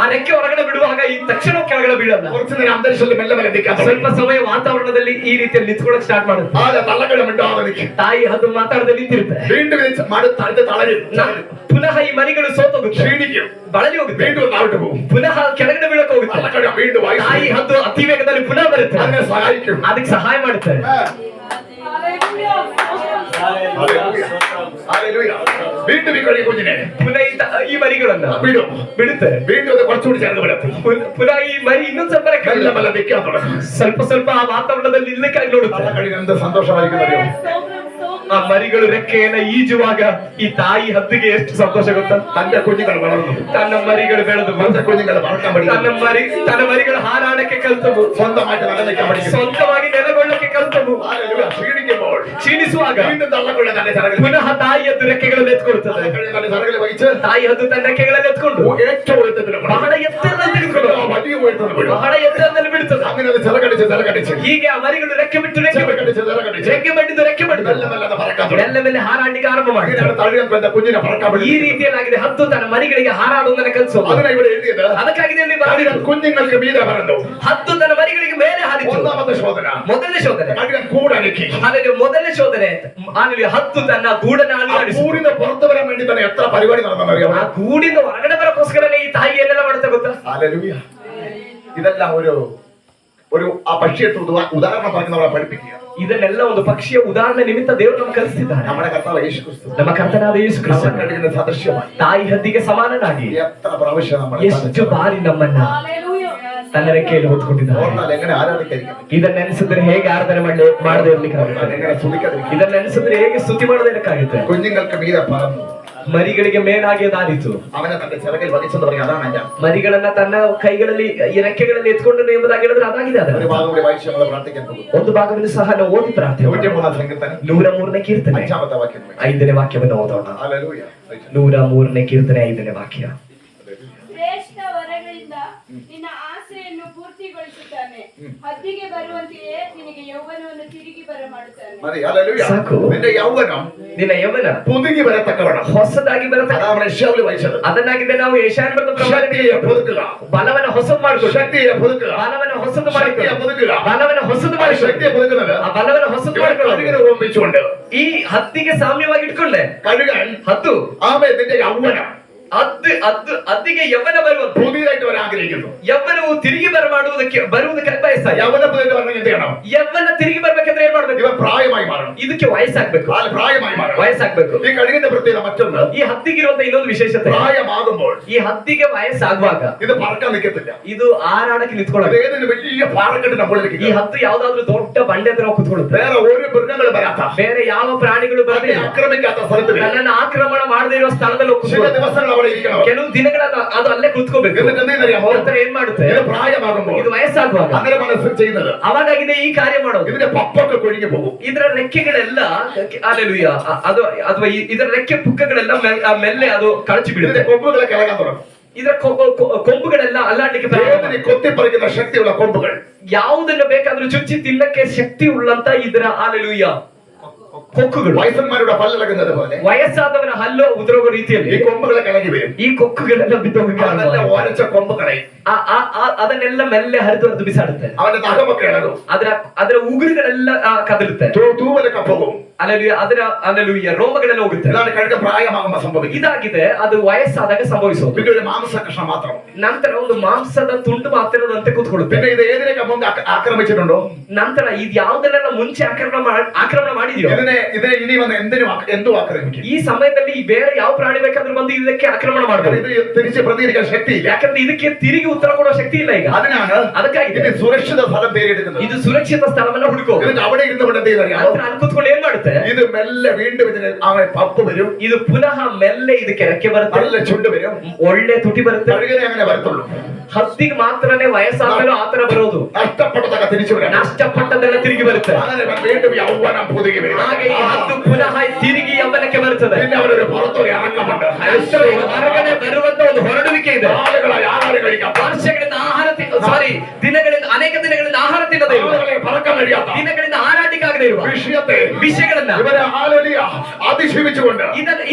ಆ ರೆಕ್ಕೆ ಹೊರಗಡೆ ಬಿಡುವಾಗ ಈ ತಕ್ಷಣ ಕೆಳಗಡೆ ಬೀಳಲ್ಲ. കുറച്ചു നേരം അന്തരീക്ഷത്തിൽ മെല്ലെ മെല്ലെ നിൽക്കാൻ ಸ್ವಲ್ಪ ಸಮಯ ವಾತಾವರಣದಲ್ಲಿ ಈ ರೀತಿಯಲ್ಲಿ ನಿಂತ್ಕೊಳ್ಳಕ್ ಸ್ಟಾರ್ಟ್ ಮಾಡುತ್ತೆ. ആദ്യ തള്ളക്കടം മിണ്ടാതെ നിൽക്കും. ತಾಯಿ ಅದು ಮಾತಾಡದೆ ನಿಂತಿರುತ್ತೆ. വീണ്ടും അടുത്ത് തളരും. ಪುನಃ ಈ ಮರಿಗಳು ಸೋತೋಗುತ್ತೆ, ക്ഷീണിക്കും. ಬಳಲಿ ಹೋಗುತ್ತೆ, വീണ്ടും താഴോട്ട് പോകും. ಪುನಃ ಕೆಳಗಡೆ ಬೀಳಕ್ ಹೋಗುತ್ತೆ. തള്ളക്കടം വീണ്ടും ತಾಯಿ ಅದು ಅತಿ ವೇಗದಲ್ಲಿ ಪುನಃ ಬರುತ್ತೆ, അതിനെ സഹായിക്കും. ಅದಕ್ಕೆ ಸಹಾಯ ಮಾಡುತ್ತೆ. ഹല്ലേലൂയ. ഹല്ലേലൂയ. വീണ്ടും ഈ കഴി കുഞ്ഞിനെ ಪುನಃ ಈ ಮರಿಗಳನ್ನ വിടും. ಬಿಡುತ್ತೆ. വീണ്ടും അത് കുറച്ചുകൂടി ചേർന്ന് വിടും. ಪುನಃ ಈ ಮರಿ ಇನ್ನೊಂದ್ ಸ್ವಲ್ಪ ರೆಕ್ಕೆ മെല്ലെ മെല്ലെ നിൽക്കാൻ തുടങ്ങും. ಸ್ವಲ್ಪ ಸ್ವಲ್ಪ ಆ ವಾತಾವರಣದಲ್ಲಿ ನಿಲ್ಲಕ್ಕಾಗಿ ನೋಡುತ್ತೆ. തള്ളക്കടി എന്ത് സന്തോഷമായിരിക്കും അറിയോ? ಆ ಮರಿಗಳು ರೆಕ್ಕೆಯನ್ನ ಈಜುವಾಗ ಈ ತಾಯಿ ಹದ್ದಿಗೆ ಎಷ್ಟು ಸಂತೋಷ ಗೊತ್ತಾ? തന്റെ കുഞ്ഞുങ്ങൾ വളർന്നു. ತನ್ನ ಮರಿಗಳು ಬೆಳೆದು തന്റെ കുഞ്ഞുങ്ങൾ പറക്കാൻ പഠിക്കും. ತನ್ನ ಮರಿಗಳು ಹಾರಾಡಕ್ಕೆ ಕಲ್ತವು, സ്വന്തമായിട്ട് നിലനിൽക്കാൻ പഠിക്കും. ಸ್ವಂತವಾಗಿ ನೆಲೆಗೊಳ್ಳಕ್ಕೆ ಕಲ್ತವು. ഹല്ലേലൂയ. ക്ഷീണിക്കുമ്പോൾ ಕ್ಷೀಣಿಸುವಾಗ വീണ്ടും തള്ളക്കുള്ള തന്റെ ചിറകിൽ ಪುನಃ ತಾಯಿ ಹದ್ದು ರೆಕ್ಕೆಗಳನ್ನು ಎತ್ಕೊಳ್ತದೆ. തന്റെ ചിറകിൽ വഹിച്ച് ತಾಯಿ ಹದ್ದು ತನ್ನ ರೆಕ್ಕೆಗಳನ್ನು ಎತ್ಕೊಂಡು ഏറ്റവും ഉയരത്തിൽ ಬಹಳ ಎತ್ತರದಲ್ಲಿ ತೆಗೆದುಕೊಂಡು വലിയ ಉಯರ್ತದೆ ಬಿಡು. ಬಹಳ ಎತ್ತರದಲ್ಲಿ ಬಿಡ್ತದೆ. അങ്ങനെ അത് ചിറകടിച്ച് ಹೀಗೆ ಆ ಮರಿಗಳು ರೆಕ್ಕೆ ಬಿಟ್ಟು ರೆಕ್ಕೆ ಮಾಡಿದ್ದು ರೆಕ್ಕೆ ಮಾಡಿದ್ದು ಮೆಲ್ಲ ಮೆಲ್ಲ ಹಾರಾಡ್ಲಿಕ್ಕೆ ಆರಂಭ ಮಾಡಿ കുഞ്ഞിനെ പറക്കാൻ ಈ ರೀತಿಯಲ್ಲಾಗಿದೆ. ಹದ್ದು ತನ್ನ ಮರಿಗಳಿಗೆ ಹಾರಾಡುವುದನ್ನು ಕಲಿಸೋದು. അതിനാ ഇവിടെ എഴുതിയത് ಅದಕ್ಕಾಗಿದೆ ಇಲ್ಲಿ ಬರೆದಿರೋದು. കുഞ്ഞുങ്ങൾക്ക് മീതെ പറന്നു. ಹದ್ದು ತನ್ನ ಮರಿಗಳಿಗೆ ಮೇಲೆ ಹಾರಿತು. ഒന്നാമത്തെ ശോധന, ಮೊದಲನೇ ಶೋಧನೆ. കഴുകൻ കൂടനക്കി. ಹಾಗಾಗಿ ಮೊದಲನೇ ಶೋಧನೆ ಆಮೇಲೆ ಹದ್ದು ತನ್ನ ಗೂಡನ್ನು ಅಲುಗಾಡಿಸಿ. കൂടിന് പുറത്തു വരാൻ വേണ്ടി തന്നെ എത്ര പരിപാടി നടന്നറിയാം. ಆ ಗೂಡಿಂದ ಹೊರಗಡೆ ಬರೋಕ್ಕೋಸ್ಕರನೇ ಈ ತಾಯಿ ಏನೆಲ್ಲ ಮಾಡುತ್ತೆ ಗೊತ್ತಾ? ഹല്ലേലൂയ. ഇതെല്ലാം ഒരു ആ പക്ഷിയെ ഉദാഹരണം പറഞ്ഞ് നമ്മളെ പഠിപ്പിക്കുക. ಇದನ್ನೆಲ್ಲ ಒಂದು ಪಕ್ಷಿಯ ಉದಾಹರಣೆ ನಿಮಿತ್ತ ದೇವರು ನಮಗೆ ಕಲಿಸಿದ್ದಾರೆ. നമ്മുടെ കർത്താവ് യേശു ക്രിസ്തു, ನಮ್ಮ ಕರ್ತನಾದ ಯೇಸು ಕ್ರಿಸ್ತ കഴുകിന് സദൃശ്യമായി ತಾಯಿ ಹದ್ದಿಗೆ ಸಮಾನನಾಗಿ എത്ര പ്രാവശ്യം നമ്മൾ ಎಷ್ಟು ಬಾರಿ ನಮ್ಮನ್ನ ತನ್ನ ರೆಕ್ಕೆಯಲ್ಲಿ ಹೊತ್ಕೊಂಡಿದ್ದಾರೆ. ഓർന്നാൽ എങ്ങനെ ആരാധിക്കാതിരിക്കും? ಇದನ್ನ ನೆನೆಸಿದ್ರೆ ಹೇಗೆ ಆರಾಧನೆ ಮಾಡದೆ ಇರ್ಲಿಕ್ಕಾಗುತ್ತೆ? എങ്ങനെ സ്തുതിക്കാതിരിക്കും? ಇದನ್ನ ನೆನೆಸಿದ್ರೆ ಹೇಗೆ ಸ್ತುತಿ ಮಾಡದೆ ಇರಕ್ಕಾಗುತ್ತೆ? കുഞ്ഞുങ്ങൾക്ക് മീതെ പറന്നു ಮರಿಗಳಿಗೆ ಮೇಲಾಗಿ ಅದಾದಿತು. അവനെ തന്റെ ചിറകിൽ വഹിച്ചെന്ന് പറഞ്ഞ അതാണ് ഞാൻ ಮರಿಗಳನ್ನ ತನ್ನ ಕೈಗಳಲ್ಲಿ ಈ ರೆಕ್ಕೆಗಳಲ್ಲಿ ಎತ್ಕೊಂಡು ಎಂಬುದಾಗಿ ಹೇಳಿದ್ರೆ ಅದಾಗಿದೆ. ಅದು ഒരു ഭാഗം കൂടി വായിച്ച് നമ്മൾ പ്രാർത്ഥിക്കാൻ പോകും. ಒಂದು ಭಾಗವನ್ನು ಸಹ ನಾವು ಓದಿ ಪ್ರಾರ್ಥನೆ 103 ಸಂಕೀರ್ತನೆ 103ನೇ ಕೀರ್ತನೆ 5ನೇ ವಾಕ್ಯ. 5ನೇ ವಾಕ್ಯವನ್ನು ಓದೋಣ. ಹಲ್ಲೆಲೂಯಾ. 103ನೇ ಕೀರ್ತನೆ 5ನೇ ವಾಕ್ಯ. ಶ್ರೇಷ್ಠ ವರಗಳಿಂದ ನಿನ್ನ ಆಸೆಯನ್ನು ಪೂರ್ತಿಗೊಳಿಸುತ್ತಾನೆ. ಹದ್ದಿಗೆ ಬರುವಂತೆಯೇ ನಿನಗೆ ಯೌವನವನ್ನು ತಿರುಗಿ ಬರಮಾಡುತ್ತಾನೆ. മതി. ഹല്ലേലൂയ. ಸಾಕು. നിന്റെ യൗവനം ನಿನ್ನ ಯೌವನ പുതുങ്ങി വരത്തക്കവണ്ണം ಹೊಸದಾಗಿ ಬರುತ್ತೆ. അതാണ് യശയ്യാവിൽ വായിച്ചത്. ಅದನ್ನಾಗಿದೆ ನಾವು ಯೆಶಾಯನ ಬರೆದ ಪ್ರವಾದನೆ. ശക്തിയെ പുതുക്കുക, ಬಲವನ್ನ ಹೊಸದು ಮಾಡಿಕೊಳ್ಳಿ. ശക്തിയെ പുതുക്കുക, ಬಲವನ್ನ ಹೊಸದು ಮಾಡಿಕೊಳ್ಳಿ. ശക്തിയെ പുതുക്കുക. ಬಲವನ್ನ ಹೊಸದು ಮಾಡಿಕೊಳ್ಳಿ. ശക്തിയെ പുതുക്കുന്നത് ಆ ಬಲವನ್ನ ಹೊಸದು ಮಾಡಿಕೊಳ್ಳಿ. കഴുകിനെ ഉപമിച്ചുകൊണ്ട് ಈ ಹದ್ದಿಗೆ ಸಾಮ್ಯವಾಗಿ ಇಟ್ಕೊಂಡೆ. കഴുകൻ ಹದ್ದು ആമേ നിന്റെ യൗവനം ಹದ್ದಿಗೆ ಯೌವನ ಬರುವಂತ പുതിയതായിട്ട് വരാൻ ആഗ്രഹിക്കുന്നു. ಯೌವನವು ತಿರುಗಿ ಬರುವುದಕ್ಕೆ ಬಯಸ್ತಾರೆ. യൗവനം പുതിയത് വരണമെങ്കിൽ എന്ത് ചെയ്യണം? ಯೌವನ ತಿರುಗಿ ಬರ್ಬೇಕಂದ್ರೆ ಏನ್ ಮಾಡ್ಬೇಕು? ഇവൻ പ്രായമായി മാറണം. ಇದಕ್ಕೆ ವಯಸ್ಸಾಗ್ಬೇಕು. പ്രായമായി മാറണം. ವಯಸ್ಸಾಗ್ಬೇಕು. ഈ കഴുകിന്റെ പ്രത്യേകത മറ്റൊന്ന്, ಈ ಹದ್ದಿಗಿರುವಂತ ಇನ್ನೊಂದು ವಿಶೇಷತೆ, പ്രായമാകുമ്പോൾ ಈ ಹದ್ದಿಗೆ ವಯಸ್ಸಾಗುವಾಗ ഇത് പറക്കാൻ നിൽക്കത്തില്ല. ಇದು ಹಾರಾಡಕ್ಕೆ ನಿಂತ್ಕೊಳ್ಳೋದು. ഏതൊരു വലിയ പാറക്കെട്ടിന്റെ മുകളിലേക്ക് ಈ ಹದ್ದು ಯಾವ್ದಾದ್ರು ದೊಡ್ಡ ಬಂಡೆ ಹತ್ರ ಹೋಗಿ ಕುತ್ಕೊಳ್ಳುತ್ತೆ. വേറെ ഒരു മൃഗങ്ങളും വരാത്ത, ಬೇರೆ ಯಾವ ಪ್ರಾಣಿಗಳು ಬರಲಿಲ್ಲ, ആക്രമിക്കാത്ത സ്ഥലത്ത് ನನ್ನನ್ನು ಆಕ್ರಮಣ ಮಾಡದೇ ಇರುವ ಸ್ಥಳದಲ್ಲಿ ಹೋಗಿ ചില ಕುತ್ಕೊಳ್ಳುತ್ತೆ. ദിവസങ്ങൾ അവിടെ ഇരിക്കണം. ಕೆಲವು ದಿನಗಳನ್ನ ಅದು ಅಲ್ಲೇ ಕುತ್ಕೋಬೇಕು. എന്നിട്ട് എന്തെന്നറിയാമോ? ನಂತರ ಏನ್ ಮಾಡುತ್ತೆ? ഇത് പ്രായമാകുമ്പോൾ ಇದು ವಯಸ್ಸಾಗುವಾಗ അങ്ങനെ മനസ്സിൽ ചെയ്യുന്നത് ಅವಾಗಾಗಿದೆ ಈ ಕಾರ್ಯ ಮಾಡೋದು. ഇതിന്റെ പപ്പൊക്കെ കൊഴിഞ്ഞു പോകും. ಇದರ ರೆಕ್ಕೆಗಳೆಲ್ಲ ಹಲ್ಲೆಲೂಯ ಅದು ಅಥವಾ ಇದರ ರೆಕ್ಕೆ ಪುಕ್ಕಗಳೆಲ್ಲ ಮೆಲ್ಲೆ ಅದು ಕಳಚಿ ഇതിന്റെ ಬಿಡುತ್ತೆ. കൊമ്പുകളെ കിളകാൻ തുടങ്ങും. ಇದರ ಕೊಂಬುಗಳೆಲ್ಲ ಅಲ್ಲಾಡ್ಲಿಕ್ಕೆ ಪ್ರಾರಂಭ വേദന കൊത്തിപ്പറിക്കുന്ന ശക്തിയുള്ള കൊമ്പുകൾ, ಯಾವುದನ್ನು ಬೇಕಾದ್ರೂ ಚುಚ್ಚಿ ತಿನ್ನಕ್ಕೆ ಶಕ್ತಿ ಉಳ್ಳಂತ ಇದರ ಹಲ್ಲೆಲೂಯ ಕೊಕ್ಕುಗಳು. വയസ്സന്മാരുടെ പല്ലിളകുന്നത് പോലെ ವಯಸ್ಸಾದವರ ಹಲ್ಲು ಉದುರೋಗೋ ರೀತಿಯಲ್ಲಿ ഈ കൊമ്പുകളെ കിളകി വരും. ಈ ಕೊಕ್ಕುಗಳೆಲ್ಲ ಬಿದ್ದೋಗಿ അതല്ല ഒരച്ച കൊമ്പ് കളയും. ಅದನ್ನೆಲ್ಲ ಮೆಲ್ಲೆ ಹರಿದು ಬಿಸಾಡುತ್ತೆ. അവന്റെ നഖമൊക്കെ ഇളകും. ಅದರ ಉಗುರುಗಳೆಲ್ಲ ಕದಲುತ್ತೆ. തൂവലൊക്കെ പോകും. ಅಲ್ಲೂಯ್ಯ ರೋಮಗಳೆಲ್ಲ ಹೋಗುತ್ತೆ. ഇതാണ് കഴുക പ്രായമാകുമ്പോൾ സംഭവിക്കും. ಇದಾಗಿದೆ ಅದು ವಯಸ್ಸಾದಾಗ ಸಂಭವಿಸೋದು. പിന്നെ ഒരു മാംസ കഷ്ണം മാത്രം. ನಂತರ ಒಂದು ಮಾಂಸದ ತುಂಡು ಮಾತ್ರದಂತೆ ಕೂತ್ಕೊಳ್ಳುತ್ತೆ. പിന്നെ ഇത് ഏതിനൊക്കെ മുമ്പ് ആക്രമിച്ചിട്ടുണ്ടോ? ನಂತರ ಇದು ಯಾವುದನ್ನೆಲ್ಲ ಮುಂಚೆ ಆಕ್ರಮಣ ಮಾಡಿದ್ಯೋ ഇതിനെ ഇനി വന്ന് എന്തു ആക്രമിക്കും. ಈ ಸಮಯದಲ್ಲಿ ಬೇರೆ ಯಾವ ಪ್ರಾಣಿ ಬೇಕಾದ್ರೂ ಬಂದು ಇದಕ್ಕೆ ಆಕ್ರಮಣ ಮಾಡಬಹುದು. ഇത് തിരിച്ച് പ്രതികരിക്കാൻ ശക്തിയില്ല. ಯಾಕಂದ್ರೆ ಇದಕ್ಕೆ ತಿರುಗಿ ಉತ್ತರ ಕೊಡೋ ಶಕ್ತಿ ಇಲ್ಲ ಈಗ. അതിനാണ് ಅದಕ್ಕಾಗಿ ഇത് സുരക്ഷിത സ്ഥലം തേടിയെടുക്കുന്നത്. ಇದು ಸುರಕ್ಷಿತ ಸ್ಥಳವನ್ನ ಹುಡುಕೋ. എന്നിട്ട് അവിടെ ഇരുന്നുകൊണ്ട് എന്ത് ചെയ്യുന്നറിയാമോ? ನಂತರ ಅಲ್ಲಿ ಕೂತ್ಕೊಂಡು ಏನ್ ಮಾಡುತ್ತೆ? ഇത് മെല്ലെ വീണ്ടും ഇതിന് അവൻ പപ്പ് വരും. ಇದು ಪುನಃ ಮೆಲ್ಲೆ ಇದಕ್ಕೆ ರೆಕ್ಕೆ ಬರುತ್ತೆ, നല്ല ചുണ്ട് വരും, ಒಳ್ಳೆ ತುಟಿ ಬರುತ್ತೆ. കഴുകനെ അങ്ങനെ വരത്തുള്ളൂ. ಹದ್ದಿಗೆ ಮಾತ್ರನೇ ವಯಸ್ಸಾದ್ಮೇಲೆ ಆತರ ಬರೋದು. നഷ്ടപ്പെട്ടതൊക്കെ തിരിച്ചു വരാം. ನಷ್ಟಪಟ್ಟದೆಲ್ಲ ತಿರುಗಿ ಬರುತ್ತೆ. അങ്ങനെ വീണ്ടും യൗവനം പുതുകി വരും. ಹಾಗೆ ಈ ಹದ್ದು ಪುನಃ ತಿರುಗಿ ಯೌವನಕ್ಕೆ ಬರುತ್ತದೆ. പിന്നെ അവരൊരു പുറത്തൊരു ഇറക്കമുണ്ട്. ಹೊರಗಡೆ ಬರುವಂತ ಒಂದು ಹೊರಡುವಿಕೆ ಇದೆ. ആളുകളായി ആഹാരം കഴിക്കാം. ವರ್ಷಗಳಿಂದ ದಿನಗಳಿಂದ ಅನೇಕ ದಿನಗಳಿಂದ ಆಹಾರ ತಿನ್ನದೇ ಇರುವ, പറക്കാൻ കഴിയാത്ത, ದಿನಗಳಿಂದ ಹಾರಾಟಕ್ಕಾಗದೇ ಇರುವ ವಿಷಯಗಳನ್ನ അതിജീവിച്ചുകൊണ്ട്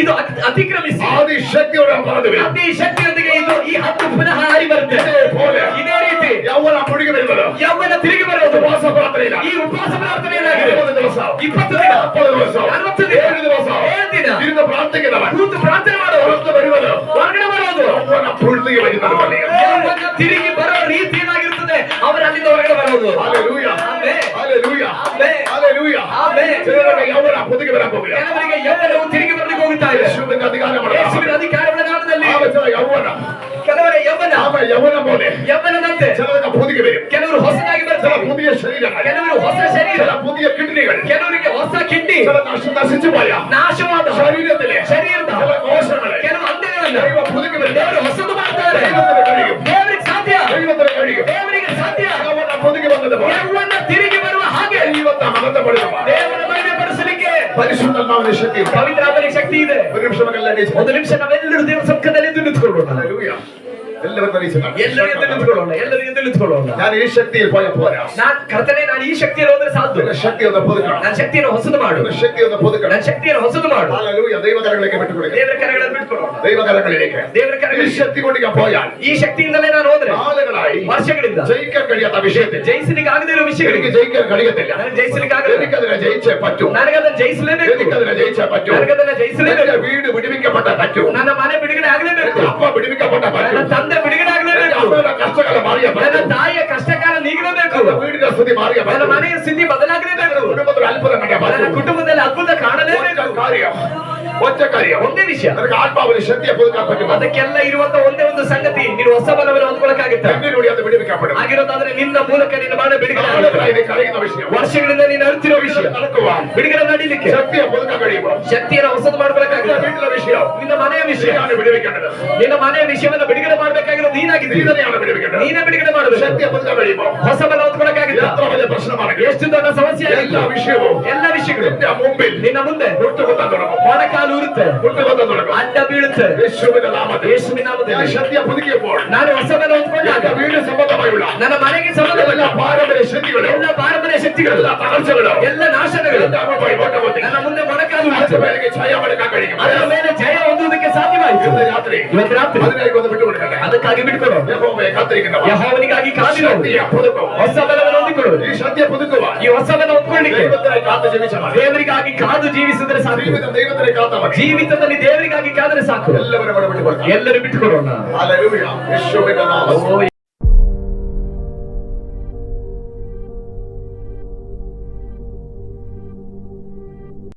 ಇದು ಅತಿಕ್ರಮಿಸಿ ಆದಿಶಕ್ತಿയോടെ പറന്നു വരും. ಅತಿ ಶಕ್ತಿಯೊಂದಿಗೆ ಇದು ಈ ಹದ್ದು ಪುನಃ ಹಾರಿ ಬರುತ್ತೆ. ಇದೇ ರೀತಿ ಯೌವನ ಮುಳುಗಿ വരുന്നത്, ಯೌವನ ತಿರುಗಿ ಬರೋದು ಉಪವಾಸ ಪ್ರಾರ್ಥನೆಯಿಲ್ಲ. ಈ ಉಪವಾಸ ಪ್ರಾರ್ಥನೆಯಲ್ಲಾಗಿದೆ. 20 ದಿವಸ, 20 ದಿನ, 40 ದಿವಸ, 60 ದಿನ, 7 ದಿವಸ 7 ದಿನ ഇരുന്ന് പ്രാർത്ഥിക്കുന്നവൻ ಕೂತು ಪ್ರಾರ್ಥನೆ ಮಾಡೋದು, പുറത്ത് വരുന്നത്, ಹೊರಗಡೆ ಬರೋದು ಯೌವನ പുഴുതിಗೆ വരുന്നത് പോലെ. ಯೌವನ ತಿರುಗಿ ಬರೋ ರೀತಿ ಏನಾಗಿರುತ್ತದೆ, ಅವರು ಅಲ್ಲಿಂದ ಹೊರಗಡೆ ಬರೋದು. Hallelujah, amen. Hallelujah, amen. Hallelujah. Amen. ചിലരുടെ യൗവന പുതുകി വരാൻ പോവുക. ಕೆಲವರಿಗೆ ಯೌವನವು ತಿರುಗಿ ಬರ್ಲಿಕ್ಕೆ ಹೋಗುತ್ತಾ ಇದೆ. യേശുവിന്റെ അധികാരമുള്ള ಯೇಸುವಿನ ಅಧಿಕಾರಗಳ ನಾಮದಲ್ಲಿ യൗവന, ಕೆಲವರ ಯೌವನ യൗവനം പോലെ ಯೌವನದಂತೆ ചിലർക്ക് പുതുകി വരും. ಕೆಲವರು ಹೊಸದಾಗಿ ചില ಬರ್ತಾರೆ, പുതിയ ശരീരങ്ങൾ, ಕೆಲವರು ಹೊಸ ಶರೀರ, ചില പുതിയ കിഡ്നികൾ, ಕೆಲವರಿಗೆ ಹೊಸ ಕಿಡ್ನಿ, ചില നശിച്ചു പോയ ನಾಶವಾದ ശരീരത്തിലെ ಶರೀರದ ചില കോശങ്ങളെ ಕೆಲವು ಅಂಗಗಳನ್ನ ദൈവം പുതുക്കി വരും. ದೇವರು ಹೊಸದು ಮಾಡ್ತಾರೆ. ദൈവത്തിന് കഴിയും, ದೇವರಿಗೆ ಸಾಧ್ಯ, ദൈവത്തിന് കഴിയും. ದೇವರಿಗೆ ಸಾಧ್ಯ. യൗവന പുതുക്കി വന്നത് പോലെ ಯೌವನ ತಿರುಗಿ ಬರುವ ಹಾಗೆ ദൈവത്തെ മഹത്വപ്പെടുത്തുക. ದೇವರ ಮಹಿಮೆ ಪಡಿಸಲಿಕ್ಕೆ പരിശുദ്ധാത്മാവിന്റെ ശക്തി ഉണ്ട്. ಪವಿತ್ರಾತ್ಮನಿಗೆ ಶಕ್ತಿ ಇದೆ. ഒരു നിമിഷം ಒಂದು ನಿಮಿಷ ನಾವೆಲ್ಲರೂ ದೇವರ ಸಮ್ಮುಖದಲ್ಲಿ ನಿಂತುಕೊಳ್ಳೋಣ. ഹല്ലേലൂയ. എല്ലാവരും ധരിച്ചതാണ്. ಎಲ್ಲರೂ ಎದ್ದು ನಿಂತ್ಕೊಳ್ಳೋಣ, ಎಲ್ಲರೂ ಎದ್ದು ನಿಂತ್ಕೊಳ್ಳೋಣ. ഞാൻ ഈ ശക്തിയിൽ പോയ പോരാ. ಕರ್ತನೆ ನಾನು ಈ ಶಕ್ತಿಯಲ್ಲಿ ಹೋದ್ರೆ ಸಾಧ್ಯ. ನನ್ನ ಶಕ್ತಿ ഒന്ന് പുതുക്കണം. ನನ್ನ ಶಕ್ತಿಯನ್ನು ಹೊಸದು ಮಾಡು. ನನ್ನ ಶಕ್ತಿ ഒന്ന് പുതുക്കണം. ನನ್ನ ಶಕ್ತಿಯನ್ನು ಹೊಸದು ಮಾಡು. ഹല്ലേലൂയ. ദൈവകരങ്ങളിലേക്ക് വിട്ടുകൊടുക്കുക. ದೇವರ ಕರಗಳನ್ನು ಬಿಟ್ಕೊಳ್ಳೋಣ. ദൈവകരങ്ങളിലേക്ക്. ದೇವರ ഈ ಕರಗಳಿಗೆ ശക്തി കൊണ്ട് ഞാൻ പോയാൽ ಈ ಶಕ್ತಿಯಿಂದಲೇ ನಾನು ಹೋದ್ರೆ നാളുകളായി ವರ್ಷಗಳಿಂದ ജയിക്കാൻ കഴിയാത്ത വിഷയത്തിൽ ಜಯಿಸಲಿಕ್ಕೆ ಆಗದೇ ಇರೋ എനിക്ക് ವಿಷಯಗಳಿಗೆ ജയിക്കാൻ കഴിയത്തില്ല. ನನಗೆ ಜಯಿಸಲಿಕ್ಕೆ ಆಗಲ್ಲ. എനിക്കതിനെ ജയിച്ചേ പറ്റൂ. ನನಗದನ್ನು ಜಯಿಸಲೇಬೇಕು. എനിക്കതിനെ ജയിച്ചേ പറ്റൂ. ನನಗದನ್ನು ಜಯಿಸಲೇಬೇಕು. എന്റെ വീട് വിടുവിക്കപ്പെട്ട പറ്റൂ. ನನ್ನ ಮನೆ ಬಿಡುಗಡೆ ಆಗಲೇಬೇಕು. എന്റെ അപ്പ വിടുവിക്കപ്പെട്ട പറ്റൂ. ನನ್ನ ತಂದೆ ಬಿಡುಗಡೆ എന്റെ ಆಗಲೇಬೇಕು. അമ്മയുടെ കഷ്ടകാലം മാറിയ ನನ್ನ പറ്റൂ. ತಾಯಿಯ ಕಷ್ಟಕಾಲ ನೀಗಲೇಬೇಕು. എന്റെ വീടിന്റെ സ്ഥിതി മാറിയ ನನ್ನ പറ്റൂ. ಮನೆಯ ಸ್ಥಿತಿ ಬದಲಾಗಲೇಬೇಕು. കുടുംബത്തിൽ അത്ഭുതം കണ്ടേ ನನ್ನ പറ്റൂ. ಕುಟುಂಬದಲ್ಲಿ ಅದ್ಭುತ ಕಾಣಲೇಬೇಕು. ഒറ്റ കാര്യം ಒಂದೇ ವಿಷಯ, നിനക്ക് ആത്മാവിന് ശക്തിയെ പുതുക്കാൻ പറ്റും. ಅದಕ್ಕೆಲ್ಲ ಇರುವಂತ ಒಂದೇ ಒಂದು ಸಂಗತಿ, ನೀನು ಹೊಸ ಬಲವನ್ನು ಹೊಂದ್ಕೊಳ್ಳಕ್ಕಾಗುತ್ತೆ. എന്നിലൂടെ അത് വിടുവിക്കപ്പെടും. ಆಗಿರೋದಾದ್ರೆ ನಿನ್ನ ಮೂಲಕ ನಿನ್ನ ಮನೆ ಬಿಡುಗಡೆ ಆಗುತ್ತೆ. നാളുകളായി നീ കരയുന്ന വിഷയം ವರ್ಷಗಳಿಂದ ನೀನು ಅರಿತಿರೋ ವಿಷಯ നടക്കുവാൻ ಬಿಡುಗಡೆ ನಡೀಲಿಕ್ಕೆ ശക്തിയെ പുതുക്കാൻ കഴിയുമോ? ಶಕ್ತಿಯನ್ನು ಹೊಸದು നിന്റെ ಮಾಡ್ಬೇಕಾಗುತ್ತೆ. വീട്ടിലെ വിഷയം ನಿನ್ನ ಮನೆಯ ವಿಷಯ, നീയാണ് വിടുവിക്കേണ്ടത്. ನಿನ್ನ ಮನೆಯ ವಿಷಯವನ್ನು ಬಿಡುಗಡೆ ಮಾಡ್ಬೇಕಾಗಿರೋದು നീ ನೀನಾಗಿದ್ದೀವಿ. തന്നെയാണ് വിടുവിക്കേണ്ടത്. ನೀನೇ ಬಿಡುಗಡೆ ಮಾಡಬೇಕು. ശക്തിയെ പുതുക്കാൻ കഴിയുമോ? ಹೊಸ ಬಲ ಹೊಂದ್ಕೊಳ್ಳಕ್ಕಾಗುತ್ತೆ. എത്ര വലിയ പ്രശ്നമാണെങ്കിൽ ಎಷ್ಟು ದೊಡ್ಡ ಸಮಸ್ಯೆ എല്ലാ ಆಗಿತ್ತು, വിഷയവും ಎಲ್ಲ ವಿಷಯಗಳು നിന്റെ മുമ്പിൽ ನಿನ್ನ ಮುಂದೆ മുട്ടുകുത്താൻ തുടങ്ങും. ಮೊಣಕಾಲು ಉರುತ್ತೆ, മുട്ടുകുത്താൻ തുടങ്ങും. ಅಡ್ಡ ಬೀಳುತ್ತೆ. യേശുവിന്റെ നാമത്തിൽ ಯೇಸುವಿನ ഞാൻ ನಾಮದಲ್ಲಿ ശക്തിയെ പുതുക്കിയപ്പോൾ ನಾನು ಹೊಸ ಬಲ ಹೊಂದ್ಕೊಂಡಾಗ എന്റെ വീട് സംബന്ധമായുള്ള ನನ್ನ ಮನೆಗೆ ಸಂಬಂಧಪಟ್ಟ എല്ലാ പാരമ്പര്യ ശക്തികളും ಎಲ್ಲ ಪಾರಂಪರ್ಯ ಶಕ್ತಿಗಳು, എല്ലാ തകർച്ചകളും ಎಲ್ಲ ನಾಶನಗಳು എന്റെ അമ്മമായി മുട്ടുകുത്തി ನನ್ನ ಮುಂದೆ ಮೊಣಕಾಲು അതിന്റെ ಉಳಿತು. മേലേക്ക് ജയമെടുക്കാൻ കഴിയും. ಅದರ ಮೇಲೆ ಜಯ ಹೊಂದುವುದಕ್ಕೆ ಸಾಧ್ಯವಾಯಿತು. ഇന്ന് രാത്രി ಇವತ್ತು ರಾತ್ರಿ അതിനായി ഒന്ന് വിട്ടുകൊടുക്കട്ടെ. ಅದಕ್ಕಾಗಿ ಬಿಟ್ಕೊಡು. യഹോവയെ കാത്തിരിക്കുന്നവർ ಯೆಹೋವನಿಗಾಗಿ ಕಾದಿರು. ശക്തിയെ പുതുക്കും. ಹೊಸ ಬಲವನ್ನು ಹೊಂದಿಕೊಳ್ಳು. ഈ ശക്തിയെ പുതുക്കുവാൻ ಈ ಹೊಸ ಬಲ ಹೊಂದ್ಕೊಳ್ಳಿಕ್ಕೆ ദൈവത്തിനായി കാത്തു ജീവിച്ചാൽ മതി. ದೇವರಿಗಾಗಿ ಕಾದು ಜೀವಿಸಿದ್ರೆ ಸಾಕು. ജീവിതം ദൈവത്തിനായി കാത്ത മതി. ಜೀವಿತದಲ್ಲಿ ದೇವರಿಗಾಗಿ ಕಾದರೆ ಸಾಕು. എല്ലാവരും അവിടെ വിട്ടുകൊടുക്കാം. ಎಲ್ಲರೂ ಬಿಟ್ಕೊಡೋಣ. ഹല്ലേലൂയ. യേശുവിന്റെ നാമത്തിൽ ಓ